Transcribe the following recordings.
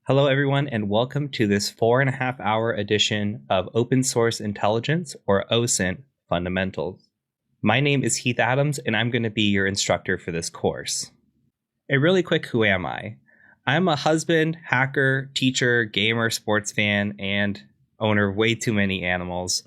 Hello, everyone, and welcome to this 4.5-hour edition of Open Source Intelligence, or OSINT, Fundamentals. My name is Heath Adams, and I'm going to be your instructor for this course. A really quick who am I? I'm a husband, hacker, teacher, gamer, sports fan, and owner of way too many animals.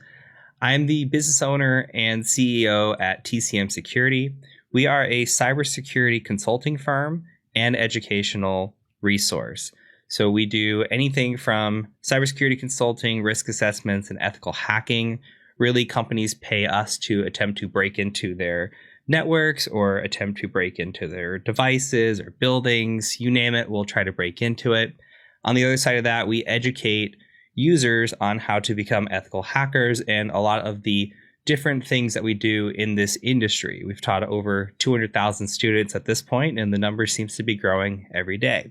I'm the business owner and CEO at TCM Security. We are a cybersecurity consulting firm and educational resource. So we do anything from cybersecurity consulting, risk assessments, and ethical hacking. Really, companies pay us to attempt to break into their networks or attempt to break into their devices or buildings. You name it, we'll try to break into it. On the other side of that, we educate users on how to become ethical hackers and a lot of the different things that we do in this industry. We've taught over 200,000 students at this point, and the number seems to be growing every day.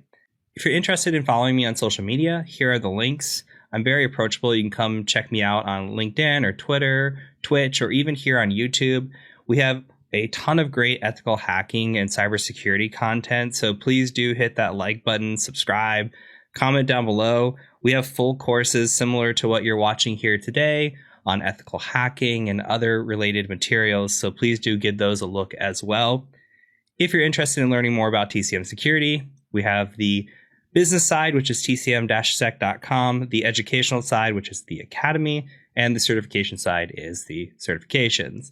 If you're interested in following me on social media, here are the links. I'm very approachable. You can come check me out on LinkedIn or Twitter, Twitch, or even here on YouTube. We have a ton of great ethical hacking and cybersecurity content, so please do hit that like button, subscribe, comment down below. We have full courses similar to what you're watching here today on ethical hacking and other related materials, so please do give those a look as well. If you're interested in learning more about TCM Security, we have the business side, which is tcm-sec.com, the educational side, which is the academy, and the certification side is the certifications.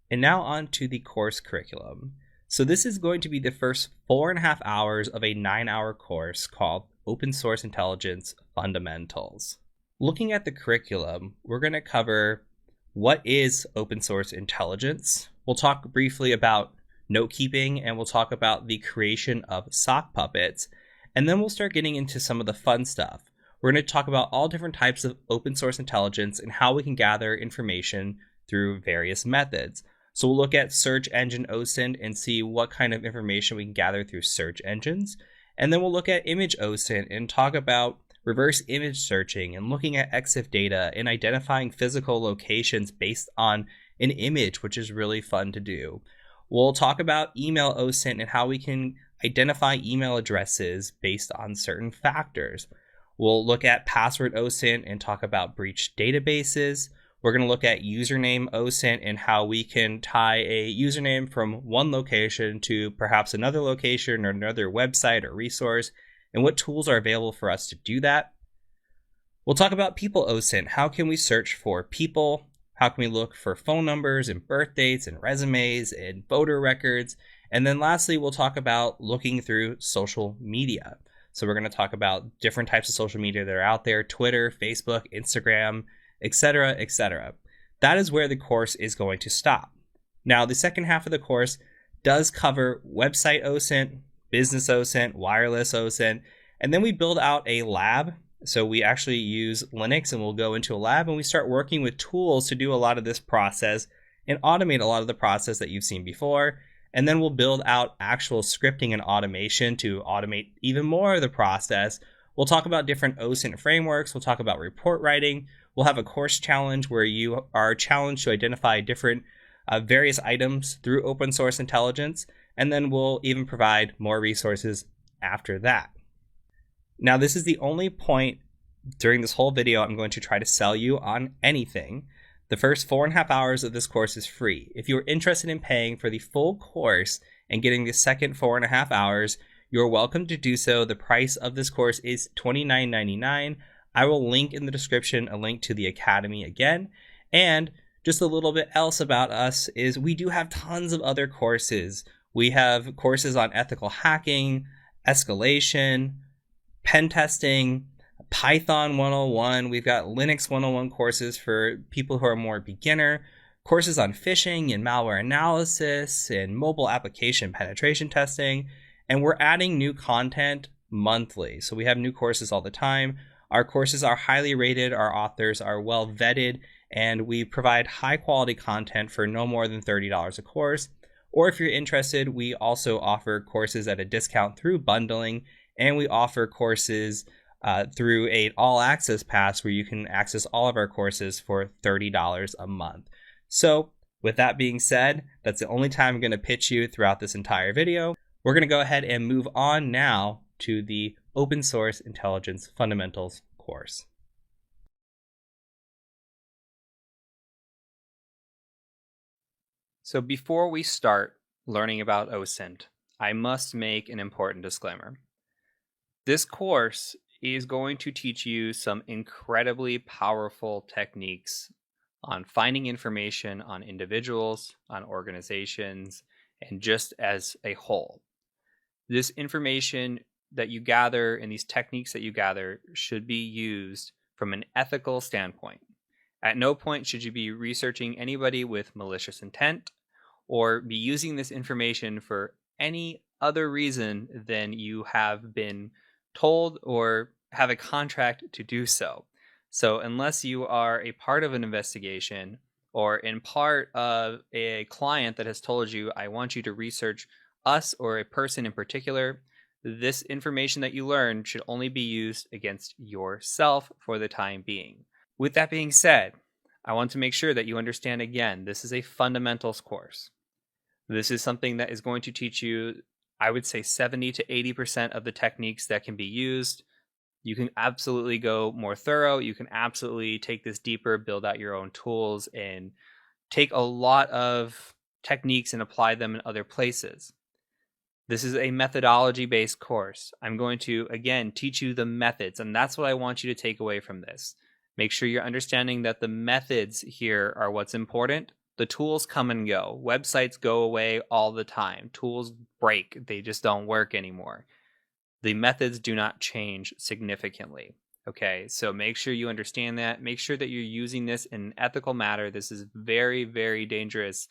And now on to the course curriculum. So this is going to be the first 4.5 hours of a 9-hour course called Open Source Intelligence Fundamentals. Looking at the curriculum, we're going to cover what is open source intelligence. We'll talk briefly about note keeping, and we'll talk about the creation of sock puppets. And then we'll start getting into some of the fun stuff. We're going to talk about all different types of open source intelligence and how we can gather information through various methods. So we'll look at search engine OSINT and see what kind of information we can gather through search engines. And then we'll look at image OSINT and talk about reverse image searching and looking at EXIF data and identifying physical locations based on an image, which is really fun to do. We'll talk about email OSINT and how we can identify email addresses based on certain factors. We'll look at password OSINT and talk about breached databases. We're going to look at username OSINT and how we can tie a username from one location to perhaps another location or another website or resource, and what tools are available for us to do that. We'll talk about people OSINT. How can we search for people? How can we look for phone numbers and birth dates and resumes and voter records? And then lastly, we'll talk about looking through social media. So we're going to talk about different types of social media that are out there: Twitter, Facebook, Instagram, etc., etc. That is where the course is going to stop. Now, the second half of the course does cover website OSINT, business OSINT, wireless OSINT, and then we build out a lab. So we actually use Linux and we'll go into a lab and we start working with tools to do a lot of this process and automate a lot of the process that you've seen before. And then we'll build out actual scripting and automation to automate even more of the process. We'll talk about different OSINT frameworks. We'll talk about report writing. We'll have a course challenge where you are challenged to identify different various items through open source intelligence. And then we'll even provide more resources after that. Now, this is the only point during this whole video I'm going to try to sell you on anything. The first 4.5 hours of this course is free. If you're interested in paying for the full course and getting the second 4.5 hours, you're welcome to do so. The price of this course is $29.99. I will link in the description a link to the Academy again. And just a little bit else about us is we do have tons of other courses. We have courses on ethical hacking, escalation, pen testing, Python 101. We've got Linux 101 courses for people who are more beginner, courses on phishing and malware analysis and mobile application penetration testing. And we're adding new content monthly. So we have new courses all the time. Our courses are highly rated. Our authors are well vetted, and we provide high quality content for no more than $30 a course. Or if you're interested, we also offer courses at a discount through bundling, and we offer courses through an all access pass where you can access all of our courses for $30 a month. So with that being said, that's the only time I'm going to pitch you throughout this entire video. We're going to go ahead and move on now to the Open Source Intelligence Fundamentals course. So before we start learning about OSINT, I must make an important disclaimer. This course is going to teach you some incredibly powerful techniques on finding information on individuals, on organizations, and just as a whole. This information that you gather and these techniques that you gather should be used from an ethical standpoint. At no point should you be researching anybody with malicious intent or be using this information for any other reason than you have been told or have a contract to do so. So unless you are a part of an investigation or in part of a client that has told you, I want you to research us or a person in particular, this information that you learn should only be used against yourself for the time being. With that being said, I want to make sure that you understand again, this is a fundamentals course. This is something that is going to teach you, I would say 70 to 80% of the techniques that can be used. You can absolutely go more thorough. You can absolutely take this deeper, build out your own tools, and take a lot of techniques and apply them in other places. This is a methodology-based course. I'm going to, again, teach you the methods, and that's what I want you to take away from this. Make sure you're understanding that the methods here are what's important. The tools come and go. Websites go away all the time. Tools break. They just don't work anymore. The methods do not change significantly. Okay, so make sure you understand that. Make sure that you're using this in an ethical manner. This is very, very dangerous.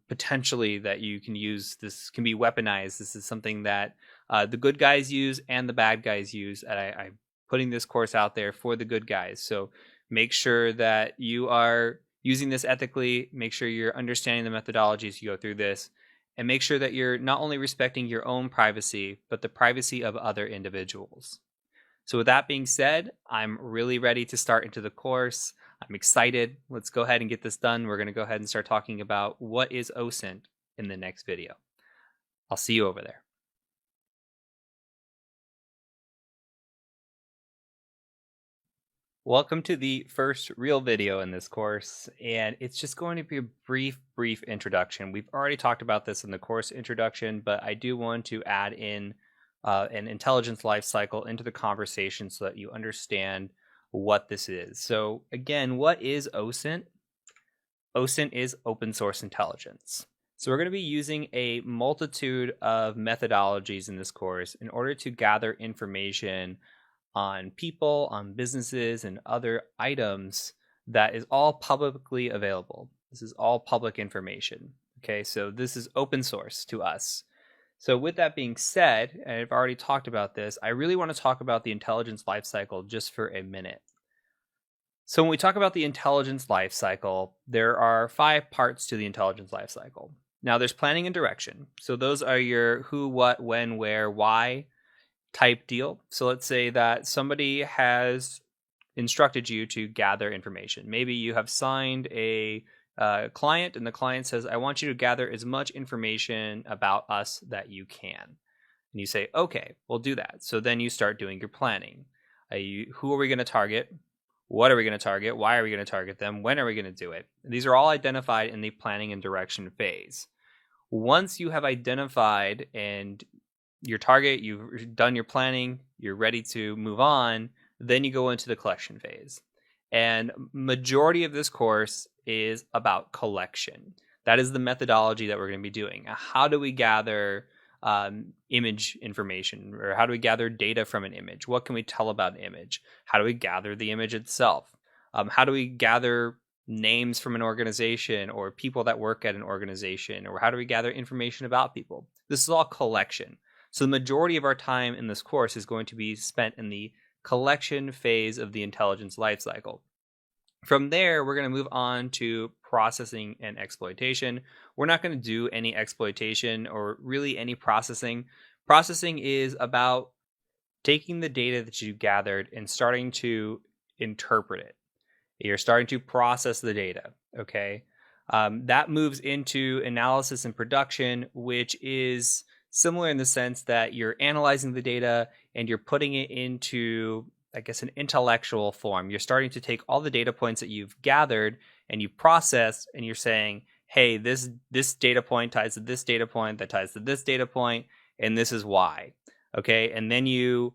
Potentially that you can use. This can be weaponized. This is something that the good guys use and the bad guys use. And I'm putting this course out there for the good guys. So make sure that you are using this ethically. Make sure you're understanding the methodologies you go through this, and make sure that you're not only respecting your own privacy, but the privacy of other individuals. So with that being said, I'm really ready to start into the course. I'm excited. Let's go ahead and get this done. We're going to go ahead and start talking about what is OSINT in the next video. I'll see you over there. Welcome to the first real video in this course, and it's just going to be a brief introduction. We've already talked about this in the course introduction, but I do want to add in an intelligence life cycle into the conversation so that you understand what this is. So again, what is OSINT? OSINT is open source intelligence. So we're going to be using a multitude of methodologies in this course in order to gather information on people, on businesses, and other items that is all publicly available. This is all public information. Okay, so this is open source to us. So with that being said, and I've already talked about this, I really want to talk about the intelligence lifecycle just for a minute. So when we talk about the intelligence lifecycle, there are 5 parts to the intelligence lifecycle. Now there's planning and direction. So those are your who, what, when, where, why type deal. So let's say that somebody has instructed you to gather information. Maybe you have signed a client and the client says, I want you to gather as much information about us that you can. And you say, okay, we'll do that. So then you start doing your planning. Who are we going to target? What are we going to target? Why are we going to target them? When are we going to do it? These are all identified in the planning and direction phase. Once you have identified and your target, you've done your planning, you're ready to move on, then you go into the collection phase. And majority of this course is about collection. That is the methodology that we're going to be doing. How do we gather image information, or how do we gather data from an image? What can we tell about an image? How do we gather the image itself? How do we gather names from an organization or people that work at an organization? Or how do we gather information about people? This is all collection. So the majority of our time in this course is going to be spent in the collection phase of the intelligence lifecycle. From there, we're going to move on to processing and exploitation. We're not going to do any exploitation or really any processing. Processing is about taking the data that you gathered and starting to interpret it. You're starting to process the data, okay? That moves into analysis and production, which is similar in the sense that you're analyzing the data and you're putting it into, I guess, an intellectual form. You're starting to take all the data points that you've gathered and you processed, and you're saying, hey, this data point ties to this data point that ties to this data point, and this is why. Okay, and then you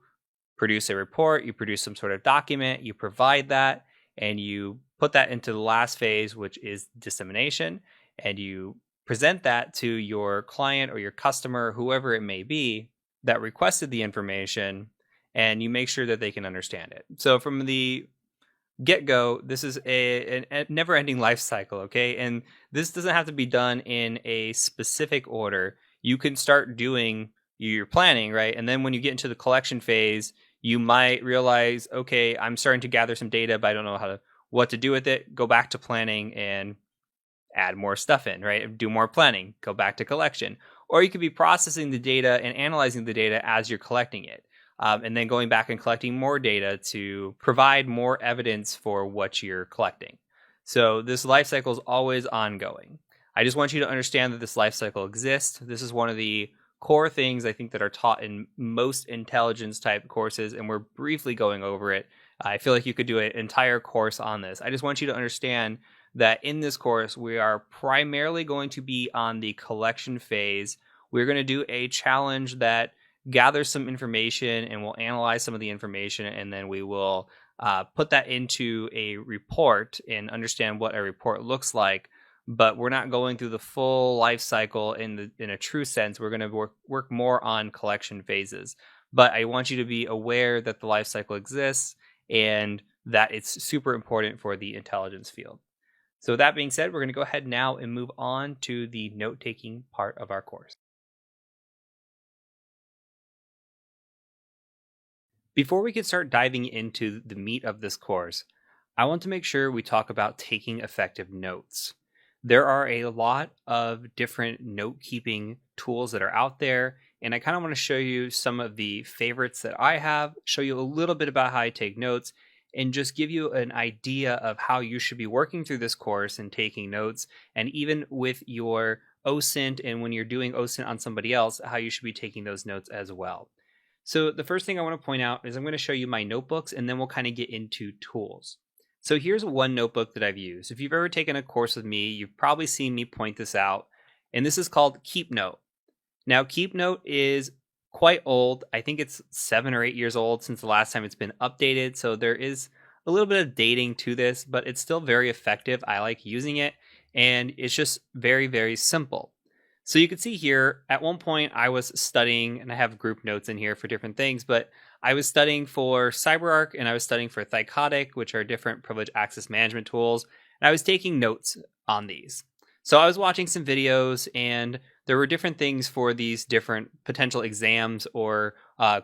produce a report, you produce some sort of document, you provide that, and you put that into the last phase, which is dissemination, and you present that to your client or your customer, whoever it may be, that requested the information, and you make sure that they can understand it. So from the get-go, this is a never-ending life cycle, okay? And this doesn't have to be done in a specific order. You can start doing your planning, right? And then when you get into the collection phase, you might realize, okay, I'm starting to gather some data, but I don't know what to do with it. Go back to planning and add more stuff in, right? Do more planning, go back to collection. Or you could be processing the data and analyzing the data as you're collecting it. And then going back and collecting more data to provide more evidence for what you're collecting. So this life cycle is always ongoing. I just want you to understand that this life cycle exists. This is one of the core things I think that are taught in most intelligence type courses, and we're briefly going over it. I feel like you could do an entire course on this. I just want you to understand that in this course, we are primarily going to be on the collection phase. We're going to do a challenge that gathers some information, and we'll analyze some of the information, and then we will put that into a report and understand what a report looks like. But we're not going through the full life cycle in a true sense. We're going to work more on collection phases. But I want you to be aware that the life cycle exists and that it's super important for the intelligence field. So that being said, we're going to go ahead now and move on to the note-taking part of our course. Before we can start diving into the meat of this course, I want to make sure we talk about taking effective notes. There are a lot of different note-keeping tools that are out there, and I kind of want to show you some of the favorites that I have, show you a little bit about how I take notes, and just give you an idea of how you should be working through this course and taking notes, and even with your OSINT and when you're doing OSINT on somebody else, how you should be taking those notes as well. So the first thing I want to point out is I'm going to show you my notebooks, and then we'll kind of get into tools. So here's one notebook that I've used. If you've ever taken a course with me, you've probably seen me point this out, and this is called KeepNote. Now, KeepNote is quite old. I think it's 7 or 8 years old since the last time it's been updated, so there is a little bit of dating to this, but it's still very effective. I like using it, and it's just very, very simple. So you can see here, at one point I was studying, and I have group notes in here for different things, but I was studying for CyberArk and I was studying for Thycotic, which are different privilege access management tools, and I was taking notes on these. So I was watching some videos, and there were different things for these different potential exams or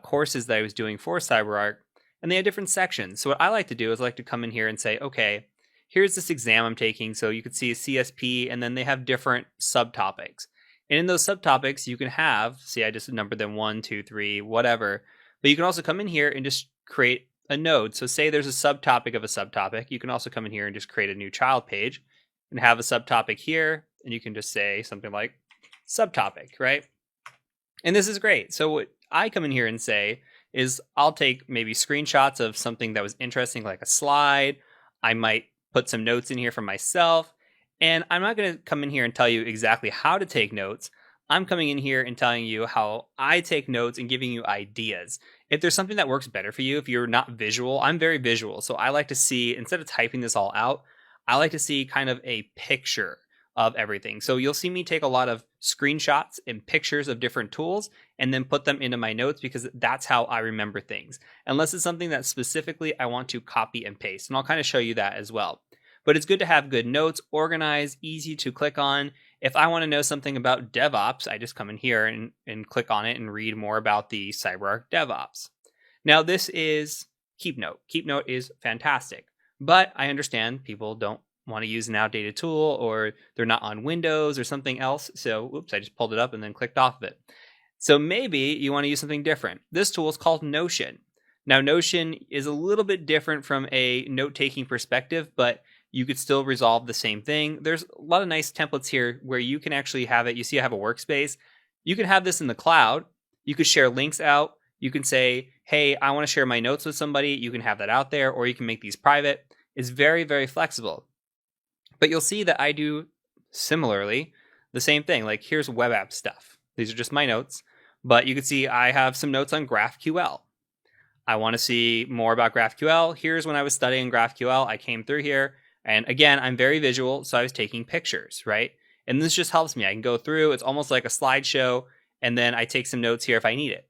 courses that I was doing for CyberArk, and they had different sections. So what I like to do is I like to come in here and say, okay, here's this exam I'm taking. So you could see a CSP, and then they have different subtopics. And in those subtopics, you can have, see, I just numbered them 1, 2, 3, whatever. But you can also come in here and just create a node. So say there's a subtopic of a subtopic. You can also come in here and just create a new child page and have a subtopic here. And you can just say something like subtopic, right? And this is great. So what I come in here and say is I'll take maybe screenshots of something that was interesting, like a slide. I might put some notes in here for myself. And I'm not going to come in here and tell you exactly how to take notes. I'm coming in here and telling you how I take notes and giving you ideas. If there's something that works better for you, if you're not visual, I'm very visual. So I like to see, instead of typing this all out, I like to see kind of a picture of everything. So you'll see me take a lot of screenshots and pictures of different tools and then put them into my notes, because that's how I remember things. Unless it's something that specifically I want to copy and paste. And I'll kind of show you that as well. But it's good to have good notes, organized, easy to click on. If I want to know something about DevOps, I just come in here and click on it and read more about the CyberArk DevOps. Now, this is KeepNote. KeepNote is fantastic, but I understand people don't want to use an outdated tool, or they're not on Windows or something else. So, oops, I just pulled it up and then clicked off of it. So maybe you want to use something different. This tool is called Notion. Now, Notion is a little bit different from a note-taking perspective, but you could still resolve the same thing. There's a lot of nice templates here where you can actually have it. You see I have a workspace. You can have this in the cloud. You could share links out. You can say, hey, I want to share my notes with somebody. You can have that out there, or you can make these private. It's very, very flexible. But you'll see that I do similarly the same thing. Like here's web app stuff. These are just my notes. But you can see I have some notes on GraphQL. I want to see more about GraphQL. Here's when I was studying GraphQL. I came through here. And again, I'm very visual, so I was taking pictures, right? And this just helps me. I can go through. It's almost like a slideshow. And then I take some notes here if I need it.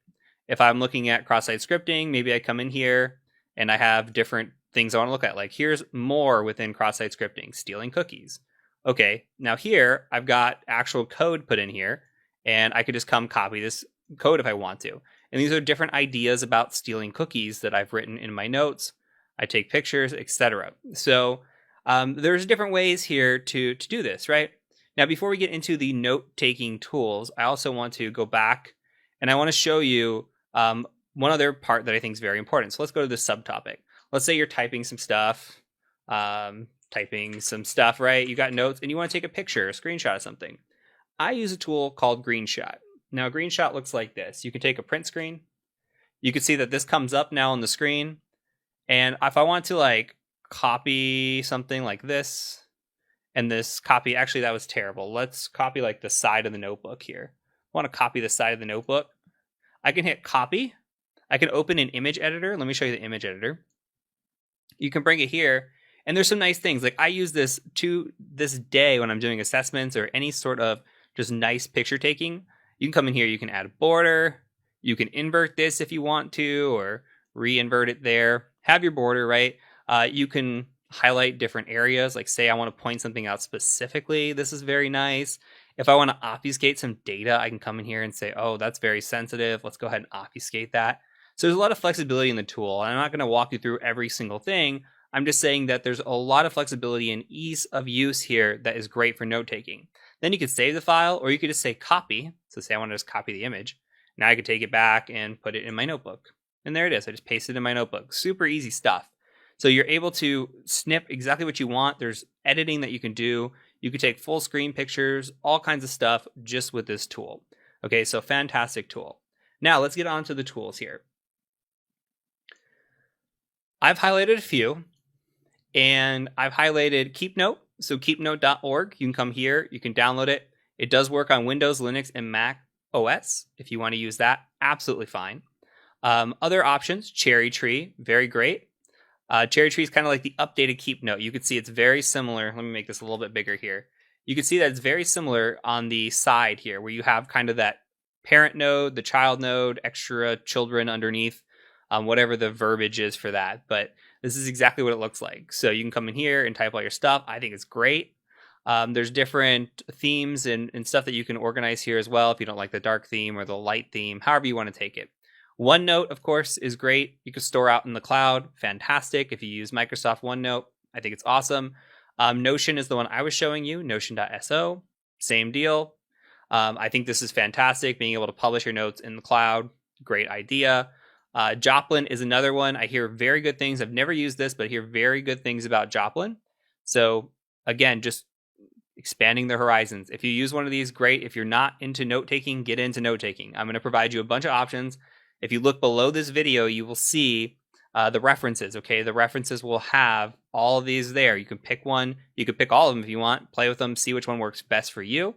If I'm looking at cross-site scripting, maybe I come in here and I have different things I want to look at. Like here's more within cross-site scripting, stealing cookies. Okay, now here I've got actual code put in here, and I could just come copy this code if I want to. And these are different ideas about stealing cookies that I've written in my notes. I take pictures, etc. So there's different ways here to do this, right? Now, before we get into the note-taking tools, I also want to go back and I want to show you one other part that I think is very important. So let's go to the subtopic. Let's say you're typing some stuff, right? You got notes and you want to take a picture, a screenshot of something. I use a tool called GreenShot. Now, GreenShot looks like this. You can take a print screen. You can see that this comes up now on the screen. And if I want to like copy something like this, and this copy, actually that was terrible. Let's copy like the side of the notebook here. I want to copy the side of the notebook. I can hit copy. I can open an image editor. Let me show you the image editor. You can bring it here. And there's some nice things. Like I use this to this day when I'm doing assessments or any sort of just nice picture taking. You can come in here. You can add a border. You can invert this if you want to, or re-invert it there. Have your border, right? You can highlight different areas. Like say I want to point something out specifically. This is very nice. If I want to obfuscate some data, I can come in here and say, oh, that's very sensitive. Let's go ahead and obfuscate that. So there's a lot of flexibility in the tool. And I'm not going to walk you through every single thing. I'm just saying that there's a lot of flexibility and ease of use here that is great for note-taking. Then you could save the file, or you could just say copy. So say I want to just copy the image. Now I could take it back and put it in my notebook. And there it is. I just pasted it in my notebook. Super easy stuff. So you're able to snip exactly what you want. There's editing that you can do. You can take full screen pictures, all kinds of stuff just with this tool. Okay, so fantastic tool. Now let's get on to the tools here. I've highlighted a few, and I've highlighted KeepNote. So keepnote.org, you can come here, you can download it. It does work on Windows, Linux, and Mac OS. If you want to use that, absolutely fine. Other options, Cherry Tree, very great. Cherry Tree is kind of like the updated KeepNote. You can see it's very similar. Let me make this a little bit bigger here. You can see that it's very similar on the side here, where you have kind of that parent node, the child node, extra children underneath, whatever the verbiage is for that. But this is exactly what it looks like. So you can come in here and type all your stuff. I think it's great. There's different themes and stuff that you can organize here as well if you don't like the dark theme or the light theme, however you want to take it. OneNote, of course, is great. You can store out in the cloud. Fantastic. If you use Microsoft OneNote, I think it's awesome. Notion is the one I was showing you, Notion.so. Same deal. I think this is fantastic. Being able to publish your notes in the cloud, great idea. Joplin is another one. I hear very good things. I've never used this, but I hear very good things about Joplin. So again, just expanding the horizons. If you use one of these, great. If you're not into note-taking, get into note-taking. I'm going to provide you a bunch of options. If you look below this video, you will see the references, okay? The references will have all of these there. You can pick one. You can pick all of them if you want. Play with them, see which one works best for you.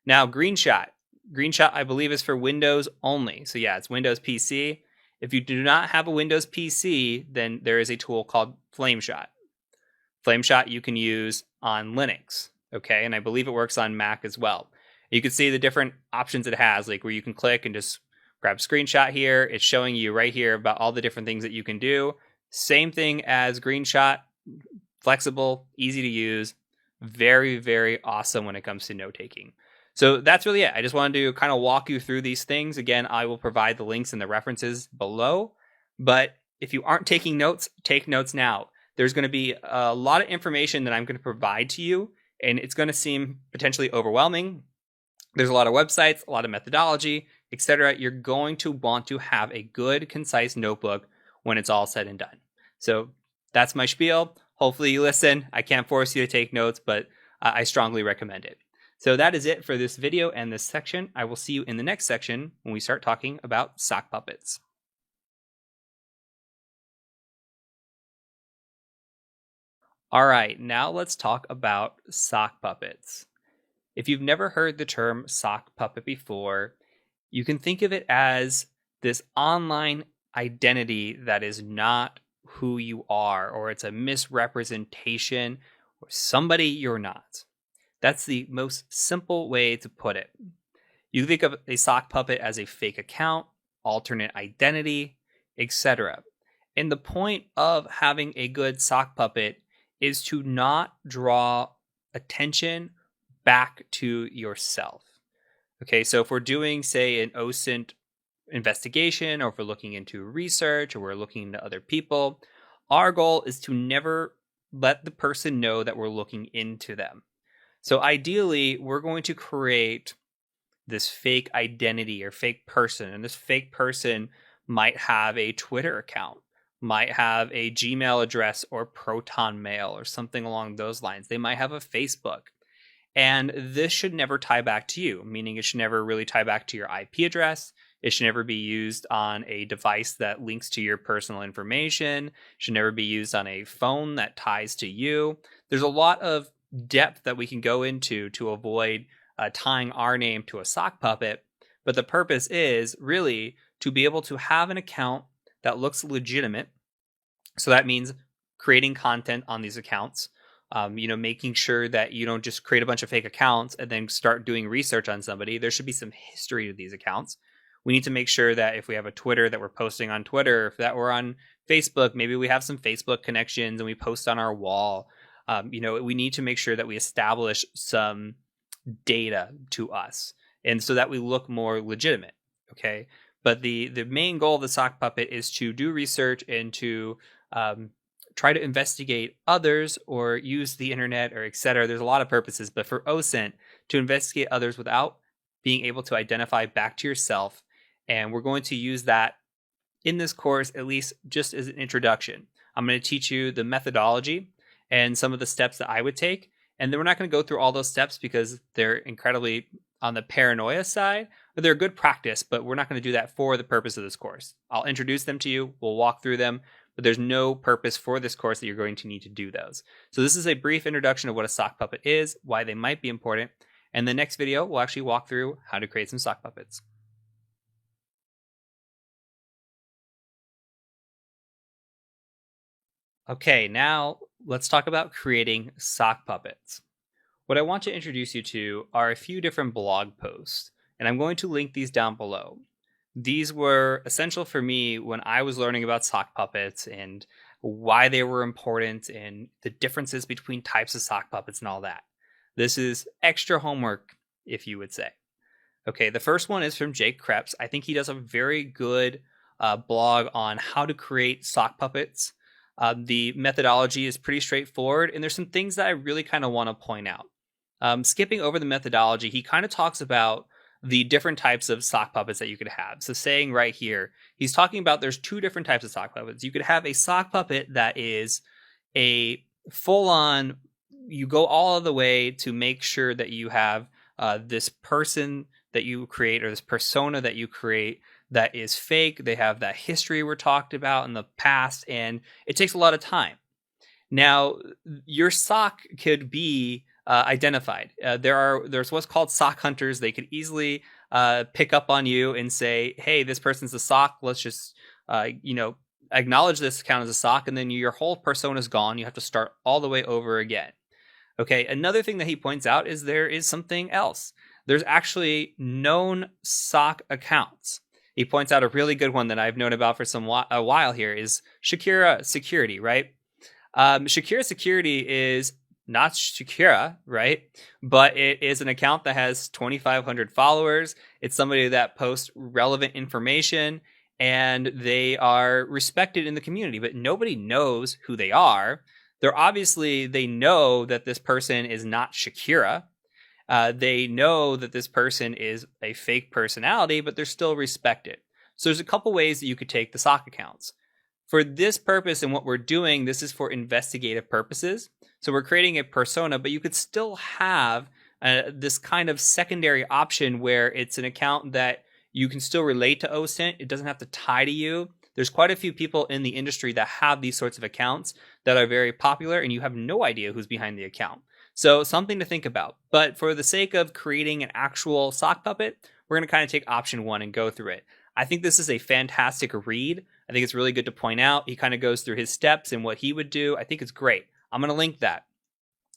Now, GreenShot. GreenShot, I believe, is for Windows only. So yeah, it's Windows PC. If you do not have a Windows PC, then there is a tool called FlameShot. FlameShot you can use on Linux, okay? And I believe it works on Mac as well. You can see the different options it has, like where you can click and just grab screenshot here. It's showing you right here about all the different things that you can do. Same thing as GreenShot, flexible, easy to use, very, very awesome when it comes to note-taking. So that's really it. I just wanted to kind of walk you through these things. Again, I will provide the links and the references below. But if you aren't taking notes, take notes now. There's going to be a lot of information that I'm going to provide to you, and it's going to seem potentially overwhelming. There's a lot of websites, a lot of methodology, etc. You're going to want to have a good, concise notebook when it's all said and done. So that's my spiel. Hopefully you listen. I can't force you to take notes, but I strongly recommend it. So that is it for this video and this section. I will see you in the next section when we start talking about sock puppets. All right, now let's talk about sock puppets. If you've never heard the term sock puppet before, you can think of it as this online identity that is not who you are, or it's a misrepresentation or somebody you're not. That's the most simple way to put it. You think of a sock puppet as a fake account, alternate identity, etc. And the point of having a good sock puppet is to not draw attention back to yourself. Okay, so if we're doing, say, an OSINT investigation, or if we're looking into research, or we're looking into other people, our goal is to never let the person know that we're looking into them. So ideally, we're going to create this fake identity or fake person, and this fake person might have a Twitter account, might have a Gmail address or Proton Mail or something along those lines. They might have a Facebook. And this should never tie back to you, meaning it should never really tie back to your IP address. It should never be used on a device that links to your personal information. It should never be used on a phone that ties to you. There's a lot of depth that we can go into to avoid tying our name to a sock puppet. But the purpose is really to be able to have an account that looks legitimate. So that means creating content on these accounts. Making sure that you don't just create a bunch of fake accounts and then start doing research on somebody. There should be some history to these accounts. We need to make sure that if we have a Twitter, that we're posting on Twitter. If that we're on Facebook, maybe we have some Facebook connections and we post on our wall. We need to make sure that we establish some data to us, and so that we look more legitimate. Okay, but the main goal of the sock puppet is to do research and to try to investigate others or use the internet or etc. There's a lot of purposes, but for OSINT, to investigate others without being able to identify back to yourself. And we're going to use that in this course, at least just as an introduction. I'm going to teach you the methodology and some of the steps that I would take. And then we're not going to go through all those steps because they're incredibly on the paranoia side, but they're good practice, but we're not going to do that for the purpose of this course. I'll introduce them to you. We'll walk through them. But there's no purpose for this course that you're going to need to do those. So this is a brief introduction of what a sock puppet is, why they might be important, and the next video we'll actually walk through how to create some sock puppets. Okay, now let's talk about creating sock puppets. What I want to introduce you to are a few different blog posts, and I'm going to link these down below. These were essential for me when I was learning about sock puppets and why they were important and the differences between types of sock puppets and all that. This is extra homework, if you would say. Okay, the first one is from Jake Krebs. I think he does a very good blog on how to create sock puppets. The methodology is pretty straightforward, and there's some things that I really kind of want to point out. Skipping over the methodology, he kind of talks about the different types of sock puppets that you could have. So saying right here, he's talking about there's two different types of sock puppets. You could have a sock puppet that is a full-on, you go all of the way to make sure that you have this person that you create or this persona that you create that is fake. They have that history we're talked about in the past, and it takes a lot of time. Now, your sock could be identified. There's what's called sock hunters. They could easily pick up on you and say, hey, this person's a sock. Let's just, acknowledge this account as a sock. And then your whole persona is gone. You have to start all the way over again. Okay. Another thing that he points out is there is something else. There's actually known sock accounts. He points out a really good one that I've known about for a while here is Shakira Security, right? Shakira Security is not Shakira, right? But it is an account that has 2,500 followers. It's somebody that posts relevant information and they are respected in the community, but nobody knows who they are. They know that this person is not Shakira. They know that this person is a fake personality, but they're still respected. So there's a couple ways that you could take the sock accounts. For this purpose and what we're doing, this is for investigative purposes. So we're creating a persona, but you could still have this kind of secondary option where it's an account that you can still relate to OSINT. It doesn't have to tie to you. There's quite a few people in the industry that have these sorts of accounts that are very popular, and you have no idea who's behind the account. So something to think about. But for the sake of creating an actual sock puppet, we're going to kind of take option 1 and go through it. I think this is a fantastic read. I think it's really good to point out. He kind of goes through his steps and what he would do. I think it's great. I'm going to link that.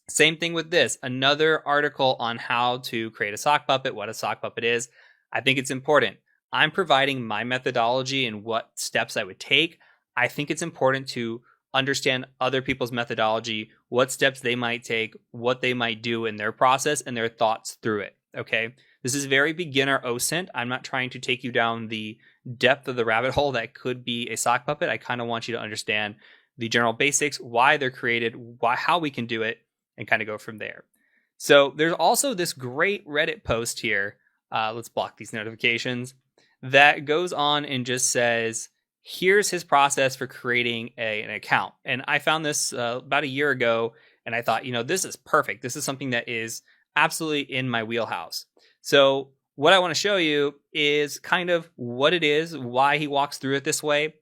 Same thing with this. Another article on how to create a sock puppet, what a sock puppet is. I think it's important. I'm providing my methodology and what steps I would take. I think it's important to understand other people's methodology, what steps they might take, what they might do in their process, and their thoughts through it. Okay. This is very beginner OSINT. I'm not trying to take you down the depth of the rabbit hole that could be a sock puppet. I kind of want you to understand the general basics, why they're created, how we can do it, and kind of go from there. So there's also this great Reddit post here. Let's block these notifications. That goes on and just says, here's his process for creating an account. And I found this about a year ago, and I thought, this is perfect. This is something that is absolutely in my wheelhouse. So what I want to show you is kind of what it is, why he walks through it this way.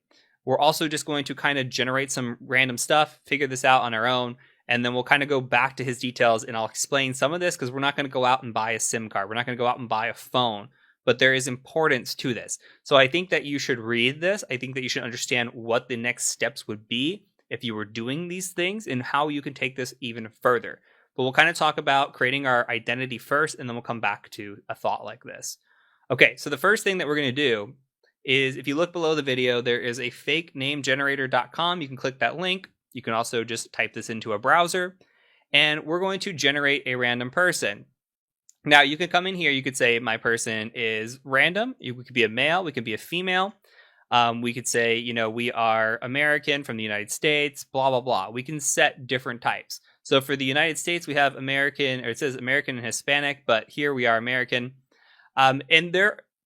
We're also just going to kind of generate some random stuff, figure this out on our own, and then we'll kind of go back to his details, and I'll explain some of this because we're not going to go out and buy a SIM card. We're not going to go out and buy a phone. But there is importance to this. So I think that you should read this. I think that you should understand what the next steps would be if you were doing these things and how you can take this even further. But we'll kind of talk about creating our identity first, and then we'll come back to a thought like this. Okay, so the first thing that we're going to do is, if you look below the video, there is a fakenamegenerator.com. You can click that link. You can also just type this into a browser, and we're going to generate a random person. Now, you can come in here, you could say my person is random. We could be a male, we could be a female. We could say, we are American from the United States, blah, blah, blah. We can set different types. So for the United States, we have American, or it says American and Hispanic, but here we are American. And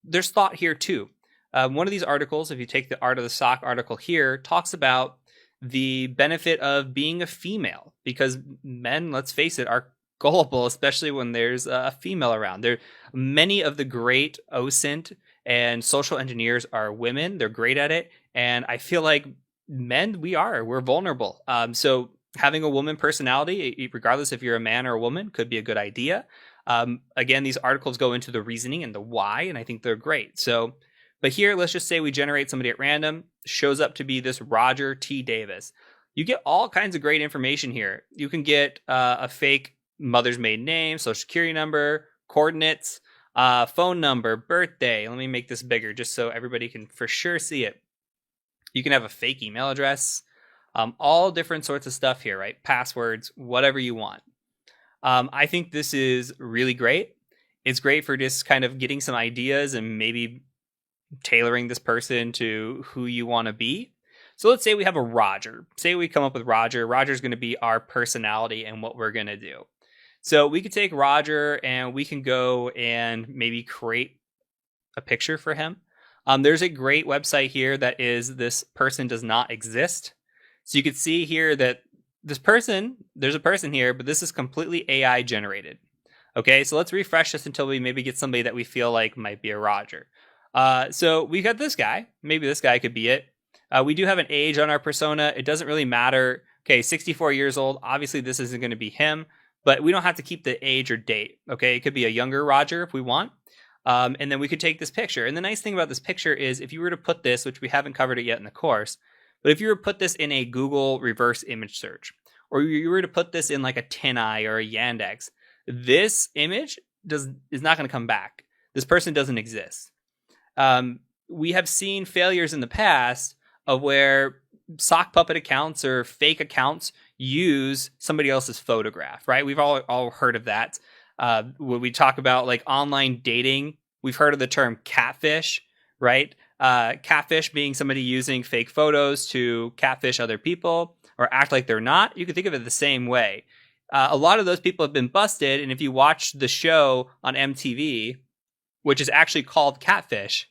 there's thought here too. One of these articles, if you take the Art of the Sock article here, talks about the benefit of being a female, because men, let's face it, are gullible, especially when there's a female around. Many of the great OSINT and social engineers are women. They're great at it. And I feel like men, we're vulnerable. So having a woman personality, regardless if you're a man or a woman, could be a good idea. Again, these articles go into the reasoning and the why, and I think they're great. So, but here, let's just say we generate somebody at random, shows up to be this Roger T. Davis. You get all kinds of great information here. You can get a fake mother's maiden name, social security number, coordinates, phone number, birthday. Let me make this bigger just so everybody can for sure see it. You can have a fake email address, all different sorts of stuff here, right? Passwords, whatever you want. I think this is really great. It's great for just kind of getting some ideas and maybe tailoring this person to who you want to be. So let's say we have a Roger. Say we come up with Roger. Roger's going to be our personality and what we're going to do. So we could take Roger and we can go and maybe create a picture for him. There's a great website here that is this person does not exist. So you could see here that there's a person here, but this is completely AI generated. Okay, so let's refresh this until we maybe get somebody that we feel like might be a Roger. So we got this guy. Maybe this guy could be it. We do have an age on our persona. It doesn't really matter. Okay, 64 years old. Obviously, this isn't going to be him. But we don't have to keep the age or date, okay? It could be a younger Roger if we want. And then we could take this picture. And the nice thing about this picture is if you were to put this, which we haven't covered it yet in the course, but if you were to put this in a Google reverse image search, or you were to put this in like a TinEye or a Yandex, this image is not going to come back. This person doesn't exist. We have seen failures in the past of where sock puppet accounts or fake accounts use somebody else's photograph, right? We've all heard of that. When we talk about like online dating, we've heard of the term catfish, right? Catfish being somebody using fake photos to catfish other people or act like they're not. You can think of it the same way. A lot of those people have been busted, and if you watch the show on MTV, which is actually called Catfish,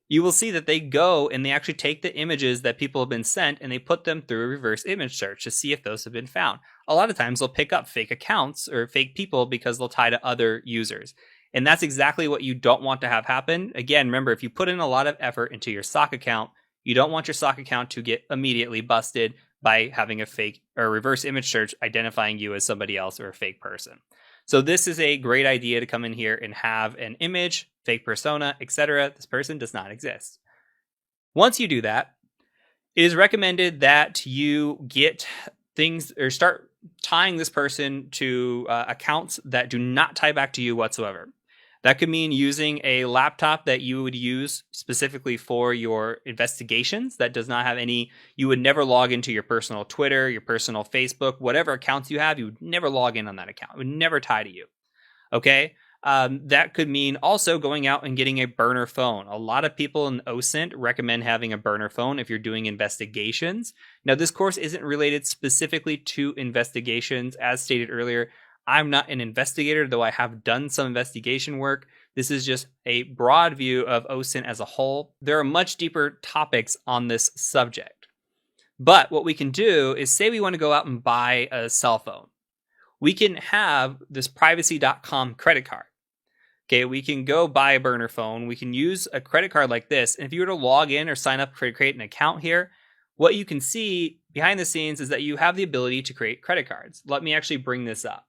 you will see that they go and they actually take the images that people have been sent and they put them through a reverse image search to see if those have been found. A lot of times they'll pick up fake accounts or fake people because they'll tie to other users. And that's exactly what you don't want to have happen. Again, remember, if you put in a lot of effort into your sock account, You don't want your SOC account to get immediately busted by having a fake or reverse image search identifying you as somebody else or a fake person. So this is a great idea to come in here and have an image, fake persona, etc. This person does not exist. Once you do that, it is recommended that you get things or start tying this person to accounts that do not tie back to you whatsoever. That could mean using a laptop that you would use specifically for your investigations that does not have any, you would never log into your personal Twitter, your personal Facebook, whatever accounts you have, you would never log in on that account. It would never tie to you. Okay? That could mean also going out and getting a burner phone. A lot of people in OSINT recommend having a burner phone if you're doing investigations. Now, this course isn't related specifically to investigations. As stated earlier, I'm not an investigator, though I have done some investigation work. This is just a broad view of OSINT as a whole. There are much deeper topics on this subject. But what we can do is say we want to go out and buy a cell phone. We can have this privacy.com credit card. Okay, we can go buy a burner phone. We can use a credit card like this. And if you were to log in or sign up to create an account here, what you can see behind the scenes is that you have the ability to create credit cards. Let me actually bring this up.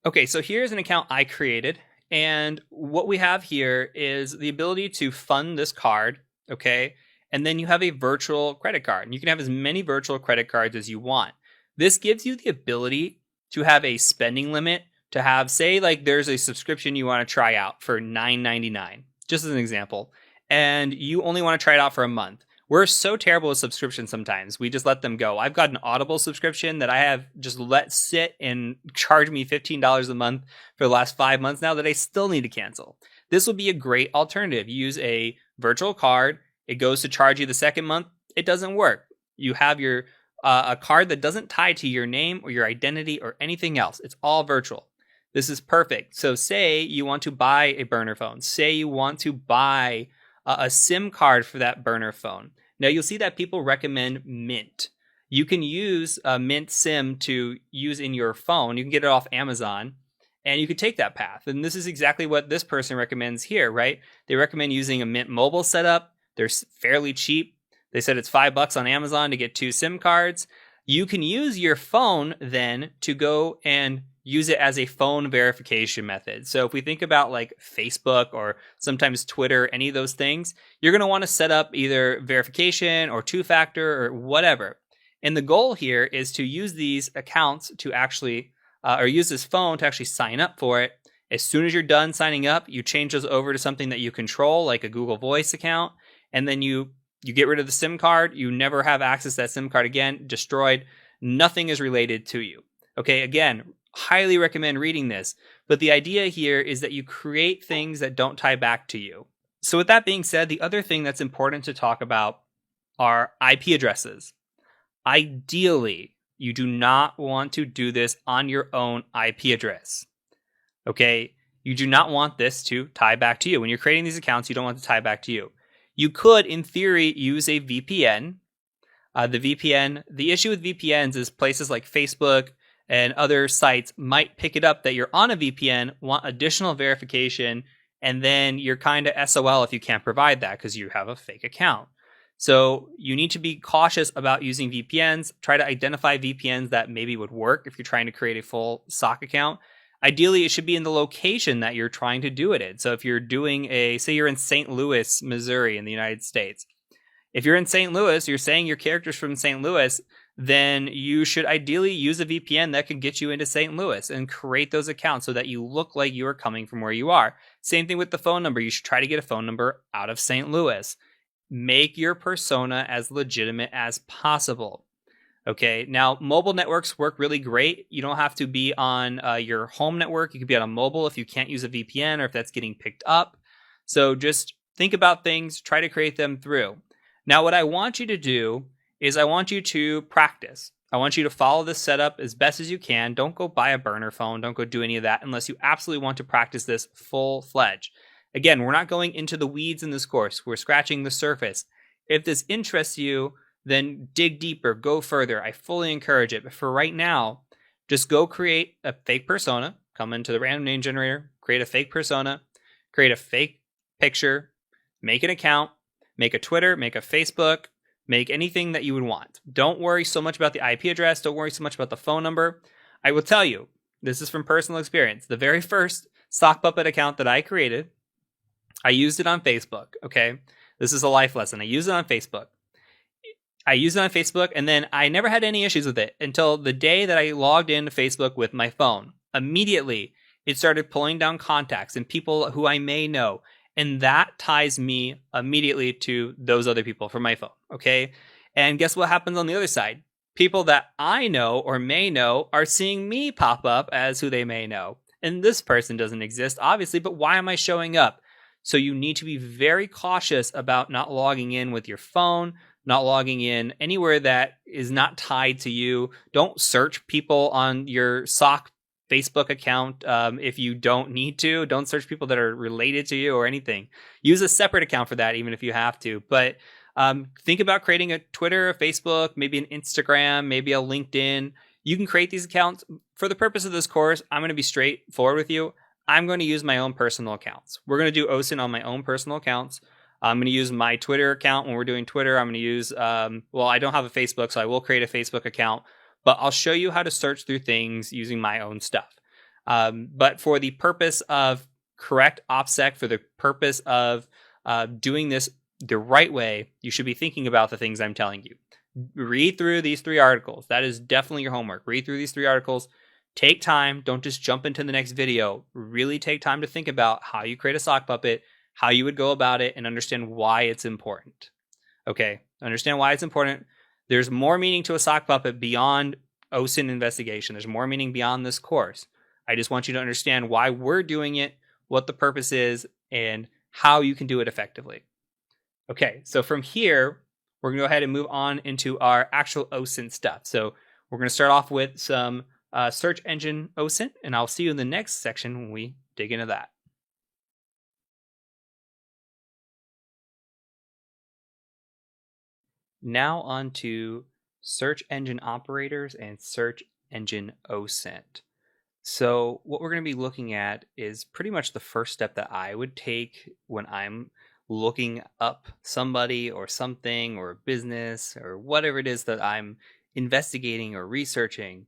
Okay, so here's an account I created. And what we have here is the ability to fund this card, okay? And then you have a virtual credit card. And you can have as many virtual credit cards as you want. This gives you the ability to have a spending limit, to have, say, like there's a subscription you want to try out for $9.99, just as an example, and you only want to try it out for a month. We're so terrible with subscriptions sometimes. We just let them go. I've got an Audible subscription that I have just let sit and charge me $15 a month for the last 5 months now that I still need to cancel. This would be a great alternative. You use a virtual card. It goes to charge you the second month. It doesn't work. You have your a card that doesn't tie to your name or your identity or anything else. It's all virtual. This is perfect. So say you want to buy a burner phone. Say you want to buy a SIM card for that burner phone. Now you'll see that people recommend Mint. You can use a Mint SIM to use in your phone. You can get it off Amazon and you can take that path. And this is exactly what this person recommends here, right? They recommend using a Mint mobile setup. They're fairly cheap. They said it's $5 on Amazon to get 2 SIM cards. You can use your phone then to go and use it as a phone verification method. So if we think about like Facebook or sometimes Twitter, any of those things, you're going to want to set up either verification or 2-factor or whatever. And the goal here is to use these accounts to actually, or use this phone to actually sign up for it. As soon as you're done signing up, you change those over to something that you control, like a Google Voice account, and then you get rid of the SIM card. You never have access to that SIM card again, destroyed. Nothing is related to you. Okay, again, highly recommend reading this. But the idea here is that you create things that don't tie back to you. So with that being said, the other thing that's important to talk about are IP addresses. Ideally, you do not want to do this on your own IP address. Okay, you do not want this to tie back to you. When you're creating these accounts, you don't want it to tie back to you. You could, in theory, use a VPN. The issue with VPNs is places like Facebook and other sites might pick it up that you're on a VPN, want additional verification, and then you're kind of SOL if you can't provide that because you have a fake account. So you need to be cautious about using VPNs. Try to identify VPNs that maybe would work if you're trying to create a full SOC account. Ideally, it should be in the location that you're trying to do it in. So if you're doing say you're in St. Louis, Missouri in the United States. If you're in St. Louis, you're saying your character's from St. Louis, then you should ideally use a VPN that can get you into St. Louis and create those accounts so that you look like you are coming from where you are. Same thing with the phone number. You should try to get a phone number out of St. Louis. Make your persona as legitimate as possible. Okay, now mobile networks work really great. You don't have to be on your home network. You could be on a mobile if you can't use a VPN or if that's getting picked up. So just think about things, try to create them through. Now, what I want you to do is I want you to practice. I want you to follow this setup as best as you can. Don't go buy a burner phone. Don't go do any of that unless you absolutely want to practice this full-fledged. Again, we're not going into the weeds in this course. We're scratching the surface. If this interests you, then dig deeper, go further. I fully encourage it. But for right now, just go create a fake persona, come into the random name generator, create a fake persona, create a fake picture, make an account, make a Twitter, make a Facebook, Make anything that you would want. Don't worry so much about the IP address. Don't worry so much about the phone number. I will tell you, this is from personal experience. The very first sock puppet account that I created, I used it on Facebook. Okay. This is a life lesson. I used it on Facebook. And then I never had any issues with it until the day that I logged into Facebook with my phone. Immediately, it started pulling down contacts and people who I may know. And that ties me immediately to those other people from my phone. Okay. And guess what happens on the other side? People that I know or may know are seeing me pop up as who they may know. And this person doesn't exist, obviously, but why am I showing up? So you need to be very cautious about not logging in with your phone, not logging in anywhere that is not tied to you. Don't search people on your sock Facebook account if you don't need to. Don't search people that are related to you or anything. Use a separate account for that, even if you have to. But think about creating a Twitter, a Facebook, maybe an Instagram, maybe a LinkedIn. You can create these accounts. For the purpose of this course, I'm going to be straightforward with you. I'm going to use my own personal accounts. We're going to do OSINT on my own personal accounts. I'm going to use my Twitter account when we're doing Twitter. I'm going to use, well, I don't have a Facebook, so I will create a Facebook account, but I'll show you how to search through things using my own stuff. But for the purpose of correct OPSEC, for the purpose of doing this the right way, you should be thinking about the things I'm telling you. Read through these 3 articles. That is definitely your homework. Read through these 3 articles. Take time. Don't just jump into the next video. Really take time to think about how you create a sock puppet, how you would go about it, and understand why it's important. Okay, understand why it's important. There's more meaning to a sock puppet beyond OSINT investigation. There's more meaning beyond this course. I just want you to understand why we're doing it, what the purpose is, and how you can do it effectively. Okay, so from here, we're going to go ahead and move on into our actual OSINT stuff. So we're going to start off with some search engine OSINT, and I'll see you in the next section when we dig into that. Now on to search engine operators and search engine OSINT. So what we're going to be looking at is pretty much the first step that I would take when I'm looking up somebody or something or a business or whatever it is that I'm investigating or researching.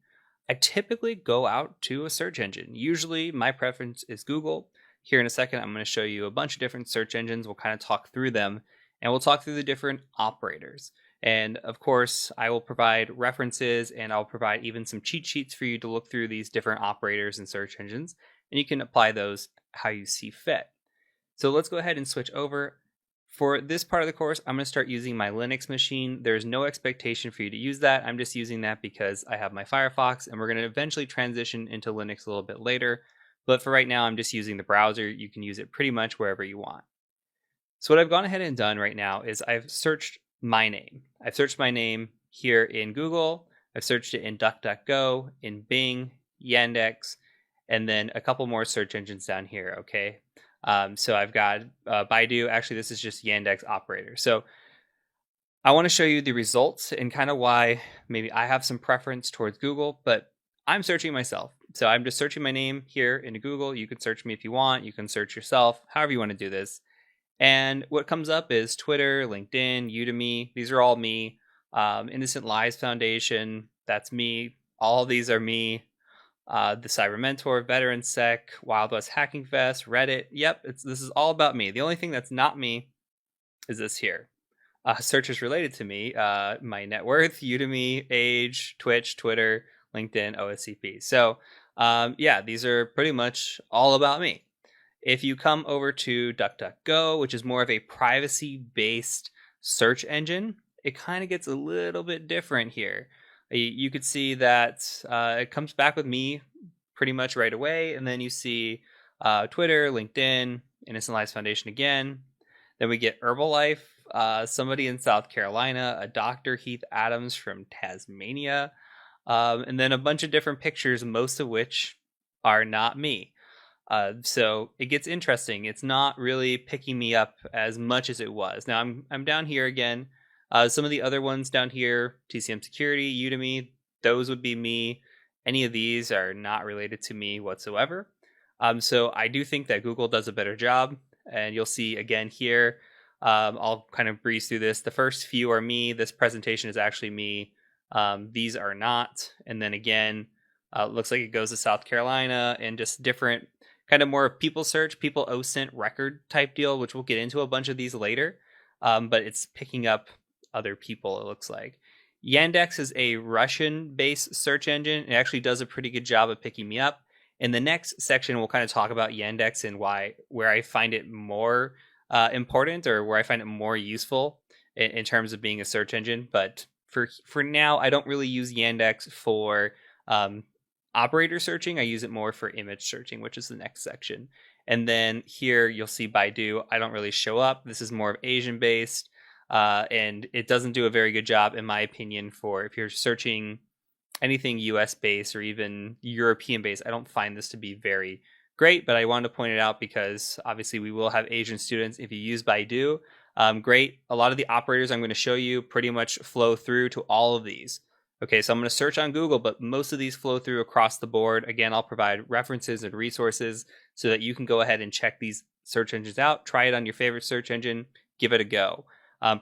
I typically go out to a search engine. Usually my preference is Google. Here in a second, I'm going to show you a bunch of different search engines. We'll kind of talk through them and we'll talk through the different operators. And of course, I will provide references and I'll provide even some cheat sheets for you to look through these different operators and search engines, and you can apply those how you see fit. So let's go ahead and switch over. For this part of the course, I'm going to start using my Linux machine. There's no expectation for you to use that. I'm just using that because I have my Firefox, and we're going to eventually transition into Linux a little bit later. But for right now, I'm just using the browser. You can use it pretty much wherever you want. So what I've gone ahead and done right now is I've searched my name. I've searched my name here in Google. I've searched it in DuckDuckGo, in Bing, Yandex, and then a couple more search engines down here, okay? So I've got Baidu. Actually, this is just Yandex operator. So I want to show you the results and kind of why maybe I have some preference towards Google, but I'm searching myself. So I'm just searching my name here into Google. You can search me if you want. You can search yourself, however you want to do this. And what comes up is Twitter, LinkedIn, Udemy. These are all me. Innocent Lies Foundation, that's me. All of these are me. The Cyber Mentor, Veteran Sec, Wild West Hacking Fest, Reddit. Yep, this is all about me. The only thing that's not me is this here. Searches related to me, my net worth, Udemy, age, Twitch, Twitter, LinkedIn, OSCP. So yeah, these are pretty much all about me. If you come over to DuckDuckGo, which is more of a privacy-based search engine, it kind of gets a little bit different here. You could see that it comes back with me pretty much right away, and then you see Twitter, LinkedIn, Innocent Lives Foundation again. Then we get Herbalife, somebody in South Carolina, a Dr. Heath Adams from Tasmania, and then a bunch of different pictures, most of which are not me. So it gets interesting. It's not really picking me up as much as it was. Now I'm down here again. Some of the other ones down here, TCM Security, Udemy, those would be me. Any of these are not related to me whatsoever. So I do think that Google does a better job. And you'll see again here, I'll kind of breeze through this. The first few are me. This presentation is actually me. These are not. And then again, looks like it goes to South Carolina and just different kind of more people search, people OSINT record type deal, which we'll get into a bunch of these later. But it's picking up other people, it looks like. Yandex is a Russian-based search engine. It actually does a pretty good job of picking me up. In the next section, we'll kind of talk about Yandex and where I find it more important, or where I find it more useful in terms of being a search engine. But for now, I don't really use Yandex for operator searching. I use it more for image searching, which is the next section. And then here you'll see Baidu. I don't really show up. This is more of Asian based. And it doesn't do a very good job, in my opinion, for if you're searching anything US based or even European based. I don't find this to be very great, but I wanted to point it out because obviously we will have Asian students if you use Baidu. Great. A lot of the operators I'm going to show you pretty much flow through to all of these. Okay, so I'm going to search on Google, but most of these flow through across the board. Again, I'll provide references and resources so that you can go ahead and check these search engines out. Try it on your favorite search engine. Give it a go.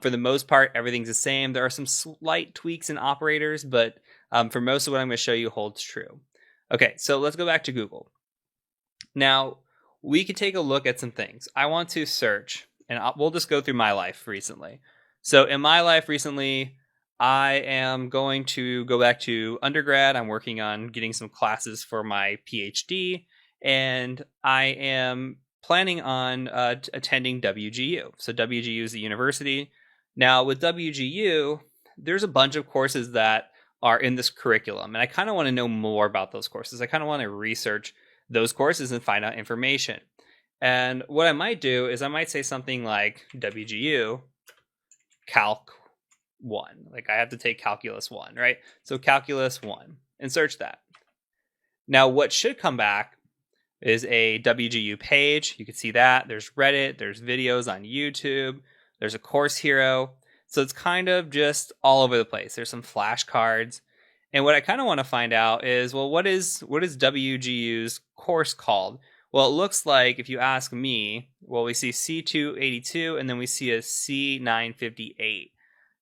For the most part, everything's the same. There are some slight tweaks in operators, but for most of what I'm going to show you holds true. Okay, so let's go back to Google. Now, we can take a look at some things. I want to search, and we'll just go through my life recently. So in my life recently, I am going to go back to undergrad. I'm working on getting some classes for my PhD, and I am planning on attending WGU. So WGU is the university. Now with WGU, there's a bunch of courses that are in this curriculum, and I kind of want to know more about those courses. I kind of want to research those courses and find out information. And what I might do is I might say something like WGU Calc 1. Like I have to take Calculus 1, right? So Calculus 1 and search that. Now what should come back is a WGU page. You can see that. There's Reddit, there's videos on YouTube, there's a course hero. So it's kind of just all over the place. There's some flashcards. And what I kind of want to find out is, well, what is WGU's course called? Well, it looks like, if you ask me, well, we see C282 and then we see a C958.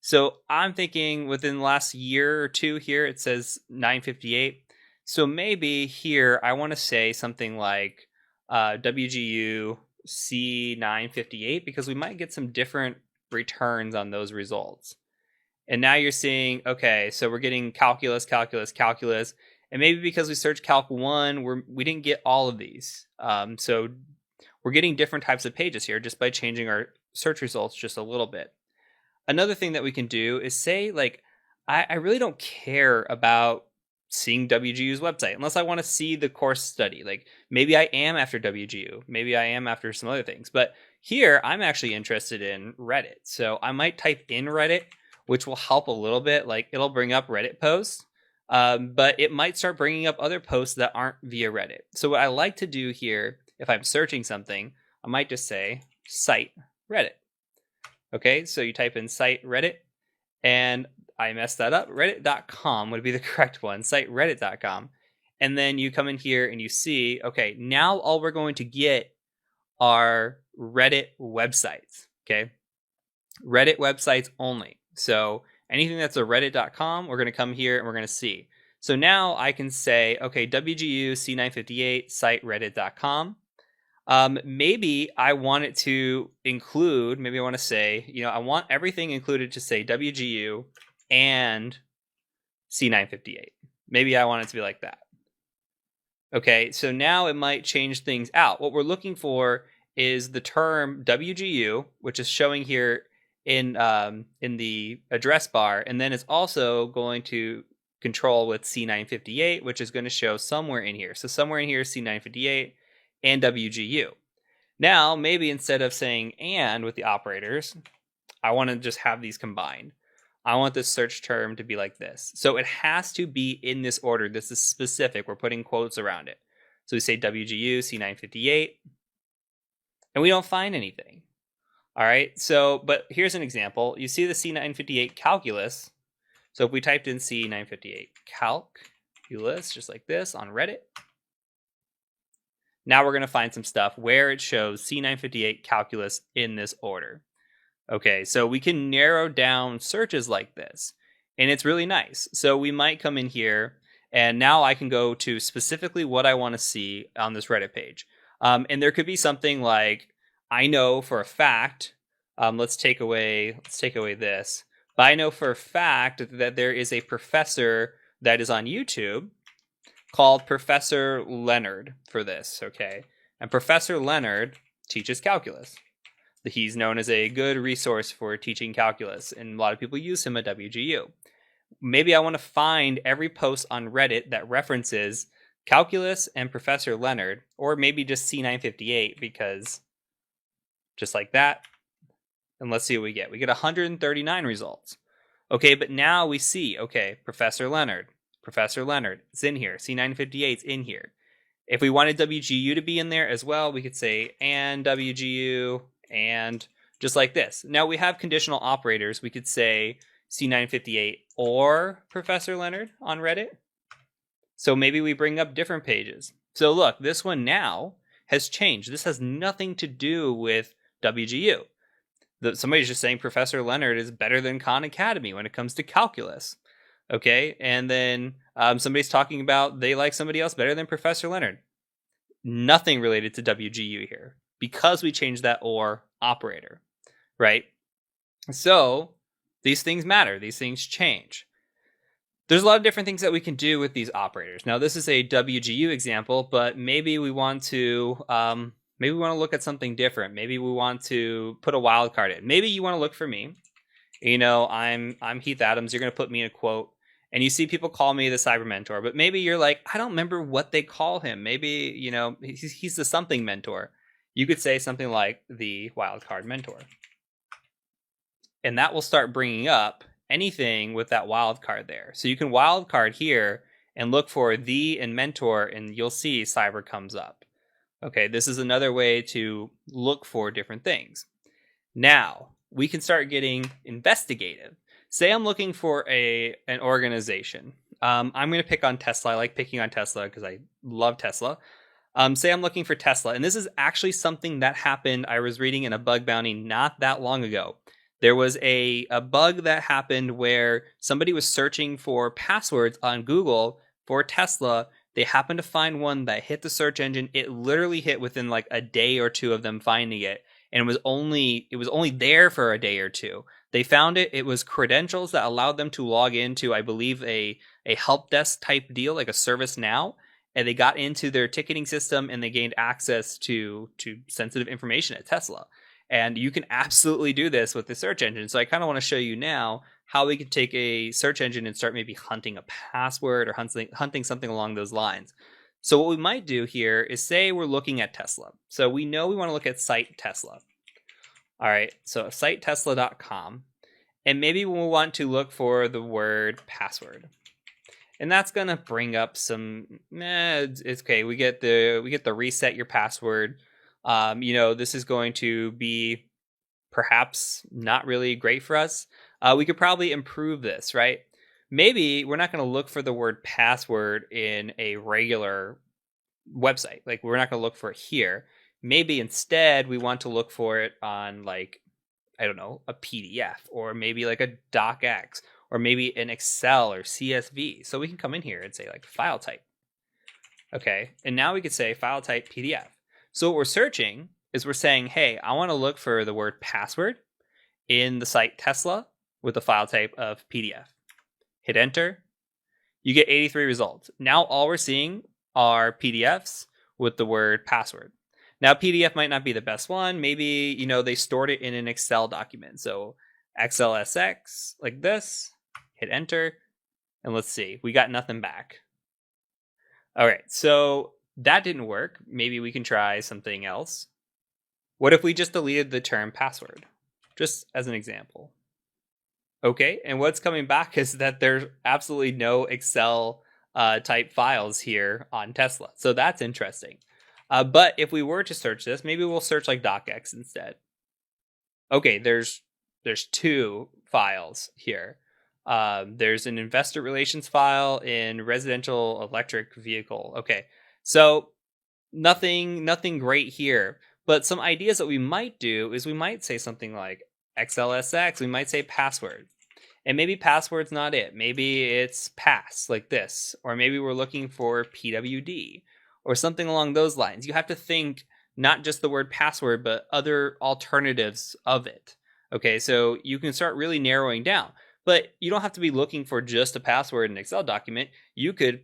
So I'm thinking within the last year or two here, it says 958. So maybe here I want to say something like WGU C958, because we might get some different returns on those results. And now you're seeing, okay, so we're getting calculus, calculus, calculus. And maybe because we searched Calc 1, we didn't get all of these. So we're getting different types of pages here just by changing our search results just a little bit. Another thing that we can do is say, like, I really don't care about seeing WGU's website unless I want to see the course study. Like maybe I am after WGU, maybe I am after some other things. But here I'm actually interested in Reddit. So I might type in Reddit, which will help a little bit. Like it'll bring up Reddit posts, but it might start bringing up other posts that aren't via Reddit. So what I like to do here, if I'm searching something, I might just say cite Reddit. Okay, so you type in cite Reddit, and I messed that up. Reddit.com would be the correct one, cite reddit.com. And then you come in here and you see, okay, now all we're going to get are Reddit websites, okay? Reddit websites only. So anything that's a reddit.com, we're going to come here and we're going to see. So now I can say, okay, WGU C958 cite reddit.com. Maybe I want it to include, maybe I want to say, I want everything included to say WGU and C958. Maybe I want it to be like that. Okay, so now it might change things out. What we're looking for is the term WGU, which is showing here in the address bar, and then it's also going to control with C958, which is going to show somewhere in here. So somewhere in here is C958 and WGU. Now, maybe instead of saying and with the operators, I want to just have these combined. I want this search term to be like this. So it has to be in this order. This is specific. We're putting quotes around it. So we say WGU C958, and we don't find anything. All right, so, but here's an example. You see the C958 calculus. So if we typed in C958 calculus, just like this on Reddit, now we're going to find some stuff where it shows C958 calculus in this order. Okay, so we can narrow down searches like this, and it's really nice. So we might come in here, and now I can go to specifically what I want to see on this Reddit page. And there could be something like, I know for a fact, let's take away this, but I know for a fact that there is a professor that is on YouTube called Professor Leonard for this, okay? And Professor Leonard teaches calculus. He's known as a good resource for teaching calculus, and a lot of people use him at WGU. Maybe I want to find every post on Reddit that references calculus and Professor Leonard, or maybe just C958, because just like that. And let's see what we get. We get 139 results. Okay, but now we see, okay, Professor Leonard, it's in here. C958 is in here. If we wanted WGU to be in there as well, we could say and WGU and just like this. Now we have conditional operators. We could say C958 or Professor Leonard on Reddit. So maybe we bring up different pages. So look, this one now has changed. This has nothing to do with WGU. Somebody's just saying Professor Leonard is better than Khan Academy when it comes to calculus. Okay, and then somebody's talking about they like somebody else better than Professor Leonard. Nothing related to WGU here because we changed that or operator, right? So these things matter. These things change. There's a lot of different things that we can do with these operators. Now, this is a WGU example, but maybe we want to look at something different. Maybe we want to put a wildcard in. Maybe you want to look for me. You know, I'm Heath Adams. You're going to put me in a quote. And you see people call me the cyber mentor, but maybe you're like, I don't remember what they call him. Maybe, you know, he's the something mentor. You could say something like the wildcard mentor. And that will start bringing up anything with that wildcard there. So you can wildcard here and look for the and mentor, and you'll see cyber comes up. Okay, this is another way to look for different things. Now, we can start getting investigative. Say I'm looking for an organization. I'm going to pick on Tesla. I like picking on Tesla because I love Tesla. Say I'm looking for Tesla. And this is actually something that happened. I was reading in a bug bounty not that long ago. There was a bug that happened where somebody was searching for passwords on Google for Tesla. They happened to find one that hit the search engine. It literally hit within like a day or two of them finding it. And it was only there for a day or two. They found it. It was credentials that allowed them to log into, I believe, a help desk type deal, like a ServiceNow. And they got into their ticketing system and they gained access to sensitive information at Tesla. And you can absolutely do this with the search engine. So I kind of want to show you now how we could take a search engine and start maybe hunting a password or hunting something along those lines. So what we might do here is say we're looking at Tesla. So we know we want to look at site Tesla. All right, so sitetesla.com. And maybe we'll want to look for the word password. And that's going to bring up some, it's okay. We get the reset your password. This is going to be perhaps not really great for us. We could probably improve this, right? Maybe we're not going to look for the word password in a regular website. Like we're not going to look for it here. Maybe instead we want to look for it on like, I don't know, a PDF or maybe like a docx or maybe an Excel or CSV. So we can come in here and say like file type. Okay. And now we could say file type PDF. So what we're searching is we're saying, hey, I want to look for the word password in the site Tesla with the file type of PDF. Hit enter. You get 83 results. Now all we're seeing are PDFs with the word password. Now PDF might not be the best one. Maybe, they stored it in an Excel document. So XLSX like this, hit enter, and let's see. We got nothing back. All right, so that didn't work. Maybe we can try something else. What if we just deleted the term password? Just as an example. Okay, and what's coming back is that there's absolutely no Excel type files here on Tesla. So that's interesting. But if we were to search this, maybe we'll search like docx instead. Okay, there's two files here. There's an investor relations file in residential electric vehicle. Okay, so nothing great here. But some ideas that we might do is we might say something like, XLSX, we might say password. And maybe password's not it. Maybe it's pass, like this. Or maybe we're looking for PWD or something along those lines. You have to think not just the word password, but other alternatives of it. Okay, so you can start really narrowing down. But you don't have to be looking for just a password in an Excel document. You could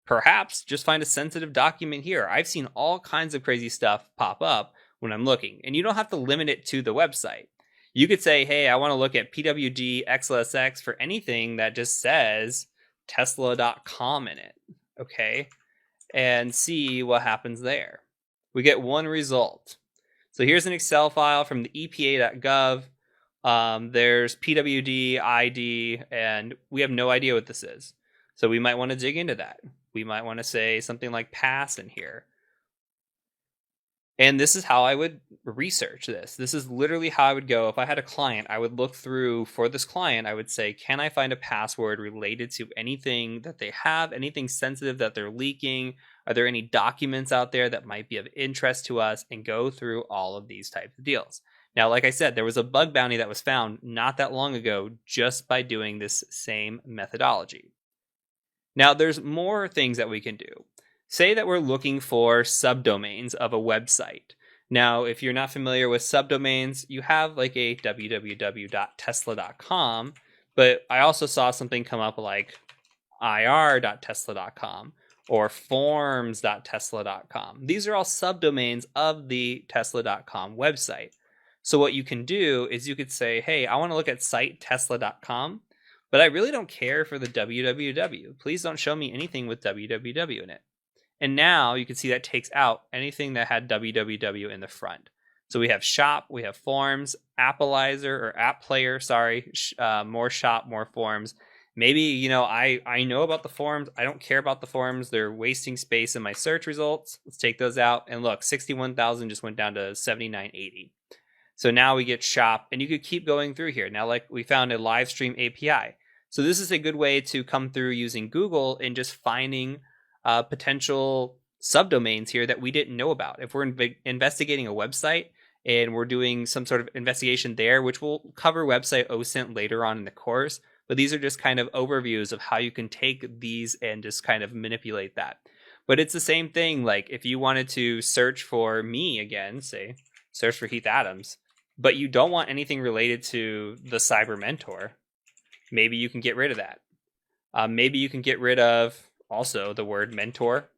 perhaps just find a sensitive document here. I've seen all kinds of crazy stuff pop up when I'm looking. And you don't have to limit it to the website. You could say, hey, I want to look at PWD XLSX for anything that just says Tesla.com in it. Okay. And see what happens there. We get one result. So here's an Excel file from the EPA.gov. There's PWD ID, and we have no idea what this is. So we might want to dig into that. We might want to say something like pass in here. And this is how I would research this. This is literally how I would go. If I had a client, I would look through for this client. I would say, can I find a password related to anything that they have, anything sensitive that they're leaking? Are there any documents out there that might be of interest to us? And go through all of these types of deals. Now, like I said, there was a bug bounty that was found not that long ago just by doing this same methodology. Now, there's more things that we can do. Say that we're looking for subdomains of a website. Now, if you're not familiar with subdomains, you have like a www.tesla.com, but I also saw something come up like ir.tesla.com or forms.tesla.com. These are all subdomains of the tesla.com website. So what you can do is you could say, hey, I want to look at site tesla.com, but I really don't care for the www. Please don't show me anything with www in it. And now you can see that takes out anything that had www in the front. So we have shop, we have forms, Appalizer or app player, more shop, more forms. Maybe, I know about the forms. I don't care about the forms. They're wasting space in my search results. Let's take those out. And look, 61,000 just went down to 7980. So now we get shop, and you could keep going through here. Now, like we found a live stream API. So this is a good way to come through using Google and just finding potential subdomains here that we didn't know about. If we're investigating a website and we're doing some sort of investigation there, which we'll cover website OSINT later on in the course, but these are just kind of overviews of how you can take these and just kind of manipulate that. But it's the same thing. Like if you wanted to search for me again, say search for Heath Adams, but you don't want anything related to the Cyber Mentor, maybe you can get rid of that. Maybe you can get rid of also the word mentor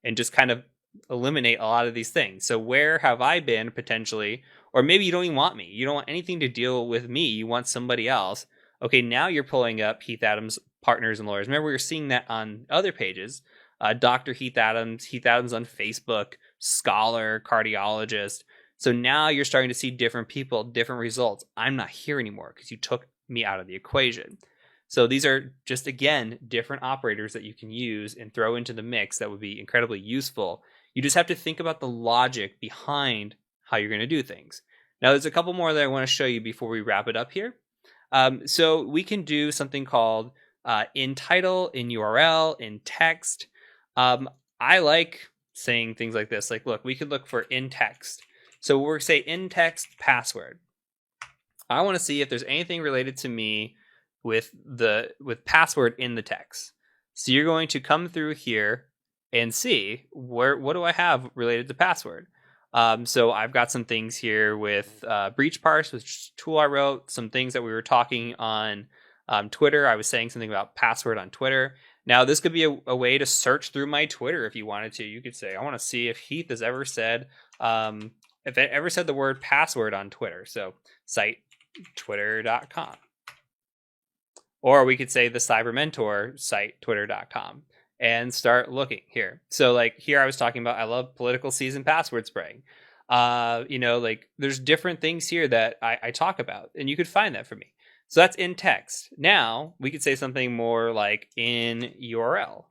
and just kind of eliminate a lot of these things. So where have I been potentially? Or maybe you don't even want me. You don't want anything to deal with me. You want somebody else. Okay, now you're pulling up Heath Adams Partners and Lawyers. Remember, we were seeing that on other pages. Dr. Heath Adams on Facebook, scholar, cardiologist. So now you're starting to see different people, different results. I'm not here anymore because you took me out of the equation. So these are just, again, different operators that you can use and throw into the mix that would be incredibly useful. You just have to think about the logic behind how you're going to do things. Now, there's a couple more that I want to show you before we wrap it up here. So we can do something called in title, in URL, in text. I like saying things like this. Like, look, we could look for in text. So we're say in text password. I want to see if there's anything related to me with password in the text. So you're going to come through here and see what do I have related to password. So I've got some things here with breach parse, which is a tool I wrote, some things that we were talking on Twitter. I was saying something about password on Twitter. Now this could be a way to search through my Twitter if you wanted to. You could say, I want to see if Heath has ever said if it ever said the word password on Twitter. So cite twitter.com. Or we could say the Cyber Mentor site, twitter.com, and start looking here. So like here I was talking about, I love political season password spraying. Like there's different things here that I talk about, and you could find that for me. So that's in text. Now we could say something more like in URL.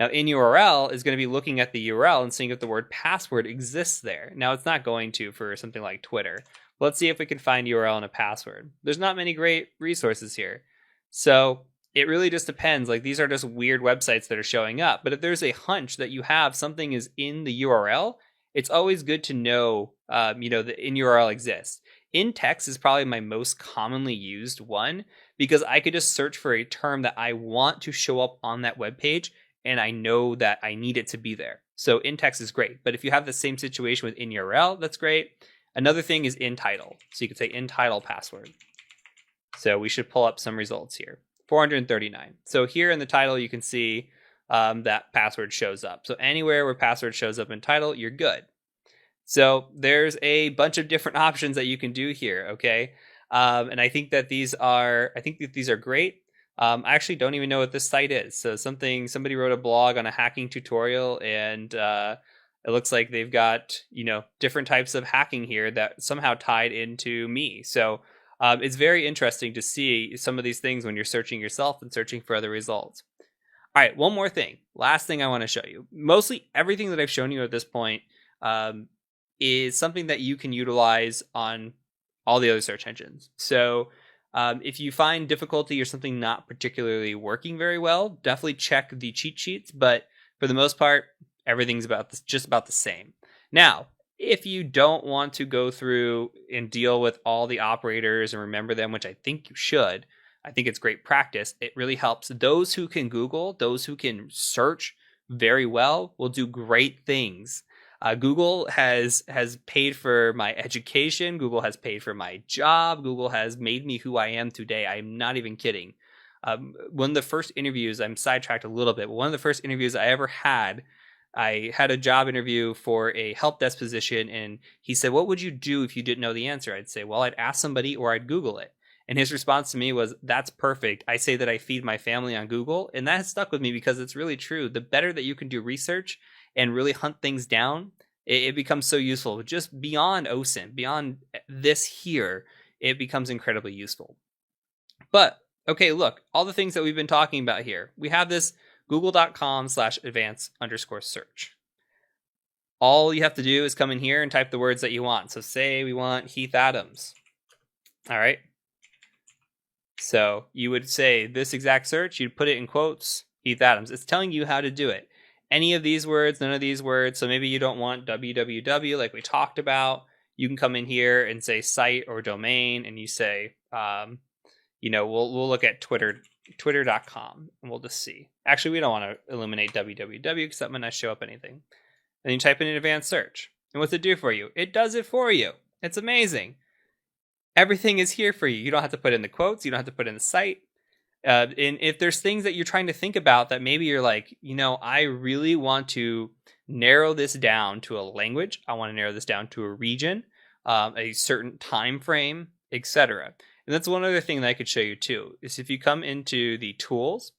Now in URL is going to be looking at the URL and seeing if the word password exists there. Now it's not going to for something like Twitter. Let's see if we can find URL and a password. There's not many great resources here. So it really just depends. Like these are just weird websites that are showing up. But if there's a hunch that you have something is in the URL, it's always good to know, the in URL exists. In text is probably my most commonly used one because I could just search for a term that I want to show up on that web page and I know that I need it to be there. So in text is great. But if you have the same situation with in URL, that's great. Another thing is in title. So you could say in title password. So we should pull up some results here. 439. So here in the title, you can see that password shows up. So anywhere where password shows up in title, you're good. So there's a bunch of different options that you can do here. Okay. And I think that these are great. I actually don't even know what this site is. So somebody wrote a blog on a hacking tutorial, and it looks like they've got, different types of hacking here that somehow tied into me. So it's very interesting to see some of these things when you're searching yourself and searching for other results. All right, one more thing. Last thing I want to show you. Mostly everything that I've shown you at this point is something that you can utilize on all the other search engines. So if you find difficulty or something not particularly working very well, definitely check the cheat sheets. But for the most part, everything's just about the same. Now, if you don't want to go through and deal with all the operators and remember them, which I think you should, I think it's great practice. It really helps. Those who can Google, those who can search very well, will do great things. Google has paid for my education. Google has paid for my job. Google has made me who I am today. I'm not even kidding. One of the first interviews, I'm sidetracked a little bit, but one of the first interviews I ever had, I had a job interview for a help desk position, and he said, "What would you do if you didn't know the answer?" I'd say, "Well, I'd ask somebody or I'd Google it." And his response to me was, "That's perfect. I say that I feed my family on Google." And that has stuck with me because it's really true. The better that you can do research and really hunt things down, it becomes so useful. Just beyond OSINT, beyond this here, it becomes incredibly useful. But, okay, look, all the things that we've been talking about here. We have this google.com/advanced_search. All you have to do is come in here and type the words that you want. So say we want Heath Adams. All right. So you would say this exact search, you'd put it in quotes, Heath Adams. It's telling you how to do it. Any of these words, none of these words. So maybe you don't want www like we talked about. You can come in here and say site or domain, and you say, we'll look at twitter.com, and we'll just see. Actually, we don't want to eliminate www because that might not show up anything. Then you type in an advanced search. And what's it do for you? It does it for you. It's amazing. Everything is here for you. You don't have to put in the quotes. You don't have to put in the site. And if there's things that you're trying to think about that maybe you're like, I really want to narrow this down to a language. I want to narrow this down to a region, a certain time frame, etc. And that's one other thing that I could show you too, is if you come into the tools,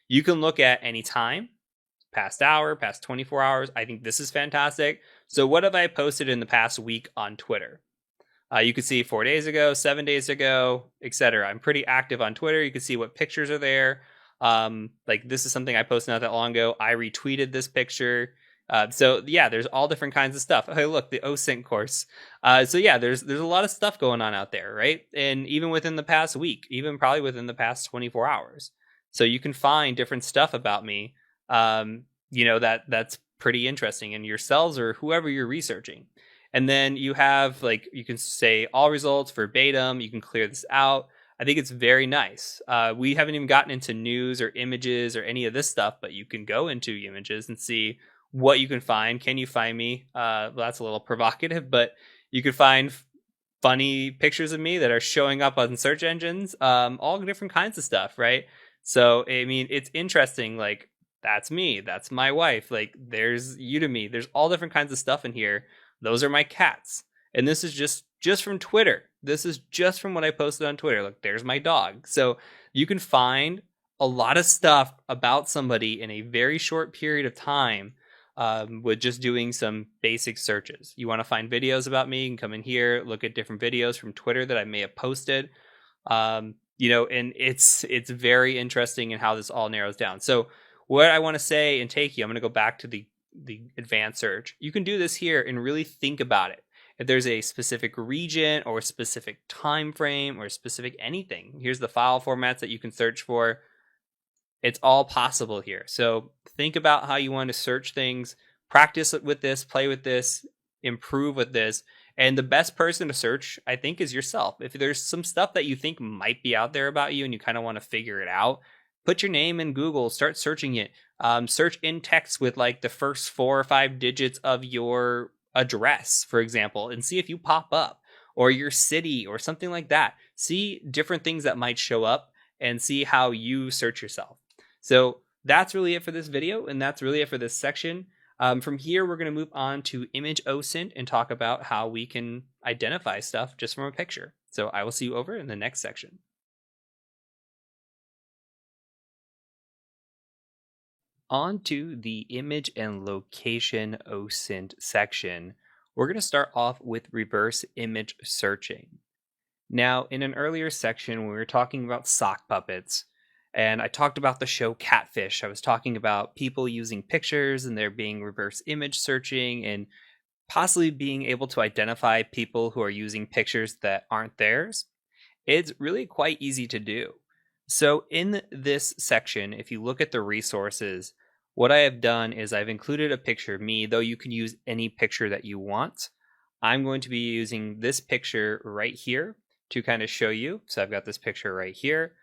you can look at any time, past hour, past 24 hours. I think this is fantastic. So what have I posted in the past week on Twitter? You can see 4 days ago, 7 days ago, etc. I'm pretty active on Twitter. You can see what pictures are there. Like this is something I posted not that long ago. I retweeted this picture. There's all different kinds of stuff. Hey, look, the OSINT course. There's a lot of stuff going on out there, right? And even within the past week, even probably within the past 24 hours. So you can find different stuff about me, that's pretty interesting in yourselves or whoever you're researching. And then you have you can say all results verbatim. You can clear this out. I think it's very nice. We haven't even gotten into news or images or any of this stuff, but you can go into images and see what you can find. Can you find me? That's a little provocative, but you can find funny pictures of me that are showing up on search engines, all different kinds of stuff, right? So, I mean, it's interesting. Like, that's me. That's my wife. Like, there's Udemy. There's all different kinds of stuff in here. Those are my cats. And this is just from Twitter. This is just from what I posted on Twitter. Look, there's my dog. So you can find a lot of stuff about somebody in a very short period of time with just doing some basic searches. You want to find videos about me, you can come in here, look at different videos from Twitter that I may have posted. And it's very interesting in how this all narrows down. So what I want to say and take you, I'm going to go back to the advanced search. You can do this here and really think about it. If there's a specific region or a specific time frame or a specific anything, here's the file formats that you can search for. It's all possible here. So think about how you want to search things, practice with this, play with this, improve with this, And the best person to search, I think, is yourself. If there's some stuff that you think might be out there about you and you kind of want to figure it out, put your name in Google, start searching it. Search in text with like the first 4 or 5 digits of your address, for example, and see if you pop up, or your city or something like that. See different things that might show up and see how you search yourself. So that's really it for this video, and that's really it for this section. From here, we're going to move on to image OSINT and talk about how we can identify stuff just from a picture. So I will see you over in the next section. On to the image and location OSINT section. We're going to start off with reverse image searching. Now, in an earlier section, when we were talking about sock puppets, and I talked about the show Catfish, I was talking about people using pictures and there being reverse image searching and possibly being able to identify people who are using pictures that aren't theirs. It's really quite easy to do. So in this section, if you look at the resources, what I have done is I've included a picture of me, though you can use any picture that you want. I'm going to be using this picture right here to kind of show you. So I've got this picture right here.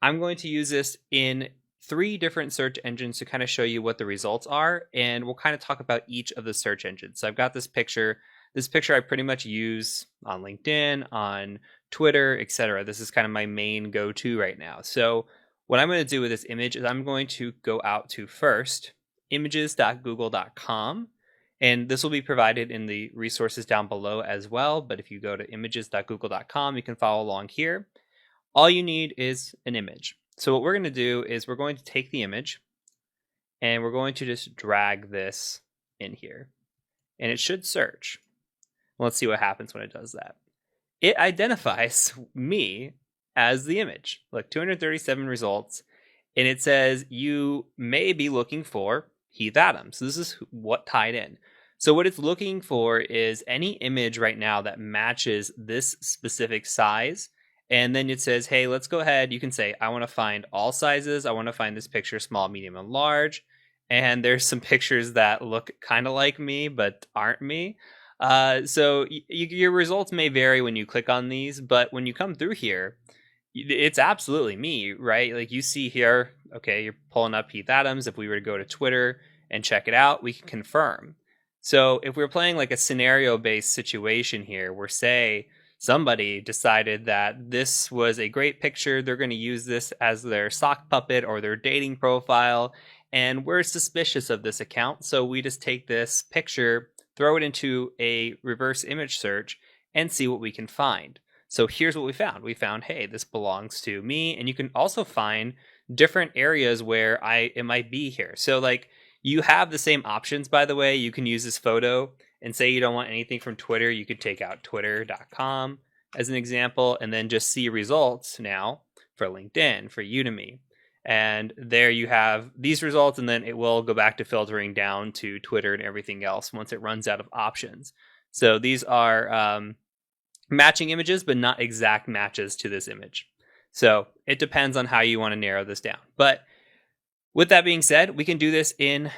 I'm going to use this in 3 different search engines to kind of show you what the results are, and we'll kind of talk about each of the search engines. So I've got this picture. This picture I pretty much use on LinkedIn, on Twitter, etc. This is kind of my main go-to right now. So what I'm going to do with this image is I'm going to go out to first images.google.com, and this will be provided in the resources down below as well. But if you go to images.google.com, you can follow along here. All you need is an image. So what we're going to do is we're going to take the image and we're going to just drag this in here, and it should search. Let's see what happens when it does that. It identifies me as the image. Look, 237 results, and it says you may be looking for Heath Adams. So this is what tied in. So what it's looking for is any image right now that matches this specific size. And then it says, hey, let's go ahead. You can say, I want to find all sizes. I want to find this picture small, medium, and large. And there's some pictures that look kind of like me, but aren't me. So your results may vary when you click on these, but when you come through here, it's absolutely me, right? Like you see here, okay, you're pulling up Heath Adams. If we were to go to Twitter and check it out, we can confirm. So if we're playing like a scenario-based situation here, where say somebody decided that this was a great picture, they're going to use this as their sock puppet or their dating profile, and we're suspicious of this account, so we just take this picture, throw it into a reverse image search, and see what we can find. So here's what we found. We found, hey, this belongs to me, and you can also find different areas where it might be here. So like you have the same options, by the way. You can use this photo and say you don't want anything from Twitter. You could take out twitter.com as an example, and then just see results now for LinkedIn, for Udemy. And there you have these results, and then it will go back to filtering down to Twitter and everything else once it runs out of options. So these are matching images, but not exact matches to this image. So it depends on how you want to narrow this down. But with that being said, we can do this in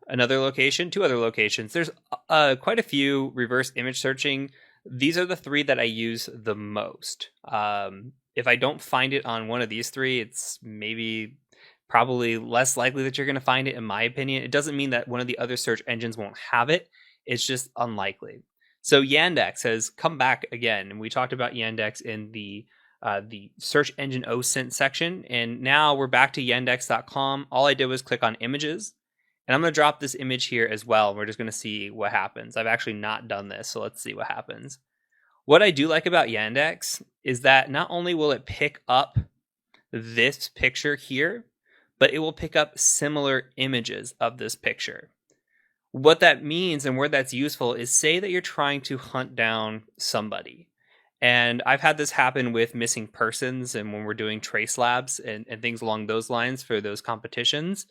another location, 2 other locations. There's quite a few reverse image searching. These are the 3 that I use the most. If I don't find it on one of these 3, it's probably less likely that you're going to find it, in my opinion. It doesn't mean that one of the other search engines won't have it. It's just unlikely. So Yandex has come back again, and we talked about Yandex in the search engine OSINT section, and now we're back to yandex.com. All I did was click on images, and I'm going to drop this image here as well. We're just going to see what happens. I've actually not done this, so let's see what happens. What I do like about Yandex is that not only will it pick up this picture here, but it will pick up similar images of this picture. What that means and where that's useful is, say that you're trying to hunt down somebody. And I've had this happen with missing persons and when we're doing trace labs and things along those lines for those competitions.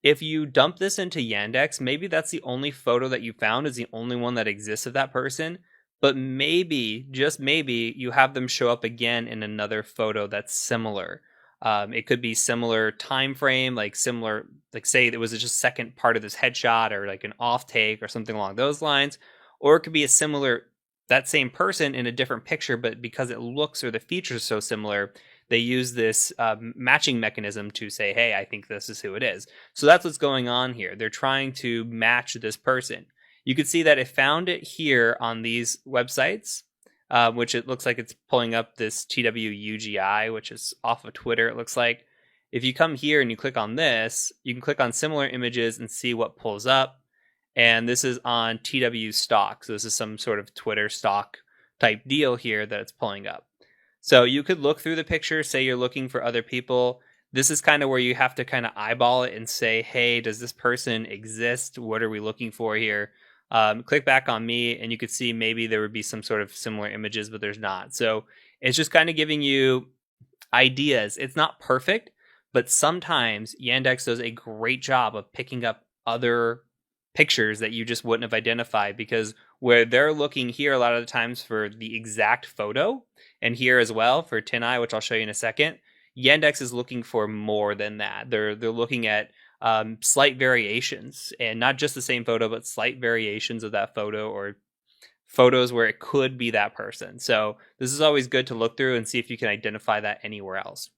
If you dump this into Yandex, maybe that's the only photo that you found is the only one that exists of that person. But maybe, just maybe, you have them show up again in another photo that's similar. It could be similar time frame, like similar, like say it was just second part of this headshot or like an off take or something along those lines. Or it could be a similar that same person in a different picture, but because it looks or the features are so similar, they use this matching mechanism to say, hey, I think this is who it is. So that's what's going on here. They're trying to match this person. You can see that it found it here on these websites, which it looks like it's pulling up this TWUGI, which is off of Twitter, it looks like. If you come here and you click on this, you can click on similar images and see what pulls up. And this is on TW stock. So this is some sort of Twitter stock type deal here that it's pulling up. So you could look through the picture, say you're looking for other people. This is kind of where you have to kind of eyeball it and say, hey, does this person exist? What are we looking for here? Click back on me and you could see maybe there would be some sort of similar images, but there's not. So it's just kind of giving you ideas. It's not perfect, but sometimes Yandex does a great job of picking up other pictures that you just wouldn't have identified, because where they're looking here a lot of the times for the exact photo, and here as well for Tin Eye, which I'll show you in a second, Yandex is looking for more than that. They're looking at slight variations, and not just the same photo, but slight variations of that photo, or photos where it could be that person. So this is always good to look through and see if you can identify that anywhere else.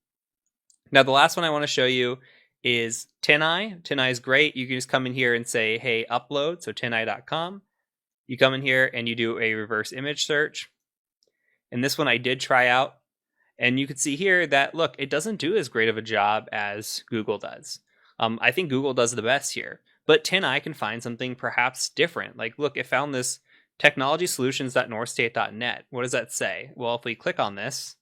Now, the last one I want to show you is Tin Eye. Tin Eye is great. You can just come in here and say, hey, upload. So tineye.com. You come in here and you do a reverse image search. And this one I did try out. And you can see here that, look, it doesn't do as great of a job as Google does. I think Google does the best here. But Tin Eye can find something perhaps different. Like, look, it found this technologysolutions.northstate.net. What does that say? Well, if we click on this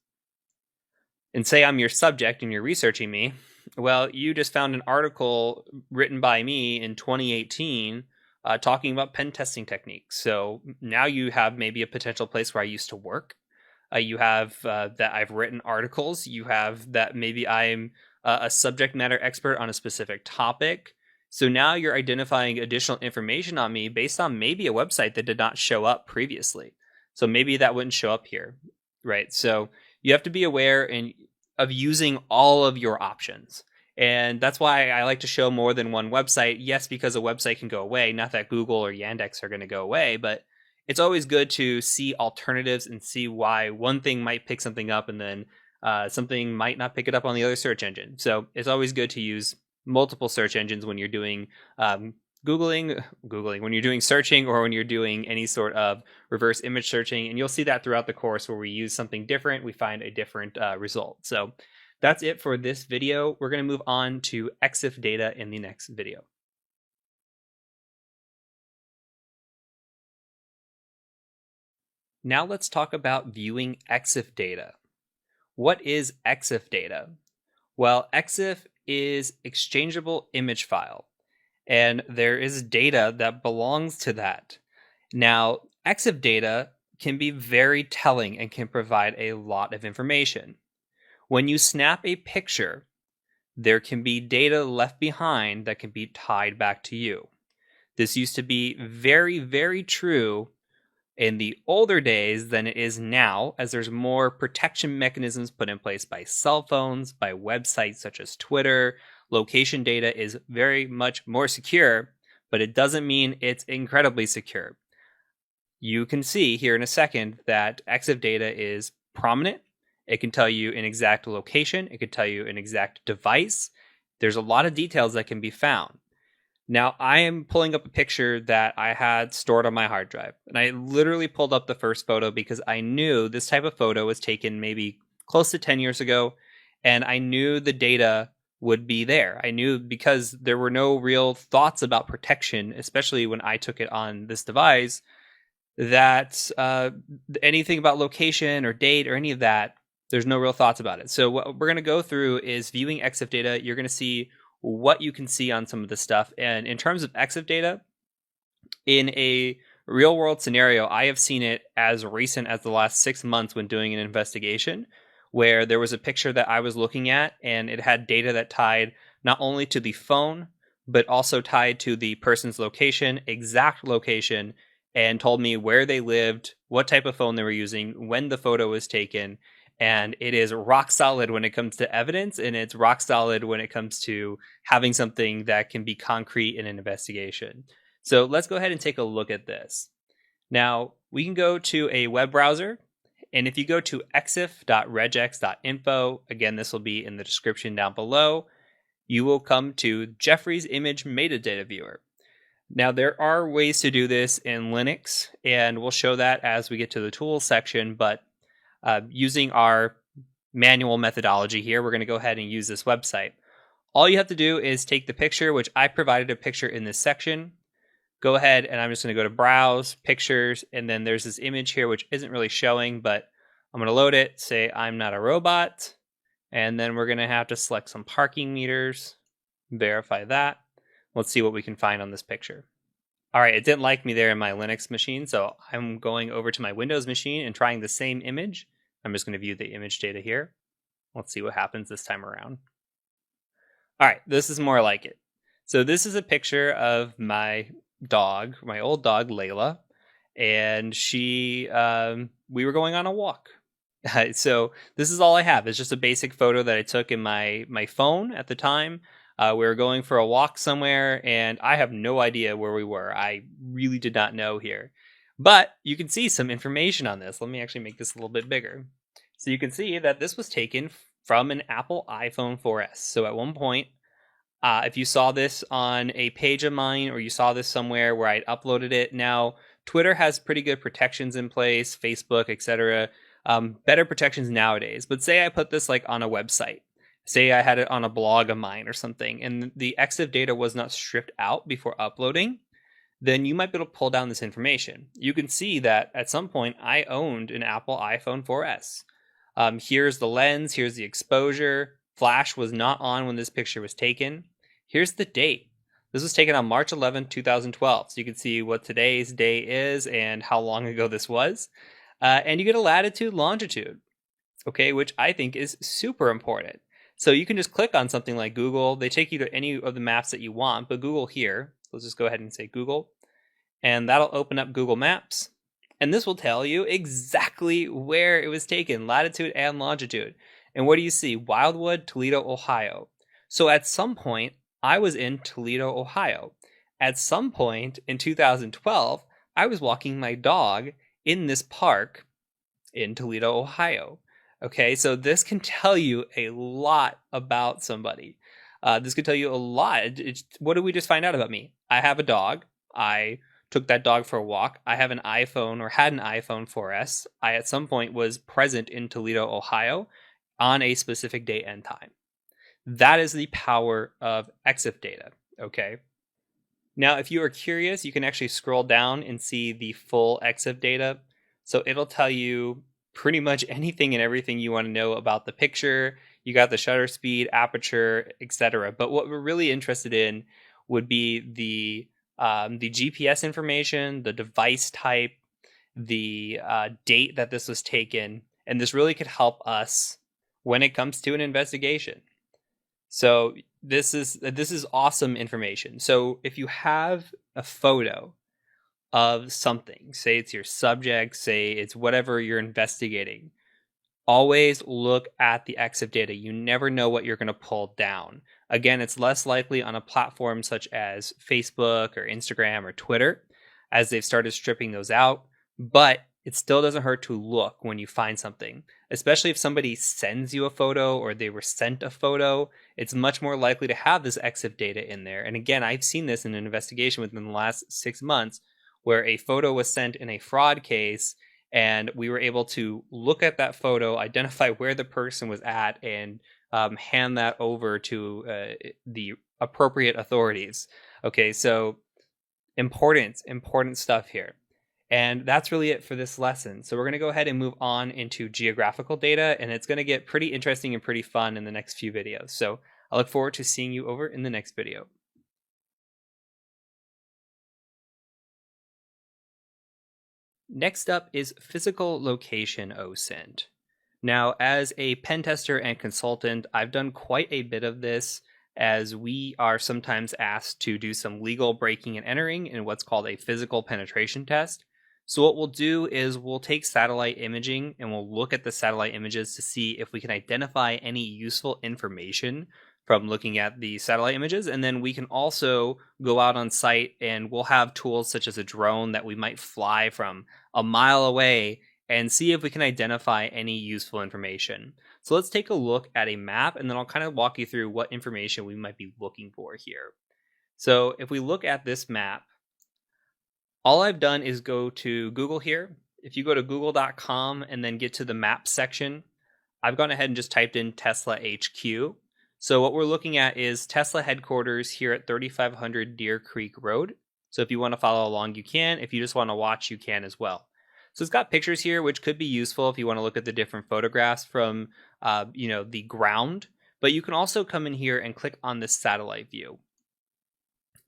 and say I'm your subject and you're researching me, well, you just found an article written by me in 2018 talking about pen testing techniques. So now you have maybe a potential place where I used to work. You have that I've written articles. You have that maybe I'm a subject matter expert on a specific topic. So now you're identifying additional information on me based on maybe a website that did not show up previously. So maybe that wouldn't show up here, right? So you have to be aware of using all of your options. And that's why I like to show more than one website. Yes, because a website can go away. Not that Google or Yandex are going to go away, but it's always good to see alternatives and see why one thing might pick something up and then something might not pick it up on the other search engine. So it's always good to use multiple search engines when you're doing Googling, when you're doing searching, or when you're doing any sort of reverse image searching. And you'll see that throughout the course where we use something different, we find a different result. So that's it for this video. We're going to move on to EXIF data in the next video. Now let's talk about viewing EXIF data. What is EXIF data? Well, EXIF is exchangeable image file, and there is data that belongs to that. Now, EXIF data can be very telling and can provide a lot of information. When you snap a picture, there can be data left behind that can be tied back to you. This used to be very, very true in the older days than it is now, as there's more protection mechanisms put in place by cell phones, by websites such as Twitter. Location data is very much more secure, but it doesn't mean it's incredibly secure. You can see here in a second that EXIF data is prominent. It can tell you an exact location. It can tell you an exact device. There's a lot of details that can be found. Now, I am pulling up a picture that I had stored on my hard drive. And I literally pulled up the first photo because I knew this type of photo was taken maybe close to 10 years ago. And I knew the data would be there. I knew because there were no real thoughts about protection, especially when I took it on this device, that anything about location or date or any of that, there's no real thoughts about it. So what we're going to go through is viewing EXIF data. You're going to see what you can see on some of this stuff. And in terms of EXIF data, in a real world scenario, I have seen it as recent as the last 6 months when doing an investigation, where there was a picture that I was looking at and it had data that tied not only to the phone, but also tied to the person's location, exact location, and told me where they lived, what type of phone they were using, when the photo was taken. And it is rock solid when it comes to evidence, and it's rock solid when it comes to having something that can be concrete in an investigation. So let's go ahead and take a look at this. Now, we can go to a web browser, and if you go to exif.regex.info, again, this will be in the description down below, you will come to Jeffrey's Image Metadata Viewer. Now, there are ways to do this in Linux, and we'll show that as we get to the tools section, but using our manual methodology here, we're going to go ahead and use this website. All you have to do is take the picture, which I provided a picture in this section. Go ahead, and I'm just going to go to Browse, Pictures, and then there's this image here, which isn't really showing, but I'm going to load it, say I'm not a robot, and then we're going to have to select some parking meters, verify that. Let's see what we can find on this picture. All right, it didn't like me there in my Linux machine, so I'm going over to my Windows machine and trying the same image. I'm just going to view the image data here. Let's see what happens this time around. All right, this is more like it. So this is a picture of my dog, my old dog, Layla, and we were going on a walk. So this is all I have. It's just a basic photo that I took in my phone at the time. We were going for a walk somewhere, and I have no idea where we were. I really did not know here. But you can see some information on this. Let me actually make this a little bit bigger. So you can see that this was taken from an Apple iPhone 4S. So at one point, if you saw this on a page of mine or you saw this somewhere where I'd uploaded it, now Twitter has pretty good protections in place, Facebook, etc. Better protections nowadays. But say I put this like on a website. Say I had it on a blog of mine or something, and the EXIF data was not stripped out before uploading, then you might be able to pull down this information. You can see that at some point I owned an Apple iPhone 4S. Here's the lens, here's the exposure. Flash was not on when this picture was taken. Here's the date. This was taken on March 11, 2012. So you can see what today's day is and how long ago this was. And you get a latitude, longitude, okay, which I think is super important. So you can just click on something like Google. They take you to any of the maps that you want, but Google here, let's just go ahead and say Google, and that'll open up Google Maps. And this will tell you exactly where it was taken, latitude and longitude. And what do you see? Wildwood, Toledo, Ohio. So at some point, I was in Toledo, Ohio. At some point in 2012, I was walking my dog in this park in Toledo, Ohio. Okay, so this can tell you a lot about somebody. This could tell you a lot. What did we just find out about me? I have a dog. I took that dog for a walk. I have an iPhone, or had an iPhone 4S. I at some point was present in Toledo, Ohio on a specific date and time. That is the power of EXIF data, okay? Now, if you are curious, you can actually scroll down and see the full EXIF data. So it'll tell you pretty much anything and everything you want to know about the picture. You got the shutter speed, aperture, etc. But what we're really interested in would be the GPS information, the device type, the date that this was taken, and this really could help us when it comes to an investigation. So this is awesome information. So if you have a photo of something, say it's your subject, say it's whatever you're investigating, always look at the EXIF data. You never know what you're going to pull down. Again, it's less likely on a platform such as Facebook or Instagram or Twitter, as they've started stripping those out, but it still doesn't hurt to look when you find something, especially if somebody sends you a photo or they were sent a photo. It's much more likely to have this EXIF data in there. And again, I've seen this in an investigation within the last 6 months where a photo was sent in a fraud case, and we were able to look at that photo, identify where the person was at, and hand that over to the appropriate authorities. Okay, so important stuff here. And that's really it for this lesson. So we're going to go ahead and move on into geographical data, and it's going to get pretty interesting and pretty fun in the next few videos. So I look forward to seeing you over in the next video. Next up is physical location OSINT. Now, as a pen tester and consultant, I've done quite a bit of this, as we are sometimes asked to do some legal breaking and entering in what's called a physical penetration test. So what we'll do is we'll take satellite imaging and we'll look at the satellite images to see if we can identify any useful information from looking at the satellite images. And then we can also go out on site and we'll have tools such as a drone that we might fly from a mile away and see if we can identify any useful information. So let's take a look at a map, and then I'll kind of walk you through what information we might be looking for here. So if we look at this map, all I've done is go to Google here. If you go to google.com and then get to the map section, I've gone ahead and just typed in Tesla HQ. So what we're looking at is Tesla headquarters here at 3500 Deer Creek Road. So if you want to follow along, you can. If you just want to watch, you can as well. So it's got pictures here, which could be useful if you want to look at the different photographs from, the ground. But you can also come in here and click on this satellite view.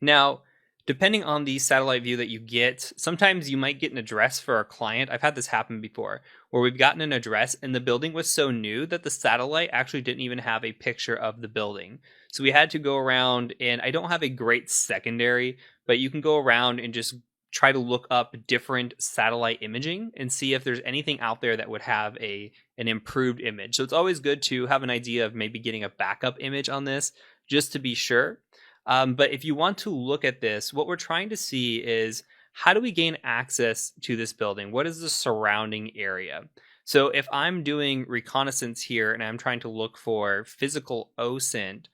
Now, depending on the satellite view that you get, sometimes you might get an address for a client. I've had this happen before, where we've gotten an address and the building was so new that the satellite actually didn't even have a picture of the building. So we had to go around, and I don't have a great secondary, but you can go around and just try to look up different satellite imaging and see if there's anything out there that would have an improved image. So it's always good to have an idea of maybe getting a backup image on this just to be sure. But if you want to look at this, what we're trying to see is, how do we gain access to this building? What is the surrounding area? So if I'm doing reconnaissance here and I'm trying to look for physical OSINT,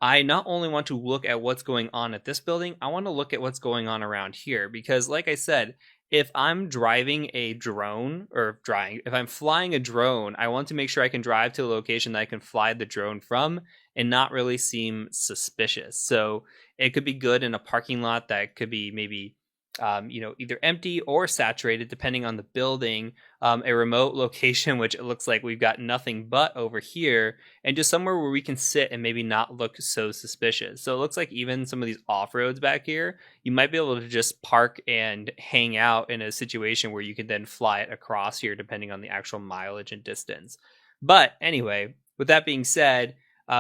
I not only want to look at what's going on at this building, I want to look at what's going on around here. Because like I said, if I'm driving a drone if I'm flying a drone, I want to make sure I can drive to a location that I can fly the drone from and not really seem suspicious. So it could be good in a parking lot that could be maybe either empty or saturated depending on the building, a remote location, which it looks like we've got nothing but over here, and just somewhere where we can sit and maybe not look so suspicious. So it looks like even some of these off-roads back here, you might be able to just park and hang out in a situation where you can then fly it across here depending on the actual mileage and distance. But anyway, with that being said,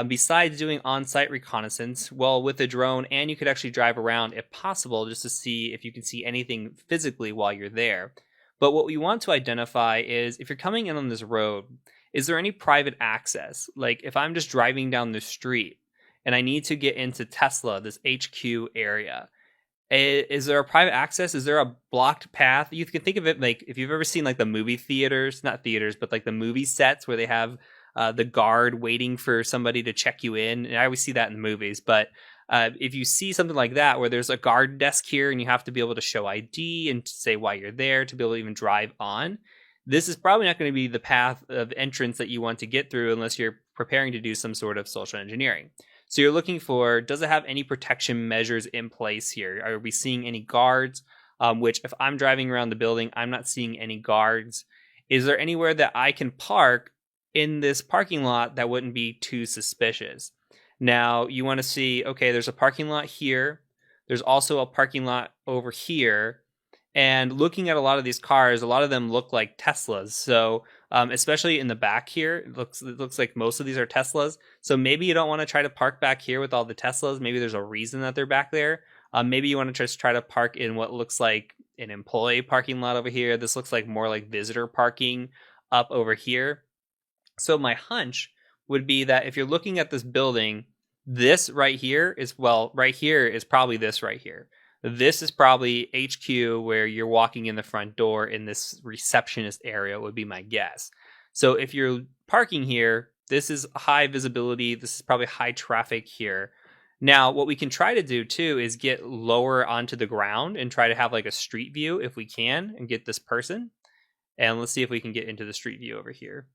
besides doing on-site reconnaissance, well, with a drone, and you could actually drive around if possible just to see if you can see anything physically while you're there. But what we want to identify is, if you're coming in on this road, is there any private access? Like if I'm just driving down the street and I need to get into Tesla, this HQ area, is there a private access? Is there a blocked path? You can think of it like if you've ever seen like the movie theaters, not theaters, but like the movie sets where they have the guard waiting for somebody to check you in. And I always see that in the movies. But if you see something like that, where there's a guard desk here and you have to be able to show ID and say why you're there to be able to even drive on, this is probably not going to be the path of entrance that you want to get through unless you're preparing to do some sort of social engineering. So you're looking for, does it have any protection measures in place here? Are we seeing any guards? Which if I'm driving around the building, I'm not seeing any guards. Is there anywhere that I can park in this parking lot that wouldn't be too suspicious? Now you want to see, okay, there's a parking lot here. There's also a parking lot over here. And looking at a lot of these cars, a lot of them look like Teslas. So especially in the back here, it looks like most of these are Teslas. So maybe you don't want to try to park back here with all the Teslas. Maybe there's a reason that they're back there. Maybe you want to just try to park in what looks like an employee parking lot over here. This looks like more like visitor parking up over here. So my hunch would be that if you're looking at this building, this right here is probably this right here. This is probably HQ, where you're walking in the front door in this receptionist area, would be my guess. So if you're parking here, this is high visibility. This is probably high traffic here. Now, what we can try to do too is get lower onto the ground and try to have like a street view if we can and get this person. And let's see if we can get into the street view over here.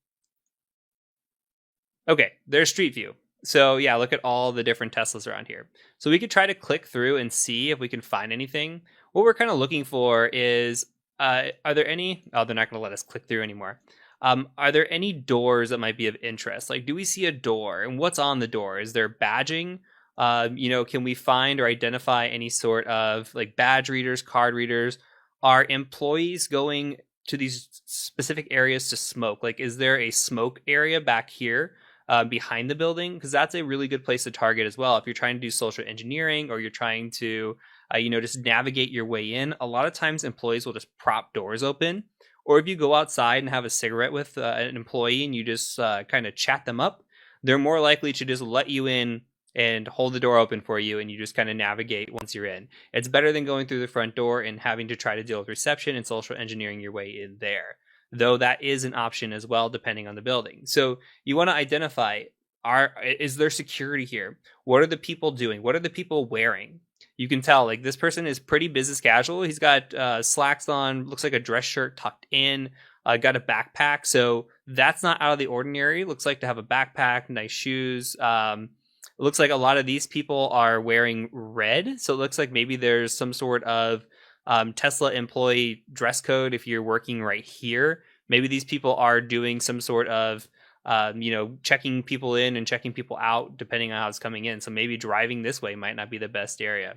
Okay, there's street view. So yeah, look at all the different Teslas around here. So we could try to click through and see if we can find anything. What we're kind of looking for is, are there any, they're not going to let us click through anymore. Are there any doors that might be of interest? Like, do we see a door, and what's on the door? Is there badging? Can we find or identify any sort of like badge readers, card readers? Are employees going to these specific areas to smoke? Like, is there a smoke area back here behind the building? Because that's a really good place to target as well. If you're trying to do social engineering, or you're trying to, just navigate your way in, a lot of times employees will just prop doors open. Or if you go outside and have a cigarette with an employee and you just kind of chat them up, they're more likely to just let you in and hold the door open for you, and you just kind of navigate once you're in. It's better than going through the front door and having to try to deal with reception and social engineering your way in there, though that is an option as well depending on the building. So you want to identify, is there security here? What are the people doing? What are the people wearing? You can tell, like, this person is pretty business casual. He's got slacks on, looks like a dress shirt tucked in, got a backpack. So that's not out of the ordinary. Looks like to have a backpack, nice shoes. It looks like a lot of these people are wearing red. So it looks like maybe there's some sort of Tesla employee dress code if you're working right here. Maybe these people are doing some sort of checking people in and checking people out depending on how it's coming in. So maybe driving this way might not be the best area.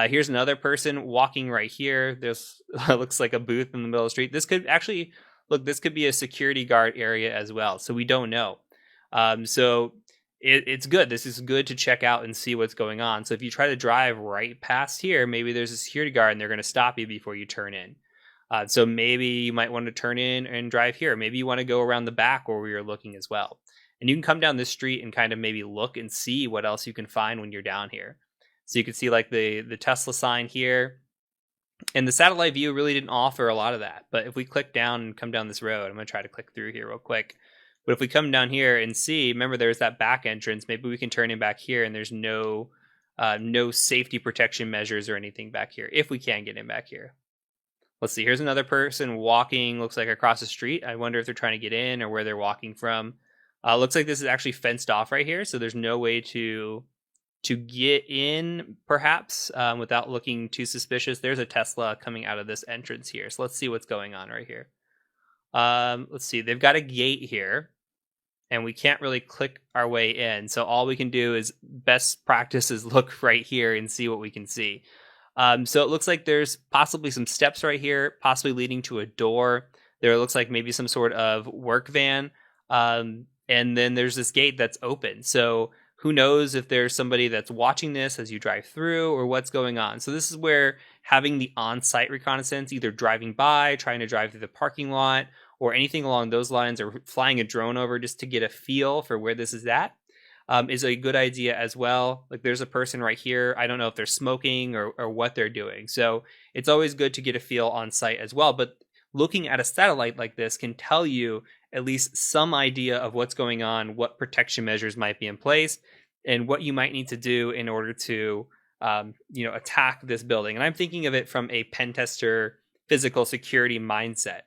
Here's another person walking right here. This looks like a booth in the middle of the street. This could actually this could be a security guard area as well. So we don't know. So it's good. This is good to check out and see what's going on. So if you try to drive right past here, maybe there's a security guard and they're going to stop you before you turn in. So maybe you might want to turn in and drive here. Maybe you want to go around the back where we were looking as well. And you can come down this street and kind of maybe look and see what else you can find when you're down here. So you can see like the Tesla sign here. And the satellite view really didn't offer a lot of that. But if we click down and come down this road, I'm going to try to click through here real quick. But if we come down here and see, remember there's that back entrance. Maybe we can turn in back here and there's no safety protection measures or anything back here, if we can get in back here. Let's see, here's another person walking, looks like across the street. I wonder if they're trying to get in or where they're walking from. Looks like this is actually fenced off right here, so there's no way to get in, perhaps, without looking too suspicious. There's a Tesla coming out of this entrance here, so let's see what's going on right here. Let's see, they've got a gate here, and we can't really click our way in, so all we can do is best practice is look right here and see what we can see. So it looks like there's possibly some steps right here, possibly leading to a door. There looks like maybe some sort of work van. And then there's this gate that's open. So who knows if there's somebody that's watching this as you drive through or what's going on. So this is where having the on-site reconnaissance, either driving by, trying to drive through the parking lot, or anything along those lines, or flying a drone over just to get a feel for where this is at. Is a good idea as well. Like there's a person right here. I don't know if they're smoking or what they're doing. So it's always good to get a feel on site as well. But looking at a satellite like this can tell you at least some idea of what's going on, what protection measures might be in place, and what you might need to do in order to attack this building. And I'm thinking of it from a pen tester physical security mindset.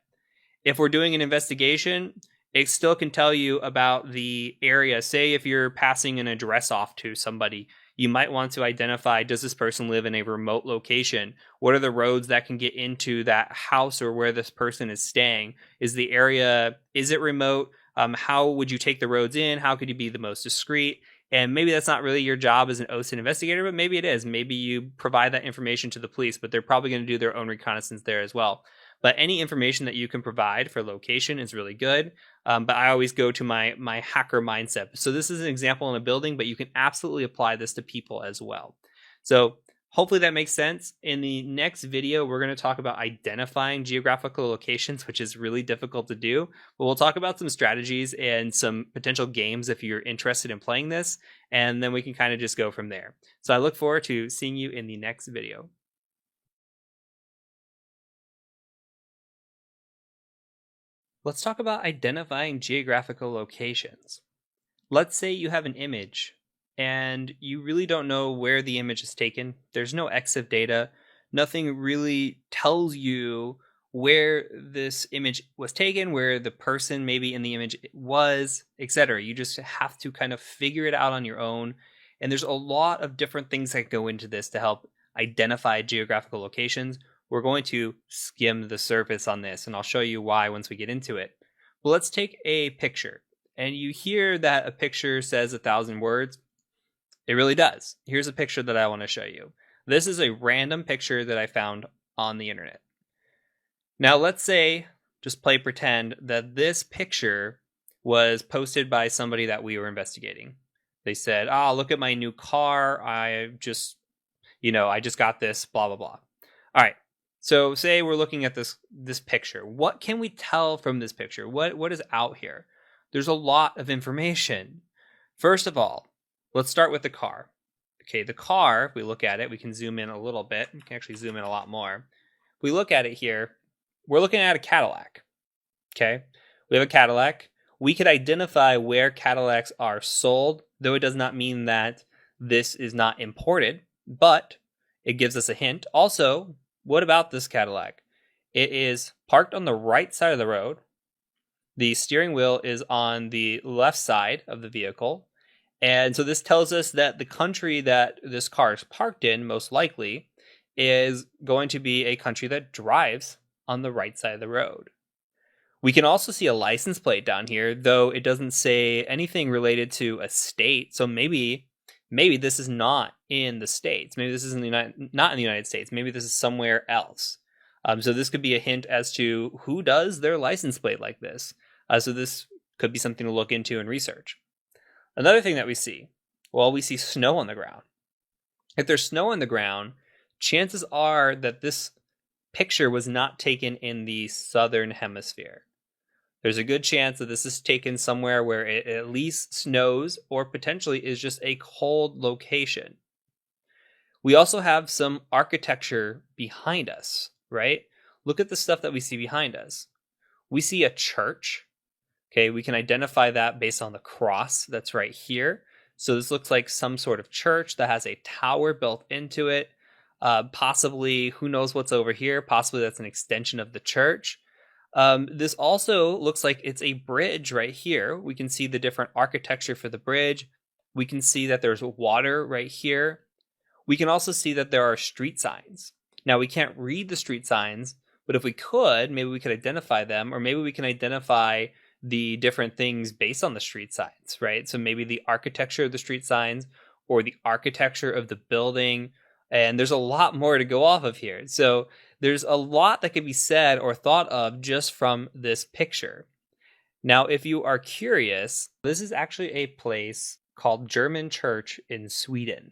If we're doing an investigation, it still can tell you about the area. Say if you're passing an address off to somebody, you might want to identify, does this person live in a remote location? What are the roads that can get into that house or where this person is staying? Is the area, is it remote? How would you take the roads in? How could you be the most discreet? And maybe that's not really your job as an OSINT investigator, but maybe it is. Maybe you provide that information to the police, but they're probably going to do their own reconnaissance there as well. But any information that you can provide for location is really good. But I always go to my hacker mindset. So this is an example in a building, but you can absolutely apply this to people as well. So hopefully that makes sense. In the next video, we're going to talk about identifying geographical locations, which is really difficult to do. But we'll talk about some strategies and some potential games if you're interested in playing this. And then we can kind of just go from there. So I look forward to seeing you in the next video. Let's talk about identifying geographical locations. Let's say you have an image and you really don't know where the image is taken. There's no EXIF data. Nothing really tells you where this image was taken, where the person maybe in the image was, etc. You just have to kind of figure it out on your own. And there's a lot of different things that go into this to help identify geographical locations. We're going to skim the surface on this, and I'll show you why once we get into it. But let's take a picture. And you hear that a picture says 1,000 words. It really does. Here's a picture that I want to show you. This is a random picture that I found on the internet. Now let's say, just play pretend, that this picture was posted by somebody that we were investigating. They said, oh, look at my new car. I just got this, blah, blah, blah. All right. So say we're looking at this picture. What can we tell from this picture? What is out here? There's a lot of information. First of all, Let's start with the car. Okay, the car, if we look at it, we can zoom in a little bit. We can actually zoom in a lot more. If we look at it here, we're looking at a Cadillac. Okay, we have a Cadillac. We could identify where Cadillacs are sold, though it does not mean that this is not imported, but it gives us a hint. Also, what about this Cadillac? It is parked on the right side of the road. The steering wheel is on the left side of the vehicle. And so this tells us that the country that this car is parked in, most likely, is going to be a country that drives on the right side of the road. We can also see a license plate down here, though it doesn't say anything related to a state. So maybe this is not in the States. Maybe this is not in the United States. Maybe this is somewhere else. So this could be a hint as to who does their license plate like this. So this could be something to look into and research. Another thing that we see snow on the ground. If there's snow on the ground, chances are that this picture was not taken in the southern hemisphere. There's a good chance that this is taken somewhere where it at least snows or potentially is just a cold location. We also have some architecture behind us, right? Look at the stuff that we see behind us. We see a church. Okay, we can identify that based on the cross that's right here. So this looks like some sort of church that has a tower built into it. Possibly, who knows what's over here? Possibly that's an extension of the church. This also looks like it's a bridge right here. We can see the different architecture for the bridge. We can see that there's water right here. We can also see that there are street signs. Now, we can't read the street signs, but if we could, maybe we could identify them, or maybe we can identify the different things based on the street signs, right? So maybe the architecture of the street signs or the architecture of the building. And there's a lot more to go off of here. So there's a lot that could be said or thought of just from this picture. Now, if you are curious, this is actually a place called German Church in Sweden.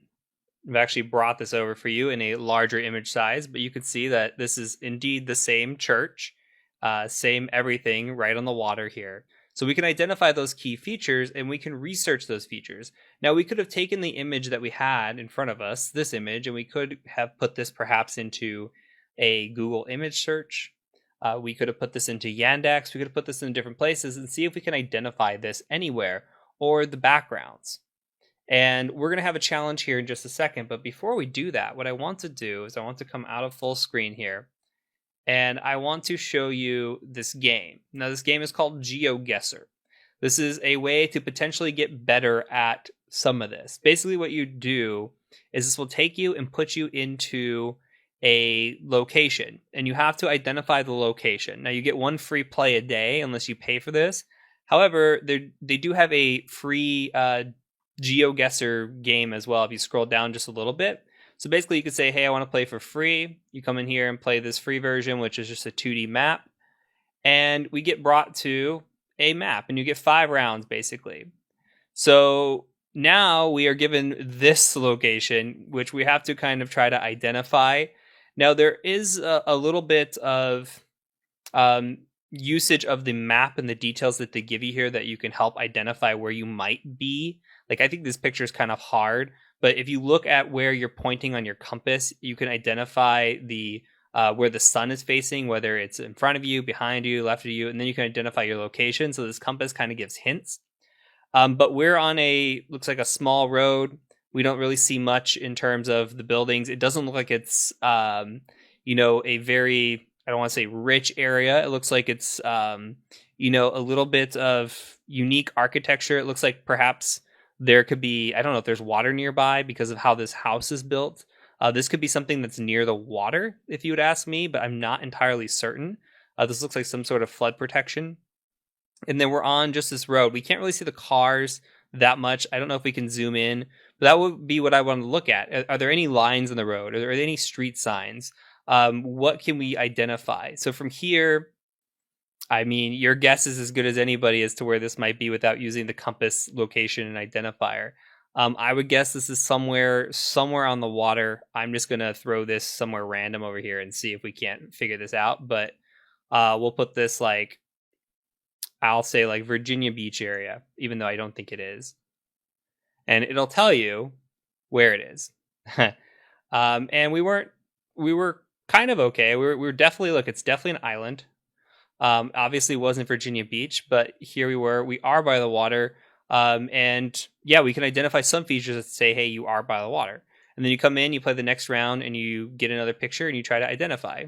I've actually brought this over for you in a larger image size, but you can see that this is indeed the same church, same everything right on the water here. So we can identify those key features and we can research those features. Now, we could have taken the image that we had in front of us, this image, and we could have put this perhaps into a Google image search. We could have put this into Yandex. We could have put this in different places and see if we can identify this anywhere or the backgrounds. And we're going to have a challenge here in just a second. But before we do that, what I want to do is I want to come out of full screen here. And I want to show you this game. Now, this game is called GeoGuessr. This is a way to potentially get better at some of this. Basically, what you do is this will take you and put you into a location. And you have to identify the location. Now, you get one free play a day unless you pay for this. However, they do have a free GeoGuessr game as well if you scroll down just a little bit. So basically you could say, hey, I want to play for free. You come in here and play this free version, which is just a 2D map. And we get brought to a map and you get 5 rounds basically. So now we are given this location, which we have to kind of try to identify. Now there is a little bit of usage of the map and the details that they give you here that you can help identify where you might be. Like, I think this picture is kind of hard, but if you look at where you're pointing on your compass, you can identify the where the sun is facing, whether it's in front of you, behind you, left of you, and then you can identify your location. So this compass kind of gives hints. But we're on looks like a small road. We don't really see much in terms of the buildings. It doesn't look like it's, a very, I don't want to say rich area. It looks like it's, a little bit of unique architecture. It looks like perhaps there could be, I don't know if there's water nearby because of how this house is built. This could be something that's near the water, if you would ask me, but I'm not entirely certain. This looks like some sort of flood protection. And then we're on just this road. We can't really see the cars that much. I don't know if we can zoom in, but that would be what I want to look at. Are there any lines in the road? Are there any street signs? What can we identify? So from here, I mean, your guess is as good as anybody as to where this might be without using the compass location and identifier. I would guess this is somewhere on the water. I'm just going to throw this somewhere random over here and see if we can't figure this out. But we'll put this I'll say Virginia Beach area, even though I don't think it is. and it'll tell you where it is. And we were kind of okay. We were definitely, look, it's definitely an island. Obviously it wasn't Virginia Beach, but here we are by the water. And yeah, we can identify some features that say, hey, you are by the water. And then you come in, you play the next round, and you get another picture and you try to identify.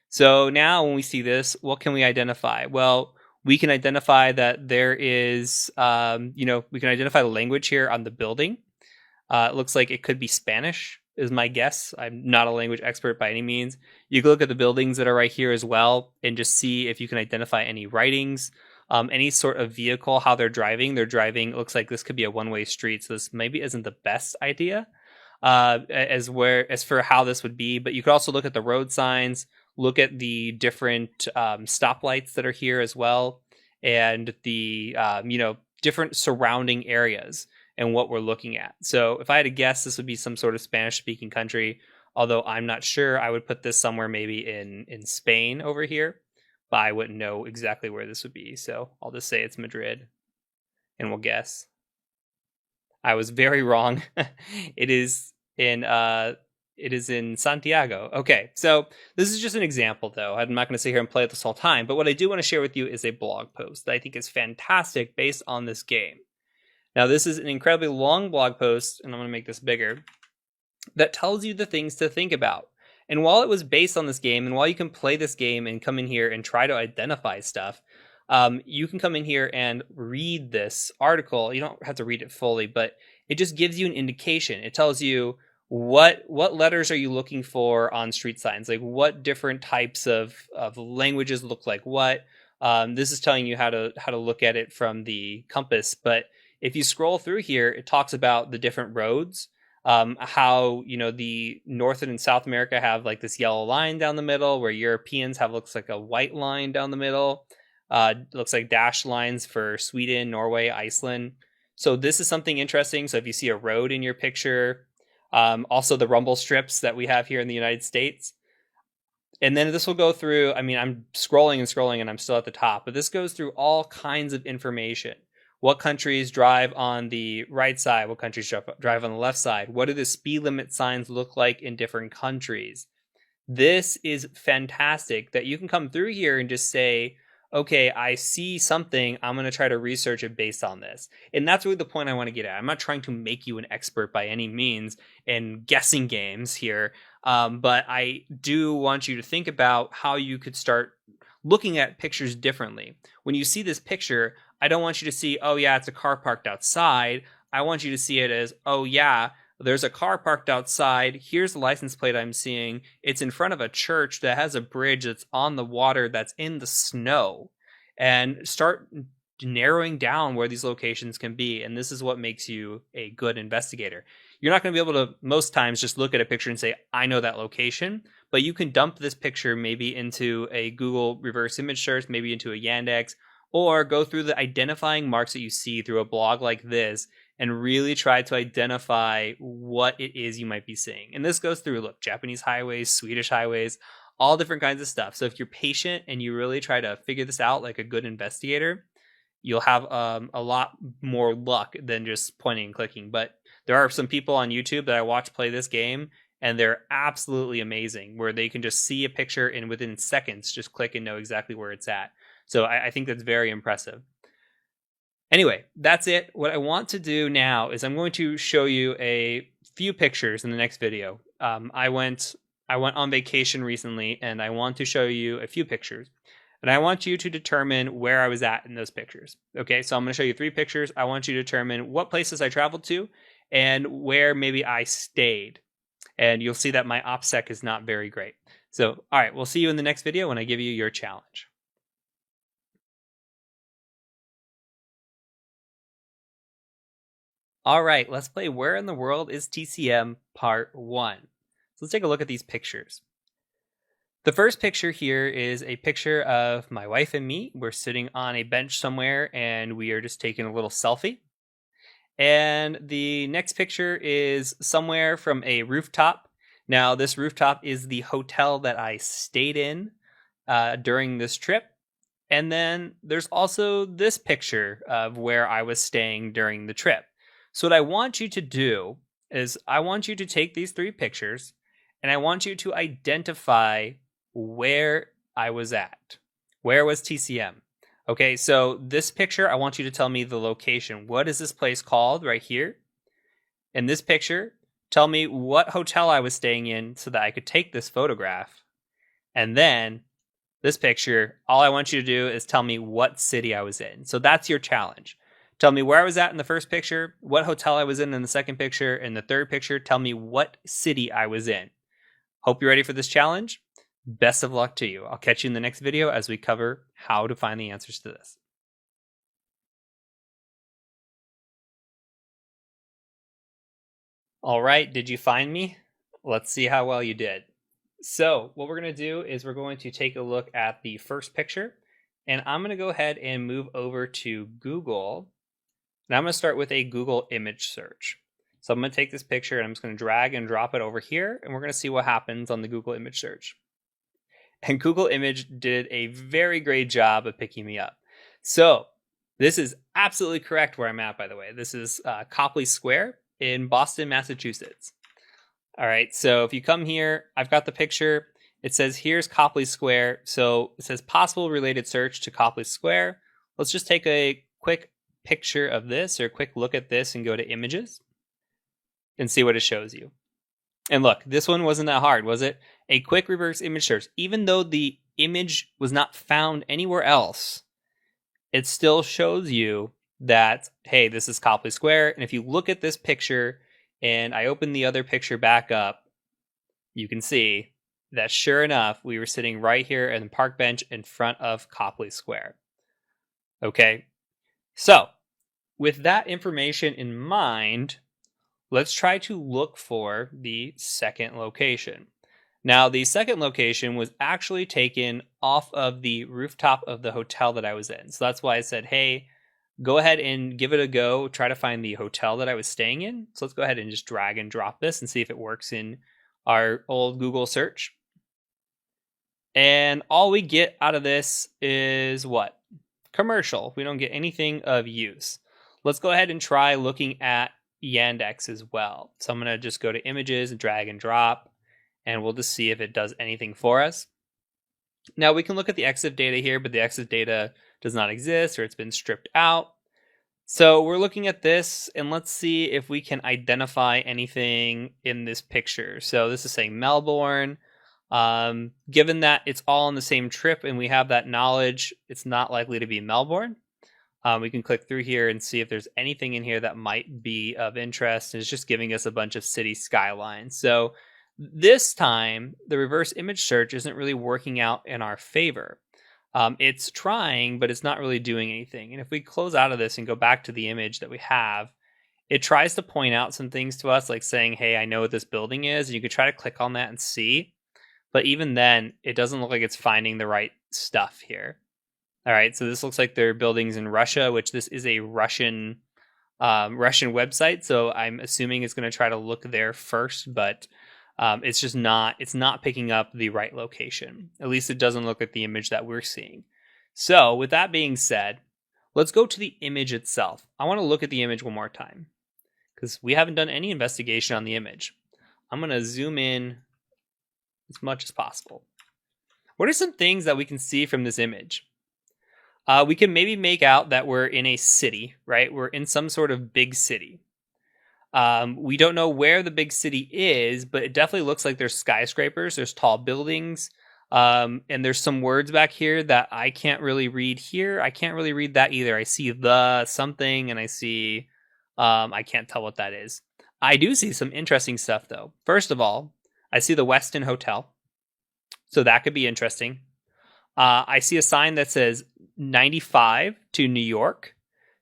So now when we see this, what can we identify? Well, we can identify that there is, we can identify the language here on the building. It looks like it could be Spanish, is my guess. I'm not a language expert by any means. You can look at the buildings that are right here as well and just see if you can identify any writings, any sort of vehicle, how they're driving. They're driving, it looks like this could be a one-way street, so this maybe isn't the best idea as for how this would be. But you could also look at the road signs, look at the different stoplights that are here as well, and the different surrounding areas and what we're looking at. So if I had to guess, this would be some sort of Spanish-speaking country, although I'm not sure. I would put this somewhere maybe in Spain over here, but I wouldn't know exactly where this would be. So I'll just say it's Madrid, and we'll guess. I was very wrong. It is in Santiago. Okay, so this is just an example, though. I'm not going to sit here and play it this whole time, but what I do want to share with you is a blog post that I think is fantastic based on this game. Now, this is an incredibly long blog post, and I'm going to make this bigger, that tells you the things to think about. And while it was based on this game, and while you can play this game and come in here and try to identify stuff, you can come in here and read this article. You don't have to read it fully, but it just gives you an indication. It tells you what letters are you looking for on street signs, like what different types of languages look like what. This is telling you how to look at it from the compass, but if you scroll through here, it talks about the different roads, how, the North and South America have like this yellow line down the middle, where Europeans have looks like a white line down the middle. Looks like dashed lines for Sweden, Norway, Iceland. So this is something interesting. So if you see a road in your picture, also the rumble strips that we have here in the United States. And then this will go through, I'm scrolling and scrolling and I'm still at the top, but this goes through all kinds of information. What countries drive on the right side? What countries drive on the left side? What do the speed limit signs look like in different countries? This is fantastic that you can come through here and just say, okay, I see something. I'm going to try to research it based on this. And that's really the point I want to get at. I'm not trying to make you an expert by any means in guessing games here. But I do want you to think about how you could start looking at pictures differently. When you see this picture, I don't want you to see, oh yeah, it's a car parked outside. I want you to see it as, oh yeah, there's a car parked outside. Here's the license plate I'm seeing. It's in front of a church that has a bridge that's on the water that's in the snow. And start narrowing down where these locations can be. And this is what makes you a good investigator. You're not going to be able to, most times, just look at a picture and say, I know that location. But you can dump this picture maybe into a Google reverse image search, maybe into a Yandex, or go through the identifying marks that you see through a blog like this and really try to identify what it is you might be seeing. And this goes through, look, Japanese highways, Swedish highways, all different kinds of stuff. So if you're patient and you really try to figure this out like a good investigator, you'll have a lot more luck than just pointing and clicking. But there are some people on YouTube that I watch play this game, and they're absolutely amazing, where they can just see a picture and within seconds just click and know exactly where it's at. So I think that's very impressive. Anyway, that's it. What I want to do now is I'm going to show you a few pictures in the next video. I went on vacation recently, and I want to show you a few pictures. And I want you to determine where I was at in those pictures. Okay, so I'm going to show you 3 pictures. I want you to determine what places I traveled to and where maybe I stayed. And you'll see that my OPSEC is not very great. So, all right, we'll see you in the next video when I give you your challenge. All right, let's play Where in the World is TCM Part 1. So let's take a look at these pictures. The first picture here is a picture of my wife and me. We're sitting on a bench somewhere and we are just taking a little selfie. And the next picture is somewhere from a rooftop. Now, this rooftop is the hotel that I stayed in during this trip. And then there's also this picture of where I was staying during the trip. So what I want you to do is I want you to take these 3 pictures and I want you to identify where I was at. Where was TCM? Okay, so this picture, I want you to tell me the location. What is this place called right here? In this picture, tell me what hotel I was staying in so that I could take this photograph. And then this picture, all I want you to do is tell me what city I was in. So that's your challenge. Tell me where I was at in the first picture, what hotel I was in the second picture, and the third picture, tell me what city I was in. Hope you're ready for this challenge. Best of luck to you. I'll catch you in the next video as we cover how to find the answers to this. All right, did you find me? Let's see how well you did. So what we're going to do is we're going to take a look at the first picture, and I'm going to go ahead and move over to Google. And I'm going to start with a Google image search. So I'm going to take this picture and I'm just going to drag and drop it over here, and we're going to see what happens on the Google image search. And Google image did a very great job of picking me up. So this is absolutely correct where I'm at, by the way. This is Copley Square in Boston, Massachusetts. All right, so if you come here, I've got the picture. It says here's Copley Square. So it says possible related search to Copley Square. Let's just take a quick picture of this or a quick look at this and go to images and see what it shows you. And look, this one wasn't that hard, was it? A quick reverse image search. Even though the image was not found anywhere else, it still shows you that, hey, this is Copley Square. And if you look at this picture and I open the other picture back up, you can see that sure enough, we were sitting right here in the park bench in front of Copley Square. Okay, so with that information in mind, let's try to look for the second location. Now, the second location was actually taken off of the rooftop of the hotel that I was in. So that's why I said, hey, go ahead and give it a go. Try to find the hotel that I was staying in. So let's go ahead and just drag and drop this and see if it works in our old Google search. And all we get out of this is what? Commercial. We don't get anything of use. Let's go ahead and try looking at Yandex as well. So I'm going to just go to images and drag and drop, and we'll just see if it does anything for us. Now we can look at the EXIF data here, but the EXIF data does not exist or it's been stripped out. So we're looking at this and let's see if we can identify anything in this picture. So this is saying Melbourne. Given that it's all on the same trip and we have that knowledge, it's not likely to be Melbourne. We can click through here and see if there's anything in here that might be of interest. And it's just giving us a bunch of city skylines. So this time, the reverse image search isn't really working out in our favor. It's trying, but it's not really doing anything. And if we close out of this and go back to the image that we have, it tries to point out some things to us, like saying, hey, I know what this building is. And you could try to click on that and see. But even then, it doesn't look like it's finding the right stuff here. All right, so this looks like they're buildings in Russia, which this is a Russian website. So I'm assuming it's going to try to look there first, but it's just not picking up the right location. At least it doesn't look like the image that we're seeing. So with that being said, let's go to the image itself. I want to look at the image one more time because we haven't done any investigation on the image. I'm going to zoom in as much as possible. What are some things that we can see from this image? We can maybe make out that we're in a city, right? We're in some sort of big city. We don't know where the big city is, but it definitely looks like there's skyscrapers, there's tall buildings, and there's some words back here that I can't really read here. I can't really read that either. I see the something, and I see, I can't tell what that is. I do see some interesting stuff, though. First of all, I see the Westin Hotel, so that could be interesting. I see a sign that says 95 to New York.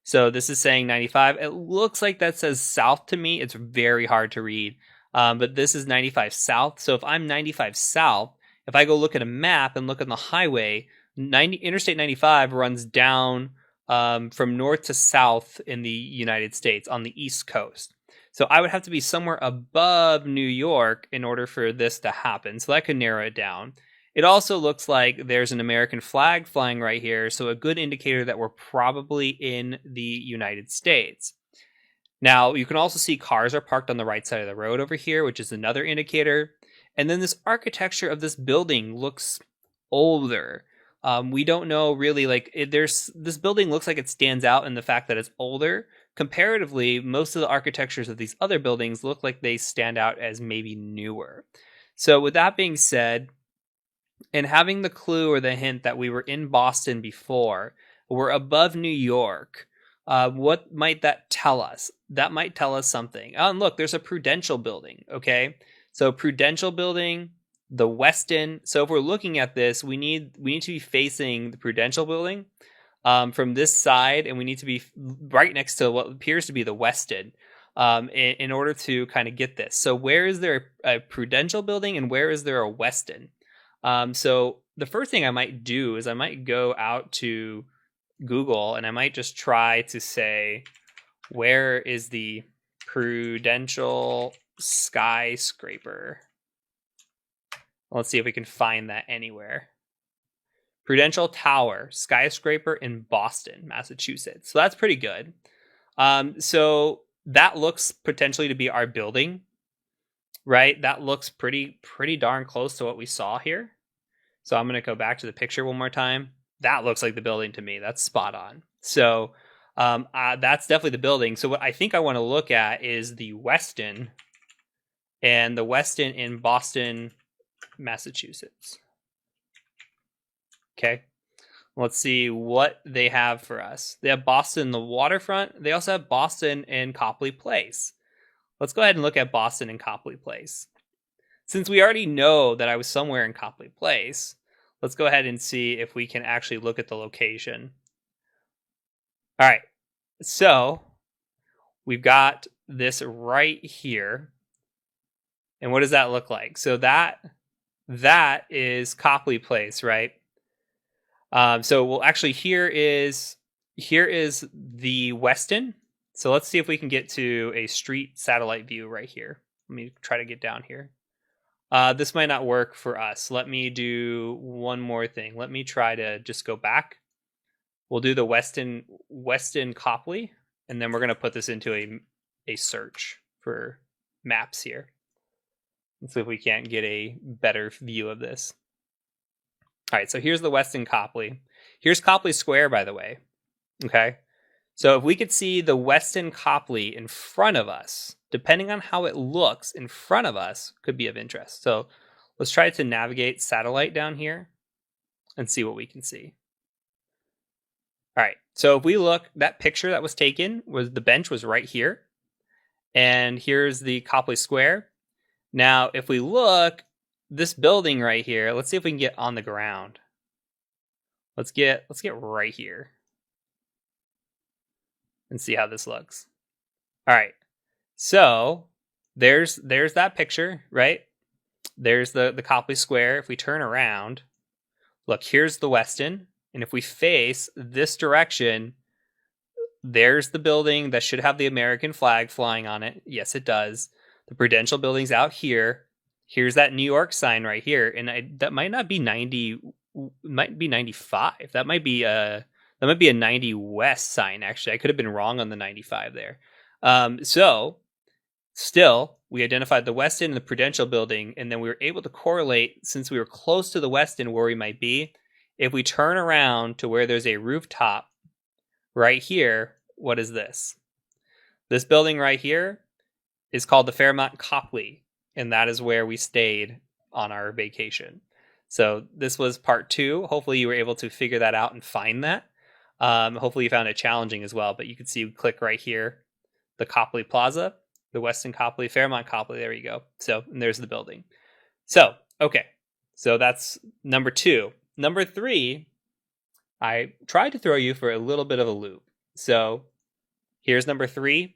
So this is saying 95. It looks like that says south to me. It's very hard to read. But this is 95 south. So if I'm 95 south, if I go look at a map and look on the highway, Interstate 95 runs down from north to south in the United States on the East Coast. So I would have to be somewhere above New York in order for this to happen. So that could narrow it down. It also looks like there's an American flag flying right here, so a good indicator that we're probably in the United States. Now, you can also see cars are parked on the right side of the road over here, which is another indicator. And then this architecture of this building looks older. We don't know really, like, there's this building looks like it stands out in the fact that it's older. Comparatively, most of the architectures of these other buildings look like they stand out as maybe newer. So, with that being said, and having the clue or the hint that we were in Boston before, we're above New York. What might that tell us? That might tell us something. Oh, and look, there's a Prudential building. Okay, so Prudential building, the Westin. So if we're looking at this, we need to be facing the Prudential building from this side, and we need to be right next to what appears to be the Westin. In order to kind of get this. So where is there a Prudential building and where is there a Westin? So the first thing I might do is I might go out to Google and I might just try to say, where is the Prudential skyscraper? Let's see if we can find that anywhere. Prudential Tower skyscraper in Boston, Massachusetts. So that's pretty good. So that looks potentially to be our building, right? That looks pretty darn close to what we saw here. So I'm going to go back to the picture one more time. That looks like the building to me. That's spot on. So that's definitely the building. So what I think I want to look at is the Westin, and the Westin in Boston, Massachusetts. Okay. Let's see what they have for us. They have Boston, the waterfront. They also have Boston and Copley Place. Let's go ahead and look at Boston and Copley Place. Since we already know that I was somewhere in Copley Place, let's go ahead and see if we can actually look at the location. All right. So we've got this right here. And what does that look like? So that is Copley Place, right? So we'll actually, here is the Westin. So let's see if we can get to a street satellite view right here. Let me try to get down here. This might not work for us. Let me do one more thing. Let me try to just go back. We'll do the Westin Copley, and then we're going to put this into a search for maps here. Let's see if we can't get a better view of this. All right, so here's the Westin Copley. Here's Copley Square, by the way. Okay, so if we could see the Westin Copley in front of us, depending on how it looks in front of us, could be of interest. So let's try to navigate satellite down here and see what we can see. All right, so if we look, that picture that was taken was the bench was right here. And here's the Copley Square. Now, if we look, this building right here, let's see if we can get on the ground. Let's get right here and see how this looks. All right. So there's that picture, right? There's the Copley Square. If we turn around, look, here's the Westin. And if we face this direction, there's the building that should have the American flag flying on it. Yes, it does. The Prudential building's out here. Here's that New York sign right here. And that might not be 90, might be 95. That might be a 90 West sign, actually. I could have been wrong on the 95 there. So still, we identified the Westin and the Prudential building, and then we were able to correlate, since we were close to the Westin where we might be. If we turn around to where there's a rooftop right here, what is this? This building right here is called the Fairmont Copley, and that is where we stayed on our vacation. So this was part 2. Hopefully you were able to figure that out and find that. Hopefully you found it challenging as well, but you can see, we click right here, the Copley Plaza, the Westin Copley, Fairmont Copley, there you go. So, and there's the building. So, okay. So that's number 2. Number 3, I tried to throw you for a little bit of a loop. So here's number 3.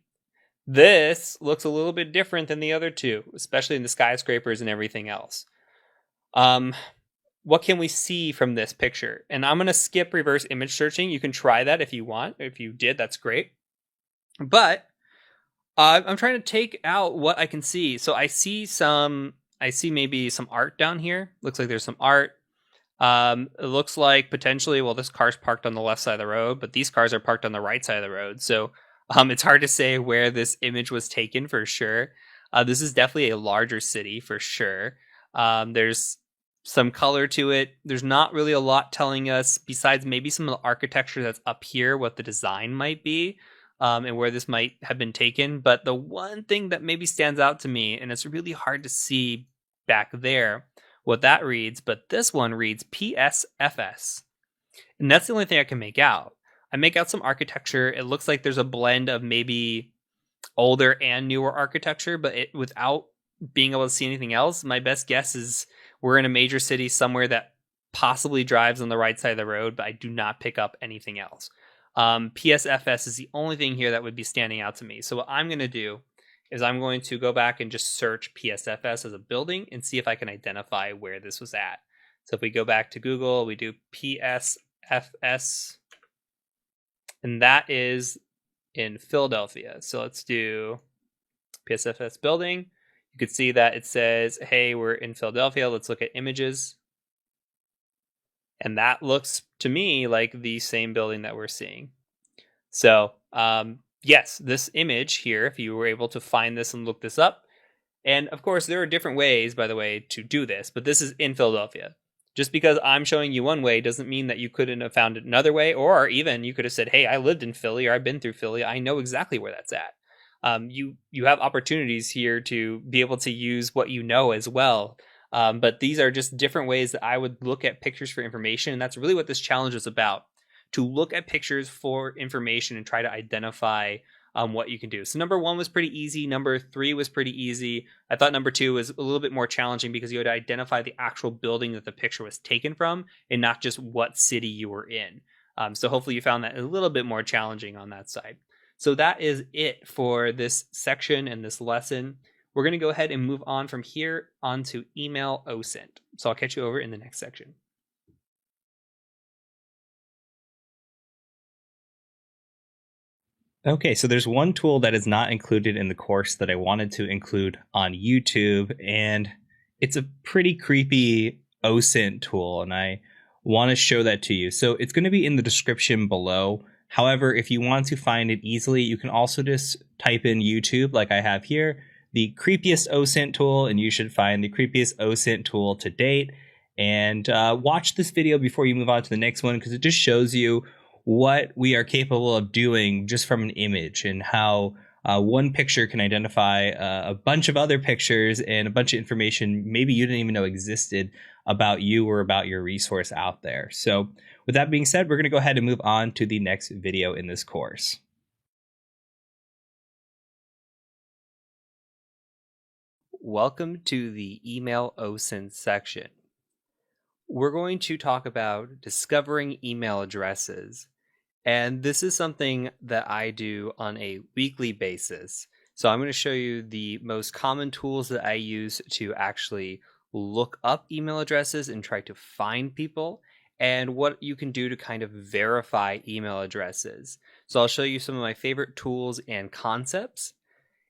This looks a little bit different than the other 2, especially in the skyscrapers and everything else. What can we see from this picture? And I'm going to skip reverse image searching. You can try that if you want. If you did, that's great. But I'm trying to take out what I can see. So I see maybe some art down here. Looks like there's some art. It looks like potentially, well, this car's parked on the left side of the road, but these cars are parked on the right side of the road. So It's hard to say where this image was taken for sure. This is definitely a larger city for sure. There's some color to it. There's not really a lot telling us besides maybe some of the architecture that's up here, what the design might be, and where this might have been taken. But the one thing that maybe stands out to me, and it's really hard to see back there what that reads, but this one reads PSFS. And that's the only thing I can make out. I make out some architecture. It looks like there's a blend of maybe older and newer architecture, but without being able to see anything else, my best guess is we're in a major city somewhere that possibly drives on the right side of the road, but I do not pick up anything else. PSFS is the only thing here that would be standing out to me. So what I'm going to do is I'm going to go back and just search PSFS as a building and see if I can identify where this was at. So if we go back to Google, we do PSFS, and that is in Philadelphia. So let's do PSFS building. You could see that it says, hey, we're in Philadelphia. Let's look at images. And that looks to me like the same building that we're seeing. So, yes, this image here, if you were able to find this and look this up, and of course, there are different ways, by the way, to do this, but this is in Philadelphia. Just because I'm showing you one way doesn't mean that you couldn't have found another way, or even you could have said, hey, I lived in Philly, or I've been through Philly. I know exactly where that's at. You have opportunities here to be able to use what you know as well. But these are just different ways that I would look at pictures for information. And that's really what this challenge is about, to look at pictures for information and try to identify what you can do. So number 1 was pretty easy. Number 3 was pretty easy. I thought number 2 was a little bit more challenging because you had to identify the actual building that the picture was taken from and not just what city you were in. So hopefully you found that a little bit more challenging on that side. So that is it for this section and this lesson. We're going to go ahead and move on from here onto email OSINT. So I'll catch you over in the next section. Okay, so there's one tool that is not included in the course that I wanted to include on YouTube, and it's a pretty creepy OSINT tool, and I want to show that to you. So it's going to be in the description below. However, if you want to find it easily, you can also just type in YouTube, like I have here, the creepiest OSINT tool, and you should find the creepiest OSINT tool to date. And watch this video before you move on to the next one, because it just shows you what we are capable of doing just from an image, and how one picture can identify a bunch of other pictures and a bunch of information maybe you didn't even know existed about you or about your resource out there. So with that being said, we're going to go ahead and move on to the next video in this course. Welcome to the email OSINT section. We're going to talk about discovering email addresses. And this is something that I do on a weekly basis. So I'm going to show you the most common tools that I use to actually look up email addresses and try to find people, and what you can do to kind of verify email addresses. So I'll show you some of my favorite tools and concepts.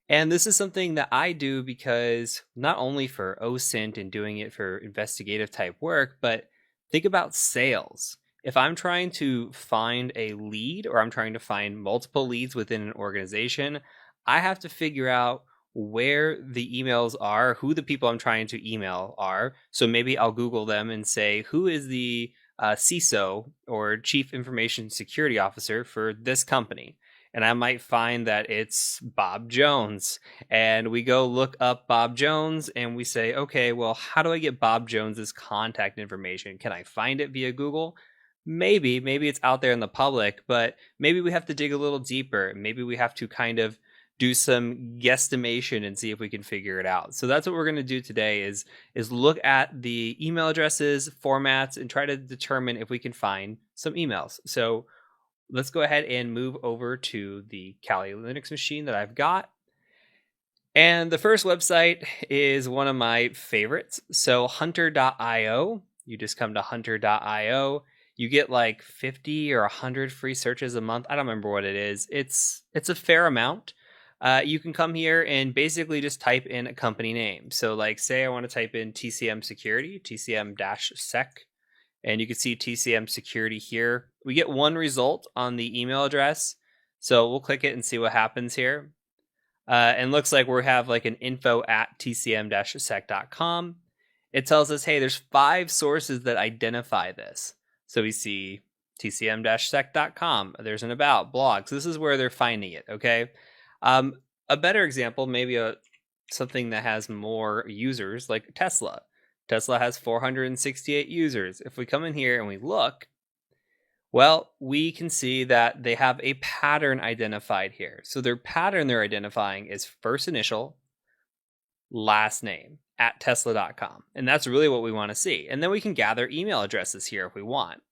And this is something that I do because not only for OSINT and doing it for investigative type work, but think about sales. If I'm trying to find a lead, or I'm trying to find multiple leads within an organization, I have to figure out where the emails are, who the people I'm trying to email are. So maybe I'll Google them and say, who is the CISO, or Chief Information Security Officer, for this company? And I might find that it's Bob Jones. And we go look up Bob Jones and we say, okay, well, how do I get Bob Jones's contact information? Can I find it via Google? Maybe it's out there in the public, but maybe we have to dig a little deeper. Maybe we have to kind of do some guesstimation and see if we can figure it out. So that's what we're going to do today is look at the email addresses, formats, and try to determine if we can find some emails. So let's go ahead and move over to the Kali Linux machine that I've got. And the first website is one of my favorites. So hunter.io. You just come to hunter.io. You get like 50 or 100 free searches a month. I don't remember what it is. It's a fair amount. You can come here and basically just type in a company name. So like, say I want to type in TCM Security, TCM-sec, and you can see TCM Security here. We get one result on the email address. So we'll click it and see what happens here. And looks like we have like an info@tcm-sec.com. It tells us, hey, there's 5 sources that identify this. So we see tcm-sec.com. There's an about, blogs. This is where they're finding it, okay? A better example, maybe something that has more users, like Tesla. Tesla has 468 users. If we come in here and we look, well, we can see that they have a pattern identified here. So their pattern they're identifying is first initial, last name at tesla.com. And that's really what we want to see. And then we can gather email addresses here if we want.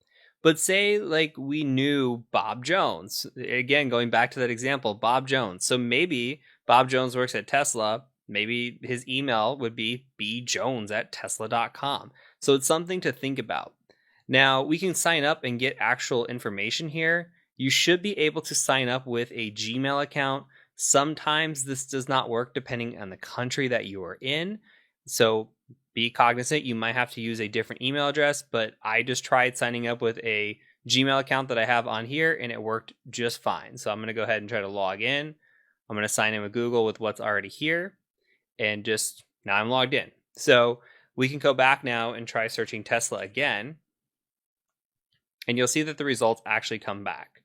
But say like we knew Bob Jones. Again, going back to that example, Bob Jones. So maybe Bob Jones works at Tesla. Maybe his email would be bjones@tesla.com. So it's something to think about. Now, we can sign up and get actual information here. You should be able to sign up with a Gmail account. Sometimes this does not work depending on the country that you are in. So be cognizant, you might have to use a different email address, but I just tried signing up with a Gmail account that I have on here and it worked just fine. So I'm going to go ahead and try to log in. I'm going to sign in with Google with what's already here. And just now I'm logged in. So we can go back now and try searching Tesla again. And you'll see that the results actually come back.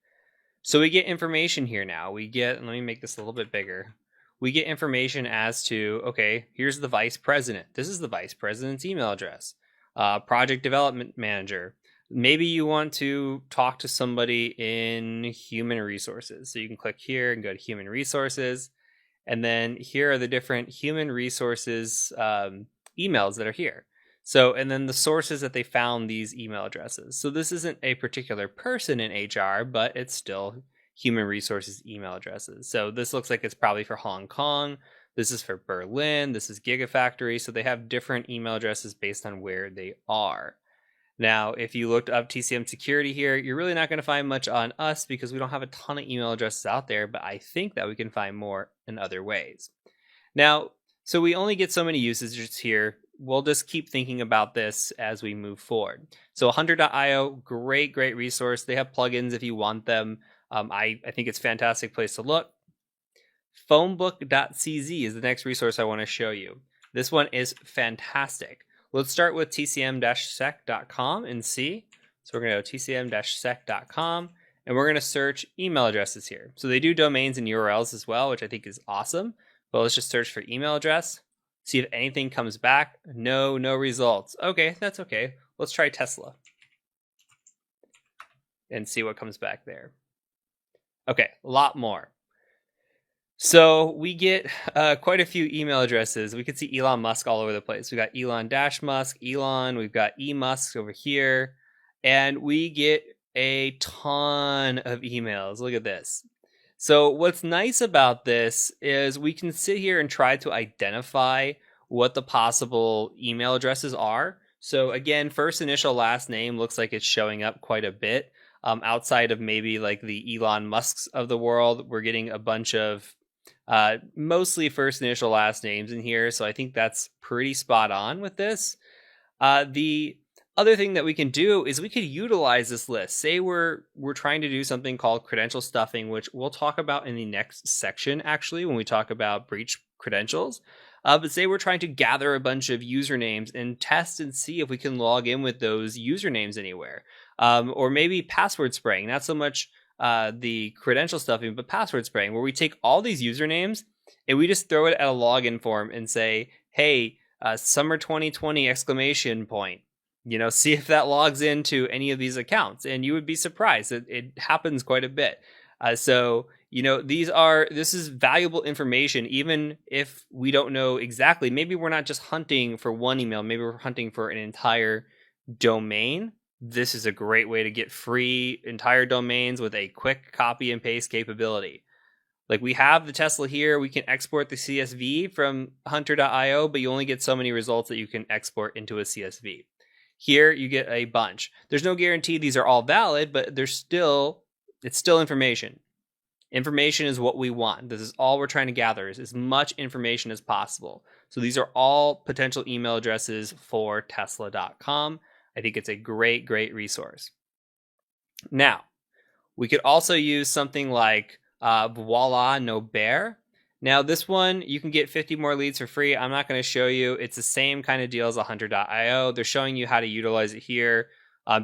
So we get information here now. Let me make this a little bit bigger. We get information as to, okay, here's the vice president. This is the vice president's email address. Project development manager. Maybe you want to talk to somebody in human resources. So you can click here and go to human resources. And then here are the different human resources emails that are here. So, and then the sources that they found these email addresses. So this isn't a particular person in HR, but it's still human resources email addresses. So this looks like it's probably for Hong Kong. This is for Berlin. This is Gigafactory. So they have different email addresses based on where they are. Now, if you looked up TCM security here, you're really not going to find much on us because we don't have a ton of email addresses out there, but I think that we can find more in other ways. Now, so we only get so many usages here. We'll just keep thinking about this as we move forward. So Hunter.io, great resource. They have plugins if you want them. I think it's a fantastic place to look. Phonebook.cz is the next resource I want to show you. This one is fantastic. Let's start with tcm-sec.com and see. So we're going to go tcm-sec.com and we're going to search email addresses here. So they do domains and URLs as well, which I think is awesome. But let's just search for email address. See if anything comes back. No results. Okay, that's okay. Let's try Tesla and see what comes back there. Okay, a lot more. So we get quite a few email addresses. We could see Elon Musk all over the place. We got Elon-Musk, Elon. We've got E-Musk over here. And we get a ton of emails. Look at this. So what's nice about this is we can sit here and try to identify what the possible email addresses are. So again, first initial last name looks like it's showing up quite a bit. Outside of maybe like the Elon Musks of the world, we're getting a bunch of mostly first initial last names in here. So I think that's pretty spot on with this. The other thing that we can do is we could utilize this list. Say we're trying to do something called credential stuffing, which we'll talk about in the next section, actually, when we talk about breach credentials. But say we're trying to gather a bunch of usernames and test and see if we can log in with those usernames anywhere. Or maybe password spraying, not so much the credential stuffing, but password spraying, where we take all these usernames and we just throw it at a login form and say, hey, summer 2020 exclamation point. See if that logs into any of these accounts, and you would be surprised. It happens quite a bit. So this is valuable information, even if we don't know exactly. Maybe we're not just hunting for one email. Maybe we're hunting for an entire domain. This is a great way to get free entire domains with a quick copy and paste capability. Like we have the Tesla here, we can export the CSV from hunter.io, but you only get so many results that you can export into a CSV. Here you get a bunch. There's no guarantee these are all valid, but it's still information. Information is what we want. This is all we're trying to gather, is as much information as possible. So these are all potential email addresses for tesla.com. I think it's a great resource. Now, we could also use something like Voila, no bear. Now this one, you can get 50 more leads for free. I'm not going to show you. It's the same kind of deal as 100.io. They're showing you how to utilize it here.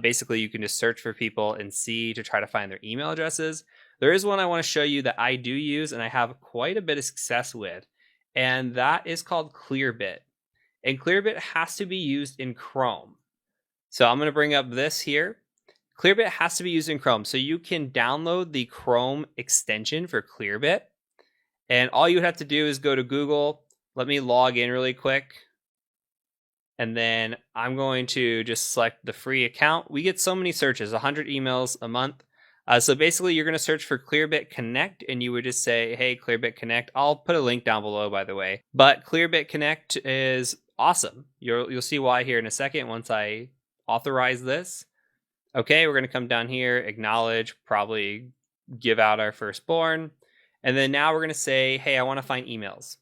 Basically, you can just search for people and see to try to find their email addresses. There is one I want to show you that I do use and I have quite a bit of success with, and that is called Clearbit. And Clearbit has to be used in Chrome. So I'm going to bring up this here. Clearbit has to be used in Chrome. So you can download the Chrome extension for Clearbit. And all you would have to do is go to Google. Let me log in really quick. And then I'm going to just select the free account. We get so many searches, 100 emails a month. So basically, you're going to search for Clearbit Connect, and you would just say, hey, Clearbit Connect. I'll put a link down below, by the way. But Clearbit Connect is awesome. You'll see why here in a second once I authorize this. Okay, we're going to come down here, acknowledge, probably give out our firstborn. And then now we're going to say, hey, I want to find emails.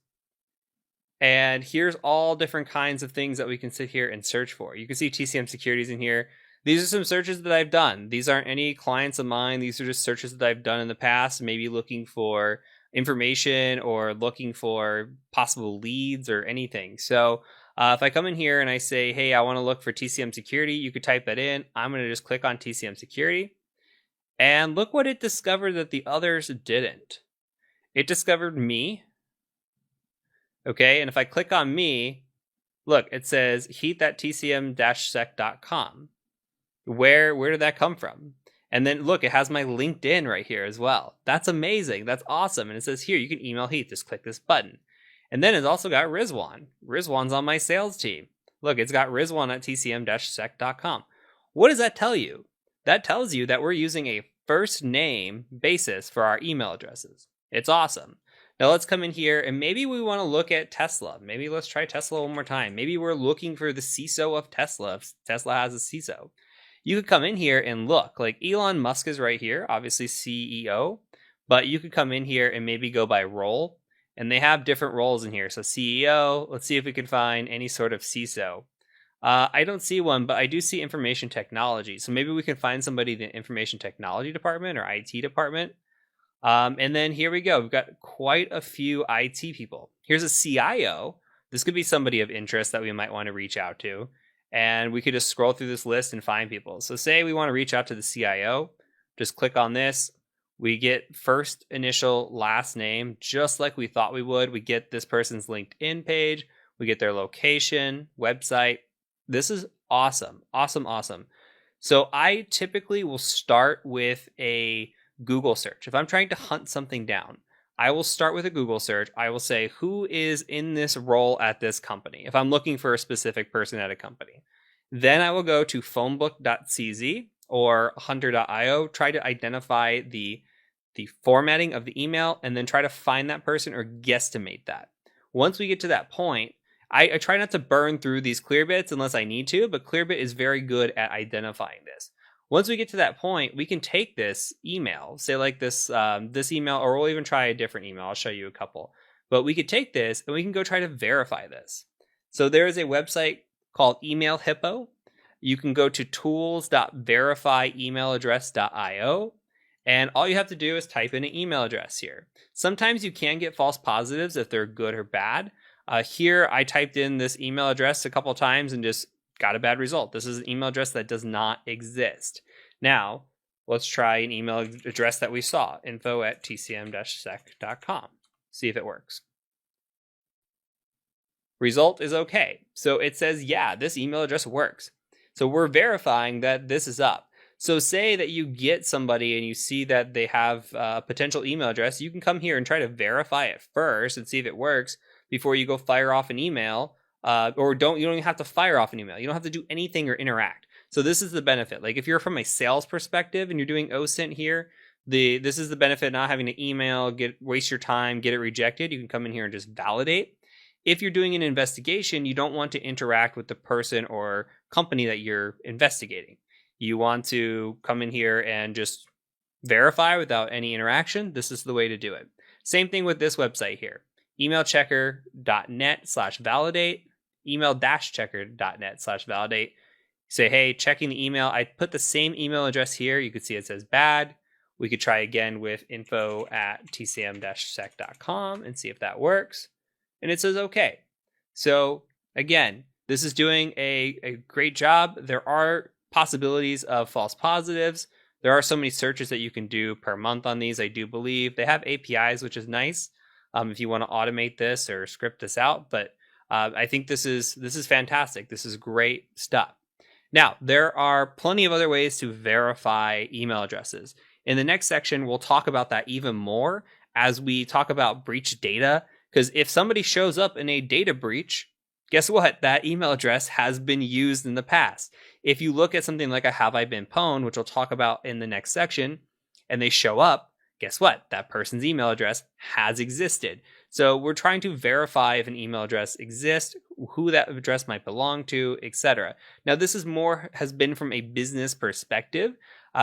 And here's all different kinds of things that we can sit here and search for. You can see TCM securities in here. These are some searches that I've done. These aren't any clients of mine. These are just searches that I've done in the past, maybe looking for information or looking for possible leads or anything. So if I come in here and I say, hey, I want to look for TCM security, you could type that in. I'm going to just click on TCM security. And look what it discovered that the others didn't. It discovered me. Okay, and if I click on me, look, it says heath@tcm-sec.com. Where did that come from? And then look, it has my LinkedIn right here as well. That's amazing. That's awesome. And it says here, you can email Heath. Just click this button. And then it's also got Rizwan. Rizwan's on my sales team. Look, it's got Rizwan@tcm-sec.com. What does that tell you? That tells you that we're using a first name basis for our email addresses. It's awesome. Now let's come in here and maybe we want to look at Tesla. Maybe let's try Tesla one more time. Maybe we're looking for the CISO of Tesla if Tesla has a CISO. You could come in here and look, like Elon Musk is right here, obviously CEO, but you could come in here and maybe go by role, and they have different roles in here. So CEO, let's see if we can find any sort of CISO. I don't see one, but I do see information technology. So maybe we can find somebody in the information technology department or IT department. And then here we go. We've got quite a few IT people. Here's a CIO. This could be somebody of interest that we might want to reach out to. And we could just scroll through this list and find people. So say we want to reach out to the CIO. Just click on this. We get first initial last name, just like we thought we would. We get this person's LinkedIn page. We get their location, website. This is awesome. Awesome. So I typically will start with a Google search. If I'm trying to hunt something down, I will start with a Google search. I will say, who is in this role at this company? If I'm looking for a specific person at a company, then I will go to phonebook.cz or hunter.io, try to identify the formatting of the email, and then try to find that person or guesstimate that. Once we get to that point, I try not to burn through these Clearbits unless I need to, but Clearbit is very good at identifying this. Once we get to that point, we can take this email, say like this email, or we'll even try a different email. I'll show you a couple. But we could take this and we can go try to verify this. So there is a website called Email Hippo. You can go to tools.verifyemailaddress.io. And all you have to do is type in an email address here. Sometimes you can get false positives if they're good or bad. Here, I typed in this email address a couple times and just got a bad result. This is an email address that does not exist. Now, let's try an email address that we saw, info@tcm-sec.com. See if it works. Result is okay. So it says, yeah, this email address works. So we're verifying that this is up. So say that you get somebody and you see that they have a potential email address, you can come here and try to verify it first and see if it works before you go fire off an email. You don't even have to fire off an email. You don't have to do anything or interact. So this is the benefit. Like if you're from a sales perspective and you're doing OSINT here, this is the benefit of not having to email, waste your time, get it rejected. You can come in here and just validate. If you're doing an investigation, you don't want to interact with the person or company that you're investigating. You want to come in here and just verify without any interaction. This is the way to do it. Same thing with this website here. emailchecker.net/validate, email-checker.net/validate. Say, hey, checking the email. I put the same email address here. You can see it says bad. We could try again with info@tcm-sec.com and see if that works. And it says okay. So again, this is doing a great job. There are possibilities of false positives. There are so many searches that you can do per month on these, I do believe. They have APIs, which is nice if you want to automate this or script this out. But I think this is fantastic. This is great stuff. Now, there are plenty of other ways to verify email addresses. In the next section, we'll talk about that even more as we talk about breach data. Because if somebody shows up in a data breach, guess what? That email address has been used in the past. If you look at something like a Have I Been Pwned, which we'll talk about in the next section, and they show up, guess what? That person's email address has existed. So we're trying to verify if an email address exists, who that address might belong to, etc. Now, this has been from a business perspective.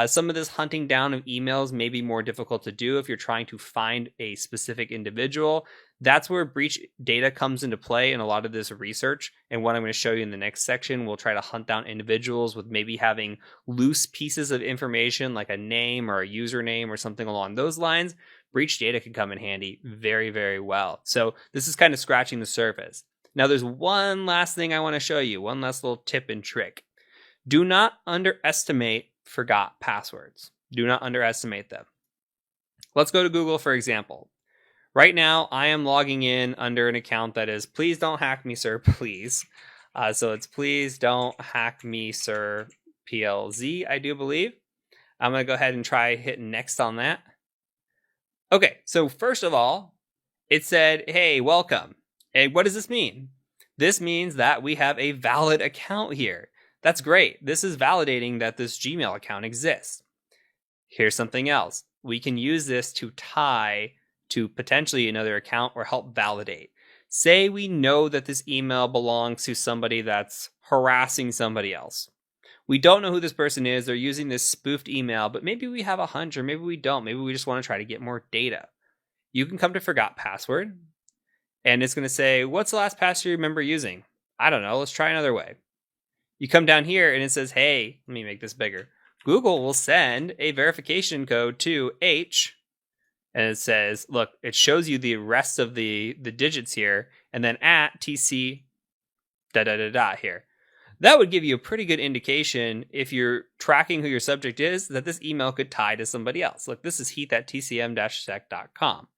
Some of this hunting down of emails may be more difficult to do if you're trying to find a specific individual. That's where breach data comes into play in a lot of this research. And what I'm going to show you in the next section, we'll try to hunt down individuals with maybe having loose pieces of information like a name or a username or something along those lines. Breach data can come in handy very, very well. So this is kind of scratching the surface. Now, there's one last thing I want to show you, one last little tip and trick. Do not underestimate forgot passwords. Do not underestimate them. Let's go to Google, for example. Right now, I am logging in under an account that is please don't hack me, sir, please. So it's please don't hack me, sir, PLZ, I do believe. I'm going to go ahead and try hitting next on that. Okay, so first of all, it said, hey, welcome. And what does this mean? This means that we have a valid account here. That's great. This is validating that this Gmail account exists. Here's something else. We can use this to tie to potentially another account or help validate. Say we know that this email belongs to somebody that's harassing somebody else. We don't know who this person is. They're using this spoofed email, but maybe we have a hunch or maybe we don't. Maybe we just want to try to get more data. You can come to forgot password and it's going to say, what's the last password you remember using? I don't know. Let's try another way. You come down here and it says, hey, let me make this bigger. Google will send a verification code to H. And it says, look, it shows you the rest of the digits here. And then at TC here. That would give you a pretty good indication if you're tracking who your subject is, that this email could tie to somebody else. Look, this is heath@tcm-sec.com.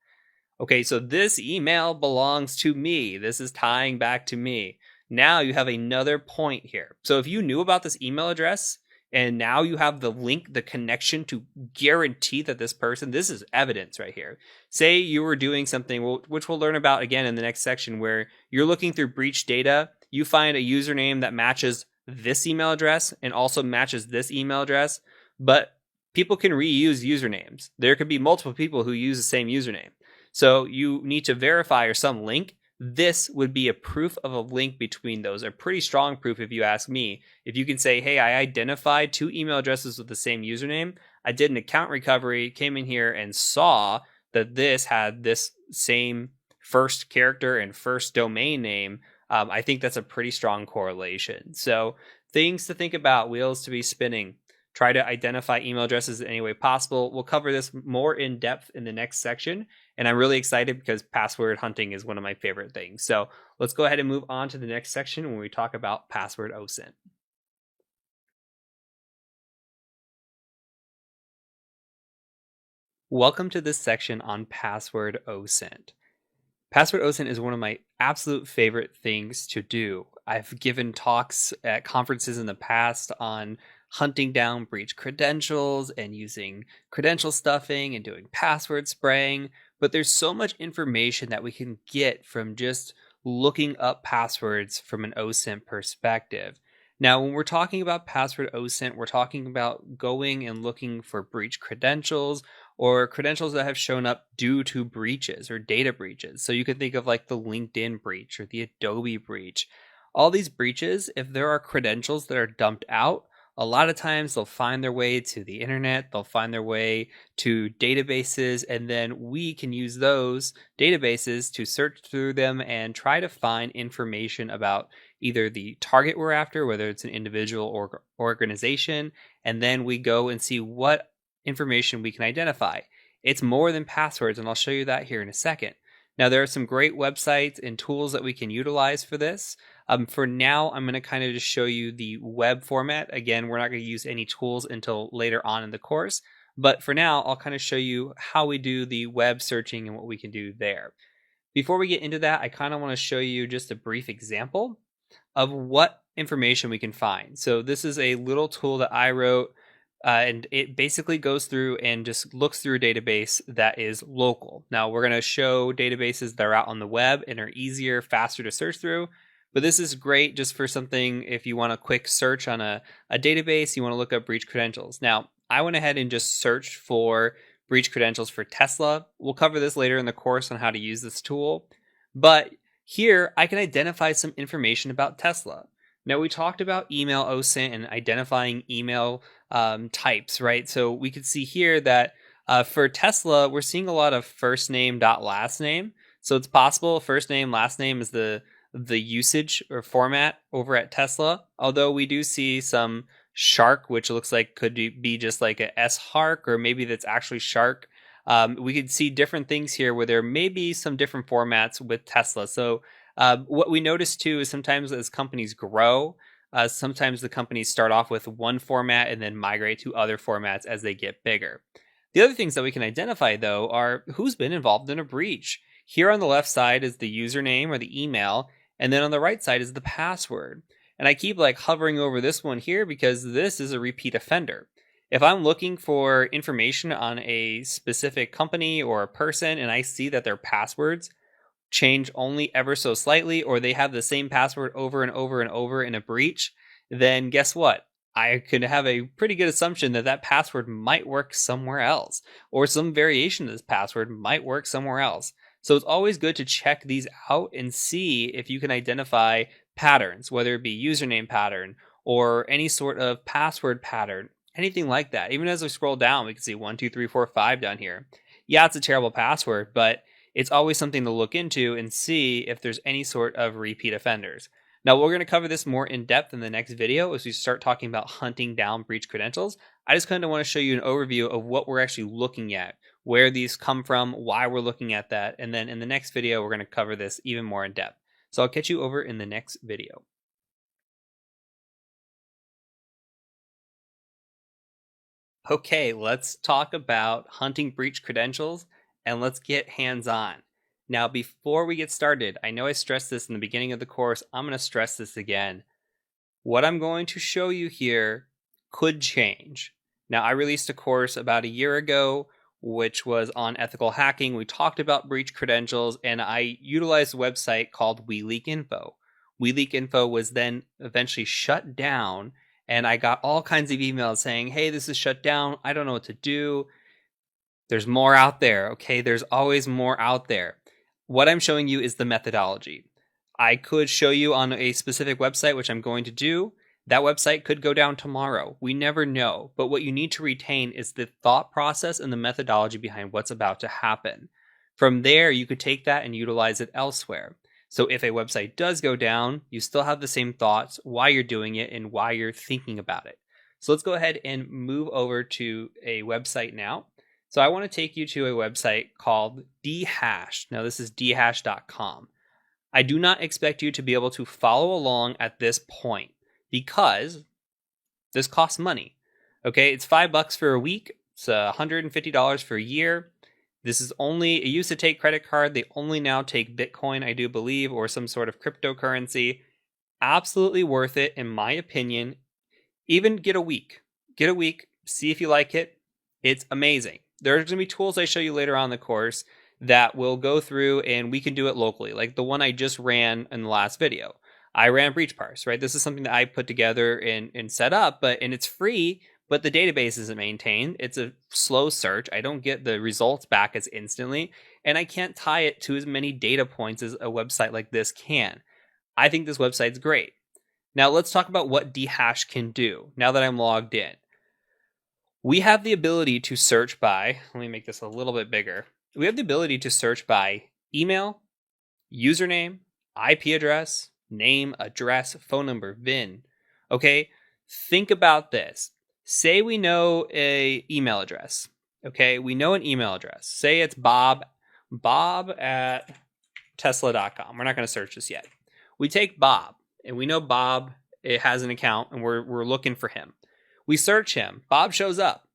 Okay, so this email belongs to me. This is tying back to me. Now you have another point here. So if you knew about this email address and now you have the link, the connection to guarantee that this person, this is evidence right here. Say you were doing something, which we'll learn about again in the next section, where you're looking through breach data, you find a username that matches this email address and also matches this email address, but people can reuse usernames. There could be multiple people who use the same username. So you need to verify or some link. This would be a proof of a link between those, a pretty strong proof if you ask me. If you can say, hey, I identified 2 email addresses with the same username, I did an account recovery, came in here and saw that this had this same first character and first domain name, I think that's a pretty strong correlation. So things to think about, wheels to be spinning. Try to identify email addresses in any way possible. We'll cover this more in depth in the next section. And I'm really excited because password hunting is one of my favorite things. So let's go ahead and move on to the next section when we talk about password OSINT. Welcome to this section on password OSINT. Password OSINT is one of my absolute favorite things to do. I've given talks at conferences in the past on hunting down breach credentials and using credential stuffing and doing password spraying, but there's so much information that we can get from just looking up passwords from an OSINT perspective. Now, when we're talking about password OSINT, we're talking about going and looking for breach credentials or credentials that have shown up due to breaches or data breaches. So you can think of like the LinkedIn breach or the Adobe breach. All these breaches, if there are credentials that are dumped out, a lot of times they'll find their way to the internet, they'll find their way to databases, and then we can use those databases to search through them and try to find information about either the target we're after, whether it's an individual or organization, and then we go and see what information we can identify. It's more than passwords, and I'll show you that here in a second. Now, there are some great websites and tools that we can utilize for this. For now, I'm going to kind of just show you the web format. Again, we're not going to use any tools until later on in the course. But for now, I'll kind of show you how we do the web searching and what we can do there. Before we get into that, I kind of want to show you just a brief example of what information we can find. So this is a little tool that I wrote, and it basically goes through and just looks through a database that is local. Now, we're going to show databases that are out on the web and are easier, faster to search through. But this is great just for something if you want a quick search on a database, you want to look up breach credentials. Now, I went ahead and just searched for breach credentials for Tesla. We'll cover this later in the course on how to use this tool. But here, I can identify some information about Tesla. Now, we talked about email OSINT and identifying email types, right? So we could see here that for Tesla, we're seeing a lot of first name dot last name. So it's possible first name, last name is the usage or format over at Tesla. Although we do see some Shark, which looks like could be just like a S Hark, or maybe that's actually Shark. We could see different things here where there may be some different formats with Tesla. So what we notice too is sometimes as companies grow, sometimes the companies start off with one format and then migrate to other formats as they get bigger. The other things that we can identify though are who's been involved in a breach. Here on the left side is the username or the email, and then on the right side is the password. And I keep like hovering over this one here because this is a repeat offender. If I'm looking for information on a specific company or a person and I see that their passwords change only ever so slightly, or they have the same password over and over and over in a breach, then guess what? I could have a pretty good assumption that that password might work somewhere else, or some variation of this password might work somewhere else. So it's always good to check these out and see if you can identify patterns, whether it be username pattern or any sort of password pattern, anything like that. Even as we scroll down, we can see 1, 2, 3, 4, 5 down here. Yeah, it's a terrible password, but it's always something to look into and see if there's any sort of repeat offenders. Now, we're going to cover this more in depth in the next video as we start talking about hunting down breach credentials. I just kind of want to show you an overview of what we're actually looking at, where these come from, why we're looking at that, and then in the next video, we're going to cover this even more in depth. So I'll catch you over in the next video. Okay, let's talk about hunting breach credentials, and let's get hands-on. Now, before we get started, I know I stressed this in the beginning of the course. I'm going to stress this again. What I'm going to show you here could change. Now, I released a course about a year ago, which was on ethical hacking. We talked about breach credentials, and I utilized a website called WeLeakInfo. WeLeakInfo was then eventually shut down, and I got all kinds of emails saying, hey, this is shut down. I don't know what to do. There's more out there, okay? There's always more out there. What I'm showing you is the methodology. I could show you on a specific website, which I'm going to do. That website could go down tomorrow. We never know. But what you need to retain is the thought process and the methodology behind what's about to happen. From there, you could take that and utilize it elsewhere. So if a website does go down, you still have the same thoughts, why you're doing it, and why you're thinking about it. So let's go ahead and move over to a website now. So I want to take you to a website called dhash. Now this is dhash.com. I do not expect you to be able to follow along at this point because this costs money. Okay, it's $5 for a week. It's $150 for a year. This is only, it used to take credit card. They only now take Bitcoin, I do believe, or some sort of cryptocurrency. Absolutely worth it, in my opinion. Even get a week. Get a week. See if you like it. It's amazing. There's going to be tools I show you later on in the course that will go through and we can do it locally, like the one I just ran in the last video. I ran breach parse, right? This is something that I put together and set up, and it's free, but the database isn't maintained. It's a slow search. I don't get the results back as instantly, and I can't tie it to as many data points as a website like this can. I think this website's great. Now let's talk about what dhash can do now that I'm logged in. We have the ability to search by, let me make this a little bit bigger. We have the ability to search by email, username, IP address, name, address, phone number, VIN. Okay, think about this. Say we know a email address. Okay, we know an email address. Say it's bob at tesla.com. We're not going to search this yet. We take Bob, and we know Bob it has an account, and we're looking for him. We search him. Bob shows up,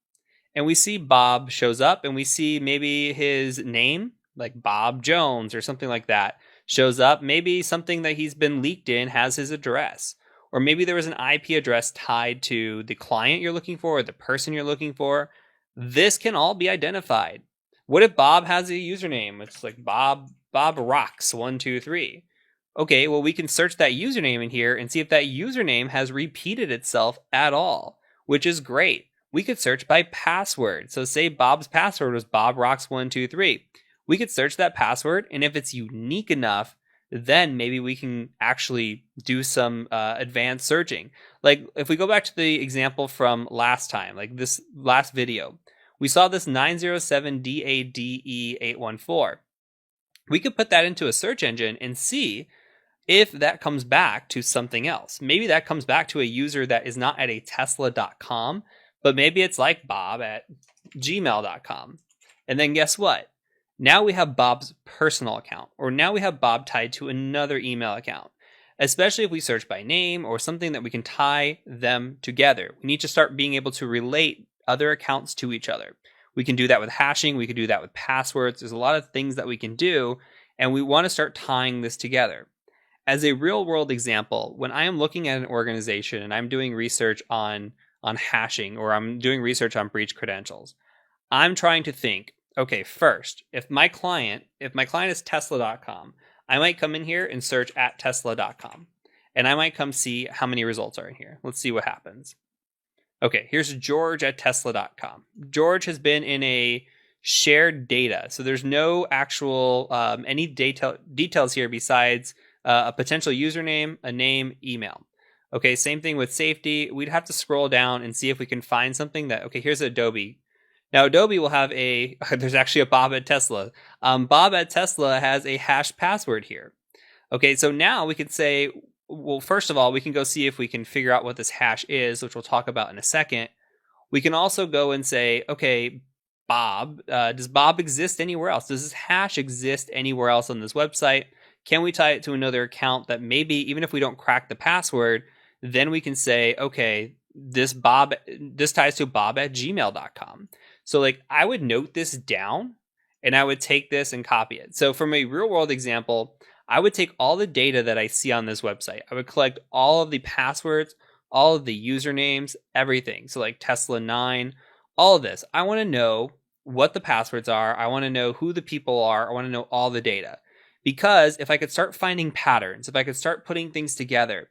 and we see Bob shows up, and we see maybe his name, like Bob Jones or something like that, shows up. Maybe something that he's been leaked in has his address. Or maybe there was an IP address tied to the client you're looking for or the person you're looking for. This can all be identified. What if Bob has a username? It's like Bob Rocks 123. Okay, well, we can search that username in here and see if that username has repeated itself at all, which is great. We could search by password. So say Bob's password was Bob Rocks 123. We could search that password, and if it's unique enough, then maybe we can actually do some advanced searching. Like if we go back to the example from last time, like this last video, we saw this 907DADE814. We could put that into a search engine and see if that comes back to something else. Maybe that comes back to a user that is not at a tesla.com, but maybe it's like Bob at gmail.com. And then guess what? Now we have Bob's personal account, or now we have Bob tied to another email account, especially if we search by name or something that we can tie them together. We need to start being able to relate other accounts to each other. We can do that with hashing. We can do that with passwords. There's a lot of things that we can do, and we want to start tying this together. As a real world example, when I am looking at an organization and I'm doing research on hashing, or I'm doing research on breach credentials, I'm trying to think, okay, first, if my client is tesla.com, I might come in here and search at tesla.com, and I might come see how many results are in here. Let's see what happens. Okay, here's George at tesla.com. George has been in a shared data, so there's no actual any details here besides a potential username, a name, email. Okay, same thing with safety. We'd have to scroll down and see if we can find something that, okay, here's Adobe. Now, Adobe will have there's actually a Bob at Tesla. Bob at Tesla has a hash password here. Okay, so now we could say, well, first of all, we can go see if we can figure out what this hash is, which we'll talk about in a second. We can also go and say, okay, Bob, does Bob exist anywhere else? Does this hash exist anywhere else on this website? Can we tie it to another account that maybe, even if we don't crack the password, then we can say, okay, this ties to Bob at gmail.com. So like I would note this down and I would take this and copy it. So from a real world example, I would take all the data that I see on this website. I would collect all of the passwords, all of the usernames, everything. So like Tesla 9, all of this. I want to know what the passwords are. I want to know who the people are. I want to know all the data. Because if I could start finding patterns, if I could start putting things together,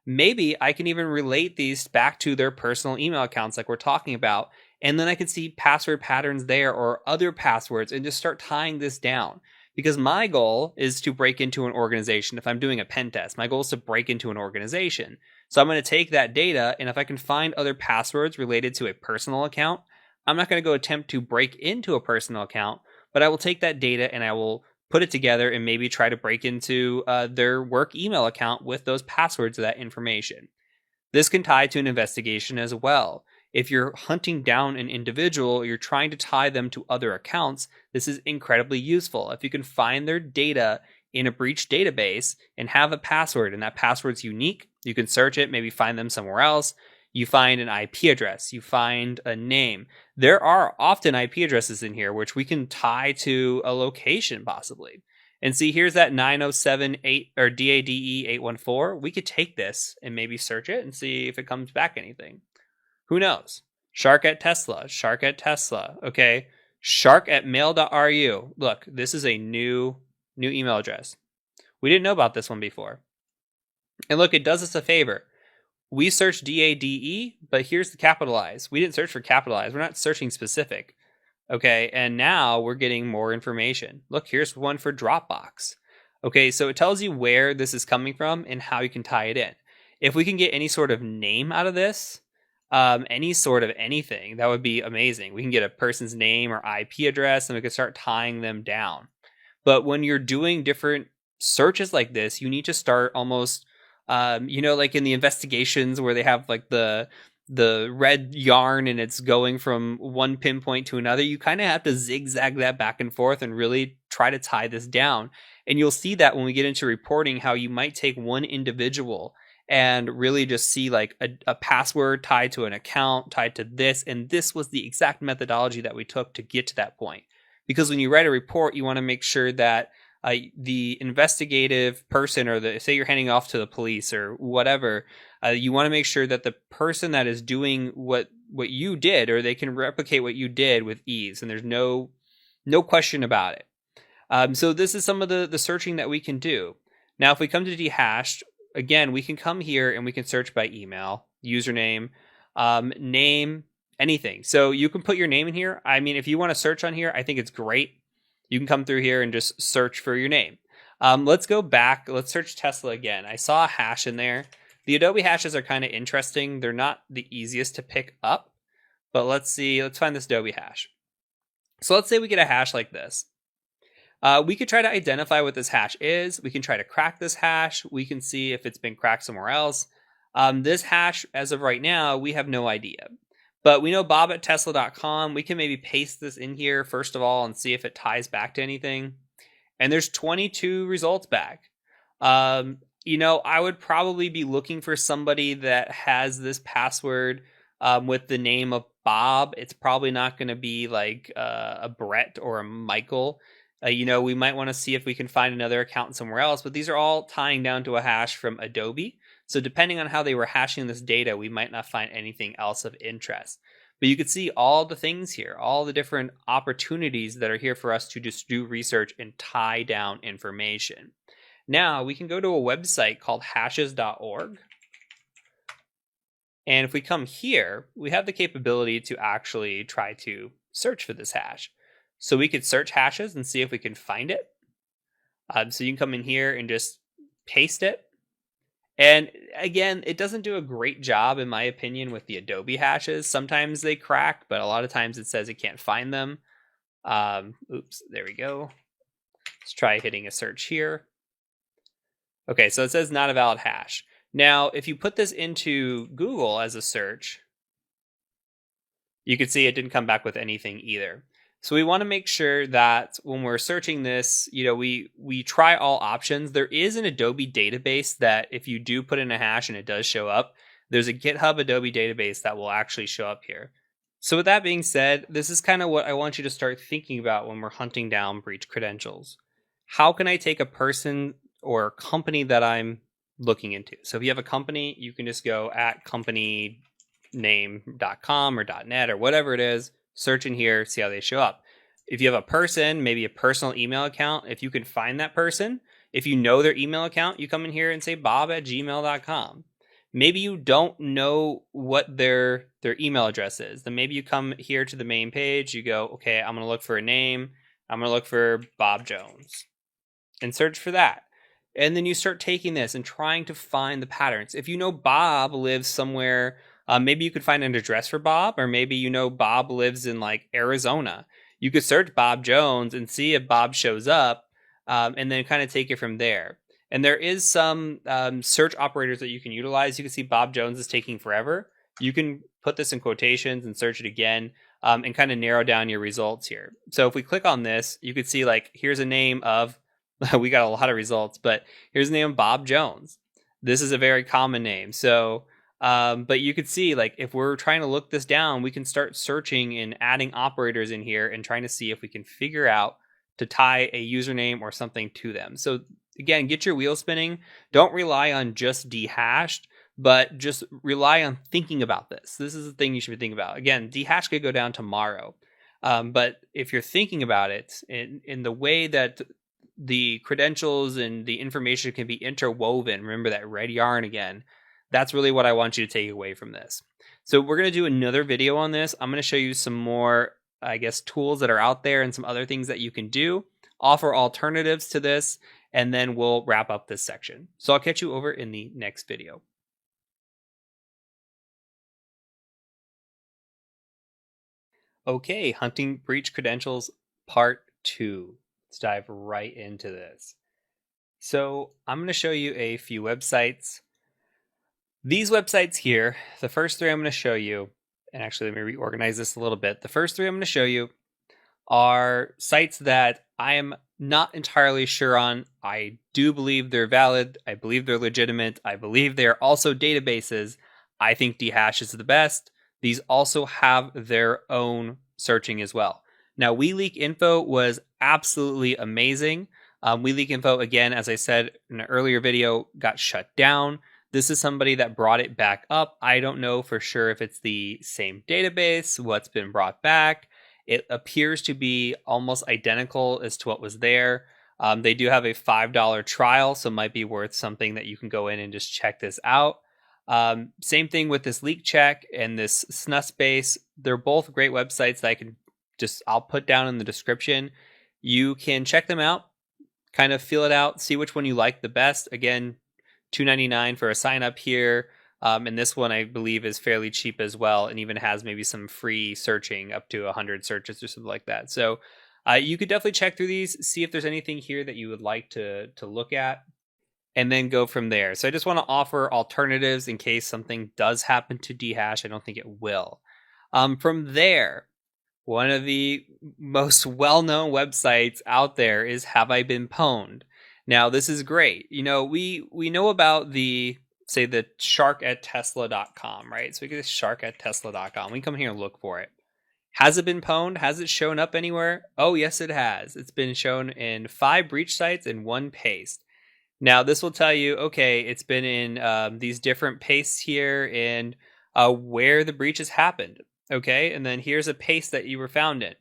maybe I can even relate these back to their personal email accounts like we're talking about. And then I can see password patterns there or other passwords and just start tying this down. Because my goal is to break into an organization. If I'm doing a pen test, my goal is to break into an organization. So I'm going to take that data, and if I can find other passwords related to a personal account, I'm not going to go attempt to break into a personal account, but I will take that data and I will put it together and maybe try to break into their work email account with those passwords of that information. This can tie to an investigation as well. If you're hunting down an individual, you're trying to tie them to other accounts, this is incredibly useful. If you can find their data in a breach database and have a password, and that password's unique, you can search it, maybe find them somewhere else. You find an IP address, you find a name. There are often IP addresses in here, which we can tie to a location possibly. And see, here's that 9078 or DADE 814. We could take this and maybe search it and see if it comes back anything. Who knows? Shark at Tesla. Okay. Shark at mail.ru. Look, this is a new email address. We didn't know about this one before. And look, it does us a favor. We searched DADE, but here's the capitalized. We didn't search for capitalized. We're not searching specific. Okay. And now we're getting more information. Look, here's one for Dropbox. Okay. So it tells you where this is coming from and how you can tie it in. If we can get any sort of name out of this, any sort of anything, that would be amazing. We can get a person's name or IP address and we can start tying them down. But when you're doing different searches like this, you need to start almost, like in the investigations where they have like the the red yarn and it's going from one pinpoint to another, you kind of have to zigzag that back and forth and really try to tie this down. And you'll see that when we get into reporting, how you might take one individual and really just see like a password tied to an account, tied to this. And this was the exact methodology that we took to get to that point. Because when you write a report, you want to make sure that the investigative person, or the, say you're handing off to the police or whatever, you want to make sure that the person that is doing what you did, or they can replicate what you did with ease, and there's no question about it. So this is some of the searching that we can do. Now, if we come to dehashed, again, we can come here and we can search by email, username, name, anything. So you can put your name in here. I mean, if you want to search on here, I think it's great. You can come through here and just search for your name. Let's go back. Let's search Tesla again. I saw a hash in there. The Adobe hashes are kind of interesting. They're not the easiest to pick up, but let's see. Let's find this Adobe hash. So let's say we get a hash like this. We could try to identify what this hash is. We can try to crack this hash. We can see if it's been cracked somewhere else. This hash, as of right now, we have no idea. But we know bob@tesla.com. We can maybe paste this in here first of all and see if it ties back to anything. And there's 22 results back. I would probably be looking for somebody that has this password with the name of Bob. It's probably not going to be like a Brett or a Michael. We might want to see if we can find another account somewhere else, but these are all tying down to a hash from Adobe. So depending on how they were hashing this data, we might not find anything else of interest. But you can see all the things here, all the different opportunities that are here for us to just do research and tie down information. Now we can go to a website called hashes.org. And if we come here, we have the capability to actually try to search for this hash. So we could search hashes and see if we can find it. So you can come in here and just paste it. And again, it doesn't do a great job, in my opinion, with the Adobe hashes. Sometimes they crack, but a lot of times it says it can't find them. Oops, there we go. Let's try hitting a search here. Okay, so it says not a valid hash. Now, if you put this into Google as a search, you can see it didn't come back with anything either. So we want to make sure that when we're searching this, we try all options. There is an Adobe database that if you do put in a hash and it does show up, there's a GitHub Adobe database that will actually show up here. So with that being said, this is kind of what I want you to start thinking about when we're hunting down breach credentials. How can I take a person or company that I'm looking into? So if you have a company, you can just go at companyname.com or .net or whatever it is, search in here, see how they show up. If you have a person, maybe a personal email account, if you can find that person, if you know their email account, you come in here and say bob@gmail.com. Maybe you don't know what their email address is. Then maybe you come here to the main page, you go, okay, I'm going to look for a name. I'm going to look for Bob Jones and search for that. And then you start taking this and trying to find the patterns. If you know Bob lives somewhere, maybe you could find an address for Bob, or maybe Bob lives in like Arizona. You could search Bob Jones and see if Bob shows up, and then kind of take it from there. And there is some search operators that you can utilize. You can see Bob Jones is taking forever. You can put this in quotations and search it again, and kind of narrow down your results here. So if we click on this, you could see like here's a name of we got a lot of results, but here's the name of Bob Jones. This is a very common name. So, but you could see like if we're trying to look this down, we can start searching and adding operators in here and trying to see if we can figure out to tie a username or something to them. So again, get your wheel spinning. Don't rely on just dehashed, but just rely on thinking about this. This is the thing you should be thinking about. Again, dehash could go down tomorrow. But if you're thinking about it in the way that the credentials and the information can be interwoven, remember that red yarn again, that's really what I want you to take away from this. So we're going to do another video on this. I'm going to show you some more, I guess, tools that are out there and some other things that you can do, offer alternatives to this, and then we'll wrap up this section. So I'll catch you over in the next video. Okay, hunting breach credentials part 2. Let's dive right into this. So I'm going to show you a few websites. These websites here, the first three I'm going to show you, and actually let me reorganize this a little bit. The first three I'm going to show you are sites that I am not entirely sure on. I do believe they're valid. I believe they're legitimate. I believe they're also databases. I think dhash is the best. These also have their own searching as well. Now, WeLeakInfo was absolutely amazing. WeLeakInfo, again, as I said in an earlier video, got shut down. This is somebody that brought it back up. I don't know for sure if it's the same database, what's been brought back. It appears to be almost identical as to what was there. They do have a $5 trial, so it might be worth something that you can go in and just check this out. Same thing with this Leak Check and this SNUSpace. They're both great websites that I'll put down in the description. You can check them out, kind of feel it out, see which one you like the best. Again, $2.99 for a sign up here. And this one, I believe, is fairly cheap as well, and even has maybe some free searching up to 100 searches or something like that. So you could definitely check through these, see if there's anything here that you would like to look at, and then go from there. So I just want to offer alternatives in case something does happen to dhash. I don't think it will. From there, one of the most well-known websites out there is Have I Been Pwned? Now, this is great. You know, we know about the shark at tesla.com, right? So we get this shark at tesla.com. We come here and look for it. Has it been pwned? Has it shown up anywhere? Oh, yes, it has. It's been shown in 5 breach sites and 1 paste. Now, this will tell you, okay, it's been in these different pastes here and where the breaches happened. Okay, and then here's a paste that you were found in.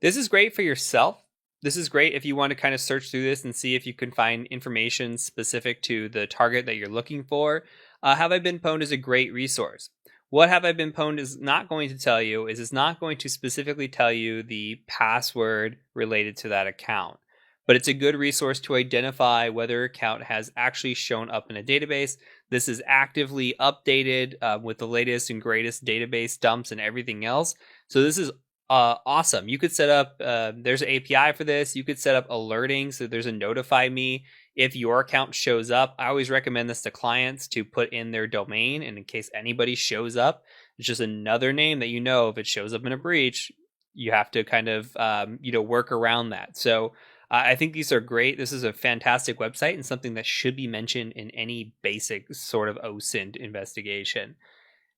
This is great for yourself. This is great if you want to kind of search through this and see if you can find information specific to the target that you're looking for. Have I Been Pwned is a great resource. What Have I Been Pwned is not going to tell you is it's not going to specifically tell you the password related to that account. But it's a good resource to identify whether an account has actually shown up in a database. This is actively updated with the latest and greatest database dumps and everything else. So this is awesome. You could set up, there's an API for this. You could set up alerting. So there's a notify me if your account shows up. I always recommend this to clients to put in their domain. And in case anybody shows up, it's just another name that, if it shows up in a breach, you have to kind of, work around that. So I think these are great. This is a fantastic website and something that should be mentioned in any basic sort of OSINT investigation.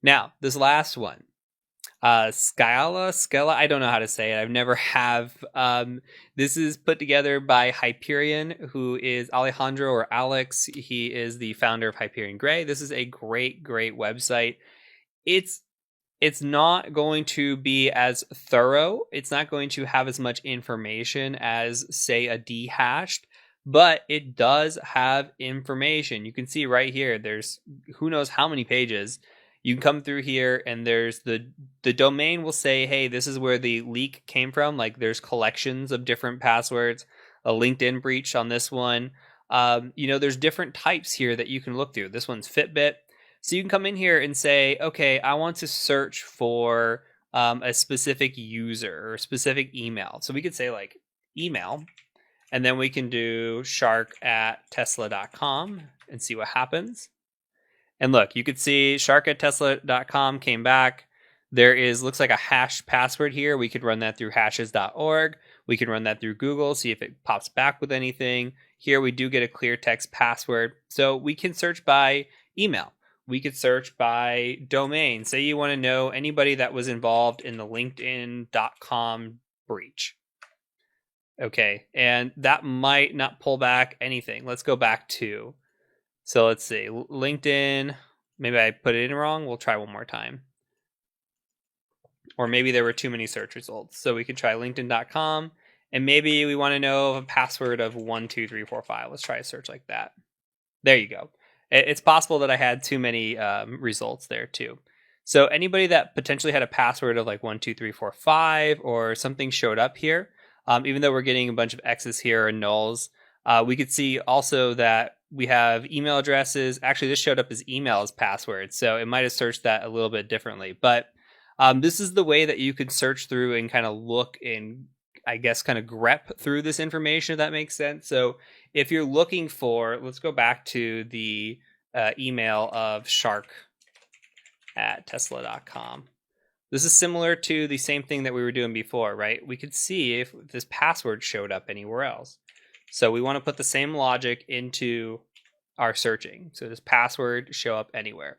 Now, this last one, Scala, I don't know how to say it. I've never have. This is put together by Hyperion, who is Alejandro or Alex. He is the founder of Hyperion Gray. This is a great, great website. It's not going to be as thorough. It's not going to have as much information as, say, a dehashed, but it does have information. You can see right here, there's who knows how many pages. You can come through here and there's the domain will say, hey, this is where the leak came from. Like there's collections of different passwords, a LinkedIn breach on this one. There's different types here that you can look through. This one's Fitbit. So you can come in here and say, okay, I want to search for a specific user or a specific email. So we could say like email, and then we can do shark at tesla.com and see what happens. And look, you could see shark at tesla.com came back. There looks like a hash password here. We could run that through hashes.org. We can run that through Google, see if it pops back with anything. Here we do get a clear text password. So we can search by email. We could search by domain. Say you want to know anybody that was involved in the LinkedIn.com breach. Okay, and that might not pull back anything. Let's go back to, so let's see, LinkedIn. Maybe I put it in wrong. We'll try one more time. Or maybe there were too many search results. So we could try LinkedIn.com, and maybe we want to know a password of 12345. Let's try a search like that. There you go. It's possible that I had too many results there too. So anybody that potentially had a password of like 12345 or something showed up here, even though we're getting a bunch of X's here and nulls, we could see also that we have email addresses. Actually, this showed up as email as password, so it might have searched that a little bit differently. But this is the way that you could search through and kind of look and, I guess, kind of grep through this information, if that makes sense. So if you're looking for, let's go back to the email of Shark at tesla.com. This is similar to the same thing that we were doing before, right? We could see if this password showed up anywhere else. So we want to put the same logic into our searching. So does password show up anywhere?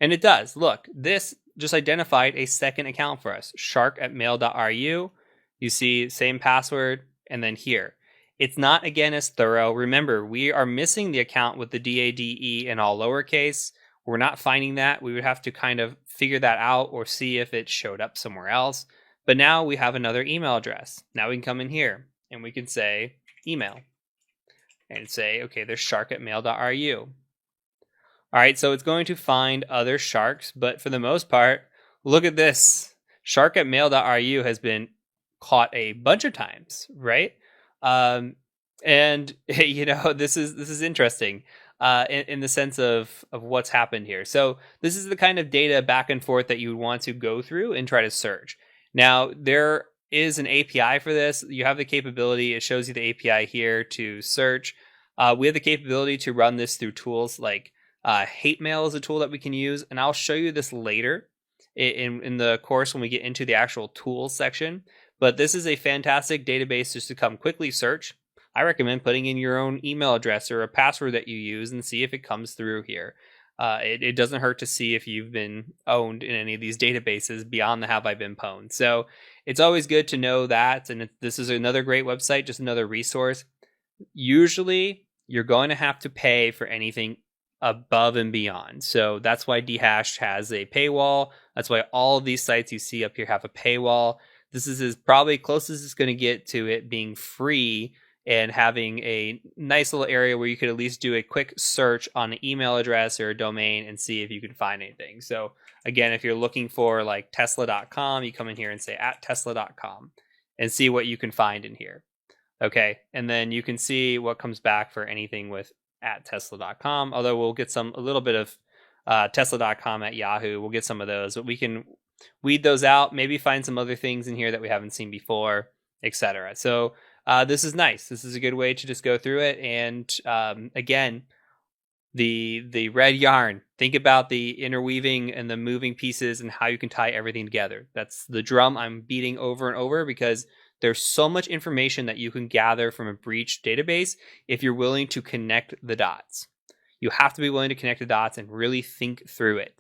And it does. Look, this just identified a second account for us, shark@mail.ru. You see same password, and then here. It's not, again, as thorough. Remember, we are missing the account with the DADE in all lowercase. We're not finding that. We would have to kind of figure that out or see if it showed up somewhere else. But now we have another email address. Now we can come in here and we can say email and say, okay, there's shark@mail.ru. All right, so it's going to find other sharks, but for the most part, look at this. Shark@mail.ru has been caught a bunch of times, right? And you know, this is interesting in the sense of what's happened here. So this is the kind of data back and forth that you would want to go through and try to search. Now there is an API for this. You have the capability. It shows you the API here to search. We have the capability to run this through tools like hate mail is a tool that we can use, and I'll show you this later in the course when we get into the actual tools section. But this is a fantastic database just to come quickly search. I recommend putting in your own email address or a password that you use and see if it comes through here. It doesn't hurt to see if you've been owned in any of these databases beyond the have I been pwned. So it's always good to know that. And this is another great website, just another resource. Usually you're going to have to pay for anything above and beyond. So that's why Dhash has a paywall. That's why all of these sites you see up here have a paywall. This is as probably close as it's going to get to it being free and having a nice little area where you could at least do a quick search on an email address or a domain and see if you can find anything. So again, if you're looking for like tesla.com, you come in here and say @tesla.com and see what you can find in here. Okay. And then you can see what comes back for anything with @tesla.com, although we'll get a little bit of tesla.com at Yahoo. We'll get some of those, but we can weed those out, maybe find some other things in here that we haven't seen before, etc. So this is nice. This is a good way to just go through it. And again, the red yarn, think about the interweaving and the moving pieces and how you can tie everything together. That's the drum I'm beating over and over, because there's so much information that you can gather from a breach database if you're willing to connect the dots. You have to be willing to connect the dots and really think through it.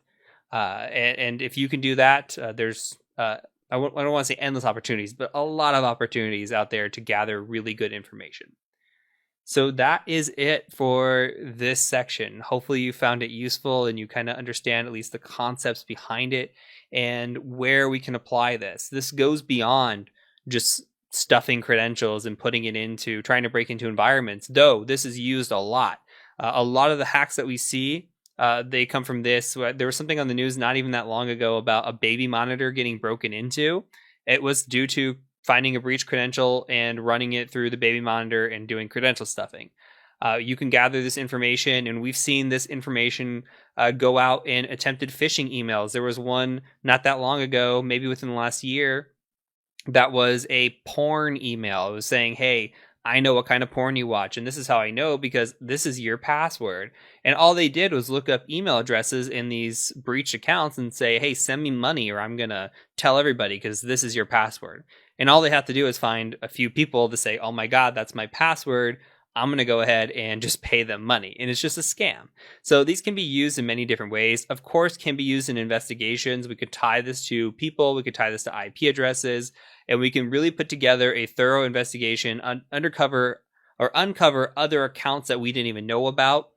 And if you can do that, there's I don't want to say endless opportunities, but a lot of opportunities out there to gather really good information. So that is it for this section. Hopefully you found it useful and you kind of understand at least the concepts behind it and where we can apply this. This goes beyond just stuffing credentials and putting it into trying to break into environments, though this is used a lot. A lot of the hacks that we see, they come from this. There was something on the news not even that long ago about a baby monitor getting broken into. It was due to finding a breach credential and running it through the baby monitor and doing credential stuffing. You can gather this information, and we've seen this information go out in attempted phishing emails. There was one not that long ago, maybe within the last year, that was a porn email. It was saying, hey, I know what kind of porn you watch, and this is how I know because this is your password. And all they did was look up email addresses in these breached accounts and say, hey, send me money or I'm going to tell everybody because this is your password. And all they have to do is find a few people to say, oh my God, that's my password. I'm going to go ahead and just pay them money. And it's just a scam. So these can be used in many different ways. Of course, can be used in investigations. We could tie this to people. We could tie this to IP addresses. And we can really put together a thorough investigation, uncover other accounts that we didn't even know about,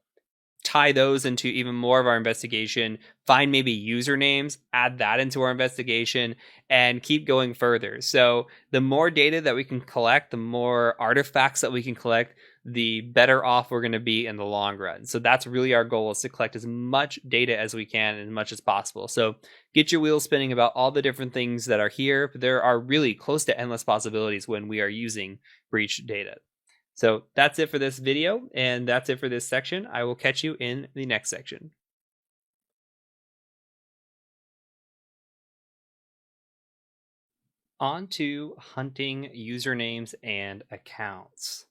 tie those into even more of our investigation, find maybe usernames, add that into our investigation, and keep going further. So the more data that we can collect, the more artifacts that we can collect, the better off we're going to be in the long run. So that's really our goal, is to collect as much data as we can and as much as possible. So get your wheels spinning about all the different things that are here. But there are really close to endless possibilities when we are using breach data. So that's it for this video, and that's it for this section. I will catch you in the next section. On to hunting usernames and accounts.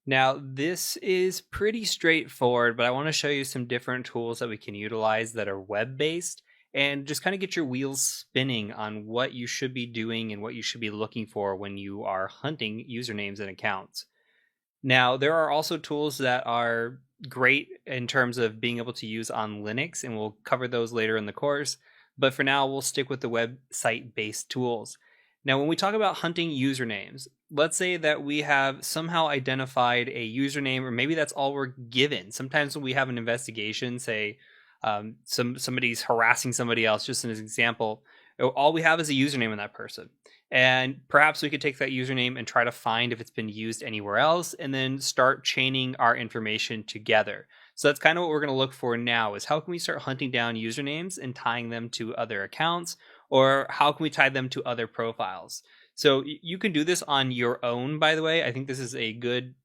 Now, this is pretty straightforward, but I want to show you some different tools that we can utilize that are web-based and just kind of get your wheels spinning on what you should be doing and what you should be looking for when you are hunting usernames and accounts. Now, there are also tools that are great in terms of being able to use on Linux, and we'll cover those later in the course. But for now, we'll stick with the website-based tools. Now, when we talk about hunting usernames, let's say that we have somehow identified a username, or maybe that's all we're given. Sometimes when we have an investigation, say somebody's harassing somebody else, just as an example, all we have is a username in that person. And perhaps we could take that username and try to find if it's been used anywhere else, and then start chaining our information together. So that's kind of what we're going to look for now, is how can we start hunting down usernames and tying them to other accounts, or how can we tie them to other profiles? So you can do this on your own, by the way. I think this is a good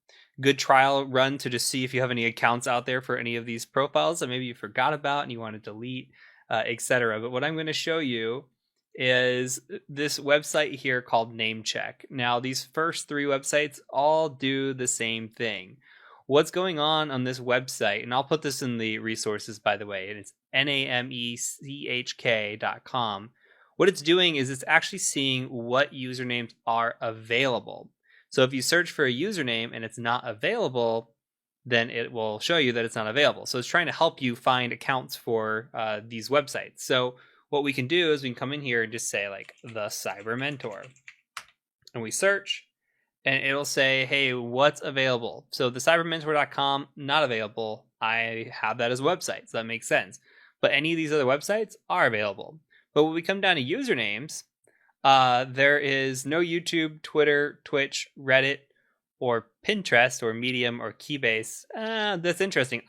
trial run to just see if you have any accounts out there for any of these profiles that maybe you forgot about and you want to delete, etc. But what I'm going to show you is this website here called NameCheck. Now, these first three websites all do the same thing. What's going on this website, and I'll put this in the resources, by the way, and it's namechk.com. What it's doing is it's actually seeing what usernames are available. So if you search for a username and it's not available, then it will show you that it's not available. So it's trying to help you find accounts for these websites. So what we can do is we can come in here and just say like the Cyber Mentor, and we search, and it'll say, hey, what's available? So the cybermentor.com, not available. I have that as a website, so that makes sense. But any of these other websites are available. But when we come down to usernames, there is no YouTube, Twitter, Twitch, Reddit, or Pinterest, or Medium, or Keybase. That's interesting.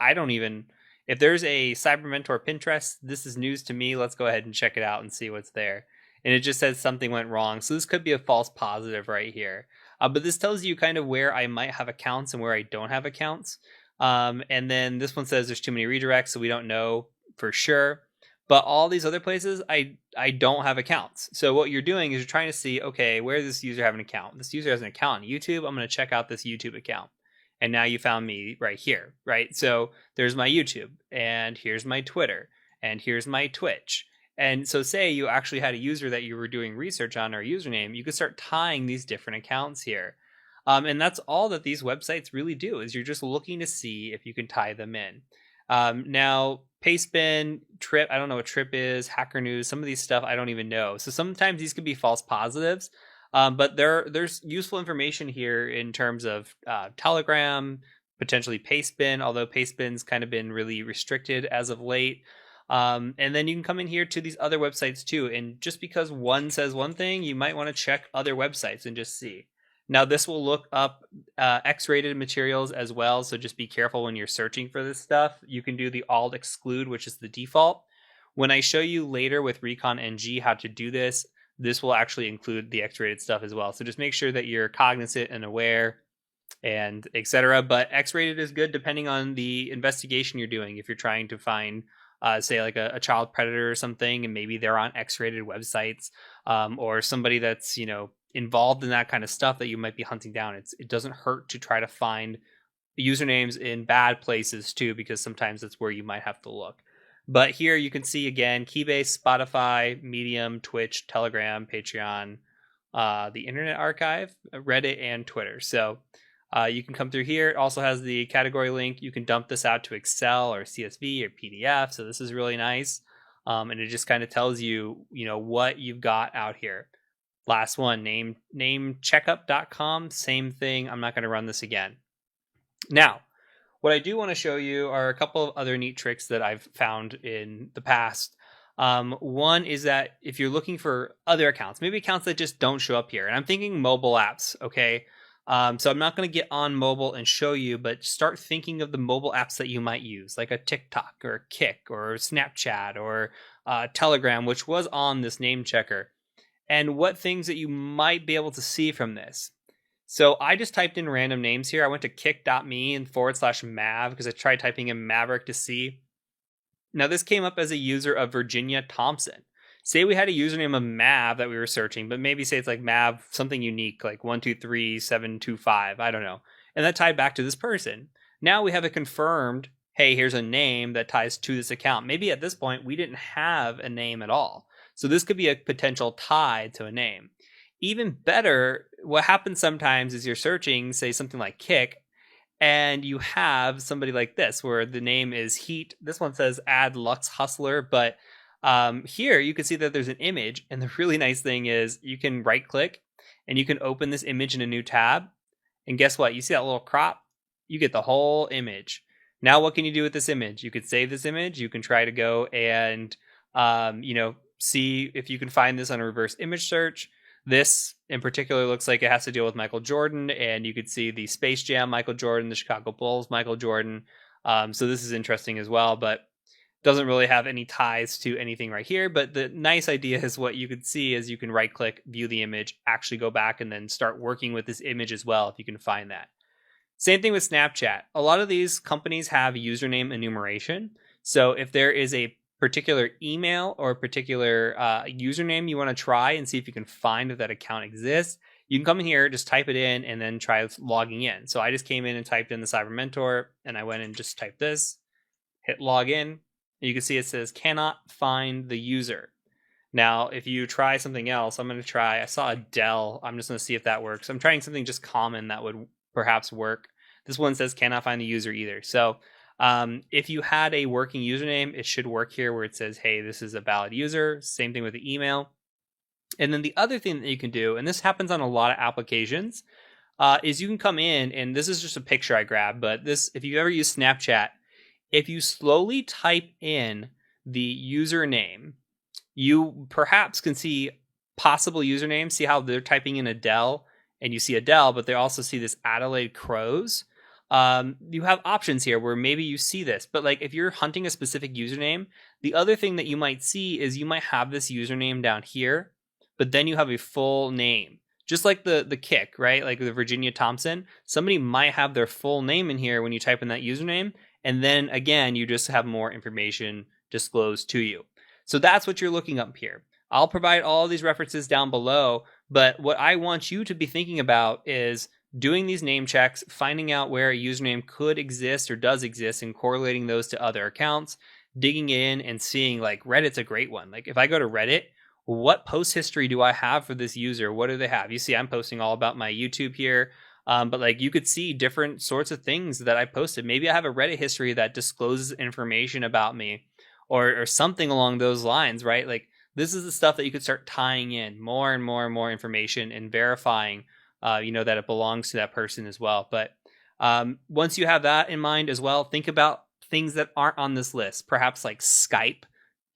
If there's a Cyber Mentor Pinterest, this is news to me. Let's go ahead and check it out and see what's there. And it just says something went wrong. So this could be a false positive right here. But this tells you kind of where I might have accounts and where I don't have accounts. And then this one says there's too many redirects, so we don't know for sure. But all these other places, I don't have accounts. So what you're doing is you're trying to see, okay, where does this user have an account? This user has an account on YouTube. I'm going to check out this YouTube account. And now you found me right here, right? So there's my YouTube, and here's my Twitter, and here's my Twitch. And so say you actually had a user that you were doing research on, or a username, you could start tying these different accounts here. And that's all that these websites really do, is you're just looking to see if you can tie them in. Now, Pastebin, Trip, I don't know what Trip is, Hacker News, some of these stuff I don't even know. So sometimes these could be false positives. But there's useful information here in terms of Telegram, potentially Pastebin, although Pastebin's kind of been really restricted as of late. And then you can come in here to these other websites too. And just because one says one thing, you might want to check other websites and just see. Now, this will look up X-rated materials as well, so just be careful when you're searching for this stuff. You can do the alt exclude, which is the default. When I show you later with Recon NG how to do this, this will actually include the X-rated stuff as well. So just make sure that you're cognizant and aware, and etc. But X-rated is good depending on the investigation you're doing. If you're trying to find, say, like a child predator or something, and maybe they're on X-rated websites, or somebody that's, involved in that kind of stuff that you might be hunting down. It doesn't hurt to try to find usernames in bad places too, because sometimes that's where you might have to look. But here you can see again, Keybase, Spotify, Medium, Twitch, Telegram, Patreon, the Internet Archive, Reddit, and Twitter. So you can come through here. It also has the category link. You can dump this out to Excel or CSV or PDF. So this is really nice. And it just kind of tells you, what you've got out here. Last one, namecheckup.com, same thing. I'm not going to run this again. Now, what I do want to show you are a couple of other neat tricks that I've found in the past. One is that if you're looking for other accounts, maybe accounts that just don't show up here, and I'm thinking mobile apps, okay? So I'm not going to get on mobile and show you, but start thinking of the mobile apps that you might use, like a TikTok or a Kick or Snapchat or Telegram, which was on this name checker. And what things that you might be able to see from this. So I just typed in random names here. I went to kick.me and /Mav because I tried typing in Maverick to see. Now this came up as a user of Virginia Thompson. Say we had a username of Mav that we were searching, but maybe say it's like Mav, something unique, like 123725, I don't know. And that tied back to this person. Now we have a confirmed hey, here's a name that ties to this account. Maybe at this point we didn't have a name at all. So this could be a potential tie to a name. Even better, what happens sometimes is you're searching, say something like kick, and you have somebody like this where the name is Heat. This one says add Lux Hustler, but here you can see that there's an image, and the really nice thing is you can right click and you can open this image in a new tab, and guess what? You see that little crop? You get the whole image. Now what can you do with this image? You could save this image. You can try to go and see if you can find this on a reverse image search. This in particular looks like it has to deal with Michael Jordan, and you could see the Space Jam Michael Jordan, the Chicago Bulls Michael Jordan. So this is interesting as well, but doesn't really have any ties to anything right here. But the nice idea is what you could see is you can right click, view the image, actually go back and then start working with this image as well if you can find that. Same thing with Snapchat. A lot of these companies have username enumeration. So if there is a particular email or a particular username you want to try and see if you can find if that account exists, you can come in here, just type it in, and then try logging in. So I just came in and typed in the Cyber Mentor, and I went and just typed this, hit login. You can see it says cannot find the user. Now, if you try something else, I'm going to try, I saw Adele. I'm just going to see if that works. I'm trying something just common that would perhaps work. This one says cannot find the user either. So if you had a working username, it should work here where it says, hey, this is a valid user. Same thing with the email. And then the other thing that you can do, and this happens on a lot of applications, is you can come in, and this is just a picture I grabbed, but this, if you ever use Snapchat, if you slowly type in the username, you perhaps can see possible usernames. See how they're typing in Adele, and you see Adele, but they also see this Adelaide Crows. You have options here where maybe you see this, but like if you're hunting a specific username, the other thing that you might see is you might have this username down here, but then you have a full name. Just like the kick, right? Like the Virginia Thompson, somebody might have their full name in here when you type in that username. And then again, you just have more information disclosed to you. So that's what you're looking up here. I'll provide all these references down below, but what I want you to be thinking about is doing these name checks, finding out where a username could exist or does exist and correlating those to other accounts, digging in and seeing, like, Reddit's a great one. Like if I go to Reddit, what post history do I have for this user? What do they have? You see, I'm posting all about my YouTube here. But like you could see different sorts of things that I posted. Maybe I have a Reddit history that discloses information about me or something along those lines, right? Like this is the stuff that you could start tying in more and more and more information and verifying, that it belongs to that person as well. But once you have that in mind as well, think about things that aren't on this list, perhaps like Skype,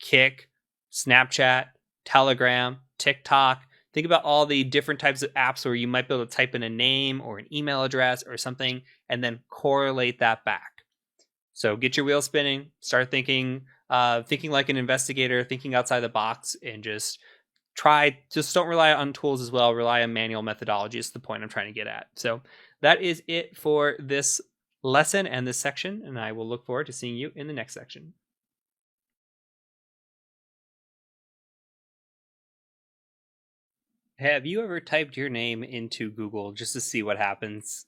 Kick, Snapchat, Telegram, TikTok. Think about all the different types of apps where you might be able to type in a name or an email address or something and then correlate that back. So get your wheels spinning, start thinking like an investigator, thinking outside the box, and just don't rely on tools as well. Rely on manual methodology is the point I'm trying to get at. So that is it for this lesson and this section, and I will look forward to seeing you in the next section. Have you ever typed your name into Google just to see what happens?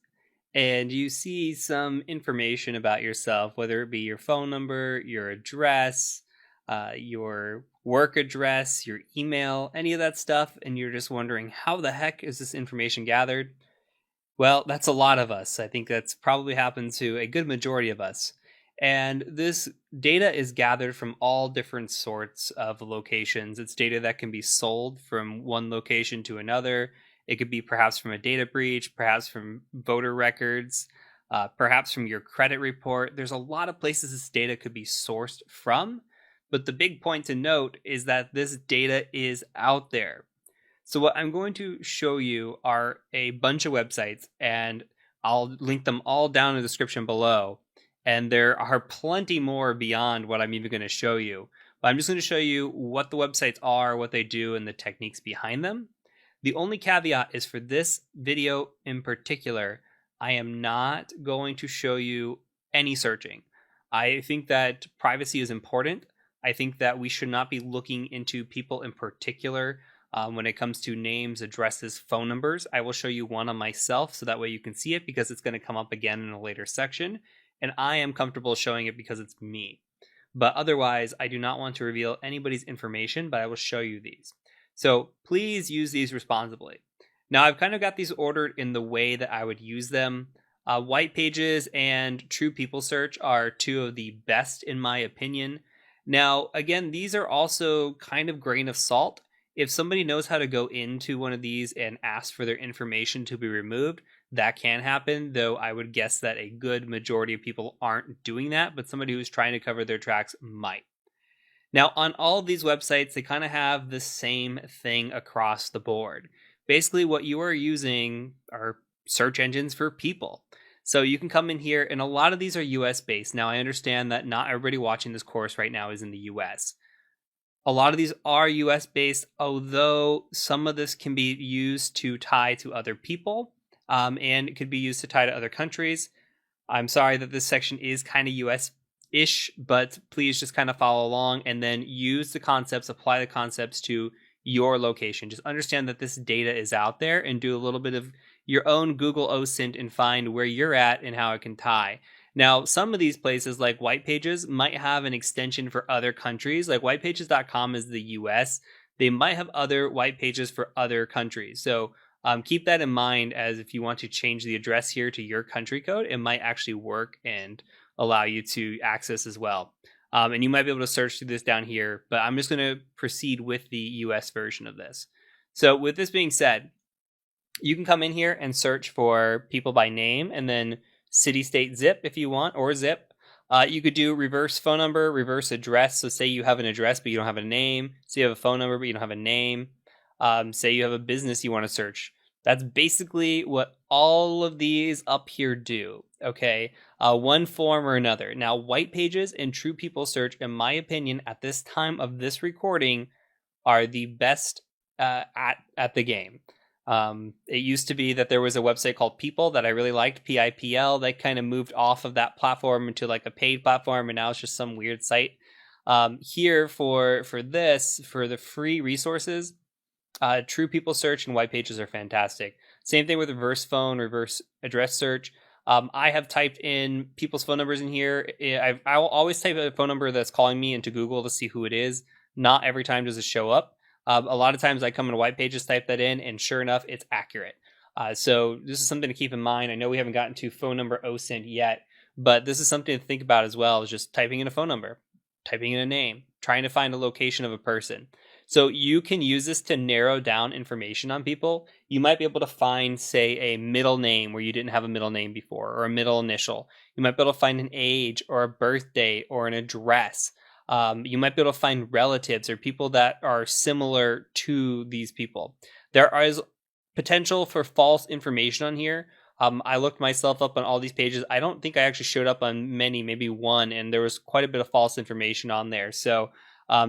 And you see some information about yourself, whether it be your phone number, your address, your work address, your email, any of that stuff, and you're just wondering, how the heck is this information gathered? Well, that's a lot of us. I think that's probably happened to a good majority of us. And this data is gathered from all different sorts of locations. It's data that can be sold from one location to another. It could be perhaps from a data breach, perhaps from voter records, perhaps from your credit report. There's a lot of places this data could be sourced from. But the big point to note is that this data is out there. So what I'm going to show you are a bunch of websites, and I'll link them all down in the description below. And there are plenty more beyond what I'm even going to show you. But I'm just going to show you what the websites are, what they do, and the techniques behind them. The only caveat is for this video in particular, I am not going to show you any searching. I think that privacy is important. I think that we should not be looking into people in particular when it comes to names, addresses, phone numbers. I will show you one on myself so that way you can see it because it's going to come up again in a later section. and I am comfortable showing it because it's me. But otherwise, I do not want to reveal anybody's information, but I will show you these. So please use these responsibly. Now, I've kind of got these ordered in the way that I would use them. White Pages and True People Search are two of the best in my opinion. Now, again, these are also kind of grain of salt. If somebody knows how to go into one of these and ask for their information to be removed, that can happen, though I would guess that a good majority of people aren't doing that, but somebody who's trying to cover their tracks might. Now, on all of these websites, they kind of have the same thing across the board. Basically, what you are using are search engines for people. So you can come in here, and a lot of these are US based. Now, I understand that not everybody watching this course right now is in the US. A lot of these are US based, although some of this can be used to tie to other people, and it could be used to tie to other countries. I'm sorry that this section is kind of US ish, but please just kind of follow along and then use the concepts, apply the concepts to your location. Just understand that this data is out there and do a little bit of your own Google OSINT and find where you're at and how it can tie. Now, some of these places like White Pages might have an extension for other countries. Like whitepages.com is the US. They might have other white pages for other countries. So keep that in mind, as if you want to change the address here to your country code, it might actually work and allow you to access as well. And you might be able to search through this down here, but I'm just going to proceed with the US version of this. So with this being said, you can come in here and search for people by name and then city, state, zip if you want, or zip. You could do reverse phone number, reverse address. So say you have an address, but you don't have a name. Say you have a phone number, but you don't have a name. Say you have a business you want to search. That's basically what all of these up here do. Okay. One form or another. Now, White Pages and True People Search, in my opinion, at this time of this recording, are the best at the game. It used to be that there was a website called People that I really liked, PIPL. They kind of moved off of that platform into like a paid platform, and now it's just some weird site. Here for the free resources, True People Search and White Pages are fantastic. Same thing with reverse phone, reverse address search. I have typed in people's phone numbers in here. I will always type a phone number that's calling me into Google to see who it is. Not every time does it show up. A lot of times I come into White Pages, type that in, and sure enough, it's accurate. So this is something to keep in mind. I know we haven't gotten to phone number OSINT yet, but this is something to think about as well, is just typing in a phone number, typing in a name, trying to find a location of a person. So you can use this to narrow down information on people. You might be able to find, say, a middle name where you didn't have a middle name before, or a middle initial. You might be able to find an age or a birth date or an address. You might be able to find relatives or people that are similar to these people. There is potential for false information on here. I looked myself up on all these pages. I don't think I actually showed up on many, maybe one, and there was quite a bit of false information on there. So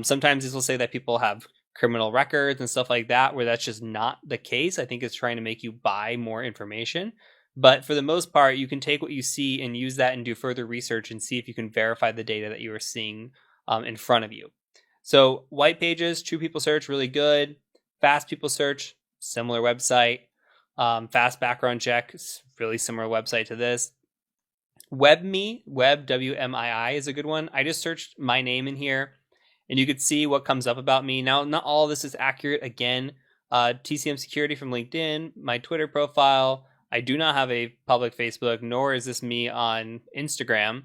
sometimes this will say that people have criminal records and stuff like that, where that's just not the case. I think it's trying to make you buy more information. But for the most part, you can take what you see and use that and do further research and see if you can verify the data that you are seeing in front of you. So White Pages, True People Search, really good. Fast People Search, similar website. Fast Background Check, really similar website to this. WebMe, WMII is a good one. I just searched my name in here, and you could see what comes up about me. Now, not all of this is accurate. Again, TCM Security from LinkedIn, my Twitter profile. I do not have a public Facebook, nor is this me on Instagram.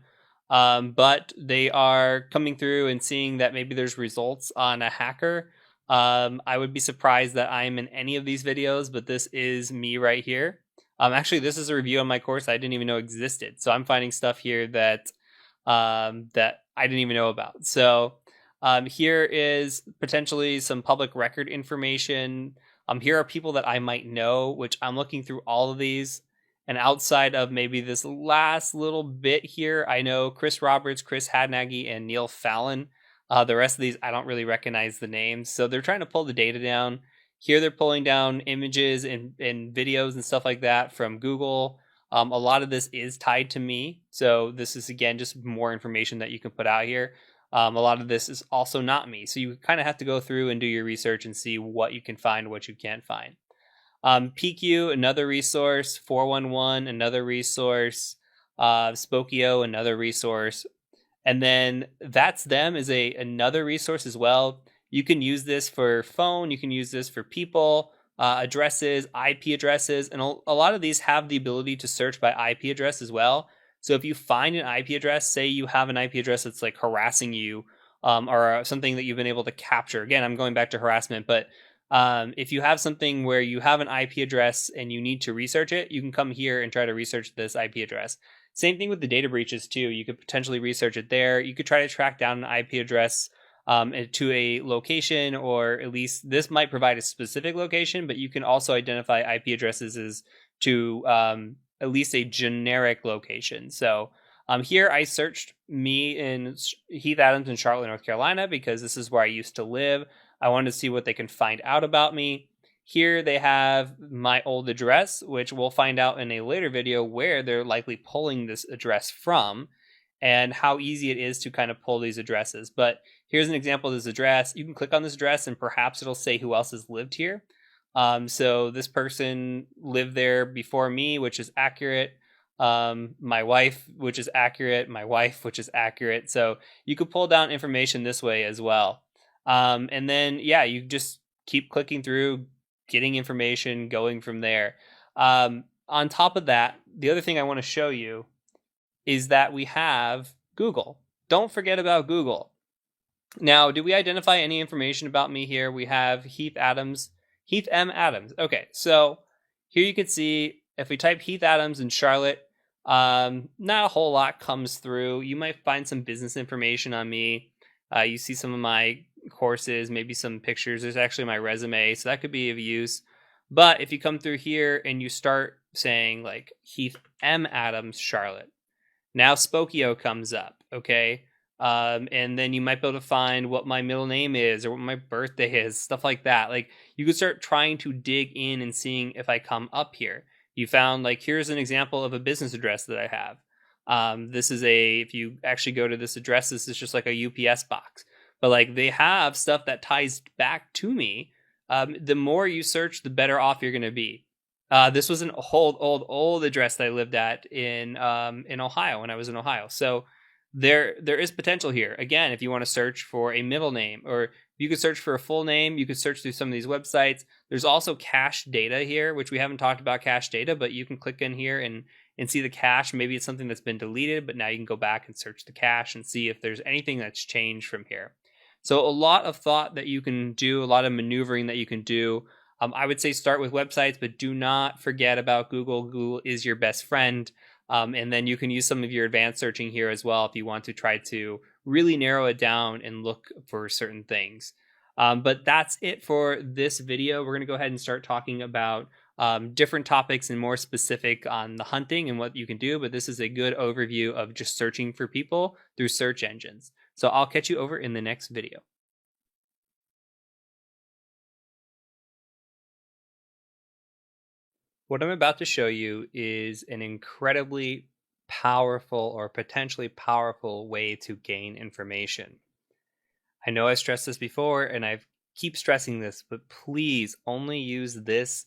But they are coming through and seeing that maybe there's results on a hacker. I would be surprised that I'm in any of these videos, but this is me right here. Actually, this is a review on my course I didn't even know existed. So I'm finding stuff here that that I didn't even know about. So here is potentially some public record information. Here are people that I might know, which I'm looking through all of these. And outside of maybe this last little bit here, I know Chris Roberts, Chris Hadnagy, and Neil Fallon. The rest of these, I don't really recognize the names. So they're trying to pull the data down. Here they're pulling down images and videos and stuff like that from Google. A lot of this is tied to me. So this is, again, just more information that you can put out here. A lot of this is also not me. So you kind of have to go through and do your research and see what you can find, what you can't find. PQ, another resource. 411, another resource. Spokio, another resource. And then That's Them is another resource as well. You can use this for phone, you can use this for people, addresses, IP addresses, and a lot of these have the ability to search by IP address as well. So if you find an IP address, say you have an IP address that's like harassing you, or something that you've been able to capture. Again, I'm going back to harassment, but if you have something where you have an IP address and you need to research it, you can come here and try to research this IP address. Same thing with the data breaches too. You could potentially research it there. You could try to track down an IP address to a location, or at least this might provide a specific location, but you can also identify IP addresses as to at least a generic location. So here I searched me in Heath Adams in Charlotte, North Carolina, because this is where I used to live. I wanted to see what they can find out about me. Here they have my old address, which we'll find out in a later video where they're likely pulling this address from and how easy it is to kind of pull these addresses. But here's an example of this address. You can click on this address and perhaps it'll say who else has lived here. So this person lived there before me, which is accurate. My wife, which is accurate. My wife, which is accurate. So you could pull down information this way as well. And then, yeah, you just keep clicking through, getting information, going from there. On top of that, the other thing I want to show you is that we have Google. Don't forget about Google. Now, do we identify any information about me here? We have Heath Adams, Heath M. Adams. Okay, so here you can see if we type Heath Adams in Charlotte, not a whole lot comes through. You might find some business information on me. You see some of my courses, maybe some pictures. There's actually my resume, so that could be of use. But if you come through here and you start saying like Heath M. Adams, Charlotte, now Spokio comes up, okay? And then you might be able to find what my middle name is or what my birthday is, stuff like that. Like you could start trying to dig in and seeing if I come up here. You found like, here's an example of a business address that I have. This is if you actually go to this address, this is just like a UPS box. But like they have stuff that ties back to me. The more you search, the better off you're going to be. This was an old address that I lived at in Ohio when I was in Ohio. So there is potential here. Again, if you want to search for a middle name, or you could search for a full name, you could search through some of these websites. There's also cache data here, which we haven't talked about cache data, but you can click in here and see the cache. Maybe it's something that's been deleted, but now you can go back and search the cache and see if there's anything that's changed from here. So a lot of thought that you can do, a lot of maneuvering that you can do. I would say start with websites, but do not forget about Google. Google is your best friend. And then you can use some of your advanced searching here as well if you want to try to really narrow it down and look for certain things. But that's it for this video. We're going to go ahead and start talking about different topics and more specific on the hunting and what you can do. But this is a good overview of just searching for people through search engines. So I'll catch you over in the next video. What I'm about to show you is an incredibly powerful or potentially powerful way to gain information. I know I stressed this before and I keep stressing this, but please only use this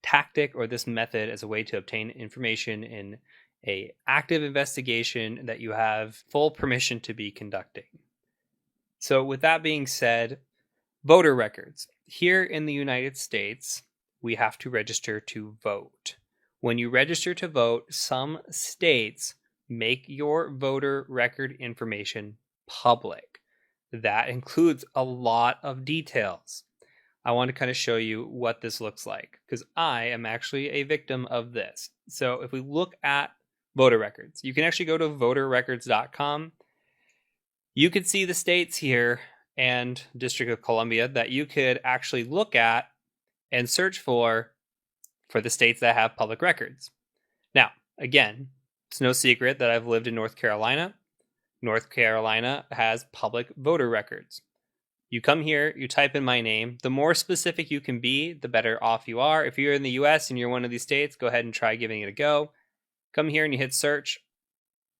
tactic or this method as a way to obtain information in an active investigation that you have full permission to be conducting. So with that being said, voter records. Here in the United States, we have to register to vote. When you register to vote, some states make your voter record information public. That includes a lot of details. I want to kind of show you what this looks like because I am actually a victim of this. So if we look at voter records, you can actually go to voterrecords.com. You could see the states here and District of Columbia that you could actually look at and search for the states that have public records. Now, again, it's no secret that I've lived in North Carolina. North Carolina has public voter records. You come here, you type in my name. The more specific you can be, the better off you are. If you're in the US and you're one of these states, go ahead and try giving it a go. Come here and you hit search,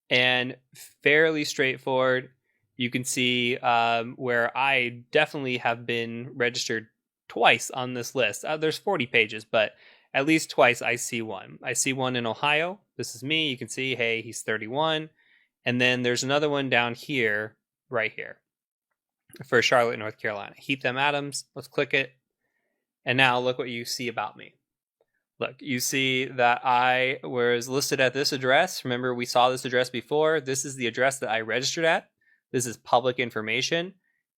and fairly straightforward. You can see where I definitely have been registered twice on this list. There's 40 pages, but at least twice I see one. I see one in Ohio. This is me. You can see, hey, he's 31. And then there's another one down here, right here, for Charlotte, North Carolina. Heath M. Adams. Let's click it. And now look what you see about me. Look, you see that I was listed at this address. Remember, we saw this address before. This is the address that I registered at. This is public information.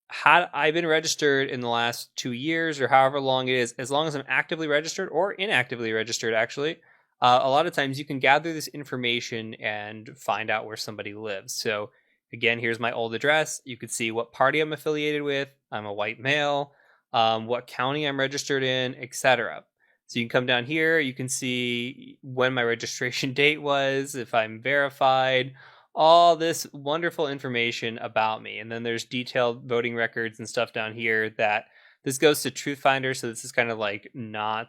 Had I been registered in the last 2 years or however long it is, as long as I'm actively registered or inactively registered, actually, a lot of times you can gather this information and find out where somebody lives. So again, here's my old address. You could see what party I'm affiliated with. I'm a white male, what county I'm registered in, etc. So you can come down here, you can see when my registration date was, if I'm verified, all this wonderful information about me. And then there's detailed voting records and stuff down here that this goes to Truth Finder. So this is kind of like not,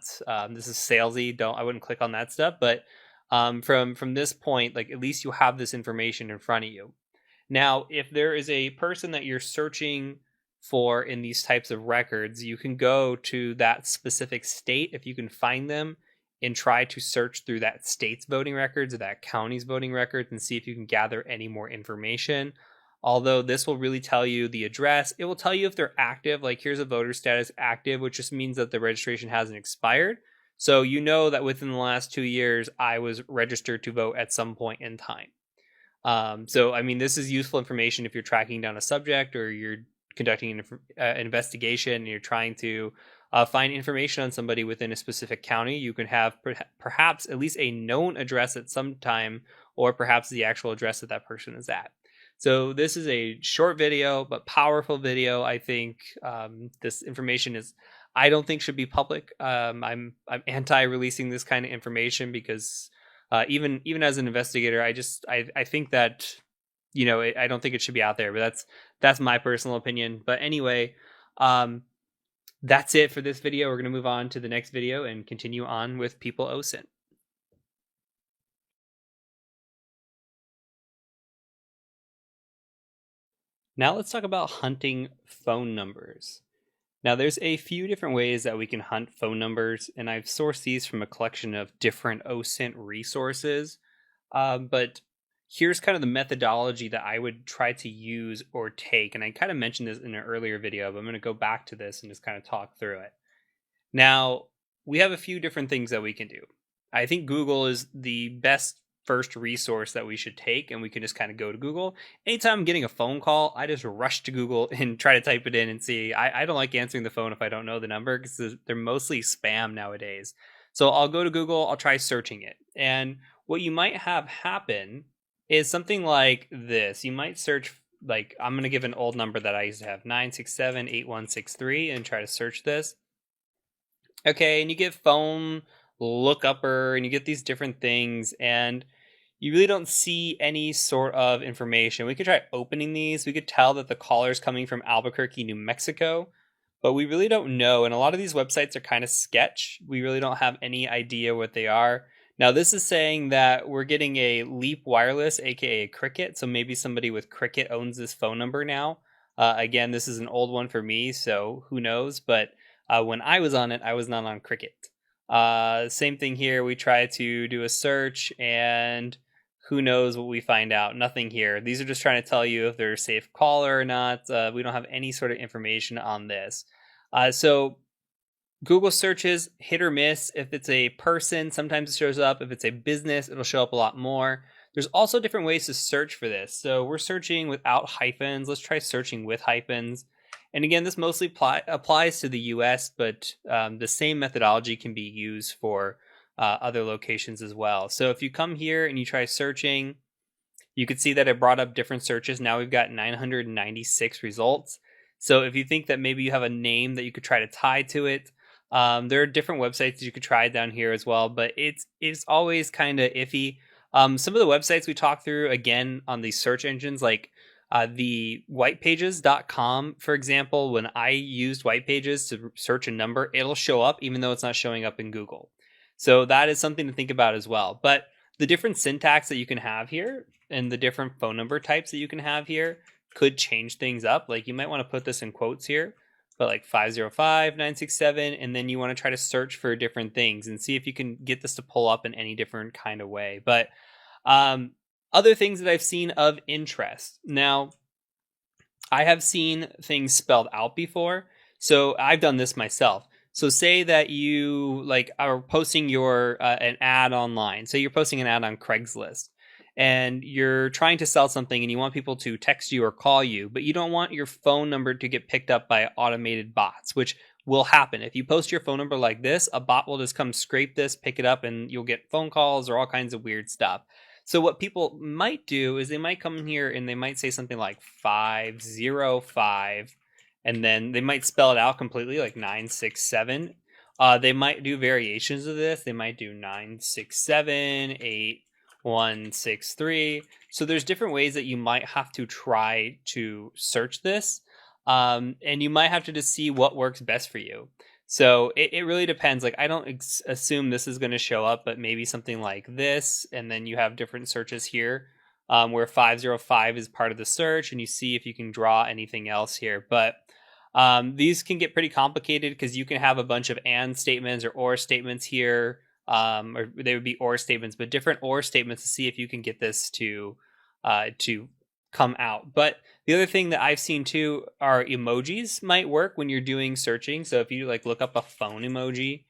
this is salesy. I wouldn't click on that stuff. But from this point, like at least you have this information in front of you. Now, if there is a person that you're searching for in these types of records, you can go to that specific state if you can find them and try to search through that state's voting records or that county's voting records and see if you can gather any more information. Although this will really tell you the address, it will tell you if they're active. Like here's a voter status active, which just means that the registration hasn't expired. So you know that within the last 2 years, I was registered to vote at some point in time. So, I mean, this is useful information if you're tracking down a subject or you're conducting an investigation and you're trying to find information on somebody within a specific county. You can have perhaps at least a known address at some time, or perhaps the actual address that person is at. So this is a short video, but powerful video. I think this information I don't think should be public. I'm anti-releasing this kind of information because even as an investigator, I think that, you know, I don't think it should be out there, but that's my personal opinion. But anyway, that's it for this video. We're going to move on to the next video and continue on with People OSINT. Now let's talk about hunting phone numbers. Now there's a few different ways that we can hunt phone numbers, and I've sourced these from a collection of different OSINT resources. But here's kind of the methodology that I would try to use or take. And I kind of mentioned this in an earlier video, but I'm going to go back to this and just kind of talk through it. Now, we have a few different things that we can do. I think Google is the best first resource that we should take, and we can just kind of go to Google. Anytime I'm getting a phone call, I just rush to Google and try to type it in and see. I don't like answering the phone if I don't know the number because they're mostly spam nowadays. So I'll go to Google, I'll try searching it. And what you might have happen is something like this. You might search, like, I'm going to give an old number that I used to have, 967-8163, and try to search this. Okay, and you get phone lookupper, and you get these different things, and you really don't see any sort of information. We could try opening these. We could tell that the caller is coming from Albuquerque, New Mexico, but we really don't know. And a lot of these websites are kind of sketch. We really don't have any idea what they are. Now, this is saying that we're getting a Leap Wireless, aka a Cricket. So maybe somebody with Cricket owns this phone number now. Again, this is an old one for me, so who knows? But when I was on it, I was not on Cricket. Same thing here. We try to do a search, and who knows what we find out? Nothing here. These are just trying to tell you if they're a safe caller or not. We don't have any sort of information on this. So Google searches, hit or miss. If it's a person, sometimes it shows up. If it's a business, it'll show up a lot more. There's also different ways to search for this. So we're searching without hyphens. Let's try searching with hyphens. And again, this mostly applies to the US, but the same methodology can be used for other locations as well. So if you come here and you try searching, you could see that it brought up different searches. Now we've got 996 results. So if you think that maybe you have a name that you could try to tie to it, there are different websites you could try down here as well, but it's always kind of iffy. Some of the websites we talk through, again, on these search engines, like the whitepages.com, for example, when I used whitepages to search a number, it'll show up even though it's not showing up in Google. So that is something to think about as well. But the different syntax that you can have here and the different phone number types that you can have here could change things up. Like you might want to put this in quotes here. but like 505-967, and then you want to try to search for different things and see if you can get this to pull up in any different kind of way. But other things that I've seen of interest. Now, I have seen things spelled out before, so I've done this myself. So say that you like are posting your an ad online. Say you're posting an ad on Craigslist and you're trying to sell something and you want people to text you or call you, but you don't want your phone number to get picked up by automated bots, which will happen. If you post your phone number like this, a bot will just come scrape this, pick it up, and you'll get phone calls or all kinds of weird stuff. So what people might do is they might come in here and they might say something like 505, and then they might spell it out completely like 967. They might do variations of this. They might do 967-8163. So there's different ways that you might have to try to search this. And you might have to just see what works best for you. So it really depends. Like, I don't assume this is going to show up, but maybe something like this. And then you have different searches here where 505 is part of the search, and you see if you can draw anything else here. But these can get pretty complicated because you can have a bunch of and statements or statements here, or they would be or statements, but different or statements to see if you can get this to come out. But the other thing that I've seen too are emojis might work when you're doing searching. So if you like look up a phone emoji,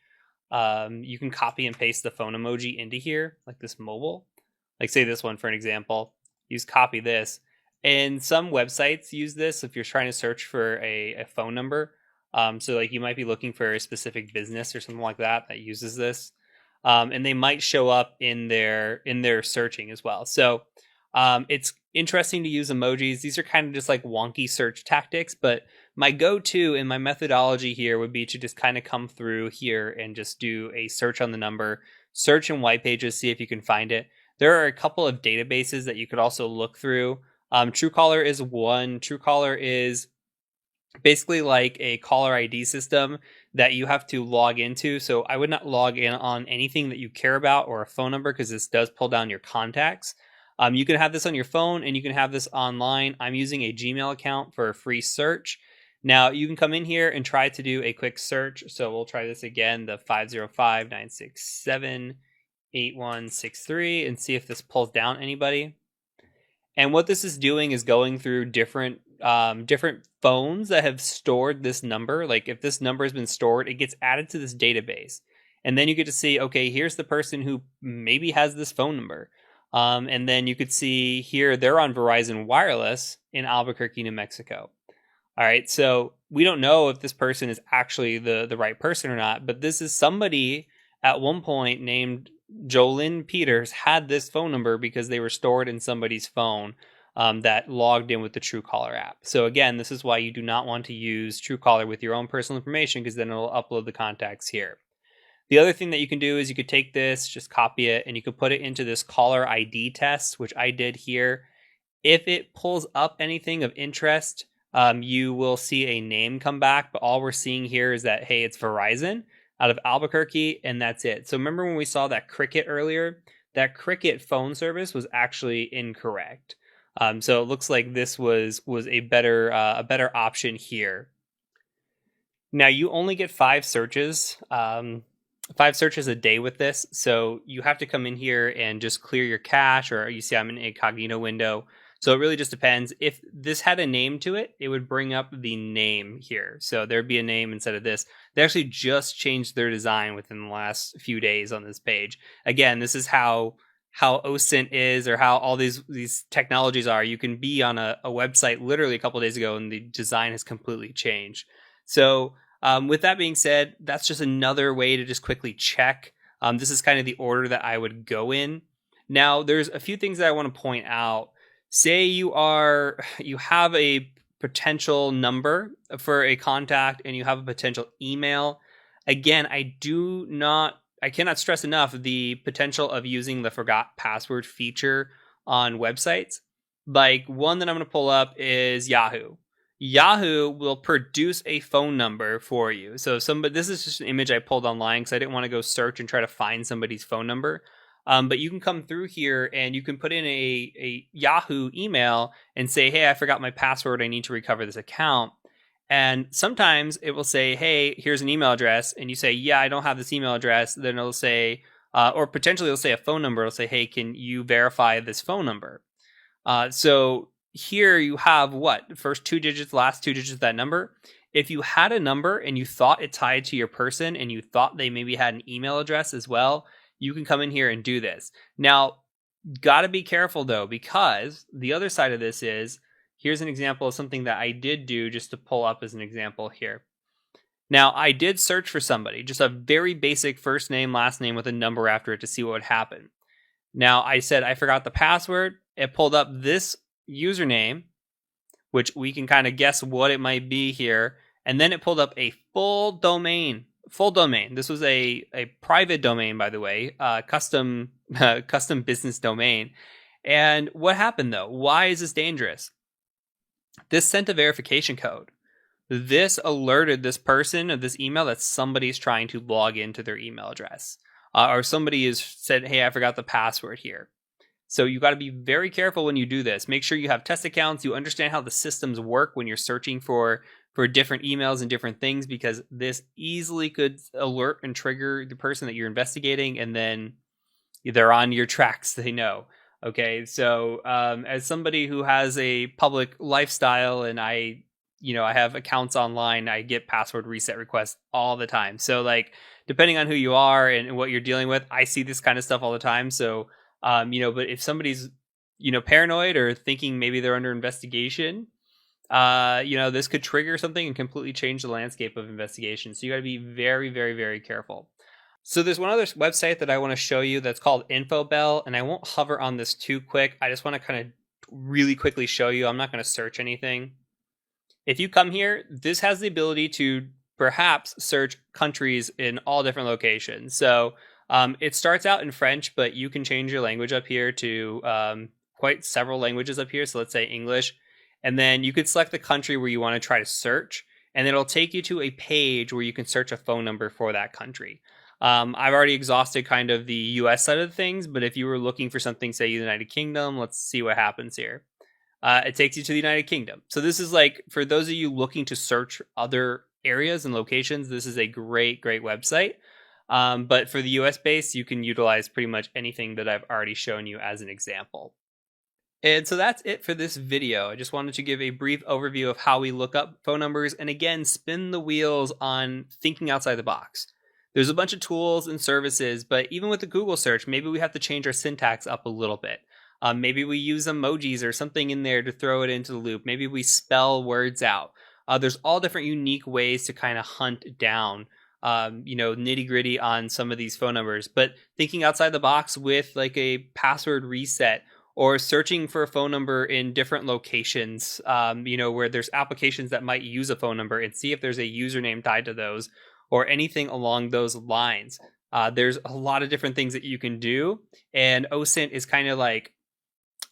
you can copy and paste the phone emoji into here, like this mobile. Like say this one for an example. Use copy this. And some websites use this if you're trying to search for a phone number. So like you might be looking for a specific business or something like that uses this. And they might show up in their searching as well. So it's interesting to use emojis. These are kind of just like wonky search tactics, but my go-to and my methodology here would be to just kind of come through here and just do a search on the number, search in white pages, see if you can find it. There are a couple of databases that you could also look through. Truecaller is one. Truecaller is basically like a caller ID system that you have to log into. So I would not log in on anything that you care about or a phone number because this does pull down your contacts. You can have this on your phone and you can have this online. I'm using a Gmail account for a free search. Now you can come in here and try to do a quick search. So we'll try this again, the 505-967-8163, and see if this pulls down anybody. And what this is doing is going through different phones that have stored this number. Like if this number has been stored, it gets added to this database. And then you get to see, okay, here's the person who maybe has this phone number. And then you could see here, they're on Verizon Wireless in Albuquerque, New Mexico. All right, so we don't know if this person is actually the right person or not, but this is somebody at one point named Jolynn Peters had this phone number because they were stored in somebody's phone that logged in with the Truecaller app. So again, this is why you do not want to use Truecaller with your own personal information, because then it'll upload the contacts here. The other thing that you can do is you could take this, just copy it, and you could put it into this caller ID test, which I did here. If it pulls up anything of interest, you will see a name come back, but all we're seeing here is that, hey, it's Verizon out of Albuquerque, and that's it. So remember when we saw that Cricket earlier? That Cricket phone service was actually incorrect. So it looks like this was a better option here. Now you only get 5 searches. 5 searches a day with this, so you have to come in here and just clear your cache, or you see I'm in an incognito window. So it really just depends. If this had a name to it, it would bring up the name here. So there'd be a name instead of this. They actually just changed their design within the last few days on this page. Again, this is how OSINT is, or how all these technologies are. You can be on a website literally a couple of days ago and the design has completely changed. So with that being said, that's just another way to just quickly check. This is kind of the order that I would go in. Now, there's a few things that I want to point out. Say you have a potential number for a contact and you have a potential email. Again, I cannot stress enough the potential of using the forgot password feature on websites. Like one that I'm going to pull up is Yahoo. Yahoo will produce a phone number for you. So this is just an image I pulled online because I didn't want to go search and try to find somebody's phone number. But you can come through here and you can put in a Yahoo email and say, hey, I forgot my password. I need to recover this account. And sometimes it will say, hey, here's an email address. And you say, yeah, I don't have this email address. Then it'll say, or potentially it'll say a phone number. It'll say, hey, can you verify this phone number? So here you have what? First 2 digits, last 2 digits of that number. If you had a number and you thought it tied to your person and you thought they maybe had an email address as well, you can come in here and do this. Now, got to be careful though, because the other side of this is, here's an example of something that I did do just to pull up as an example here. Now, I did search for somebody, just a very basic first name, last name with a number after it to see what would happen. Now, I said I forgot the password. It pulled up this username, which we can kind of guess what it might be here. And then it pulled up a full domain. Full domain. This was a private domain, by the way, custom business domain. And what happened though? Why is this dangerous? This sent a verification code. This alerted this person of this email that somebody's trying to log into their email address. Or somebody has said, hey, I forgot the password here. So you got to be very careful when you do this. Make sure you have test accounts. You understand how the systems work when you're searching for different emails and different things, because this easily could alert and trigger the person that you're investigating, and then they're on your tracks. They know. Okay, so as somebody who has a public lifestyle and I have accounts online, I get password reset requests all the time. So like, depending on who you are and what you're dealing with, I see this kind of stuff all the time. So, but if somebody's, paranoid or thinking maybe they're under investigation, this could trigger something and completely change the landscape of investigation. So you got to be very, very, very careful. So there's one other website that I want to show you that's called InfoBell, and I won't hover on this too quick. I just want to kind of really quickly show you. I'm not going to search anything. If you come here, this has the ability to perhaps search countries in all different locations. So it starts out in French, but you can change your language up here to quite several languages up here. So let's say English. And then you could select the country where you want to try to search, and it'll take you to a page where you can search a phone number for that country. I've already exhausted kind of the US side of things, but if you were looking for something, say United Kingdom, let's see what happens here. It takes you to the United Kingdom. So this is like, for those of you looking to search other areas and locations, this is a great, great website. But for the US base, you can utilize pretty much anything that I've already shown you as an example. And so that's it for this video. I just wanted to give a brief overview of how we look up phone numbers, and again, spin the wheels on thinking outside the box. There's a bunch of tools and services, but even with the Google search, maybe we have to change our syntax up a little bit. Maybe we use emojis or something in there to throw it into the loop. Maybe we spell words out. There's all different unique ways to kind of hunt down, nitty gritty on some of these phone numbers. But thinking outside the box with like a password reset, or searching for a phone number in different locations, where there's applications that might use a phone number, and see if there's a username tied to those or anything along those lines. There's a lot of different things that you can do, and OSINT is kind of like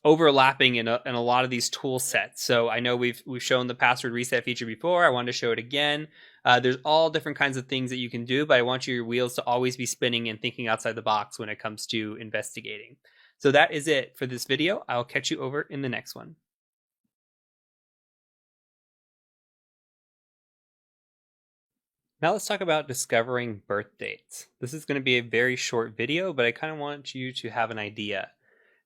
overlapping in a lot of these tool sets. So I know we've shown the password reset feature before. I wanted to show it again. There's all different kinds of things that you can do, but I want your wheels to always be spinning and thinking outside the box when it comes to investigating. So that is it for this video. I'll catch you over in the next one. Now let's talk about discovering birth dates. This is going to be a very short video, but I kind of want you to have an idea.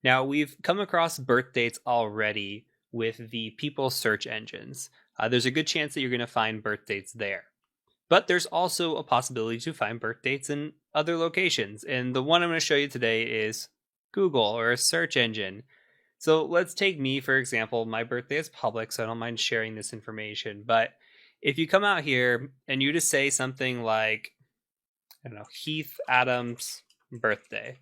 Now, we've come across birth dates already with the people search engines. There's a good chance that you're going to find birth dates there. But there's also a possibility to find birth dates in other locations. And the one I'm going to show you today is Google, or a search engine. So let's take me, for example. My birthday is public, so I don't mind sharing this information. But if you come out here and you just say something like, I don't know, Heath Adams' birthday,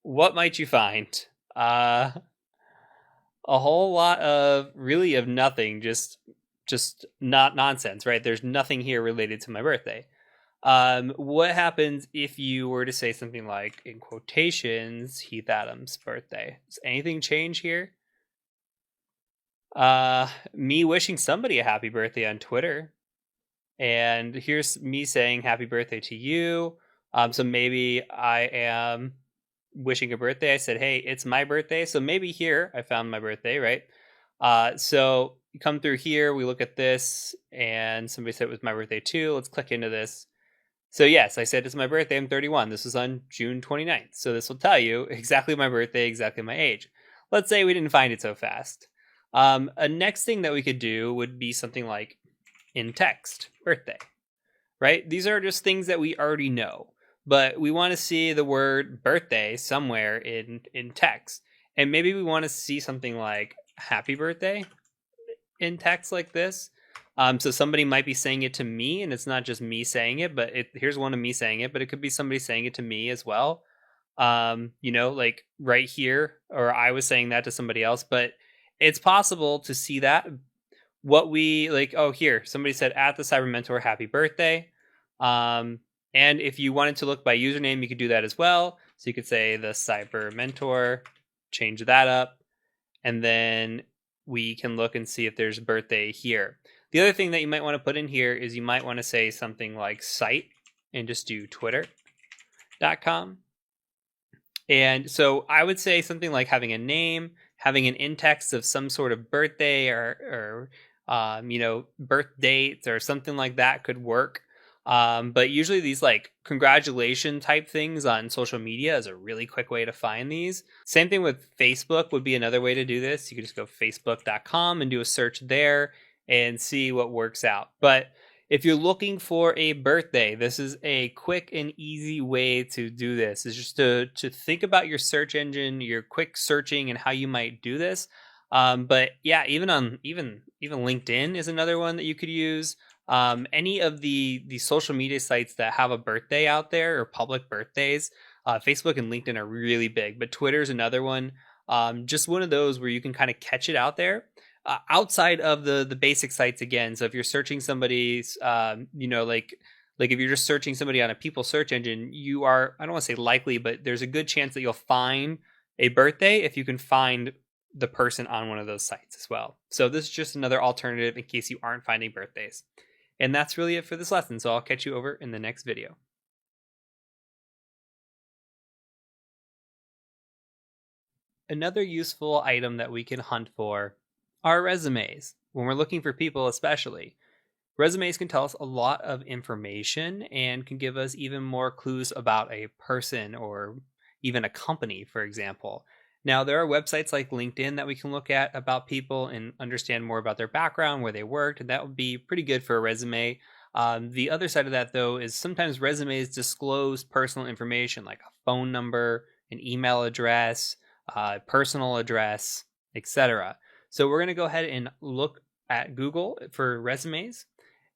what might you find? A whole lot of nothing, just not nonsense, right? There's nothing here related to my birthday. What happens if you were to say something like, in quotations, Heath Adams' birthday? Does anything change here? Me wishing somebody a happy birthday on Twitter. And here's me saying happy birthday to you. So maybe I am wishing a birthday. I said, hey, it's my birthday. So maybe here I found my birthday, right? So you come through here, we look at this, and somebody said it was my birthday too. Let's click into this. So yes, I said it's my birthday. I'm 31. This was on June 29th. So this will tell you exactly my birthday, exactly my age. Let's say we didn't find it so fast. A next thing that we could do would be something like in text, birthday, right? These are just things that we already know, but we want to see the word birthday somewhere in text. And maybe we want to see something like happy birthday in text like this. So somebody might be saying it to me, and it's not just me saying it, but here's one of me saying it, but it could be somebody saying it to me as well. Like right here, or I was saying that to somebody else, but it's possible to see that. What we like, oh, here, somebody said at the Cyber Mentor, happy birthday. And if you wanted to look by username, you could do that as well. So you could say the Cyber Mentor, change that up, and then we can look and see if there's a birthday here. The other thing that you might want to put in here is you might want to say something like site and just do twitter.com. And so I would say something like having a name, having an in-text of some sort of birthday or birth dates or something like that could work. But usually these like congratulation type things on social media is a really quick way to find these. Same thing with Facebook would be another way to do this. You could just go facebook.com and do a search there and see what works out. But if you're looking for a birthday, this is a quick and easy way to do this. Is just to think about your search engine, your quick searching, and how you might do this. But yeah, even LinkedIn is another one that you could use. Any of the social media sites that have a birthday out there or public birthdays, Facebook and LinkedIn are really big, but Twitter is another one. Just one of those where you can kind of catch it out there. Outside of the basic sites again. So if you're searching somebody's, like if you're just searching somebody on a people search engine, you are, I don't want to say likely, but there's a good chance that you'll find a birthday if you can find the person on one of those sites as well. So this is just another alternative in case you aren't finding birthdays. And that's really it for this lesson. So I'll catch you over in the next video. Another useful item that we can hunt for are resumes. When we're looking for people especially, resumes can tell us a lot of information and can give us even more clues about a person or even a company, for example. Now, there are websites like LinkedIn that we can look at about people and understand more about their background, where they worked, and that would be pretty good for a resume. The other side of that, though, is sometimes resumes disclose personal information like a phone number, an email address, personal address, etc. So we're going to go ahead and look at Google for resumes.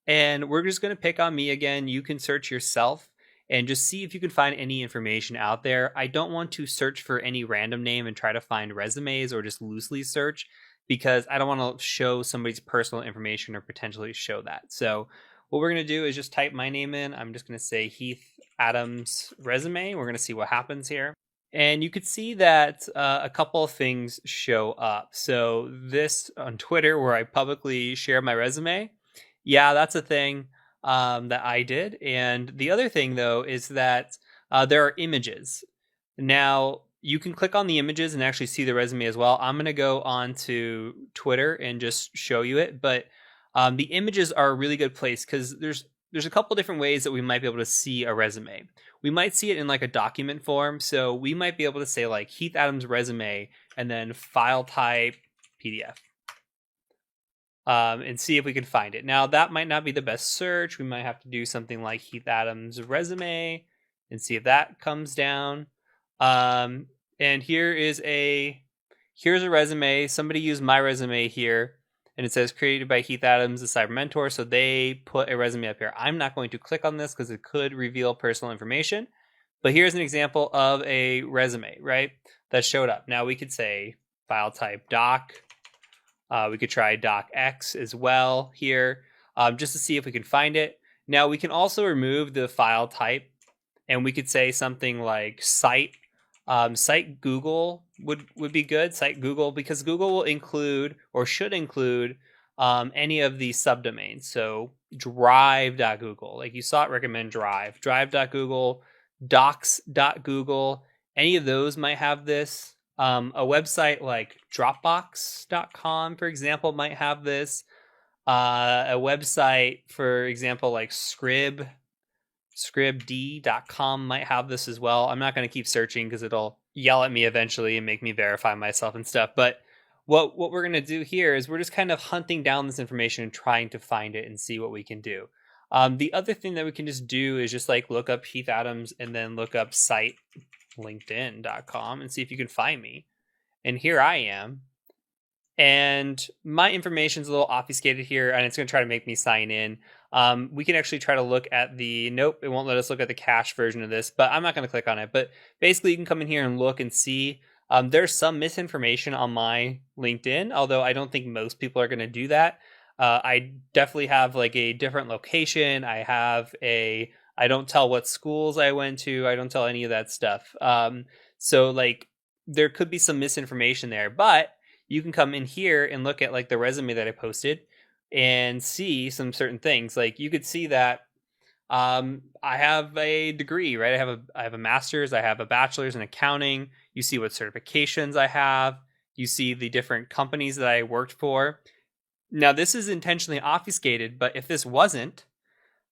And we're just going to pick on me again. You can search yourself and just see if you can find any information out there. I don't want to search for any random name and try to find resumes or just loosely search because I don't want to show somebody's personal information or potentially show that. So what we're going to do is just type my name in. I'm just going to say Heath Adams resume. We're going to see what happens here. And you could see that a couple of things show up. So this on Twitter where I publicly share my resume. Yeah, that's a thing that I did. And the other thing, though, is that there are images. Now, you can click on the images and actually see the resume as well. I'm going to go on to Twitter and just show you it. But the images are a really good place because there's a couple different ways that we might be able to see a resume. We might see it in like a document form. So we might be able to say like Heath Adams resume and then file type PDF. And see if we can find it. Now, that might not be the best search. We might have to do something like Heath Adams resume and see if that comes down. And here's a resume. Somebody used my resume here, and it says created by Heath Adams, the Cyber Mentor. So they put a resume up here. I'm not going to click on this because it could reveal personal information. But here's an example of a resume, right? That showed up. Now we could say file type doc. We could try docx as well here, just to see if we can find it. Now we can also remove the file type, and we could say something like cite. Cite Google would be good. Cite Google because Google will include or should include any of the subdomains. So drive.google, like you saw it recommend drive.google, docs.google. Any of those might have this. A website like Dropbox.com, for example, might have this. A website, for example, like scribd.com might have this as well. I'm not going to keep searching because it'll yell at me eventually and make me verify myself and stuff. But what we're going to do here is we're just kind of hunting down this information and trying to find it and see what we can do. The other thing that we can just do is just like look up Heath Adams and then look up site linkedin.com and see if you can find me. And here I am. And my information's a little obfuscated here, and it's going to try to make me sign in. We can actually try to look at nope, it won't let us look at the cache version of this, but I'm not going to click on it. But basically, you can come in here and look and see. There's some misinformation on my LinkedIn, although I don't think most people are going to do that. I definitely have like a different location. I don't tell what schools I went to. I don't tell any of that stuff. So like there could be some misinformation there, but you can come in here and look at like the resume that I posted and see some certain things. Like you could see that I have a degree, right? I have a master's, I have a bachelor's in accounting. You see what certifications I have. You see the different companies that I worked for. Now this is intentionally obfuscated, but if this wasn't,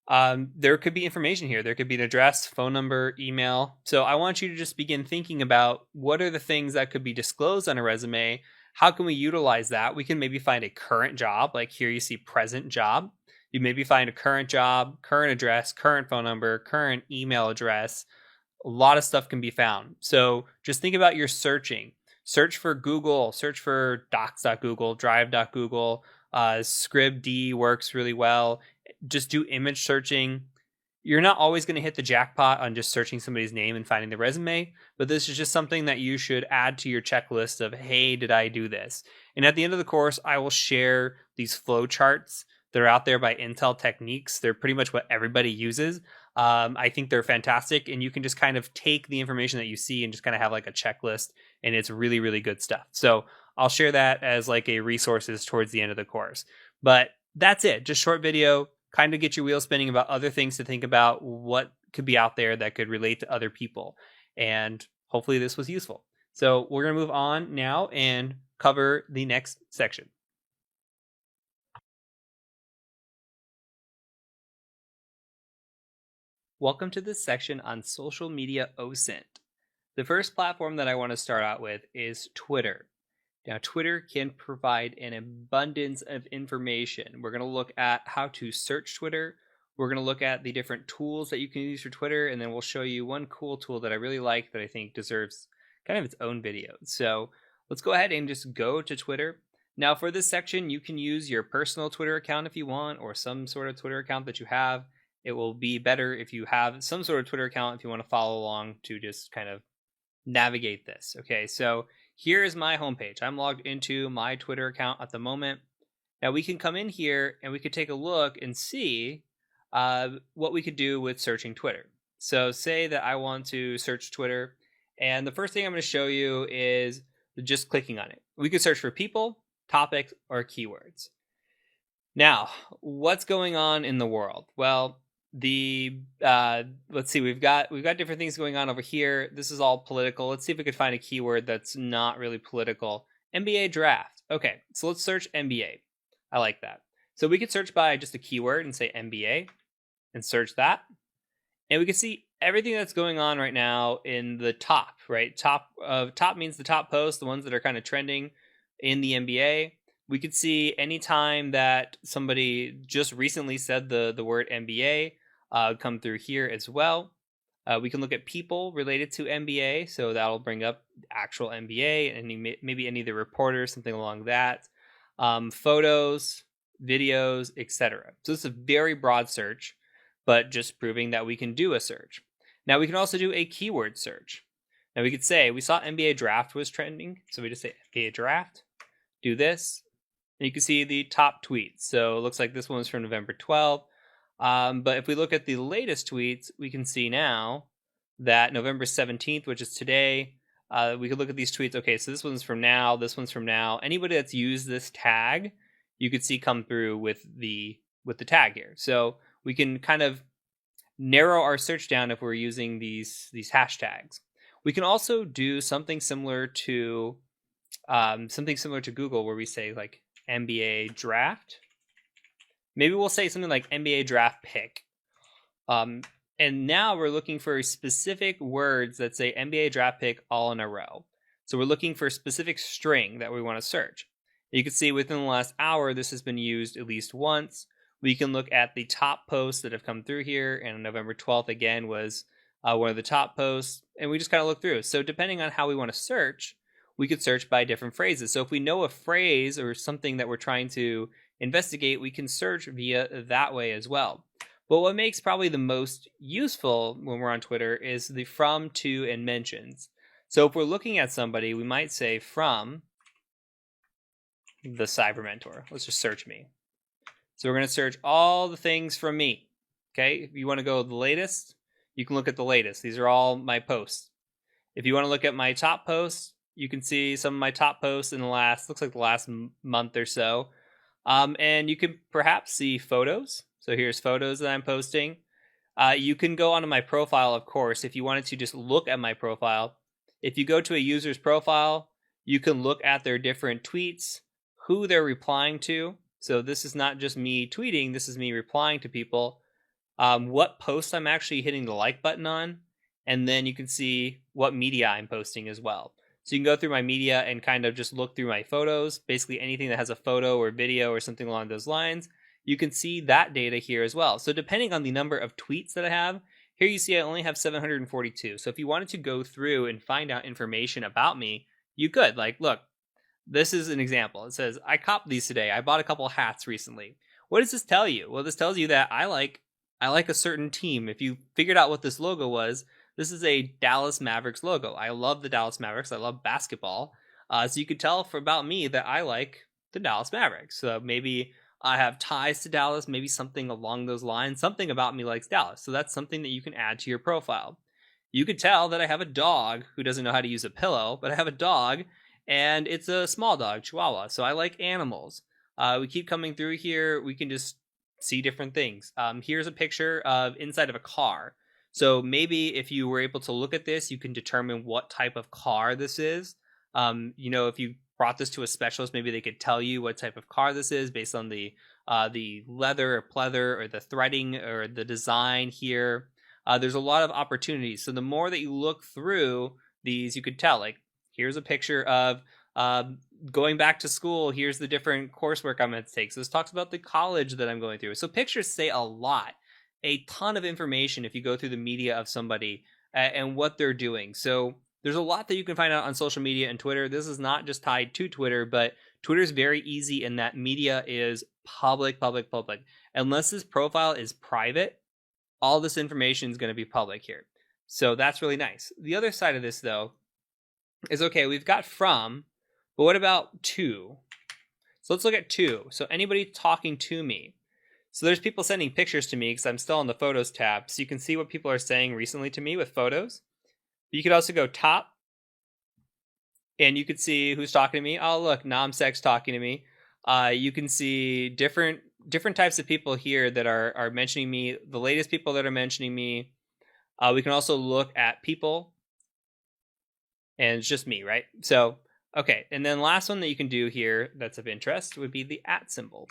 there could be information here. There could be an address, phone number, email. So I want you to just begin thinking about what are the things that could be disclosed on a resume. How can we utilize that? We can maybe find a current job. Like here you see present job. You maybe find a current job, current address, current phone number, current email address. A lot of stuff can be found. So just think about your searching. Search for Google, search for docs.google, drive.google. Scribd works really well. Just do image searching. You're not always going to hit the jackpot on just searching somebody's name and finding the resume, but this is just something that you should add to your checklist of, hey, did I do this? And at the end of the course, I will share these flow charts that are out there by Intel Techniques. They're pretty much what everybody uses. I think they're fantastic, and you can just kind of take the information that you see and just kind of have like a checklist, and it's really, really good stuff. So I'll share that as like a resources towards the end of the course. But that's it. Just short video, kind of get your wheels spinning about other things to think about, what could be out there that could relate to other people. And hopefully this was useful. So we're going to move on now and cover the next section. Welcome to this section on social media OSINT. The first platform that I want to start out with is Twitter. Now, Twitter can provide an abundance of information. We're going to look at how to search Twitter. We're going to look at the different tools that you can use for Twitter, and then we'll show you one cool tool that I really like that I think deserves kind of its own video. So let's go ahead and just go to Twitter. Now, for this section, you can use your personal Twitter account if you want, or some sort of Twitter account that you have. It will be better if you have some sort of Twitter account if you want to follow along to just kind of navigate this. Okay, so here is my homepage. I'm logged into my Twitter account at the moment. Now we can come in here and we could take a look and see what we could do with searching Twitter. So say that I want to search Twitter, and the first thing I'm going to show you is just clicking on it. We could search for people, topics, or keywords. Now, what's going on in the world? Well, let's see, we've got different things going on over here. This is all political. Let's see if we could find a keyword that's not really political. NBA draft. Okay, so let's search NBA. I like that. So we could search by just a keyword and say NBA and search that. And we can see everything that's going on right now in the top, right? Top means the top posts, the ones that are kind of trending in the NBA. We could see anytime that somebody just recently said the word NBA come through here as well. We can look at people related to NBA, so that'll bring up actual NBA and maybe any of the reporters, something along that. Photos, videos, etc. So this is a very broad search, but just proving that we can do a search. Now we can also do a keyword search. Now we could say we saw NBA draft was trending, so we just say NBA draft, do this, and you can see the top tweets. So it looks like this one was from November 12th. But if we look at the latest tweets, we can see now that November 17th, which is today, we could look at these tweets. Okay, so this one's from now, this one's from now. Anybody that's used this tag, you could see come through with the tag here. So we can kind of narrow our search down if we're using these hashtags. We can also do something similar to Google, where we say like NBA draft. Maybe we'll say something like NBA draft pick. And now we're looking for specific words that say NBA draft pick all in a row. So we're looking for a specific string that we want to search. You can see within the last hour, this has been used at least once. We can look at the top posts that have come through here, and November 12th again was one of the top posts, and we just kind of look through. So depending on how we want to search, we could search by different phrases. So if we know a phrase or something that we're trying to investigate, we can search via that way as well. But what makes probably the most useful when we're on Twitter is the from, to, and mentions. So if we're looking at somebody, we might say from the Cyber Mentor. Let's just search me. So we're going to search all the things from me. Okay, if you want to go the latest, you can look at the latest. These are all my posts. If you want to look at my top posts, you can see some of my top posts in the last month or so. And you can perhaps see photos. So here's photos that I'm posting. You can go onto my profile, of course, if you wanted to just look at my profile. If you go to a user's profile, you can look at their different tweets, who they're replying to. So this is not just me tweeting, this is me replying to people. What posts I'm actually hitting the like button on. And then you can see what media I'm posting as well. So you can go through my media and kind of just look through my photos, basically anything that has a photo or video or something along those lines. You can see that data here as well. So depending on the number of tweets that I have, here you see I only have 742. So if you wanted to go through and find out information about me, you could. Like, look, this is an example. It says, I copped these today. I bought a couple hats recently. What does this tell you? Well, this tells you that I like a certain team. If you figured out what this logo was, this is a Dallas Mavericks logo. I love the Dallas Mavericks. I love basketball. So you could tell about me that I like the Dallas Mavericks. So maybe I have ties to Dallas, maybe something along those lines. Something about me likes Dallas. So that's something that you can add to your profile. You could tell that I have a dog who doesn't know how to use a pillow, but I have a dog, and it's a small dog, Chihuahua. So I like animals. We keep coming through here. We can just see different things. Here's a picture of inside of a car. So maybe if you were able to look at this, you can determine what type of car this is. If you brought this to a specialist, maybe they could tell you what type of car this is based on the leather or pleather or the threading or the design here. There's a lot of opportunities. So the more that you look through these, you could tell, like, here's a picture of going back to school. Here's the different coursework I'm going to take. So this talks about the college that I'm going through. So pictures say a lot. A ton of information if you go through the media of somebody and what they're doing. So there's a lot that you can find out on social media and Twitter. This is not just tied to Twitter, but Twitter is very easy in that media is public. Unless this profile is private, all this information is going to be public here. So that's really nice. The other side of this, though, is okay, we've got from, but what about to? So let's look at to. So anybody talking to me. So there's people sending pictures to me because I'm still on the photos tab. So you can see what people are saying recently to me with photos. You could also go top and you could see who's talking to me. Oh, look, Nomsex talking to me. You can see different types of people here that are mentioning me, the latest people that are mentioning me. We can also look at people, and it's just me, right? So, okay. And then last one that you can do here that's of interest would be the @ symbol.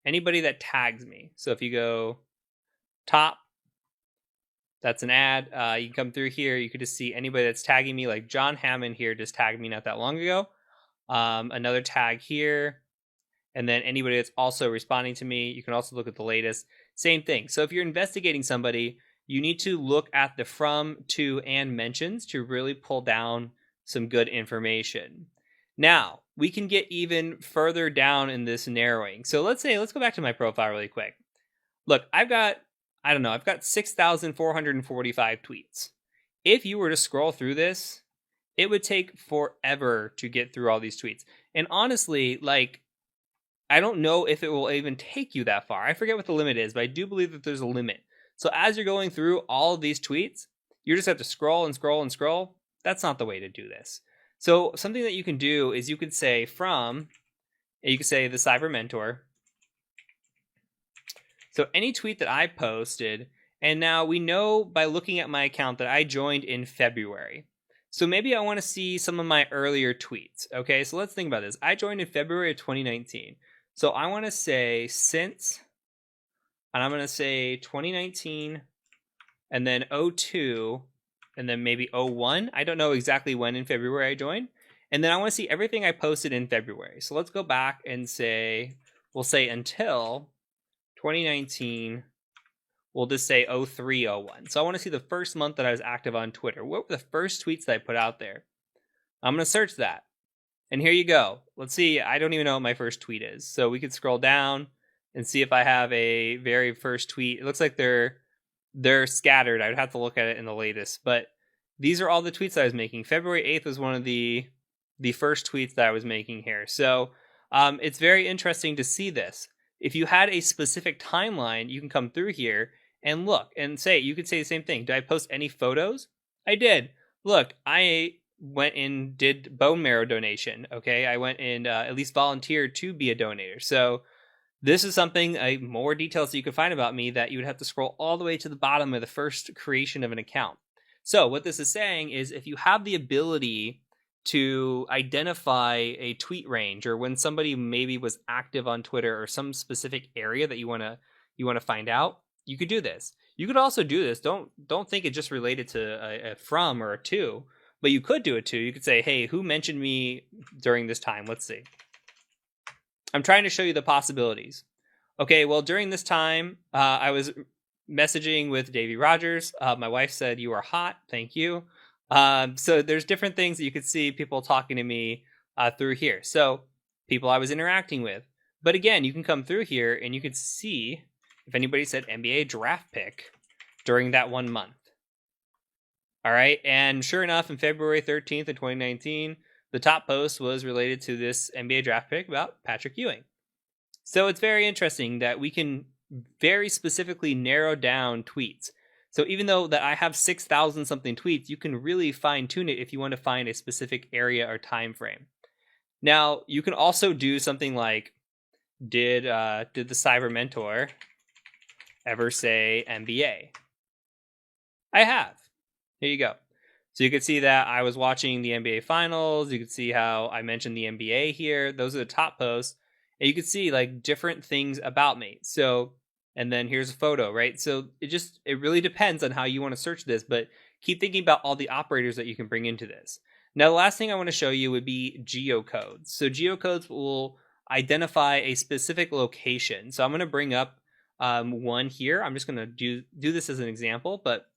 Anybody that tags me. So if you go top, that's an ad. You can come through here. You could just see anybody that's tagging me, like John Hammond here just tagged me not that long ago. Another tag here. And then anybody that's also responding to me, you can also look at the latest. Same thing. So if you're investigating somebody, you need to look at the from, to, and mentions to really pull down some good information. Now, we can get even further down in this narrowing. So let's go back to my profile really quick. Look, I've got 6,445 tweets. If you were to scroll through this, it would take forever to get through all these tweets. And honestly, like, I don't know if it will even take you that far. I forget what the limit is, but I do believe that there's a limit. So as you're going through all of these tweets, you just have to scroll and scroll and scroll. That's not the way to do this. So something that you can do is you could say from, and you could say the Cyber Mentor. So any tweet that I posted, and now we know by looking at my account that I joined in February. So maybe I want to see some of my earlier tweets. Okay, so let's think about this. I joined in February of 2019. So I want to say since, and I'm going to say 2019, and then 02, and then maybe 01. I don't know exactly when in February I joined. And then I want to see everything I posted in February. So let's go back and say, we'll say until 2019, we'll just say 0301. So I want to see the first month that I was active on Twitter. What were the first tweets that I put out there? I'm going to search that. And here you go. Let's see. I don't even know what my first tweet is. So we could scroll down and see if I have a very first tweet. It looks like they're scattered. I would have to look at it in the latest. But these are all the tweets I was making. February 8th was one of the first tweets that I was making here. So it's very interesting to see this. If you had a specific timeline, you can come through here and look and say, you could say the same thing. Did I post any photos? I did. Look, I went and did bone marrow donation. Okay. I went and at least volunteered to be a donator. So this is something, more details that you can find about me that you would have to scroll all the way to the bottom of the first creation of an account. So what this is saying is if you have the ability to identify a tweet range, or when somebody maybe was active on Twitter or some specific area that you want to find out, you could do this. You could also do this. Don't think it just related to a from or a to, but you could do it too. You could say, hey, who mentioned me during this time? Let's see. I'm trying to show you the possibilities. Okay, well, during this time, I was messaging with Davey Rogers. My wife said, you are hot. Thank you. So there's different things that you could see people talking to me through here. So people I was interacting with. But again, you can come through here and you could see if anybody said NBA draft pick during that 1 month. All right. And sure enough, in February 13th of 2019, the top post was related to this NBA draft pick about Patrick Ewing. So it's very interesting that we can very specifically narrow down tweets. So even though that I have 6,000 something tweets, you can really fine tune it if you want to find a specific area or time frame. Now, you can also do something like, did the Cyber Mentor ever say NBA? I have. Here you go. So you can see that I was watching the NBA Finals. You can see how I mentioned the NBA here. Those are the top posts. And you can see like different things about me. So, and then here's a photo, right? So it really depends on how you want to search this, but keep thinking about all the operators that you can bring into this. Now, the last thing I want to show you would be geocodes. So geocodes will identify a specific location. So I'm going to bring up one here. I'm just going to do this as an example, but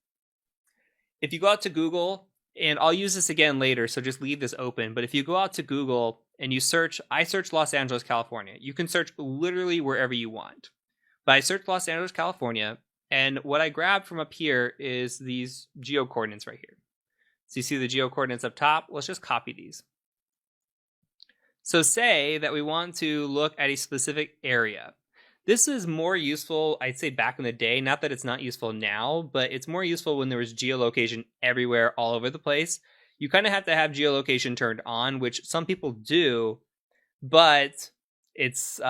if you go out to Google, and I'll use this again later, so just leave this open. But if you go out to Google and you search, I search Los Angeles, California. You can search literally wherever you want. But I searched Los Angeles, California, and what I grabbed from up here is these geo coordinates right here. So you see the geo coordinates up top. Let's just copy these. So say that we want to look at a specific area. This is more useful, I'd say, back in the day. Not that it's not useful now, but it's more useful when there was geolocation everywhere, all over the place. You kind of have to have geolocation turned on, which some people do, but it's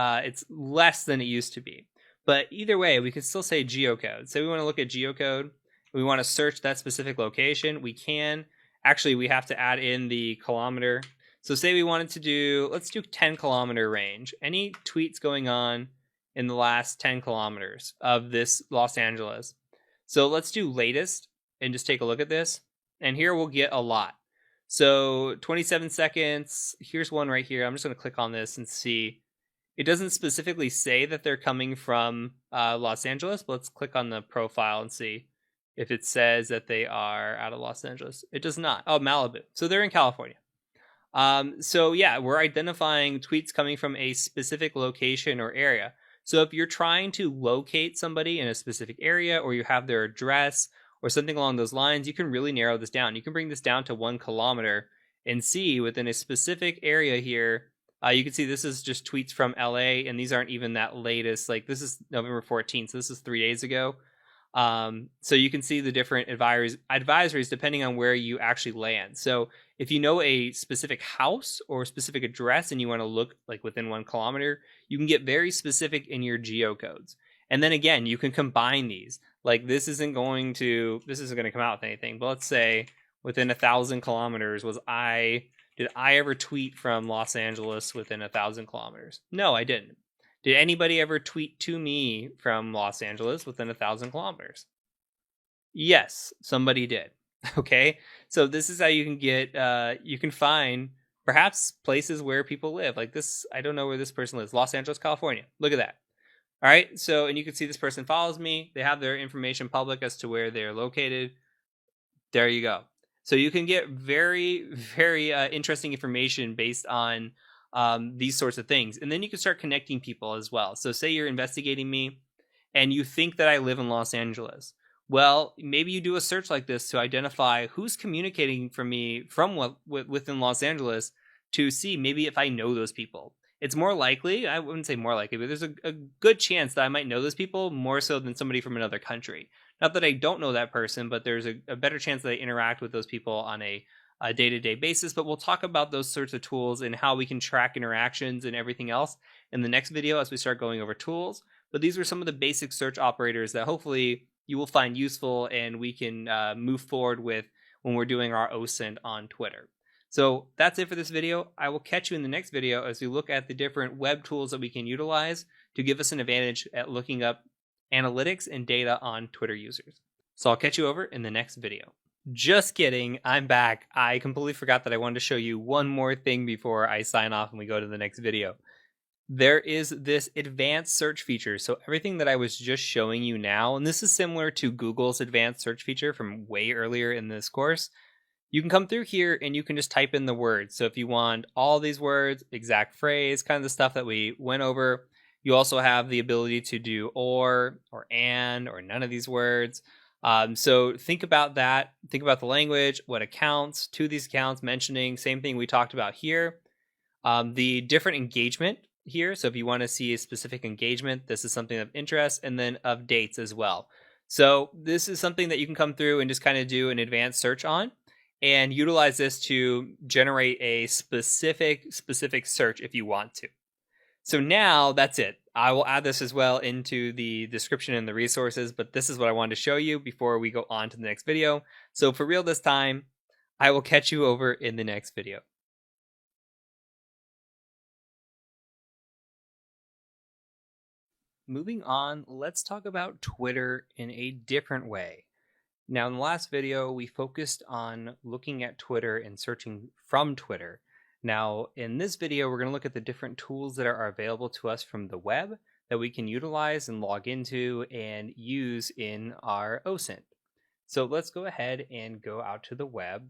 less than it used to be. But either way, we could still say geocode. So we want to look at geocode. We want to search that specific location. We can. Actually, we have to add in the kilometer. So say we wanted to do, let's do 10 kilometer range. Any tweets going on in the last 10 kilometers of this Los Angeles. So let's do latest and just take a look at this. And here we'll get a lot. So 27 seconds. Here's one right here. I'm just going to click on this and see. It doesn't specifically say that they're coming from Los Angeles, but let's click on the profile and see if it says that they are out of Los Angeles. It does not. Oh, Malibu. So they're in California. So yeah, we're identifying tweets coming from a specific location or area. So if you're trying to locate somebody in a specific area, or you have their address or something along those lines, you can really narrow this down. You can bring this down to 1 kilometer and see within a specific area here. You can see this is just tweets from LA, and these aren't even that latest. Like this is November 14th, so this is 3 days ago. So you can see the different advisories depending on where you actually land. So if you know a specific house or a specific address and you want to look like within 1 kilometer, you can get very specific in your geocodes. And then again, you can combine these. Like this isn't going to come out with anything, but let's say within 1,000 kilometers. Did I ever tweet from Los Angeles within 1,000 kilometers? No, I didn't. Did anybody ever tweet to me from Los Angeles within 1,000 kilometers? Yes, somebody did. Okay, so this is how you can get you can find perhaps places where people live. Like this, I don't know where this person lives. Los Angeles, California. Look at that. All right, so and you can see this person follows me. They have their information public as to where they're located. There you go. So you can get very, very interesting information based on these sorts of things. And then you can start connecting people as well. So say you're investigating me and you think that I live in Los Angeles. Well, maybe you do a search like this to identify who's communicating from me from within Los Angeles to see maybe if I know those people. It's more likely, I wouldn't say more likely, but there's a good chance that I might know those people more so than somebody from another country. Not that I don't know that person, but there's a better chance that I interact with those people on a day-to-day basis. But we'll talk about those sorts of tools and how we can track interactions and everything else in the next video as we start going over tools. But these are some of the basic search operators that hopefully you will find useful and we can move forward with when we're doing our OSINT on Twitter. So that's it for this video. I will catch you in the next video as we look at the different web tools that we can utilize to give us an advantage at looking up analytics and data on Twitter users. So I'll catch you over in the next video. Just kidding, I'm back. I completely forgot that I wanted to show you one more thing before I sign off and we go to the next video. There is this advanced search feature. So everything that I was just showing you now, and this is similar to Google's advanced search feature from way earlier in this course, you can come through here and you can just type in the words. So if you want all these words, exact phrase, kind of the stuff that we went over, you also have the ability to do or and, or none of these words. So think about that. Think about the language, what accounts, to these accounts, mentioning, same thing we talked about here. The different engagement here. So if you want to see a specific engagement, this is something of interest, and then of dates as well. So this is something that you can come through and just kind of do an advanced search on and utilize this to generate a specific search if you want to. So now that's it. I will add this as well into the description and the resources, but this is what I wanted to show you before we go on to the next video. So for real this time, I will catch you over in the next video. Moving on, let's talk about Twitter in a different way. Now, in the last video, we focused on looking at Twitter and searching from Twitter. Now, in this video, we're going to look at the different tools that are available to us from the web that we can utilize and log into and use in our OSINT. So let's go ahead and go out to the web.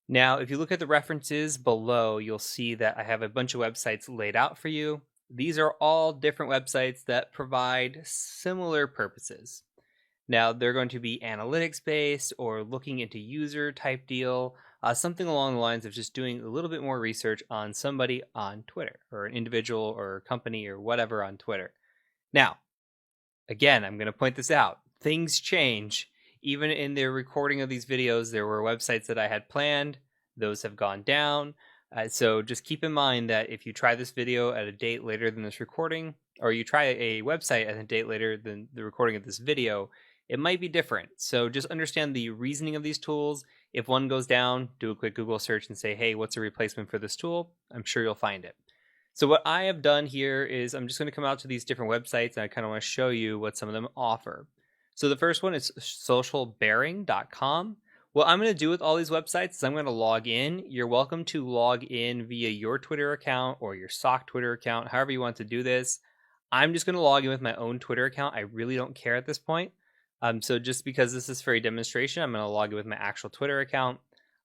Now, if you look at the references below, you'll see that I have a bunch of websites laid out for you. These are all different websites that provide similar purposes. Now, they're going to be analytics based or looking into user type deal, something along the lines of just doing a little bit more research on somebody on Twitter or an individual or a company or whatever on Twitter. Now, again, I'm going to point this out. Things change. Even in the recording of these videos, there were websites that I had planned. Those have gone down. So just keep in mind that if you try this video at a date later than this recording, or you try a website at a date later than the recording of this video, it might be different. So just understand the reasoning of these tools. If one goes down, do a quick Google search and say, hey, what's a replacement for this tool? I'm sure you'll find it. So what I have done here is I'm just going to come out to these different websites and I kind of want to show you what some of them offer. So the first one is socialbearing.com. What I'm going to do with all these websites is I'm going to log in. You're welcome to log in via your Twitter account or your SOC Twitter account, however you want to do this. I'm just going to log in with my own Twitter account. I really don't care at this point. So just because this is for a demonstration, I'm going to log in with my actual Twitter account.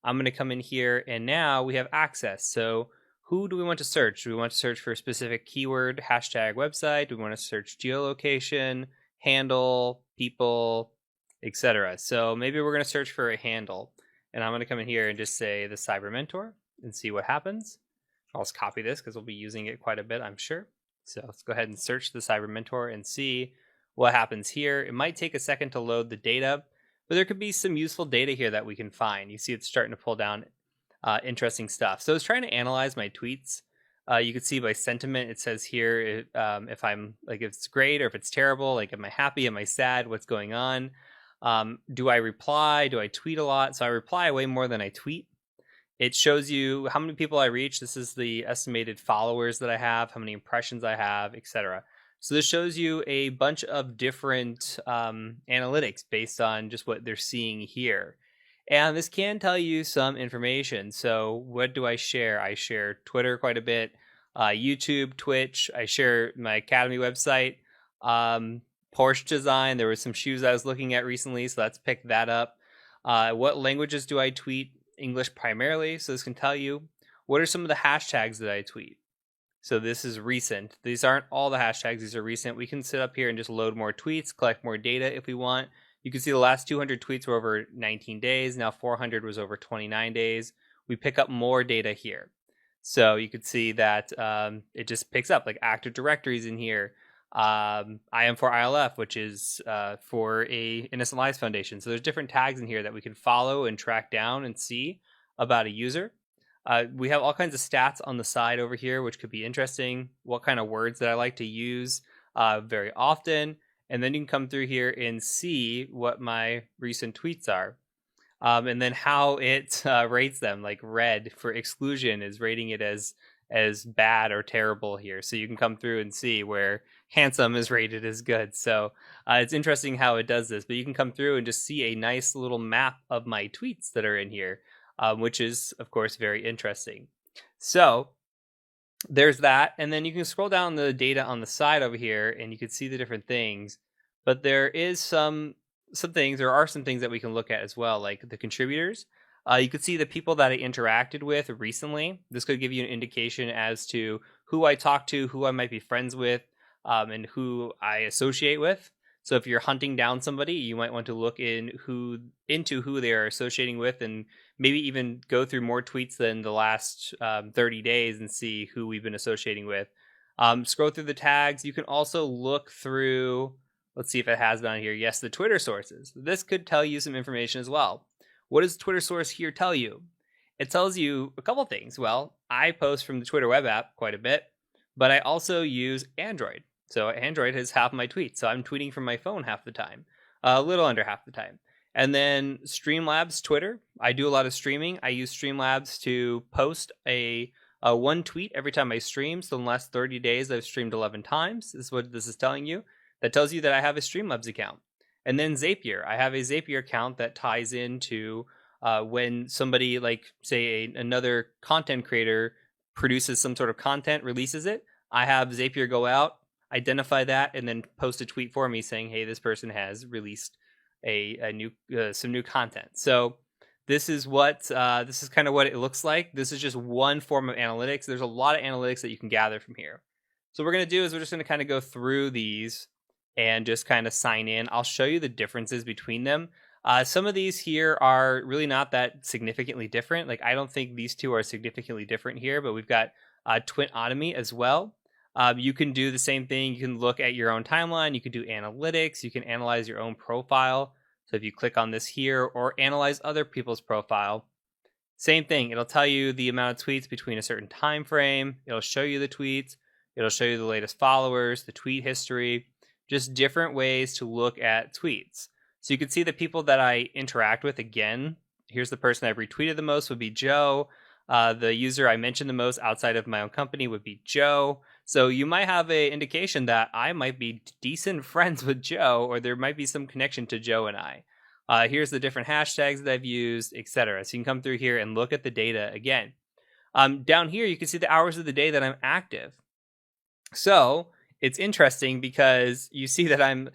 I'm going to come in here and now we have access. So who do we want to search? Do we want to search for a specific keyword, hashtag website? Do we want to search geolocation, handle, people, etc.? So maybe we're going to search for a handle. And I'm going to come in here and just say the Cyber Mentor and see what happens. I'll just copy this because we'll be using it quite a bit, I'm sure. So let's go ahead and search the Cyber Mentor and see what happens here. It might take a second to load the data, but there could be some useful data here that we can find. You see it's starting to pull down interesting stuff. So I was trying to analyze my tweets. You can see by sentiment, it says here if I'm like, if it's great or if it's terrible, like, am I happy? Am I sad? What's going on? Do I reply? Do I tweet a lot? So I reply way more than I tweet. It shows you how many people I reach. This is the estimated followers that I have, how many impressions I have, etc. So this shows you a bunch of different analytics based on just what they're seeing here. And this can tell you some information. So what do I share? I share Twitter quite a bit, YouTube, Twitch. I share my Academy website, Porsche design. There were some shoes I was looking at recently, so let's pick that up. What languages do I tweet? English primarily, so this can tell you what are some of the hashtags that I tweet. So this is recent. These aren't all the hashtags, these are recent. We can sit up here and just load more tweets, collect more data if we want. You can see the last 200 tweets were over 19 days. Now 400 was over 29 days. We pick up more data here. So you could see that it just picks up like active directories in here. I am for ILF, which is for a Innocent Lives Foundation. So there's different tags in here that we can follow and track down and see about a user. We have all kinds of stats on the side over here, which could be interesting. What kind of words that I like to use very often. And then you can come through here and see what my recent tweets are. And then how it rates them. Like red for exclusion is rating it as bad or terrible here. So you can come through and see where handsome is rated as good. So it's interesting how it does this, but you can come through and just see a nice little map of my tweets that are in here, which is of course very interesting. So there's that. And then you can scroll down the data on the side over here and you can see the different things, but there is some things, there are some things that we can look at as well, like the contributors. You could see the people that I interacted with recently. This could give you an indication as to who I talk to, who I might be friends with, and who I associate with. So if you're hunting down somebody, you might want to look into who they are associating with, and maybe even go through more tweets than the last 30 days and see who we've been associating with. Scroll through the tags. You can also look through, let's see if it has down here. Yes, the Twitter sources. This could tell you some information as well. What does Twitter source here tell you? It tells you a couple things. Well, I post from the Twitter web app quite a bit, but I also use Android. So Android has half my tweets. So I'm tweeting from my phone half the time, a little under half the time. And then Streamlabs Twitter. I do a lot of streaming. I use Streamlabs to post a one tweet every time I stream. So in the last 30 days, I've streamed 11 times. This is what this is telling you. That tells you that I have a Streamlabs account. And then Zapier. I have a Zapier account that ties into when somebody, like, say, another content creator produces some sort of content, releases it. I have Zapier go out, identify that, and then post a tweet for me saying, hey, this person has released some new content. So this is kind of what it looks like. This is just one form of analytics. There's a lot of analytics that you can gather from here. So what we're going to do is we're just going to kind of go through these and just kind of sign in. I'll show you the differences between them. Some of these here are really not that significantly different. Like, I don't think these two are significantly different here, but we've got Twitotomy as well. You can do the same thing. You can look at your own timeline. You can do analytics. You can analyze your own profile. So if you click on this here, or analyze other people's profile, same thing. It'll tell you the amount of tweets between a certain time frame. It'll show you the tweets. It'll show you the latest followers, the tweet history, just different ways to look at tweets. So you can see the people that I interact with. Again, here's the person I've retweeted the most would be Joe. The user I mentioned the most outside of my own company would be Joe. So you might have an indication that I might be decent friends with Joe, or there might be some connection to Joe and I. Here's the different hashtags that I've used, etc. So you can come through here and look at the data again. Down here, you can see the hours of the day that I'm active. So it's interesting because you see that I'm.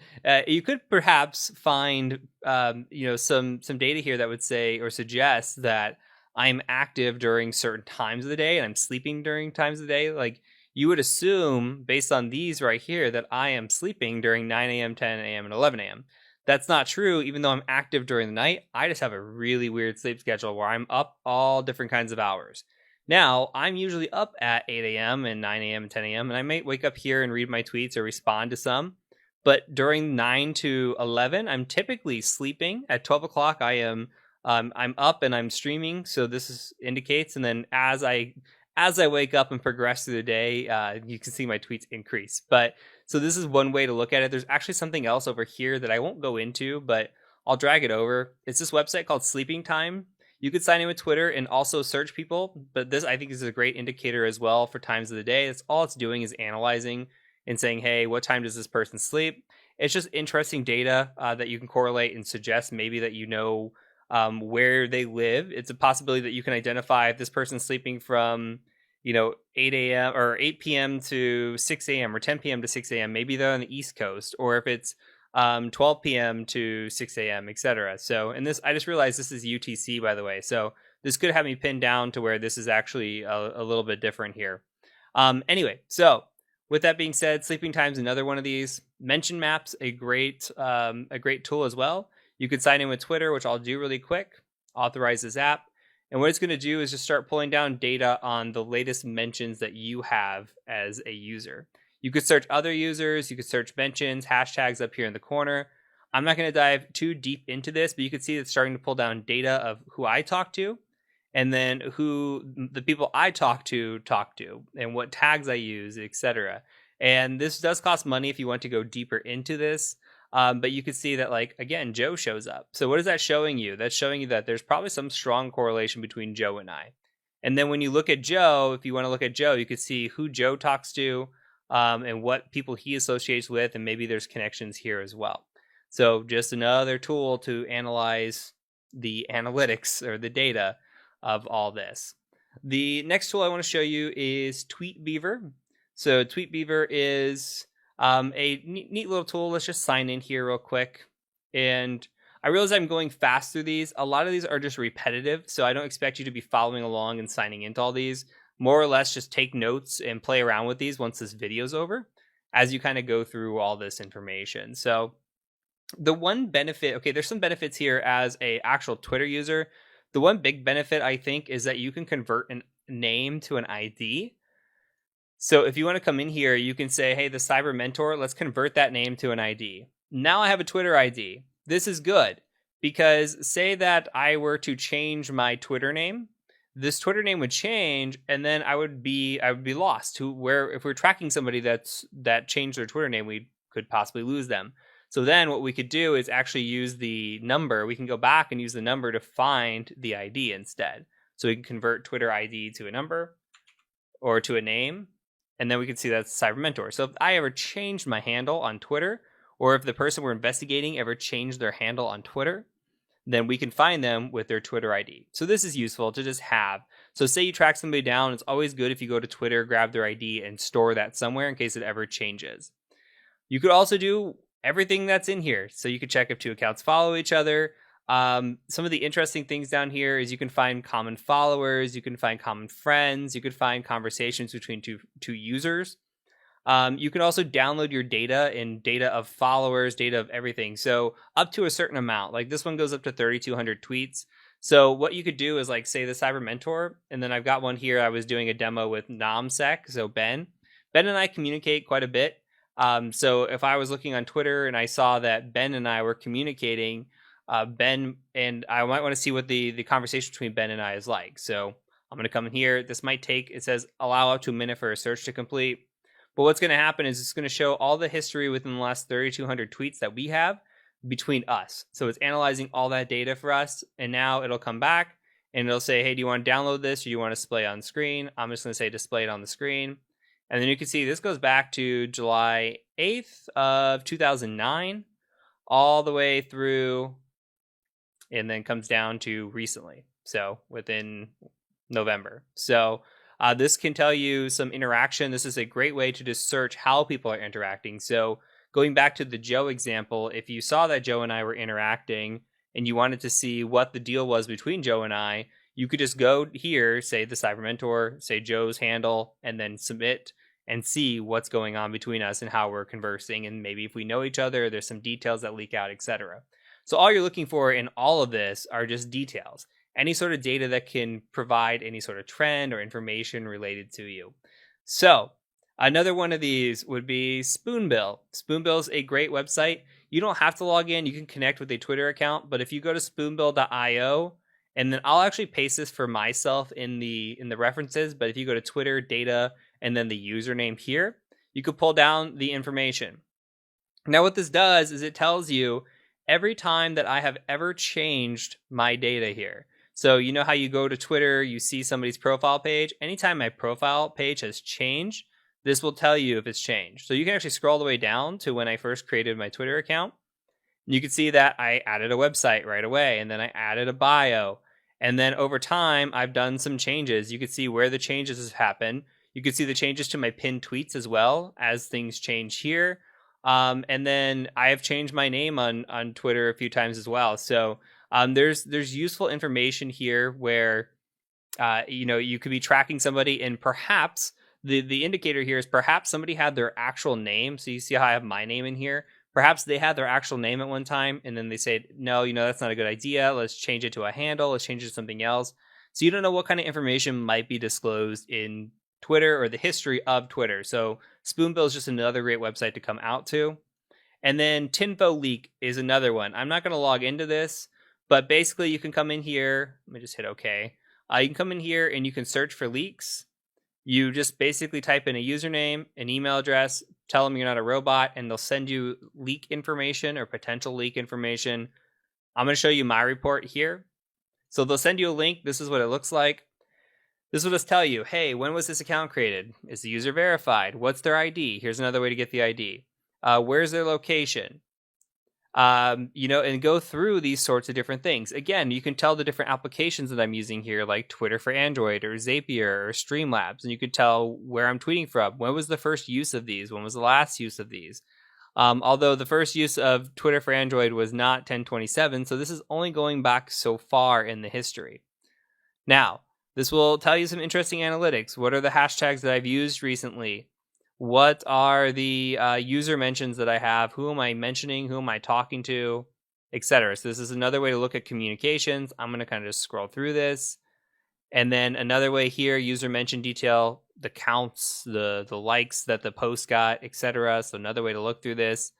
You could perhaps find, some data here that would say or suggest that I'm active during certain times of the day and I'm sleeping during times of the day. Like, you would assume, based on these right here, that I am sleeping during 9 a.m., 10 a.m., and 11 a.m. That's not true. Even though I'm active during the night, I just have a really weird sleep schedule where I'm up all different kinds of hours. Now, I'm usually up at 8 a.m. and 9 a.m. and 10 a.m. and I might wake up here and read my tweets or respond to some. But during 9 to 11, I'm typically sleeping. At 12 o'clock, I'm up and I'm streaming. So this indicates. And then as I wake up and progress through the day, you can see my tweets increase. But so this is one way to look at it. There's actually something else over here that I won't go into, but I'll drag it over. It's this website called Sleeping Time. You could sign in with Twitter and also search people, but this I think is a great indicator as well for times of the day. It's all it's doing is analyzing and saying, hey, what time does this person sleep? It's just interesting data that you can correlate and suggest maybe that you know where they live. It's a possibility that you can identify if this person's sleeping from 8 a.m. or 8 p.m. to 6 a.m. or 10 p.m. to 6 a.m. Maybe they're on the East Coast, or if it's 12 p.m. to 6 a.m., etc. So, and this, I just realized this is UTC, by the way. So this could have me pinned down to where this is actually a little bit different here. Anyway, so with that being said, Sleeping Time's another one of these. Mention Maps, a great tool as well. You could sign in with Twitter, which I'll do really quick. Authorize this app. And what it's going to do is just start pulling down data on the latest mentions that you have as a user. You could search other users. You could search mentions, hashtags up here in the corner. I'm not going to dive too deep into this, but you can see it's starting to pull down data of who I talk to, and then who the people I talk to, and what tags I use, etc. And this does cost money if you want to go deeper into this. But you can see that, like, again, Joe shows up. So what is that showing you? That's showing you that there's probably some strong correlation between Joe and I. And then when you look at Joe, if you want to look at Joe, you can see who Joe talks to and what people he associates with. And maybe there's connections here as well. So just another tool to analyze the analytics or the data of all this. The next tool I want to show you is TweetBeaver. So TweetBeaver is a neat little tool. Let's just sign in here real quick. And I realize I'm going fast through these. A lot of these are just repetitive, so I don't expect you to be following along and signing into all these. More or less just take notes and play around with these once this video's over as you kind of go through all this information. So the one benefit, okay, there's some benefits here as a actual Twitter user. The one big benefit, I think, is that you can convert a name to an ID. So if you want to come in here, you can say, hey, the Cyber Mentor, let's convert that name to an ID. Now I have a Twitter ID. This is good because say that I were to change my Twitter name, this Twitter name would change, and then I would be lost. Where if we're tracking somebody that changed their Twitter name, we could possibly lose them. So then what we could do is actually use the number. We can go back and use the number to find the ID instead. So we can convert Twitter ID to a number or to a name. And then we can see that's Cyber Mentor. So if I ever changed my handle on Twitter, or if the person we're investigating ever changed their handle on Twitter, then we can find them with their Twitter ID. So this is useful to just have. So say you track somebody down, it's always good if you go to Twitter, grab their ID, and store that somewhere in case it ever changes. You could also do everything that's in here. So you could check if two accounts follow each other. Some of the interesting things down here is you can find common followers, you can find common friends, you could find conversations between two users. You can also download your data and data of followers, data of everything. So up to a certain amount, like this one goes up to 3,200 tweets. So what you could do is like say the Cyber Mentor, and then I've got one here. I was doing a demo with Namsec. So Ben and I communicate quite a bit. So if I was looking on Twitter and I saw that Ben and I were communicating, Ben and I might want to see what the conversation between Ben and I is like. So I'm going to come in here. This might take, it says allow up to a minute for a search to complete. But what's going to happen is it's going to show all the history within the last 3,200 tweets that we have between us. So it's analyzing all that data for us. And now it'll come back and it'll say, hey, do you want to download this or do you want to display it on screen? I'm just going to say display it on the screen. And then you can see this goes back to July 8th of 2009 all the way through, and then comes down to recently. So within November. So this can tell you some interaction. This is a great way to just search how people are interacting. So going back to the Joe example, if you saw that Joe and I were interacting and you wanted to see what the deal was between Joe and I, you could just go here, say the Cyber Mentor, say Joe's handle, and then submit and see what's going on between us and how we're conversing. And maybe if we know each other, there's some details that leak out, etc. So all you're looking for in all of this are just details. Any sort of data that can provide any sort of trend or information related to you. So another one of these would be Spoonbill. Spoonbill is a great website. You don't have to log in. You can connect with a Twitter account. But if you go to spoonbill.io, and then I'll actually paste this for myself in the references. But if you go to Twitter, data, and then the username here, you could pull down the information. Now what this does is it tells you every time that I have ever changed my data here. So you know how you go to Twitter, you see somebody's profile page. Anytime my profile page has changed, this will tell you if it's changed. So you can actually scroll all the way down to when I first created my Twitter account. You can see that I added a website right away, and then I added a bio. And then over time, I've done some changes. You can see where the changes have happened. You can see the changes to my pinned tweets as well as things change here. And then I have changed my name on Twitter a few times as well. So there's useful information here where you could be tracking somebody, and perhaps the indicator here is perhaps somebody had their actual name. So you see how I have my name in here. Perhaps they had their actual name at one time, and then they said, no, that's not a good idea. Let's change it to a handle. Let's change it to something else. So you don't know what kind of information might be disclosed in Twitter or the history of Twitter. So Spoonbill is just another great website to come out to. And then Tinfo Leak is another one. I'm not going to log into this, but basically you can come in here. Let me just hit OK. You can come in here and you can search for leaks. You just basically type in a username, an email address, tell them you're not a robot, and they'll send you leak information or potential leak information. I'm going to show you my report here. So they'll send you a link. This is what it looks like. This will just tell you, hey, when was this account created? Is the user verified? What's their ID? Here's another way to get the ID. Where's their location? And go through these sorts of different things. Again, you can tell the different applications that I'm using here, like Twitter for Android or Zapier or Streamlabs, and you could tell where I'm tweeting from. When was the first use of these? When was the last use of these? Although the first use of Twitter for Android was not 10/27, so this is only going back so far in the history. Now, this will tell you some interesting analytics. What are the hashtags that I've used recently? What are the user mentions that I have? Who am I mentioning? Who am I talking to? Etc. So this is another way to look at communications. I'm going to kind of just scroll through this. And then another way here, user mention detail, the counts, the likes that the post got, etc. So another way to look through this.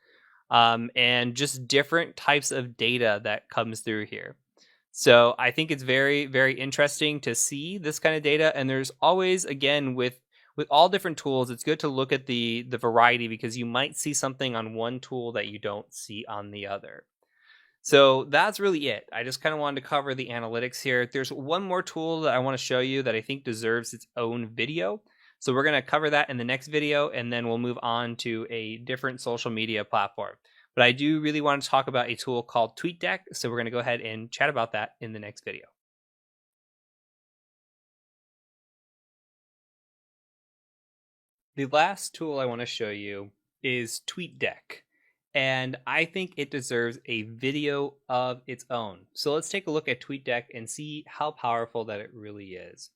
And just different types of data that comes through here. So I think it's very, very interesting to see this kind of data. And there's always, again, with all different tools, it's good to look at the variety, because you might see something on one tool that you don't see on the other. So that's really it. I just kind of wanted to cover the analytics here. There's one more tool that I want to show you that I think deserves its own video. So we're going to cover that in the next video, and then we'll move on to a different social media platform. But I do really want to talk about a tool called TweetDeck. So we're going to go ahead and chat about that in the next video. The last tool I want to show you is TweetDeck, and I think it deserves a video of its own. So let's take a look at TweetDeck and see how powerful that it really is.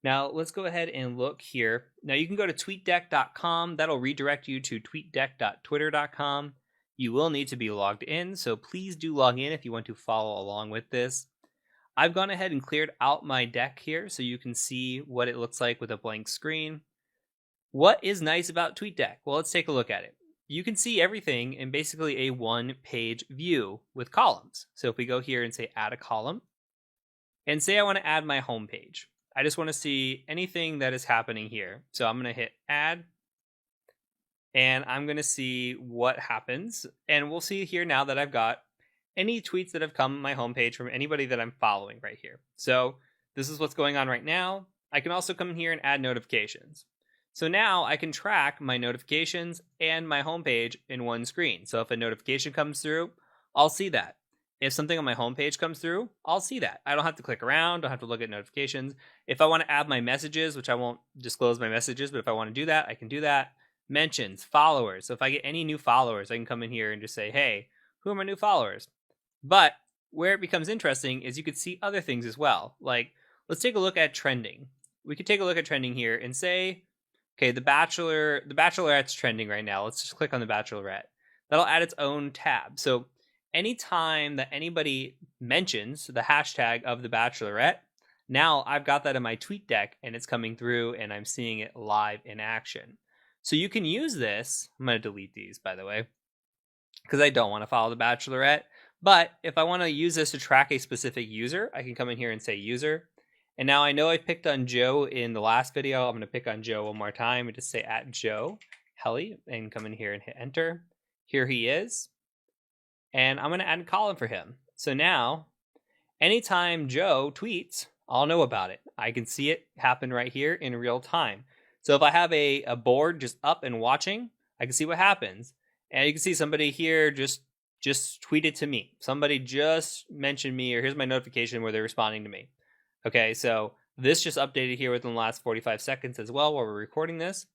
Now let's go ahead and look here. Now you can go to tweetdeck.com. That'll redirect you to tweetdeck.twitter.com. You will need to be logged in, so please do log in if you want to follow along with this. I've gone ahead and cleared out my deck here so you can see what it looks like with a blank screen. What is nice about TweetDeck? Well, let's take a look at it. You can see everything in basically a one-page view with columns. So if we go here and say add a column, and say I want to add my home page. I just want to see anything that is happening here. So I'm going to hit add, and I'm going to see what happens. And we'll see here now that I've got any tweets that have come on my homepage from anybody that I'm following right here. So this is what's going on right now. I can also come in here and add notifications. So now I can track my notifications and my homepage in one screen. So if a notification comes through, I'll see that. If something on my homepage comes through, I'll see that. I don't have to click around, don't have to look at notifications. If I want to add my messages, which I won't disclose my messages, but if I want to do that, I can do that. Mentions, followers. So if I get any new followers, I can come in here and just say, hey, who are my new followers? But where it becomes interesting is you could see other things as well. Like, let's take a look at trending. We could take a look at trending here and say, okay, the Bachelorette's trending right now. Let's just click on the Bachelorette. That'll add its own tab. So anytime that anybody mentions the hashtag of the Bachelorette, now I've got that in my TweetDeck and it's coming through and I'm seeing it live in action. So you can use this. I'm going to delete these, by the way, because I don't want to follow the Bachelorette. But if I want to use this to track a specific user, I can come in here and say user. And now I know I picked on Joe in the last video. I'm going to pick on Joe one more time and just say @Joe Helly and come in here and hit enter. Here he is. and I'm going to add a column for him. So now, anytime Joe tweets, I'll know about it. I can see it happen right here in real time. So if I have a board just up and watching, I can see what happens. And you can see somebody here just tweeted to me. Somebody just mentioned me, or here's my notification where they're responding to me. Okay, so this just updated here within the last 45 seconds as well while we're recording this.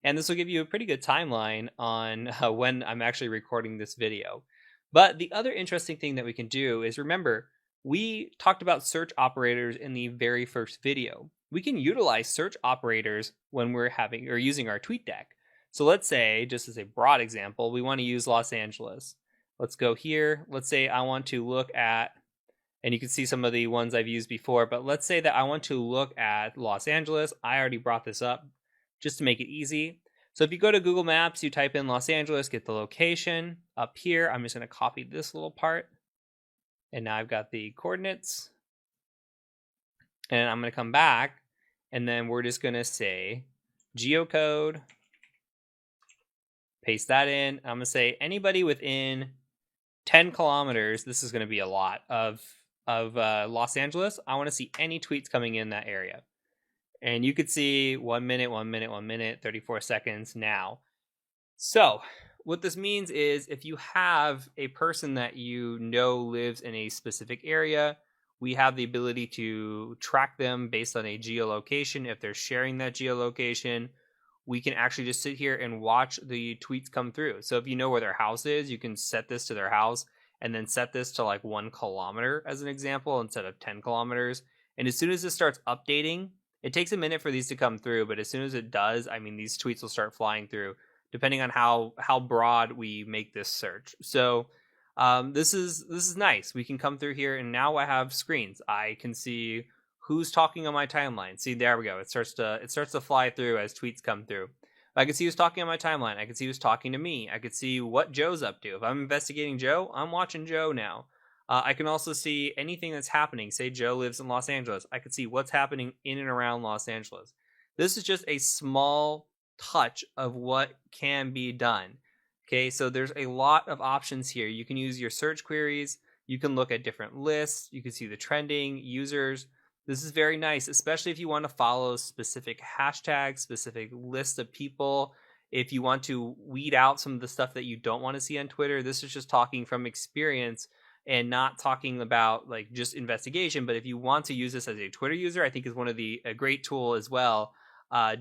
And this will give you a pretty good timeline on when I'm actually recording this video. But the other interesting thing that we can do is, remember, we talked about search operators in the very first video. We can utilize search operators when we're having or using our tweet deck. So let's say, just as a broad example, we want to use Los Angeles. Let's go here. Let's say I want to look at, and you can see some of the ones I've used before, but let's say that I want to look at Los Angeles. I already brought this up just to make it easy. So if you go to Google Maps, you type in Los Angeles, get the location. Up here, I'm just going to copy this little part. And now I've got the coordinates. And I'm going to come back, and then we're just going to say geocode. Paste that in. I'm going to say anybody within 10 kilometers, this is going to be a lot, of Los Angeles. I want to see any tweets coming in that area. And you could see 1 minute, 1 minute, 1 minute, 34 seconds now. So what this means is, if you have a person that you know lives in a specific area, we have the ability to track them based on a geolocation. If they're sharing that geolocation, we can actually just sit here and watch the tweets come through. So if you know where their house is, you can set this to their house and then set this to like 1 kilometer as an example instead of 10 kilometers. And as soon as this starts updating, it takes a minute for these to come through, but as soon as it does, I mean, these tweets will start flying through, depending on how broad we make this search. So this is nice. We can come through here, and now I have screens. I can see who's talking on my timeline. See, there we go. It starts to fly through as tweets come through. I can see who's talking on my timeline. I can see who's talking to me. I could see what Joe's up to. If I'm investigating Joe, I'm watching Joe now. I can also see anything that's happening. Say Joe lives in Los Angeles. I can see what's happening in and around Los Angeles. This is just a small touch of what can be done. Okay, so there's a lot of options here. You can use your search queries. You can look at different lists. You can see the trending users. This is very nice, especially if you want to follow specific hashtags, specific lists of people. If you want to weed out some of the stuff that you don't want to see on Twitter, this is just talking from experience and not talking about like just investigation. But if you want to use this as a Twitter user, I think is one of a great tool as well,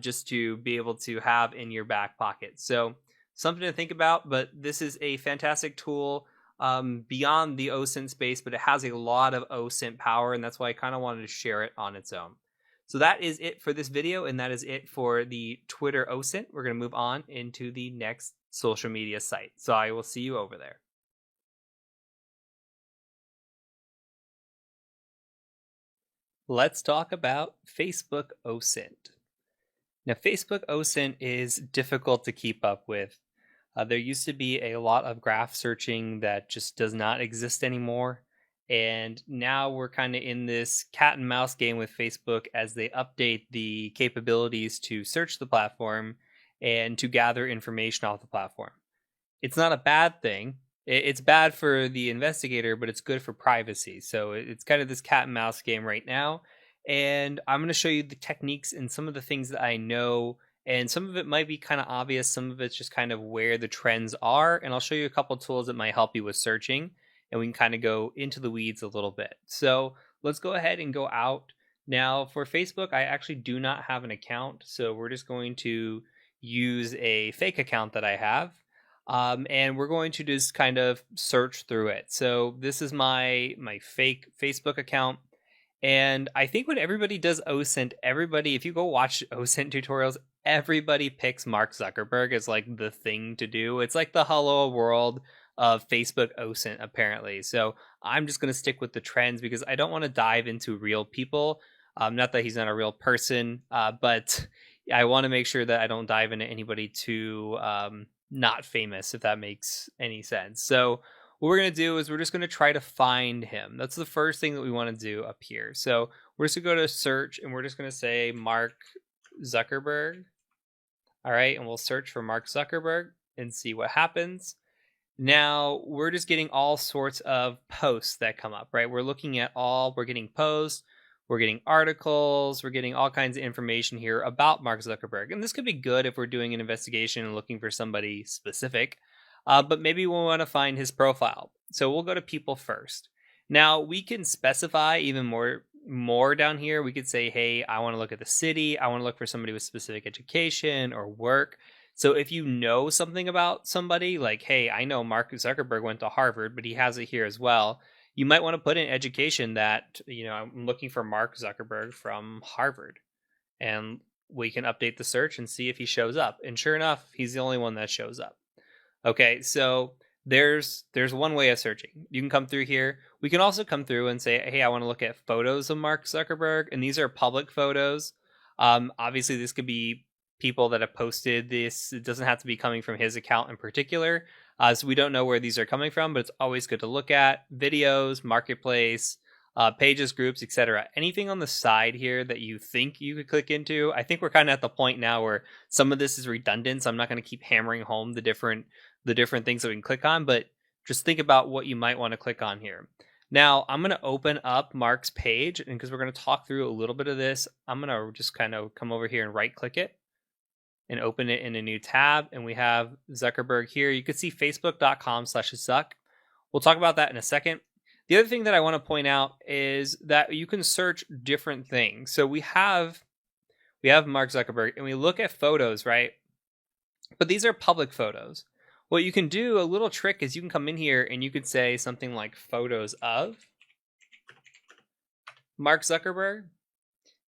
just to be able to have in your back pocket. So something to think about, but this is a fantastic tool beyond the OSINT space, but it has a lot of OSINT power, and that's why I kind of wanted to share it on its own. So that is it for this video, and that is it for the Twitter OSINT. We're going to move on into the next social media site. So I will see you over there. Let's talk about Facebook OSINT. Now, Facebook OSINT is difficult to keep up with. There used to be a lot of graph searching that just does not exist anymore. And now we're kind of in this cat and mouse game with Facebook as they update the capabilities to search the platform and to gather information off the platform. It's not a bad thing. It's bad for the investigator, but it's good for privacy. So it's kind of this cat and mouse game right now. And I'm going to show you the techniques and some of the things that I know. And some of it might be kind of obvious. Some of it's just kind of where the trends are. And I'll show you a couple tools that might help you with searching. And we can kind of go into the weeds a little bit. So let's go ahead and go out. Now for Facebook, I actually do not have an account. So we're just going to use a fake account that I have. And we're going to just kind of search through it. So this is my fake Facebook account. And I think when everybody does OSINT, if you go watch OSINT tutorials, everybody picks Mark Zuckerberg as like the thing to do. It's like the hello world of Facebook OSINT, apparently. So I'm just going to stick with the trends because I don't want to dive into real people. Not that he's not a real person, but I want to make sure that I don't dive into anybody too not famous, if that makes any sense. So what we're going to do is we're just going to try to find him. That's the first thing that we want to do up here. So we're just going to go to search and we're just going to say Mark Zuckerberg. All right. And we'll search for Mark Zuckerberg and see what happens. Now we're just getting all sorts of posts that come up, right? We're getting posts, we're getting articles, we're getting all kinds of information here about Mark Zuckerberg. And this could be good if we're doing an investigation and looking for somebody specific, but maybe we want to find his profile. So we'll go to people first. Now we can specify even more down here. We could say, hey, I want to look at the city. I want to look for somebody with specific education or work. So if you know something about somebody, like, hey, I know Mark Zuckerberg went to Harvard, but he has it here as well, you might want to put in education that, I'm looking for Mark Zuckerberg from Harvard. And we can update the search and see if he shows up. And sure enough, he's the only one that shows up. Okay, so there's one way of searching. You can come through here. We can also come through and say, hey, I want to look at photos of Mark Zuckerberg. And these are public photos. Obviously, this could be people that have posted this. It doesn't have to be coming from his account in particular. So we don't know where these are coming from, but it's always good to look at videos, marketplace, pages, groups, etc. Anything on the side here that you think you could click into. I think we're kind of at the point now where some of this is redundant, so I'm not going to keep hammering home the different things that we can click on, but just think about what you might want to click on here. Now, I'm going to open up Mark's page, and because we're going to talk through a little bit of this, I'm going to just kind of come over here and right click it and open it in a new tab. And we have Zuckerberg here. You can see facebook.com/Zuck. We'll talk about that in a second. The other thing that I want to point out is that you can search different things. So we have Mark Zuckerberg and we look at photos, right? But these are public photos. What you can do, a little trick, is you can come in here and you could say something like photos of Mark Zuckerberg.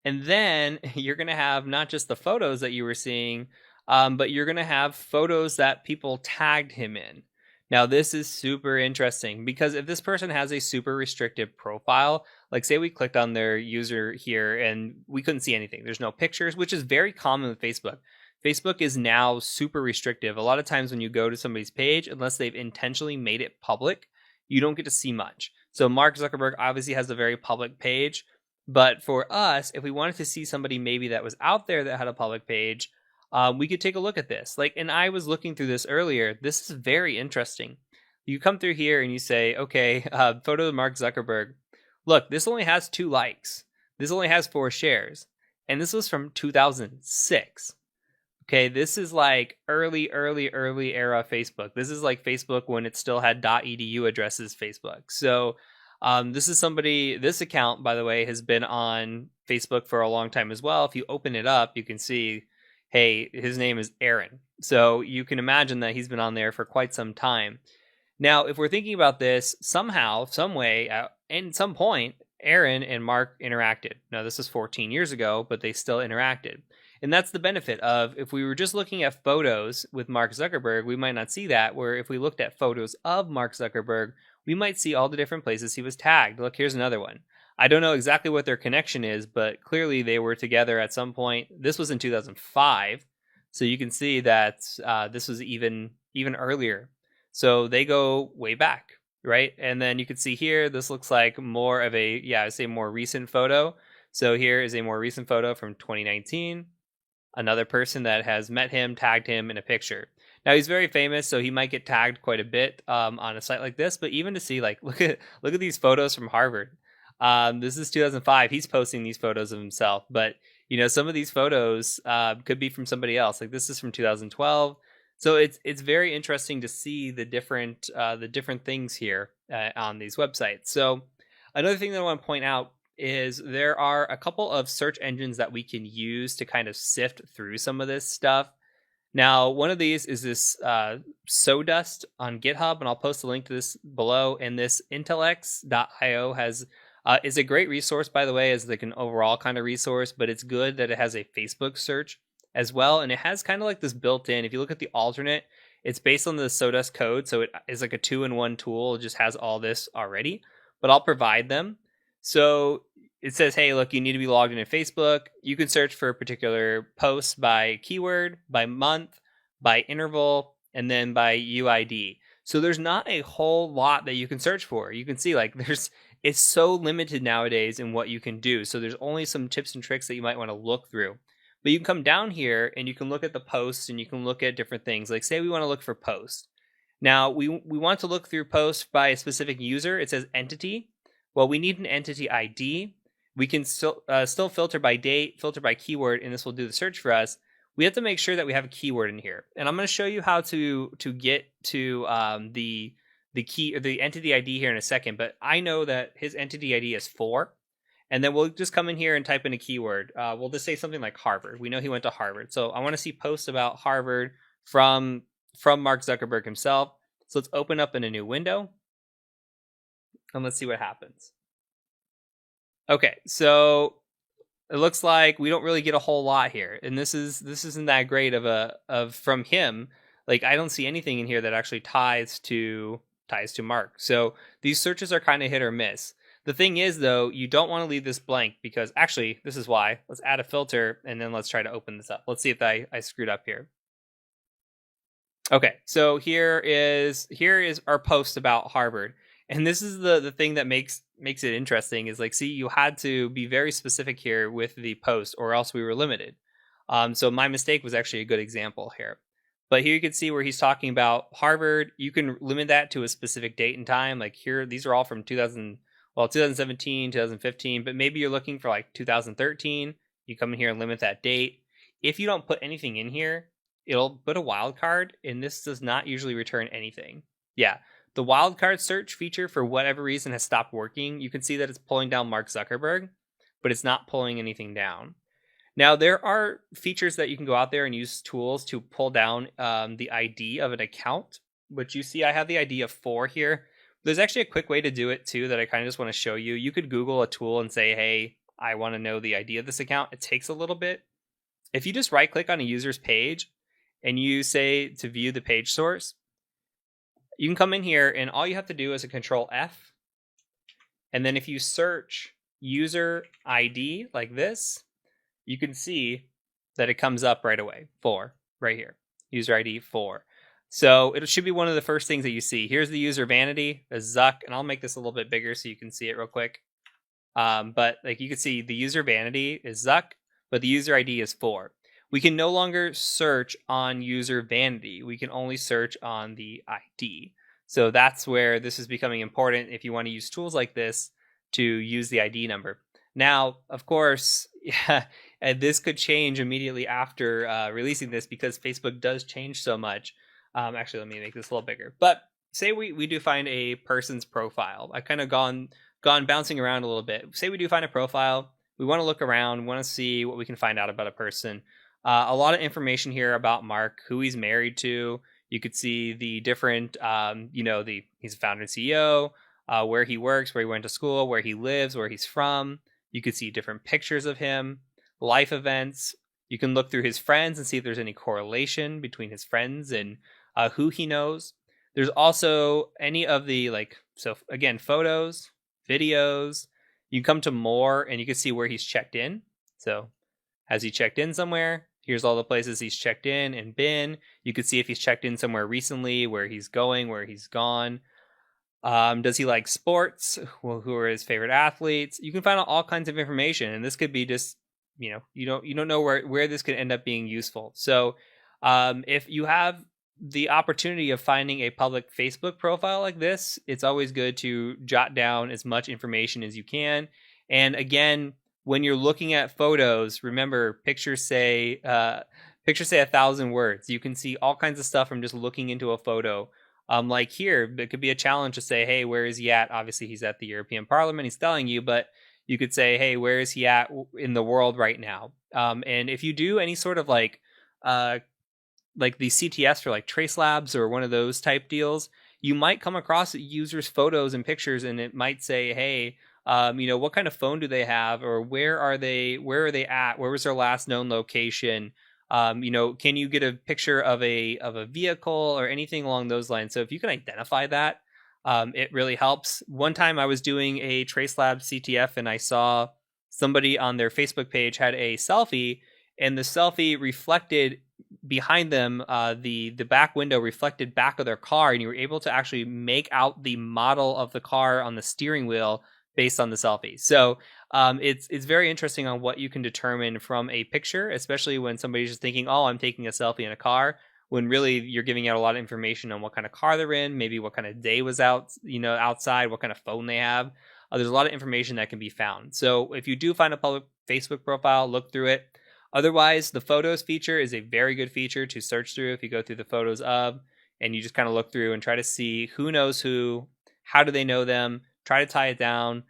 And then you're going to have not just the photos that you were seeing, but you're going to have photos that people tagged him in. Now, this is super interesting because if this person has a super restrictive profile, like say we clicked on their user here and we couldn't see anything. There's no pictures, which is very common with Facebook. Facebook is now super restrictive. A lot of times when you go to somebody's page, unless they've intentionally made it public, you don't get to see much. So Mark Zuckerberg obviously has a very public page. But for us, if we wanted to see somebody maybe that was out there that had a public page, we could take a look at this. And I was looking through this earlier. This is very interesting. You come through here and you say, okay, photo of Mark Zuckerberg. Look, this only has 2 likes. This only has 4 shares. And this was from 2006. Okay, this is like early era Facebook. This is like Facebook when it still had .edu addresses Facebook. So this account, by the way, has been on Facebook for a long time as well. If you open it up, you can see, hey, his name is Aaron. So you can imagine that he's been on there for quite some time. Now, if we're thinking about this, somehow, some way, at some point, Aaron and Mark interacted. Now, this is 14 years ago, but they still interacted. And that's the benefit of, if we were just looking at photos with Mark Zuckerberg, we might not see that, where if we looked at photos of Mark Zuckerberg, we might see all the different places he was tagged. Look, here's another one. I don't know exactly what their connection is, but clearly they were together at some point. This was in 2005, so you can see that this was even earlier. So they go way back, right? And then you can see here, this looks like more of a, more recent photo. So here is a more recent photo from 2019. Another person that has met him, tagged him in a picture. Now he's very famous, so he might get tagged quite a bit on a site like this. But even to see, look at these photos from Harvard. This is 2005. He's posting these photos of himself, but some of these photos could be from somebody else. Like this is from 2012. So it's very interesting to see the different things here on these websites. So another thing that I want to point out is there are a couple of search engines that we can use to kind of sift through some of this stuff. Now, one of these is this Sawdust on GitHub, and I'll post a link to this below. And this intellex.io is a great resource, by the way, as like an overall kind of resource, but it's good that it has a Facebook search as well. And it has kind of like this built in. If you look at the alternate, it's based on the Sawdust code. So it is like a 2-in-1 tool. It just has all this already, but I'll provide them. So it says, hey, look, you need to be logged into Facebook. You can search for a particular post by keyword, by month, by interval, and then by UID. So there's not a whole lot that you can search for. You can see it's so limited nowadays in what you can do. So there's only some tips and tricks that you might want to look through. But you can come down here and you can look at the posts and you can look at different things. Like say we want to look for posts. Now, we want to look through posts by a specific user. It says entity. Well, we need an entity ID. We can still filter by date, filter by keyword, and this will do the search for us. We have to make sure that we have a keyword in here. And I'm going to show you how to get to the key or the entity ID here in a second. But I know that his entity ID is 4. And then we'll just come in here and type in a keyword. We'll just say something like Harvard. We know he went to Harvard. So I want to see posts about Harvard from Mark Zuckerberg himself. So let's open up in a new window. And let's see what happens. Okay, so it looks like we don't really get a whole lot here. And this isn't that great of from him. Like, I don't see anything in here that actually ties to Mark. So these searches are kind of hit or miss. The thing is, though, you don't want to leave this blank because actually, this is why. Let's add a filter and then let's try to open this up. Let's see if I screwed up here. Okay, so here is our post about Harvard. And this is the thing that makes it interesting is like, see, you had to be very specific here with the post or else we were limited. So my mistake was actually a good example here. But here you can see where he's talking about Harvard. You can limit that to a specific date and time. Like here, these are all from 2017, 2015, but maybe you're looking for like 2013. You come in here and limit that date. If you don't put anything in here, it'll put a wildcard, and this does not usually return anything. Yeah, the wildcard search feature, for whatever reason, has stopped working. You can see that it's pulling down Mark Zuckerberg, but it's not pulling anything down. Now, there are features that you can go out there and use tools to pull down the ID of an account, which you see I have the ID of 4 here. There's actually a quick way to do it too that I kind of just want to show you. You could Google a tool and say, hey, I want to know the ID of this account. It takes a little bit. If you just right click on a user's page and you say to view the page source, you can come in here and all you have to do is a Control F. And then if you search user ID like this, you can see that it comes up right away, 4, right here, user ID 4. So it should be one of the first things that you see. Here's the user vanity, the Zuck, and I'll make this a little bit bigger so you can see it real quick. But like you can see, the user vanity is Zuck, but the user ID is 4. We can no longer search on user vanity. We can only search on the ID. So that's where this is becoming important if you want to use tools like this to use the ID number. Now, of course, yeah, and this could change immediately after releasing this because Facebook does change so much. Actually, let me make this a little bigger. But say we do find a person's profile. I've kind of gone bouncing around a little bit. Say we do find a profile. We want to look around, want to see what we can find out about a person. A lot of information here about Mark, who he's married to. You could see the different, he's a founder and CEO, where he works, where he went to school, where he lives, where he's from. You could see different pictures of him, life events. You can look through his friends and see if there's any correlation between his friends and who he knows. There's also any of the photos, videos. You can come to more and you can see where he's checked in. So has he checked in somewhere? Here's all the places he's checked in and been. You could see if he's checked in somewhere recently, where he's going, where he's gone. Does he like sports? Well, who are his favorite athletes? You can find out all kinds of information, and this could be just, you don't know where this could end up being useful. So if you have the opportunity of finding a public Facebook profile like this, it's always good to jot down as much information as you can. And again, when you're looking at photos, remember pictures say 1,000 words. You can see all kinds of stuff from just looking into a photo. Like here, it could be a challenge to say, hey, where is he at? Obviously, he's at the European Parliament. He's telling you, but you could say, hey, where is he at in the world right now? And if you do any sort of like the CTS for like Trace Labs or one of those type deals, you might come across users' photos and pictures, and it might say, hey, what kind of phone do they have, or where are they at? Where was their last known location? Can you get a picture of a vehicle or anything along those lines? So if you can identify that, it really helps. One time I was doing a Trace Labs CTF and I saw somebody on their Facebook page had a selfie, and the selfie reflected behind them, the back window reflected back of their car, and you were able to actually make out the model of the car on the steering wheel based on the selfie. So it's very interesting on what you can determine from a picture, especially when somebody's just thinking, oh, I'm taking a selfie in a car. when really you're giving out a lot of information on what kind of car they're in, maybe what kind of day was out, outside, what kind of phone they have. There's a lot of information that can be found. So if you do find a public Facebook profile, look through it. Otherwise, the photos feature is a very good feature to search through if you go through the photos of, and you just kind of look through and try to see who knows who, how do they know them, try to tie it down.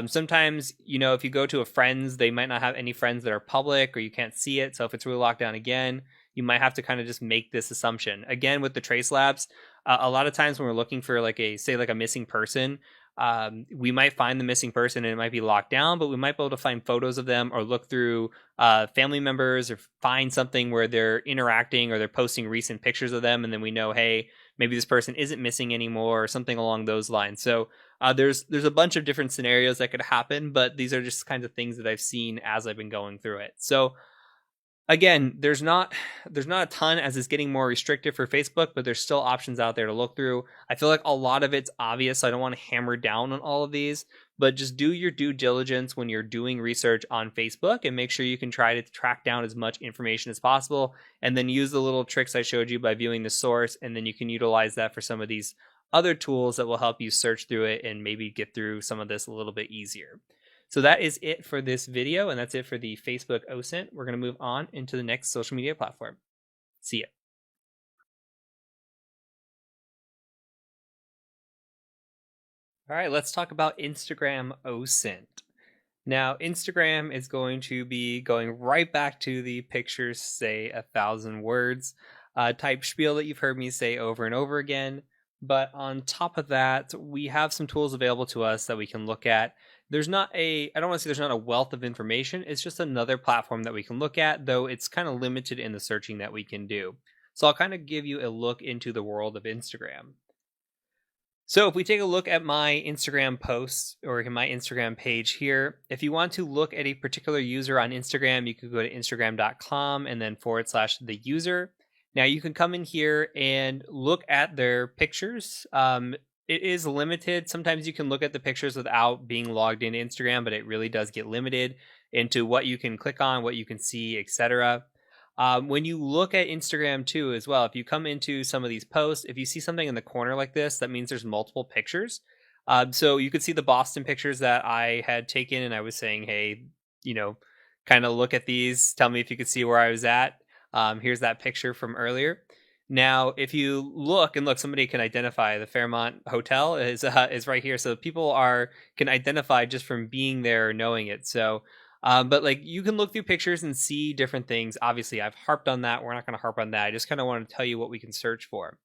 Sometimes, if you go to a friend's, they might not have any friends that are public or you can't see it. So if it's really locked down again, you might have to kind of just make this assumption. Again, with the trace labs, a lot of times when we're looking for like a missing person, we might find the missing person and it might be locked down, but we might be able to find photos of them or look through family members or find something where they're interacting or they're posting recent pictures of them. And then we know, hey, maybe this person isn't missing anymore or something along those lines. So there's a bunch of different scenarios that could happen, but these are just kinds of things that I've seen as I've been going through it. So again, there's not a ton as it's getting more restrictive for Facebook, but there's still options out there to look through. I feel like a lot of it's obvious, so I don't want to hammer down on all of these, but just do your due diligence when you're doing research on Facebook and make sure you can try to track down as much information as possible, and then use the little tricks I showed you by viewing the source, and then you can utilize that for some of these other tools that will help you search through it and maybe get through some of this a little bit easier. So that is it for this video, and that's it for the Facebook OSINT. We're going to move on into the next social media platform. See ya. All right, let's talk about Instagram OSINT. Now, Instagram is going to be going right back to the pictures say 1,000 words type spiel that you've heard me say over and over again. But on top of that, we have some tools available to us that we can look at. I don't want to say there's not a wealth of information. It's just another platform that we can look at, though it's kind of limited in the searching that we can do. So I'll kind of give you a look into the world of Instagram. So if we take a look at my Instagram posts or my Instagram page here, if you want to look at a particular user on Instagram, you could go to instagram.com and then /the user. Now you can come in here and look at their pictures. It is limited. Sometimes you can look at the pictures without being logged into Instagram, but it really does get limited into what you can click on, what you can see, etc. When you look at Instagram too, as well, if you come into some of these posts, if you see something in the corner like this, that means there's multiple pictures. So you could see the Boston pictures that I had taken, and I was saying, hey, kind of look at these. Tell me if you could see where I was at. Here's that picture from earlier. Now, if you look, somebody can identify the Fairmont Hotel is right here. So people can identify just from being there or knowing it. So, but you can look through pictures and see different things. Obviously, I've harped on that. We're not going to harp on that. I just kind of want to tell you what we can search for.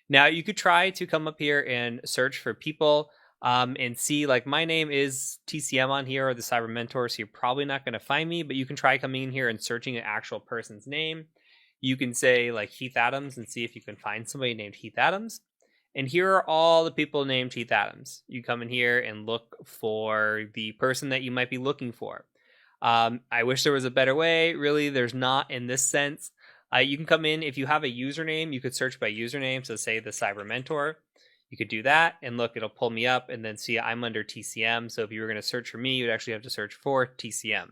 Now, you could try to come up here and search for people and see, my name is TCM on here or the Cyber Mentor, so you're probably not going to find me, but you can try coming in here and searching an actual person's name. You can say Heath Adams and see if you can find somebody named Heath Adams. And here are all the people named Heath Adams. You come in here and look for the person that you might be looking for. I wish there was a better way. Really, there's not in this sense. You can come in, if you have a username, you could search by username. So say the Cyber Mentor. You could do that and look, it'll pull me up and then see I'm under TCM. So if you were going to search for me, you'd actually have to search for TCM.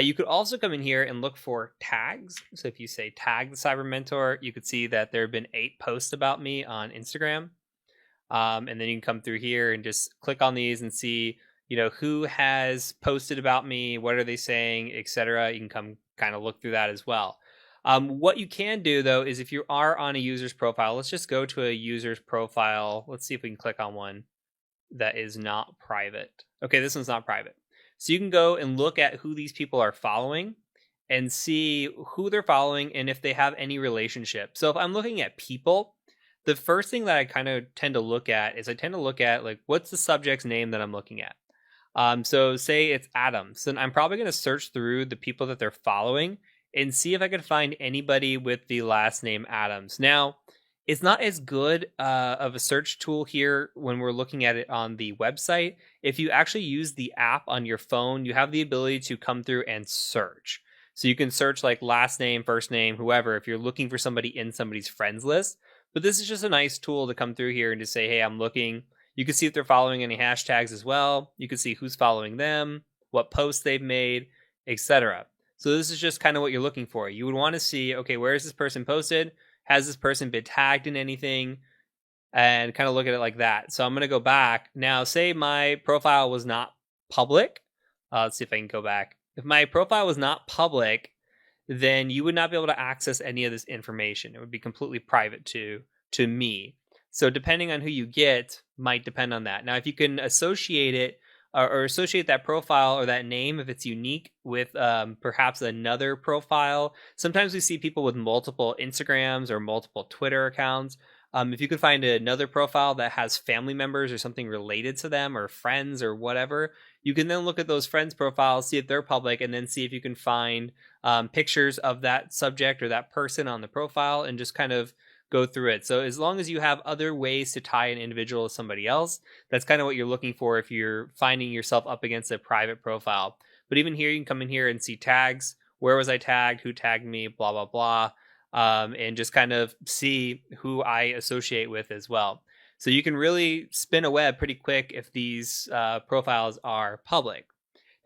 You could also come in here and look for tags. So if you say tag the Cyber Mentor, you could see that there have been 8 posts about me on Instagram. And then you can come through here and just click on these and see, who has posted about me, what are they saying, etc. You can come kind of look through that as well. What you can do, though, is if you are on a user's profile, let's just go to a user's profile. Let's see if we can click on one that is not private. Okay, this one's not private. So you can go and look at who these people are following and see who they're following and if they have any relationship. So if I'm looking at people, the first thing that I kind of tend to look at is what's the subject's name that I'm looking at? So say it's Adams, then I'm probably going to search through the people that they're following and see if I can find anybody with the last name Adams. Now, it's not as good of a search tool here when we're looking at it on the website. If you actually use the app on your phone, you have the ability to come through and search. So you can search last name, first name, whoever, if you're looking for somebody in somebody's friends list. But this is just a nice tool to come through here and to say, hey, I'm looking. You can see if they're following any hashtags as well. You can see who's following them, what posts they've made, etc. So this is just kind of what you're looking for. You would want to see, okay, where is this person posted? Has this person been tagged in anything? And kind of look at it like that. So I'm going to go back. Now, say my profile was not public. Let's see if I can go back. If my profile was not public, then you would not be able to access any of this information. It would be completely private to me. So depending on who you get might depend on that. Now, if you can associate it or associate that profile or that name, if it's unique with perhaps another profile, sometimes we see people with multiple Instagrams or multiple Twitter accounts. If you could find another profile that has family members or something related to them or friends or whatever, you can then look at those friends' profiles, see if they're public, and then see if you can find pictures of that subject or that person on the profile and just kind of go through it. So as long as you have other ways to tie an individual to somebody else, that's kind of what you're looking for if you're finding yourself up against a private profile. But even here, you can come in here and see tags. Where was I tagged? Who tagged me? Blah, blah, blah. And just kind of see who I associate with as well. So you can really spin a web pretty quick if these profiles are public.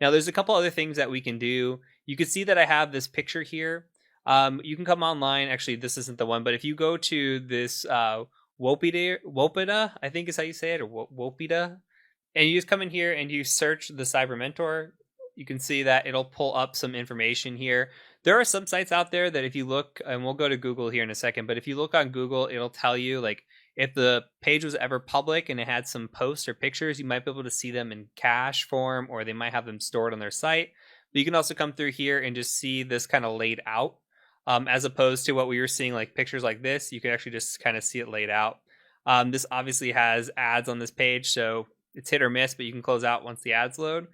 Now, there's a couple other things that we can do. You can see that I have this picture here. You can come online. Actually, this isn't the one, but if you go to this Wopida, I think is how you say it, or Wopida, and you just come in here and you search the Cyber Mentor, you can see that it'll pull up some information here. There are some sites out there that if you look, and we'll go to Google here in a second, but if you look on Google, it'll tell you like if the page was ever public and it had some posts or pictures, you might be able to see them in cache form, or they might have them stored on their site. But you can also come through here and just see this kind of laid out, as opposed to what we were seeing, like pictures like this. You can actually just kind of see it laid out. This obviously has ads on this page, so it's hit or miss, but you can close out once the ads load.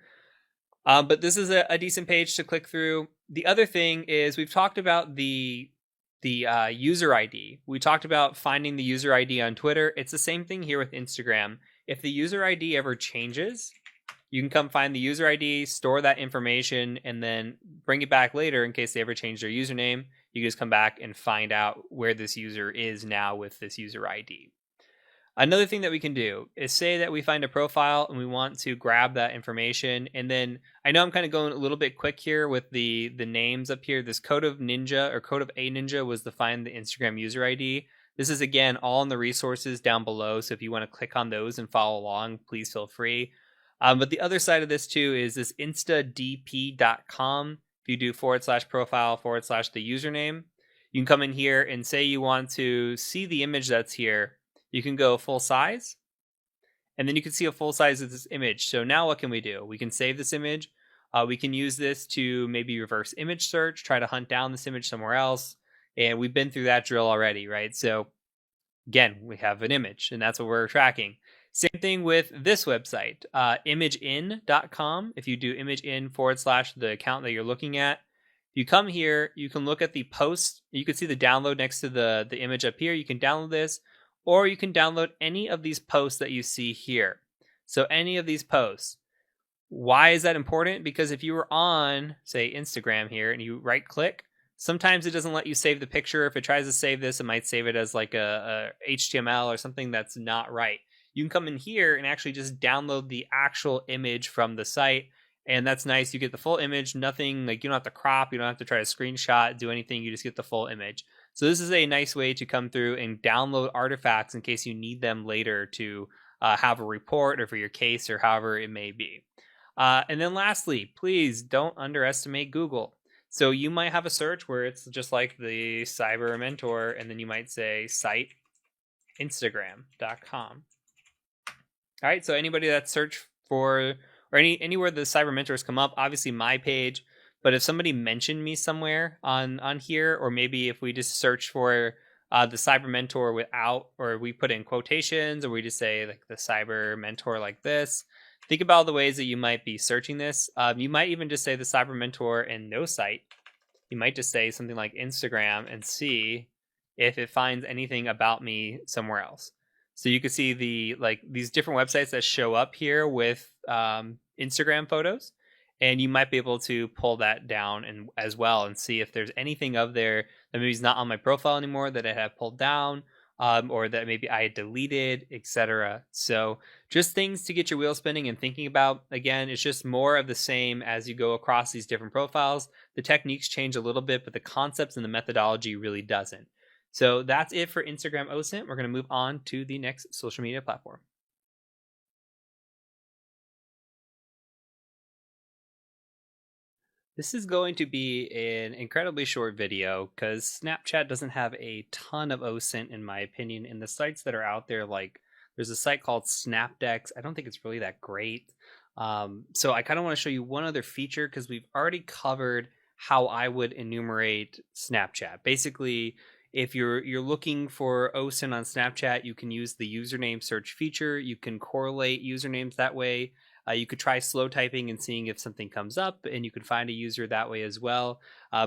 But this is a decent page to click through. The other thing is we've talked about the user ID. We talked about finding the user ID on Twitter. It's the same thing here with Instagram. If the user ID ever changes, you can come find the user ID, store that information, and then bring it back later in case they ever change their username. You can just come back and find out where this user is now with this user ID. Another thing that we can do is say that we find a profile and we want to grab that information. And then I know I'm kind of going a little bit quick here with the names up here. This Code of Ninja or Code of a Ninja was to find the Instagram user ID. This is, again, all in the resources down below. So if you want to click on those and follow along, please feel free. But the other side of this too is this instadp.com. If you do /profile /the username, you can come in here and say you want to see the image that's here. You can go full size, and then you can see a full size of this image. So now what can we do? We can save this image. We can use this to maybe reverse image search, try to hunt down this image somewhere else. And we've been through that drill already, right? So again, we have an image, and that's what we're tracking. Same thing with this website, imagein.com. If you do imagein / the account that you're looking at, if you come here, you can look at the post. You can see the download next to the image up here. You can download this, or you can download any of these posts that you see here. So any of these posts. Why is that important? Because if you were on, say, Instagram here and you right click, sometimes it doesn't let you save the picture. If it tries to save this, it might save it as like a HTML or something that's not right. You can come in here and actually just download the actual image from the site. And that's nice. You get the full image, nothing like you don't have to crop, you don't have to try to screenshot, do anything. You just get the full image. So this is a nice way to come through and download artifacts in case you need them later to have a report or for your case or however it may be. And then lastly, please don't underestimate Google. So you might have a search where it's just like the Cyber Mentor, and then you might say site Instagram.com. All right, so anybody that search for or anywhere the Cyber Mentors come up, obviously my page. But if somebody mentioned me somewhere on here, or maybe if we just search for the Cyber Mentor without, or we put in quotations, or we just say like the Cyber Mentor like this, think about all the ways that you might be searching this. You might even just say the Cyber Mentor and no site. You might just say something like Instagram and see if it finds anything about me somewhere else. So you can see these different websites that show up here with Instagram photos. And you might be able to pull that down and as well and see if there's anything of there that maybe is not on my profile anymore that I have pulled down, or that maybe I had deleted, etc. So just things to get your wheel spinning and thinking about. Again, it's just more of the same as you go across these different profiles. The techniques change a little bit, but the concepts and the methodology really doesn't. So that's it for Instagram OSINT. We're going to move on to the next social media platform. This is going to be an incredibly short video because Snapchat doesn't have a ton of OSINT, in my opinion. And the sites that are out there, like there's a site called Snapdex. I don't think it's really that great. So I kind of want to show you one other feature because we've already covered how I would enumerate Snapchat. Basically, if you're looking for OSINT on Snapchat, you can use the username search feature. You can correlate usernames that way. You could try slow typing and seeing if something comes up, and you can find a user that way as well.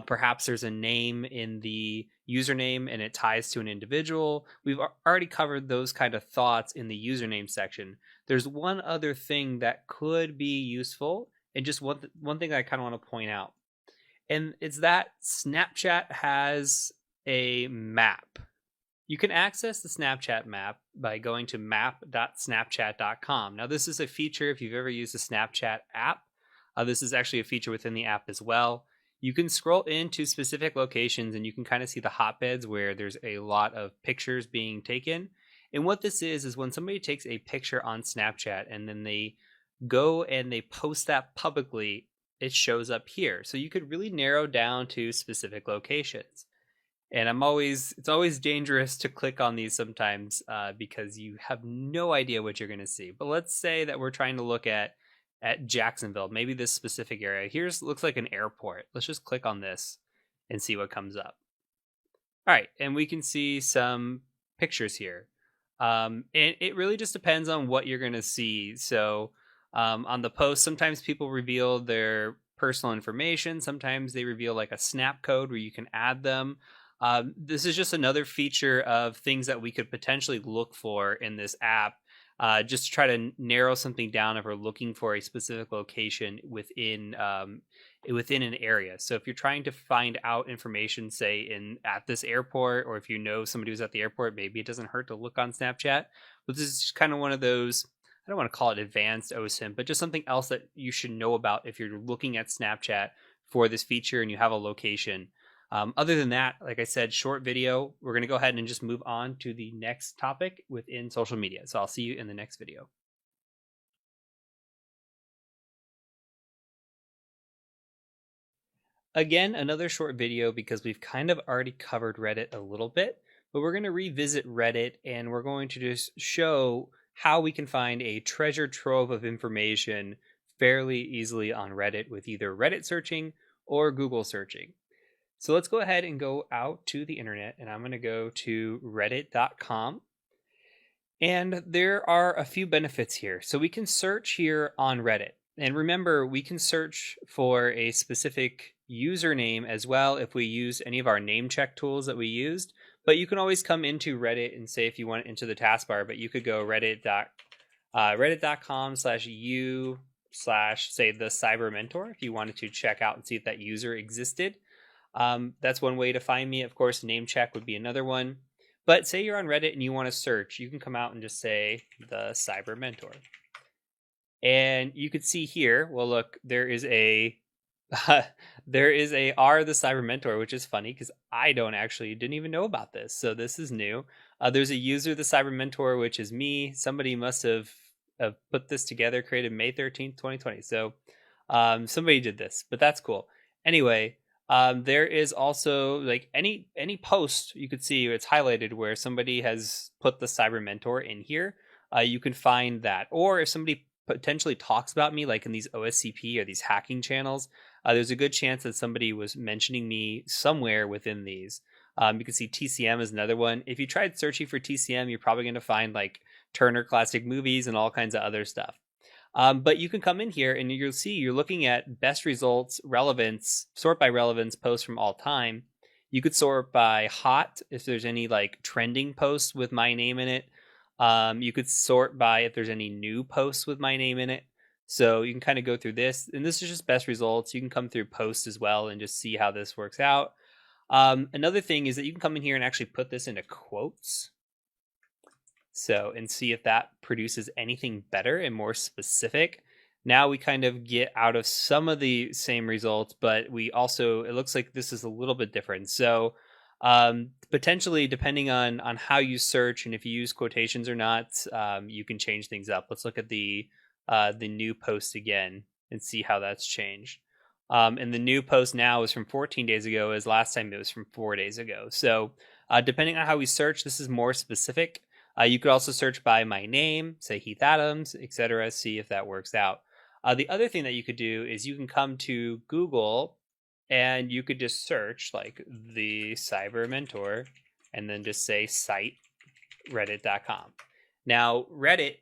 Perhaps there's a name in the username and it ties to an individual. We've already covered those kind of thoughts in the username section. There's one other thing that could be useful, and just one thing I kind of want to point out, and it's that Snapchat has a map. You can access the Snapchat map by going to map.snapchat.com. Now, this is a feature if you've ever used the Snapchat app. This is actually a feature within the app as well. You can scroll into specific locations and you can kind of see the hotbeds where there's a lot of pictures being taken. And what this is when somebody takes a picture on Snapchat and then they go and they post that publicly, it shows up here. So you could really narrow down to specific locations. And it's always dangerous to click on these sometimes because you have no idea what you're going to see. But let's say that we're trying to look at Jacksonville, maybe this specific area. Looks like an airport. Let's just click on this and see what comes up. All right, and we can see some pictures here. And it really just depends on what you're going to see. So on the post, sometimes people reveal their personal information. Sometimes they reveal like a snap code where you can add them. This is just another feature of things that we could potentially look for in this app, just to try to narrow something down if we're looking for a specific location within an area. So if you're trying to find out information, say at this airport, or if you know somebody who's at the airport, maybe it doesn't hurt to look on Snapchat. But this is kind of one of those, I don't want to call it advanced OSINT, but just something else that you should know about if you're looking at Snapchat for this feature and you have a location. Other than that, like I said, short video. We're going to go ahead and just move on to the next topic within social media. So I'll see you in the next video. Again, another short video because we've kind of already covered Reddit a little bit, but we're going to revisit Reddit and we're going to just show how we can find a treasure trove of information fairly easily on Reddit with either Reddit searching or Google searching. So let's go ahead and go out to the internet, and I'm going to go to reddit.com. And there are a few benefits here. So we can search here on Reddit. And remember, we can search for a specific username as well if we use any of our name check tools that we used. But you can always come into Reddit and say if you want into the taskbar, but you could go reddit.com/u/say the cyber mentor if you wanted to check out and see if that user existed. That's one way to find me. Of course, name check would be another one. But say you're on Reddit and you want to search, you can come out and just say the cyber mentor. And you could see here, well, look, there is a there is a R the cyber mentor, which is funny because I didn't even know about this. So this is new. There's a user, the cyber mentor, which is me. Somebody must have put this together, created May 13th, 2020. So somebody did this, but that's cool. Anyway, there is also like any post you could see it's highlighted where somebody has put the cyber mentor in here. You can find that, or if somebody potentially talks about me like in these OSCP or these hacking channels, there's a good chance that somebody was mentioning me somewhere within these. You can see TCM is another one. If you tried searching for TCM, you're probably going to find like Turner Classic Movies and all kinds of other stuff. But you can come in here and you'll see you're looking at best results, relevance, sort by relevance posts from all time. You could sort by hot if there's any like trending posts with my name in it. You could sort by if there's any new posts with my name in it. So you can kind of go through this, and this is just best results. You can come through posts as well and just see how this works out. Another thing is that you can come in here and actually put this into quotes. So, and see if that produces anything better and more specific. Now we kind of get out of some of the same results, but we also, it looks like this is a little bit different. So Potentially, depending on how you search and if you use quotations or not, you can change things up. Let's look at the new post again and see how that's changed. And the new post now is from 14 days ago, as last time it was from 4 days ago. So depending on how we search, this is more specific. You could also search by my name, say Heath Adams, etc. See if that works out. The other thing that you could do is you can come to Google and you could just search like the Cyber Mentor and then just say cite reddit.com. Now, Reddit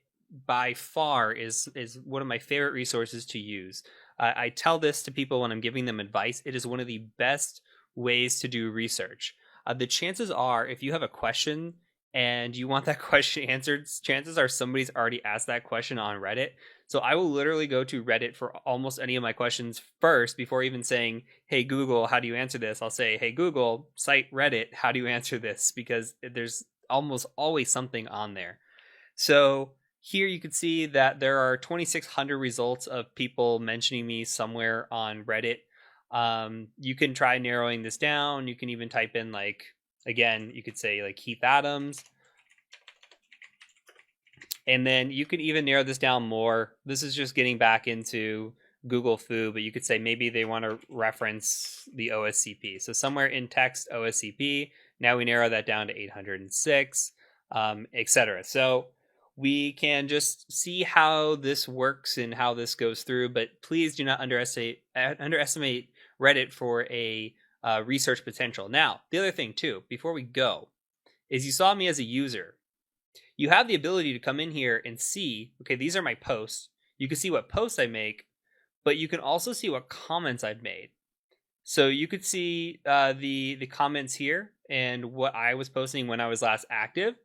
by far is one of my favorite resources to use. I tell this to people when I'm giving them advice. It is one of the best ways to do research. The chances are, if you have a question and you want that question answered, chances are somebody's already asked that question on Reddit. So I will literally go to Reddit for almost any of my questions first before even saying, hey, Google, how do you answer this? I'll say, hey, Google, cite Reddit, how do you answer this? Because there's almost always something on there. So here you can see that there are 2,600 results of people mentioning me somewhere on Reddit. You can try narrowing this down. You can even type in like, again, you could say like Heath Adams. And then you could even narrow this down more. This is just getting back into Google Foo, but you could say maybe they want to reference the OSCP. So somewhere in text, OSCP. Now we narrow that down to 806, etc. So we can just see how this works and how this goes through, but please do not underestimate Reddit for a research potential. Now, the other thing too, before we go, is you saw me as a user. You have the ability to come in here and see, okay, these are my posts. You can see what posts I make, but you can also see what comments I've made. So you could see the comments here and what I was posting when I was last active.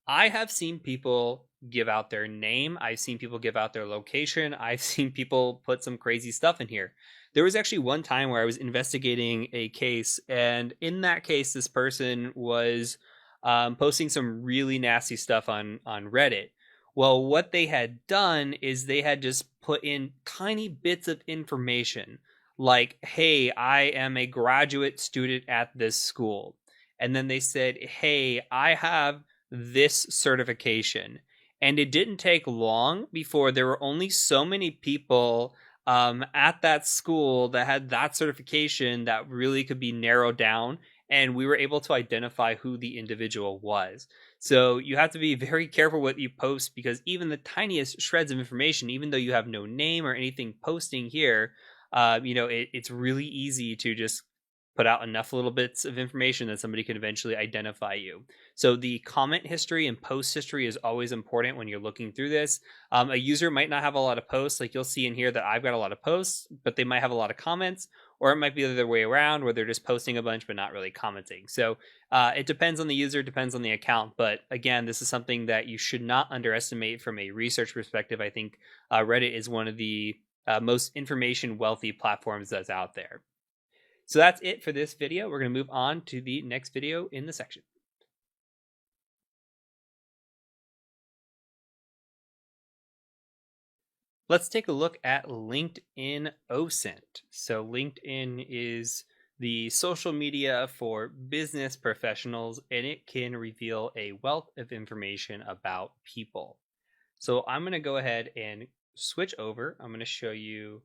I have seen people give out their name. I've seen people give out their location. I've seen people put some crazy stuff in here. There was actually one time where I was investigating a case, and in that case, this person was posting some really nasty stuff on Reddit. Well, what they had done is they had just put in tiny bits of information like, hey, I am a graduate student at this school. And then they said, hey, I have this certification. And it didn't take long before there were only so many people at that school that had that certification that really could be narrowed down, and we were able to identify who the individual was. So you have to be very careful what you post, because even the tiniest shreds of information, even though you have no name or anything posting here, it's really easy to just put out enough little bits of information that somebody can eventually identify you. So the comment history and post history is always important when you're looking through this. A user might not have a lot of posts. Like you'll see in here that I've got a lot of posts, but they might have a lot of comments, or it might be the other way around where they're just posting a bunch but not really commenting. So it depends on the user, depends on the account. But again, this is something that you should not underestimate from a research perspective. I think Reddit is one of the most information wealthy platforms that's out there. So that's it for this video. We're going to move on to the next video in the section. Let's take a look at LinkedIn OSINT. So LinkedIn is the social media for business professionals, and it can reveal a wealth of information about people. So I'm going to go ahead and switch over. I'm going to show you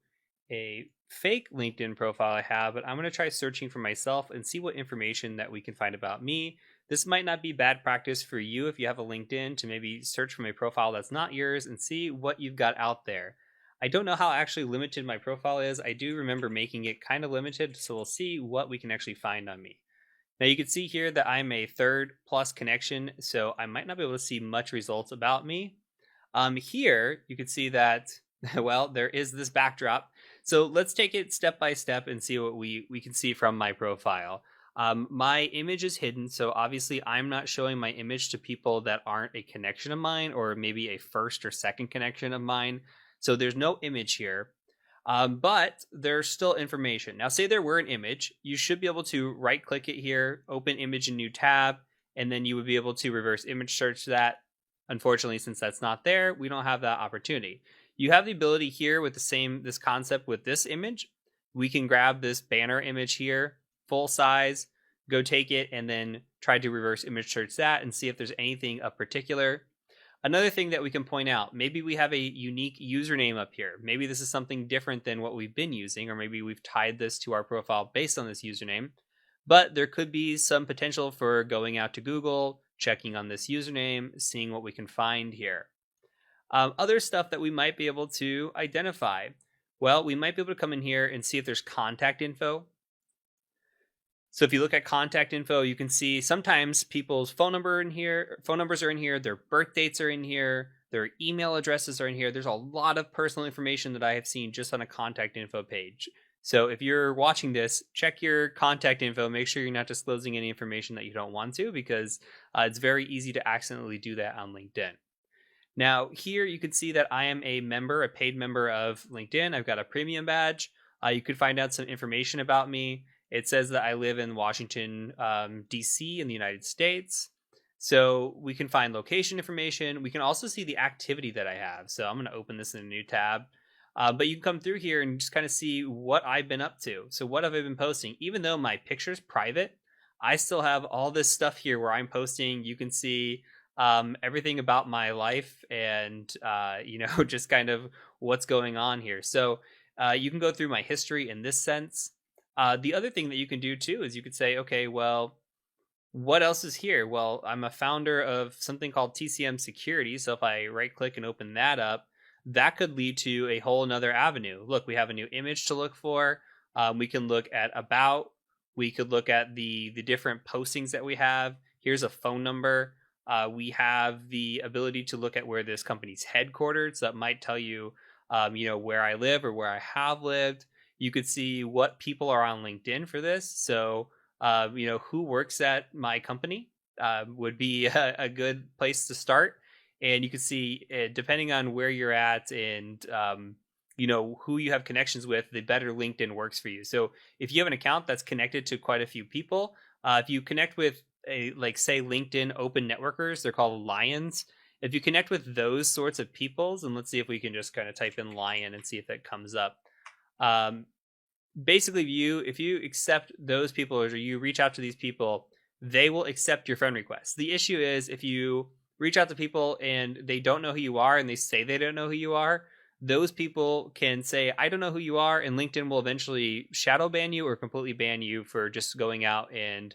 a fake LinkedIn profile I have, but I'm going to try searching for myself and see what information that we can find about me. This might not be bad practice for you if you have a LinkedIn to maybe search from a profile that's not yours and see what you've got out there. I don't know how actually limited my profile is. I do remember making it kind of limited, so we'll see what we can actually find on me. Now you can see here that I'm a third plus connection, so I might not be able to see much results about me. Here you can see that, well, there is this backdrop. So let's take it step by step and see what we can see from my profile. My image is hidden, so obviously I'm not showing my image to people that aren't a connection of mine, or maybe a first or second connection of mine. So there's no image here, but there's still information. Now say there were an image, you should be able to right click it here, open image in new tab, and then you would be able to reverse image search that. Unfortunately, since that's not there, we don't have that opportunity. You have the ability here with this concept with this image. We can grab this banner image here, full size, go take it and then try to reverse image search that and see if there's anything of particular. Another thing that we can point out, maybe we have a unique username up here. Maybe this is something different than what we've been using, or maybe we've tied this to our profile based on this username. But there could be some potential for going out to Google, checking on this username, seeing what we can find here. Other stuff that we might be able to identify. Well, we might be able to come in here and see if there's contact info. So if you look at contact info, you can see sometimes people's phone numbers are in here, their birth dates are in here, their email addresses are in here. There's a lot of personal information that I have seen just on a contact info page. So if you're watching this, check your contact info, make sure you're not disclosing any information that you don't want to, because it's very easy to accidentally do that on LinkedIn. Now here you can see that I am a paid member of LinkedIn. I've got a premium badge. You could find out some information about me. It says that I live in Washington, D.C. in the United States. So we can find location information. We can also see the activity that I have. So I'm going to open this in a new tab. But you can come through here and just kind of see what I've been up to. So what have I been posting? Even though my picture's private, I still have all this stuff here where I'm posting. You can see everything about my life and, just kind of what's going on here. So you can go through my history in this sense. The other thing that you can do too is you could say, okay, well, what else is here? Well, I'm a founder of something called TCM Security. So if I right click and open that up, that could lead to a whole nother avenue. Look, we have a new image to look for. We can look at about. We could look at the different postings that we have. Here's a phone number. We have the ability to look at where this company's headquartered. So that might tell you, where I live or where I have lived. You could see what people are on LinkedIn for this. So, who works at my company would be a good place to start. And you can see, depending on where you're at and, who you have connections with, the better LinkedIn works for you. So if you have an account that's connected to quite a few people, if you connect with say LinkedIn open networkers, they're called Lions. If you connect with those sorts of peoples, and let's see if we can just kind of type in Lion and see if it comes up. Basically, if you accept those people or you reach out to these people, they will accept your friend request. The issue is if you reach out to people and they don't know who you are and they say they don't know who you are, those people can say, I don't know who you are, and LinkedIn will eventually shadow ban you or completely ban you for just going out and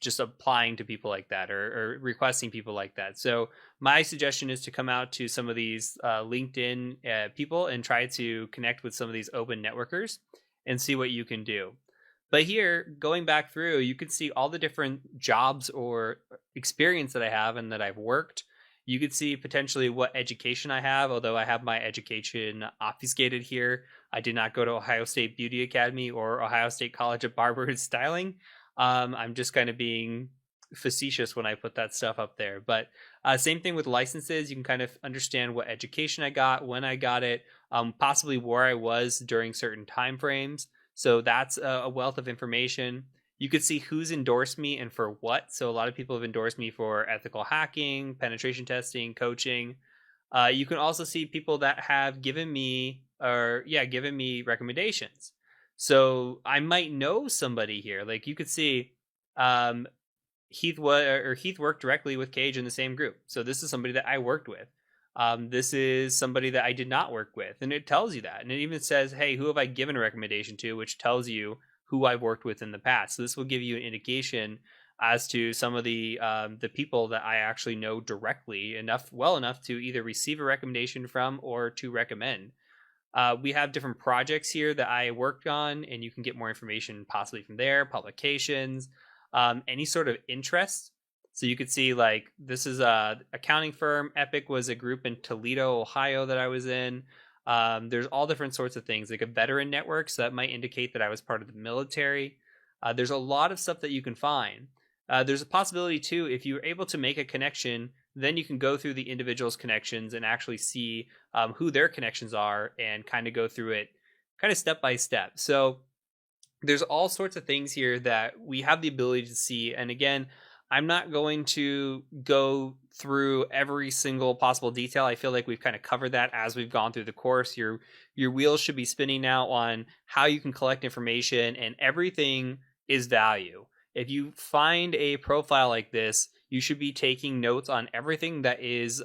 just applying to people like that or requesting people like that. So my suggestion is to come out to some of these LinkedIn people and try to connect with some of these open networkers and see what you can do. But here, going back through, you can see all the different jobs or experience that I have and that I've worked. You could see potentially what education I have, although I have my education obfuscated here. I did not go to Ohio State Beauty Academy or Ohio State College of Barber and Styling. I'm just kind of being facetious when I put that stuff up there. But same thing with licenses. You can kind of understand what education I got, when I got it, possibly where I was during certain time frames. So that's a wealth of information. You could see who's endorsed me and for what. So a lot of people have endorsed me for ethical hacking, penetration testing, coaching. You can also see people that have given me recommendations. So I might know somebody here. Like you could see Heath worked directly with Cage in the same group. So this is somebody that I worked with. This is somebody that I did not work with. And it tells you that. And it even says, hey, who have I given a recommendation to, which tells you who I've worked with in the past. So this will give you an indication as to some of the people that I actually know directly well enough to either receive a recommendation from or to recommend. We have different projects here that I worked on, and you can get more information possibly from there, publications, any sort of interest. So you could see like this is a accounting firm. Epic was a group in Toledo, Ohio that I was in. There's all different sorts of things, like a veteran network. So that might indicate that I was part of the military. There's a lot of stuff that you can find. There's a possibility too, if you're able to make a connection, then you can go through the individual's connections and actually see who their connections are and kind of go through it kind of step by step. So there's all sorts of things here that we have the ability to see. And again, I'm not going to go through every single possible detail. I feel like we've kind of covered that as we've gone through the course. Your wheels should be spinning now on how you can collect information, and everything is value. If you find a profile like this, you should be taking notes on everything that is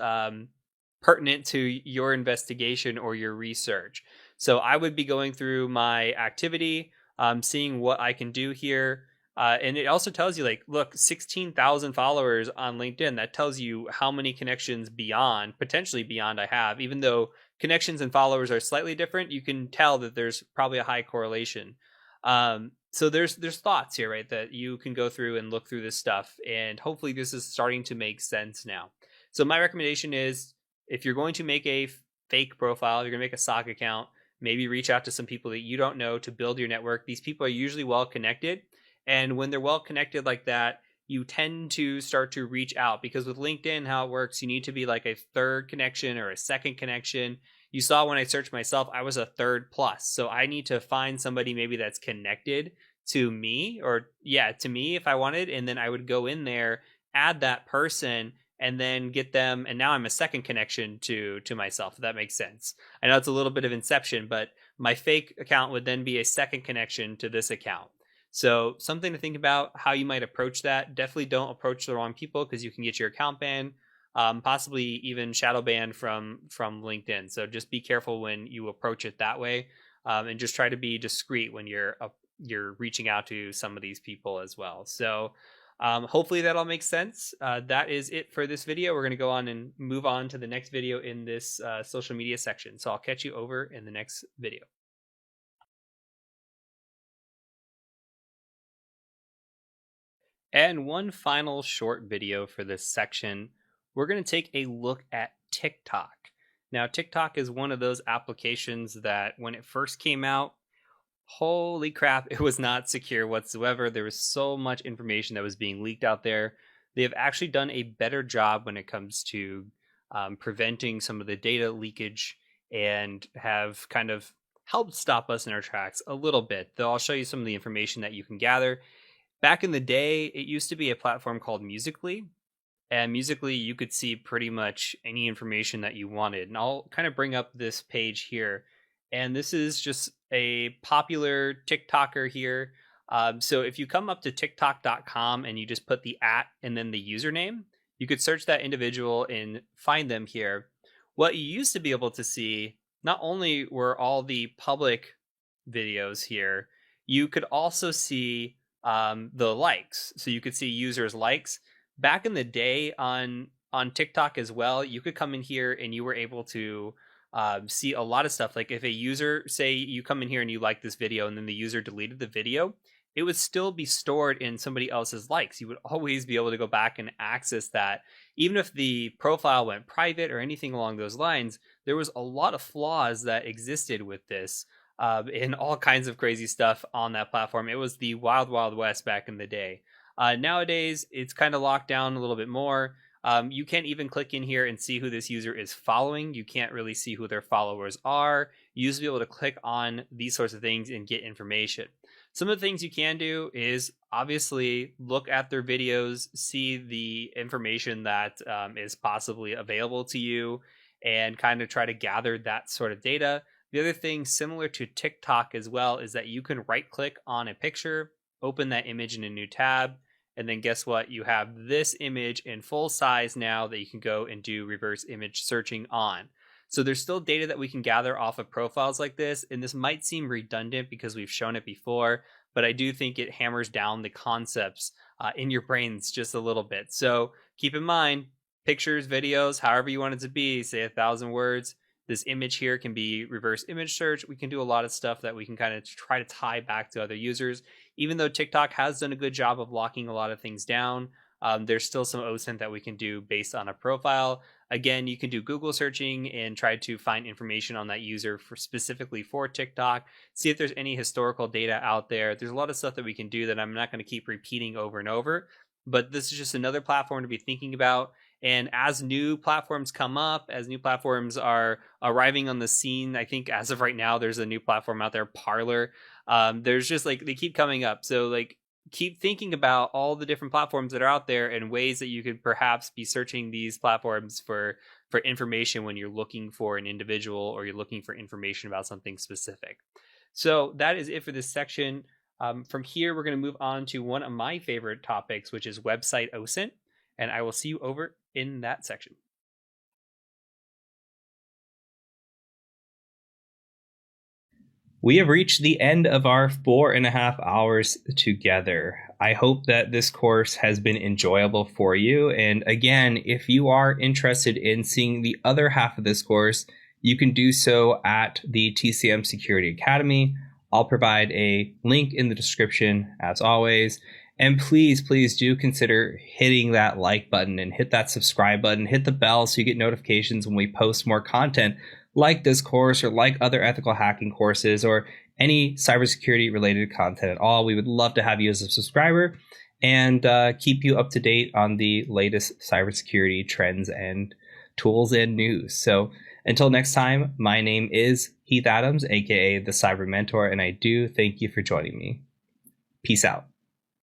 pertinent to your investigation or your research. So I would be going through my activity, seeing what I can do here. And it also tells you, like, look, 16,000 followers on LinkedIn. That tells you how many connections potentially beyond I have. Even though connections and followers are slightly different, you can tell that there's probably a high correlation. So there's thoughts here, right, that you can go through and look through this stuff. And hopefully this is starting to make sense now. So my recommendation is, if you're going to make a fake profile, you're going to make a sock account, maybe reach out to some people that you don't know to build your network. These people are usually well connected. And when they're well connected like that, you tend to start to reach out, because with LinkedIn, how it works, you need to be like a third connection or a second connection. You saw when I searched myself, I was a third plus. So I need to find somebody maybe that's connected to me, or to me if I wanted. And then I would go in there, add that person, and then get them. And now I'm a second connection to myself, if that makes sense. I know it's a little bit of inception, but my fake account would then be a second connection to this account. So something to think about how you might approach that. Definitely don't approach the wrong people, because you can get your account banned, possibly even shadow banned from LinkedIn. So just be careful when you approach it that way, and just try to be discreet when you're reaching out to some of these people as well. So hopefully that all makes sense. That is it for this video. We're going to go on and move on to the next video in this social media section. So I'll catch you over in the next video. And one final short video for this section, we're going to take a look at TikTok. Now, TikTok is one of those applications that when it first came out, holy crap, it was not secure whatsoever. There was so much information that was being leaked out there. They have actually done a better job when it comes to preventing some of the data leakage, and have kind of helped stop us in our tracks a little bit. Though I'll show you some of the information that you can gather. Back in the day, it used to be a platform called Musical.ly, and Musical.ly, you could see pretty much any information that you wanted. And I'll kind of bring up this page here. And this is just a popular TikToker here. So if you come up to TikTok.com and you just put the @ and then the username, you could search that individual and find them here. What you used to be able to see, not only were all the public videos here, you could also see the likes. So you could see users' likes. Back in the day on TikTok as well, you could come in here and you were able to see a lot of stuff. Like if a user, say you come in here and you like this video and then the user deleted the video, it would still be stored in somebody else's likes. You would always be able to go back and access that. Even if the profile went private or anything along those lines, there was a lot of flaws that existed with this, and all kinds of crazy stuff on that platform. It was the wild, wild west back in the day. Nowadays, it's kind of locked down a little bit more. You can't even click in here and see who this user is following. You can't really see who their followers are. You used to be able to click on these sorts of things and get information. Some of the things you can do is obviously look at their videos, see the information that is possibly available to you, and kind of try to gather that sort of data. The other thing, similar to TikTok as well, is that you can right click on a picture, open that image in a new tab, and then guess what? You have this image in full size now that you can go and do reverse image searching on. So there's still data that we can gather off of profiles like this, and this might seem redundant because we've shown it before, but I do think it hammers down the concepts in your brains just a little bit. So keep in mind, pictures, videos, however you want it to be, say 1,000 words. This image here can be reverse image search. We can do a lot of stuff that we can kind of try to tie back to other users. Even though TikTok has done a good job of locking a lot of things down, there's still some OSINT that we can do based on a profile. Again, you can do Google searching and try to find information on that user specifically for TikTok. See if there's any historical data out there. There's a lot of stuff that we can do that I'm not going to keep repeating over and over. But this is just another platform to be thinking about. And as new platforms come up, as new platforms are arriving on the scene, I think as of right now, there's a new platform out there, Parler. There's just like, they keep coming up. So like, keep thinking about all the different platforms that are out there and ways that you could perhaps be searching these platforms for information when you're looking for an individual or you're looking for information about something specific. So that is it for this section. From here, we're going to move on to one of my favorite topics, which is website OSINT, and I will see you over in that section. We have reached the end of our 4.5 hours together. I hope that this course has been enjoyable for you. And again, if you are interested in seeing the other half of this course, you can do so at the TCM Security Academy. I'll provide a link in the description as always. And please do consider hitting that like button and hit that subscribe button, hit the bell so you get notifications when we post more content like this course or like other ethical hacking courses or any cybersecurity related content at all. We would love to have you as a subscriber and keep you up to date on the latest cybersecurity trends and tools and news. So until next time, my name is Heath Adams, aka the Cyber Mentor, and I do thank you for joining me. Peace out.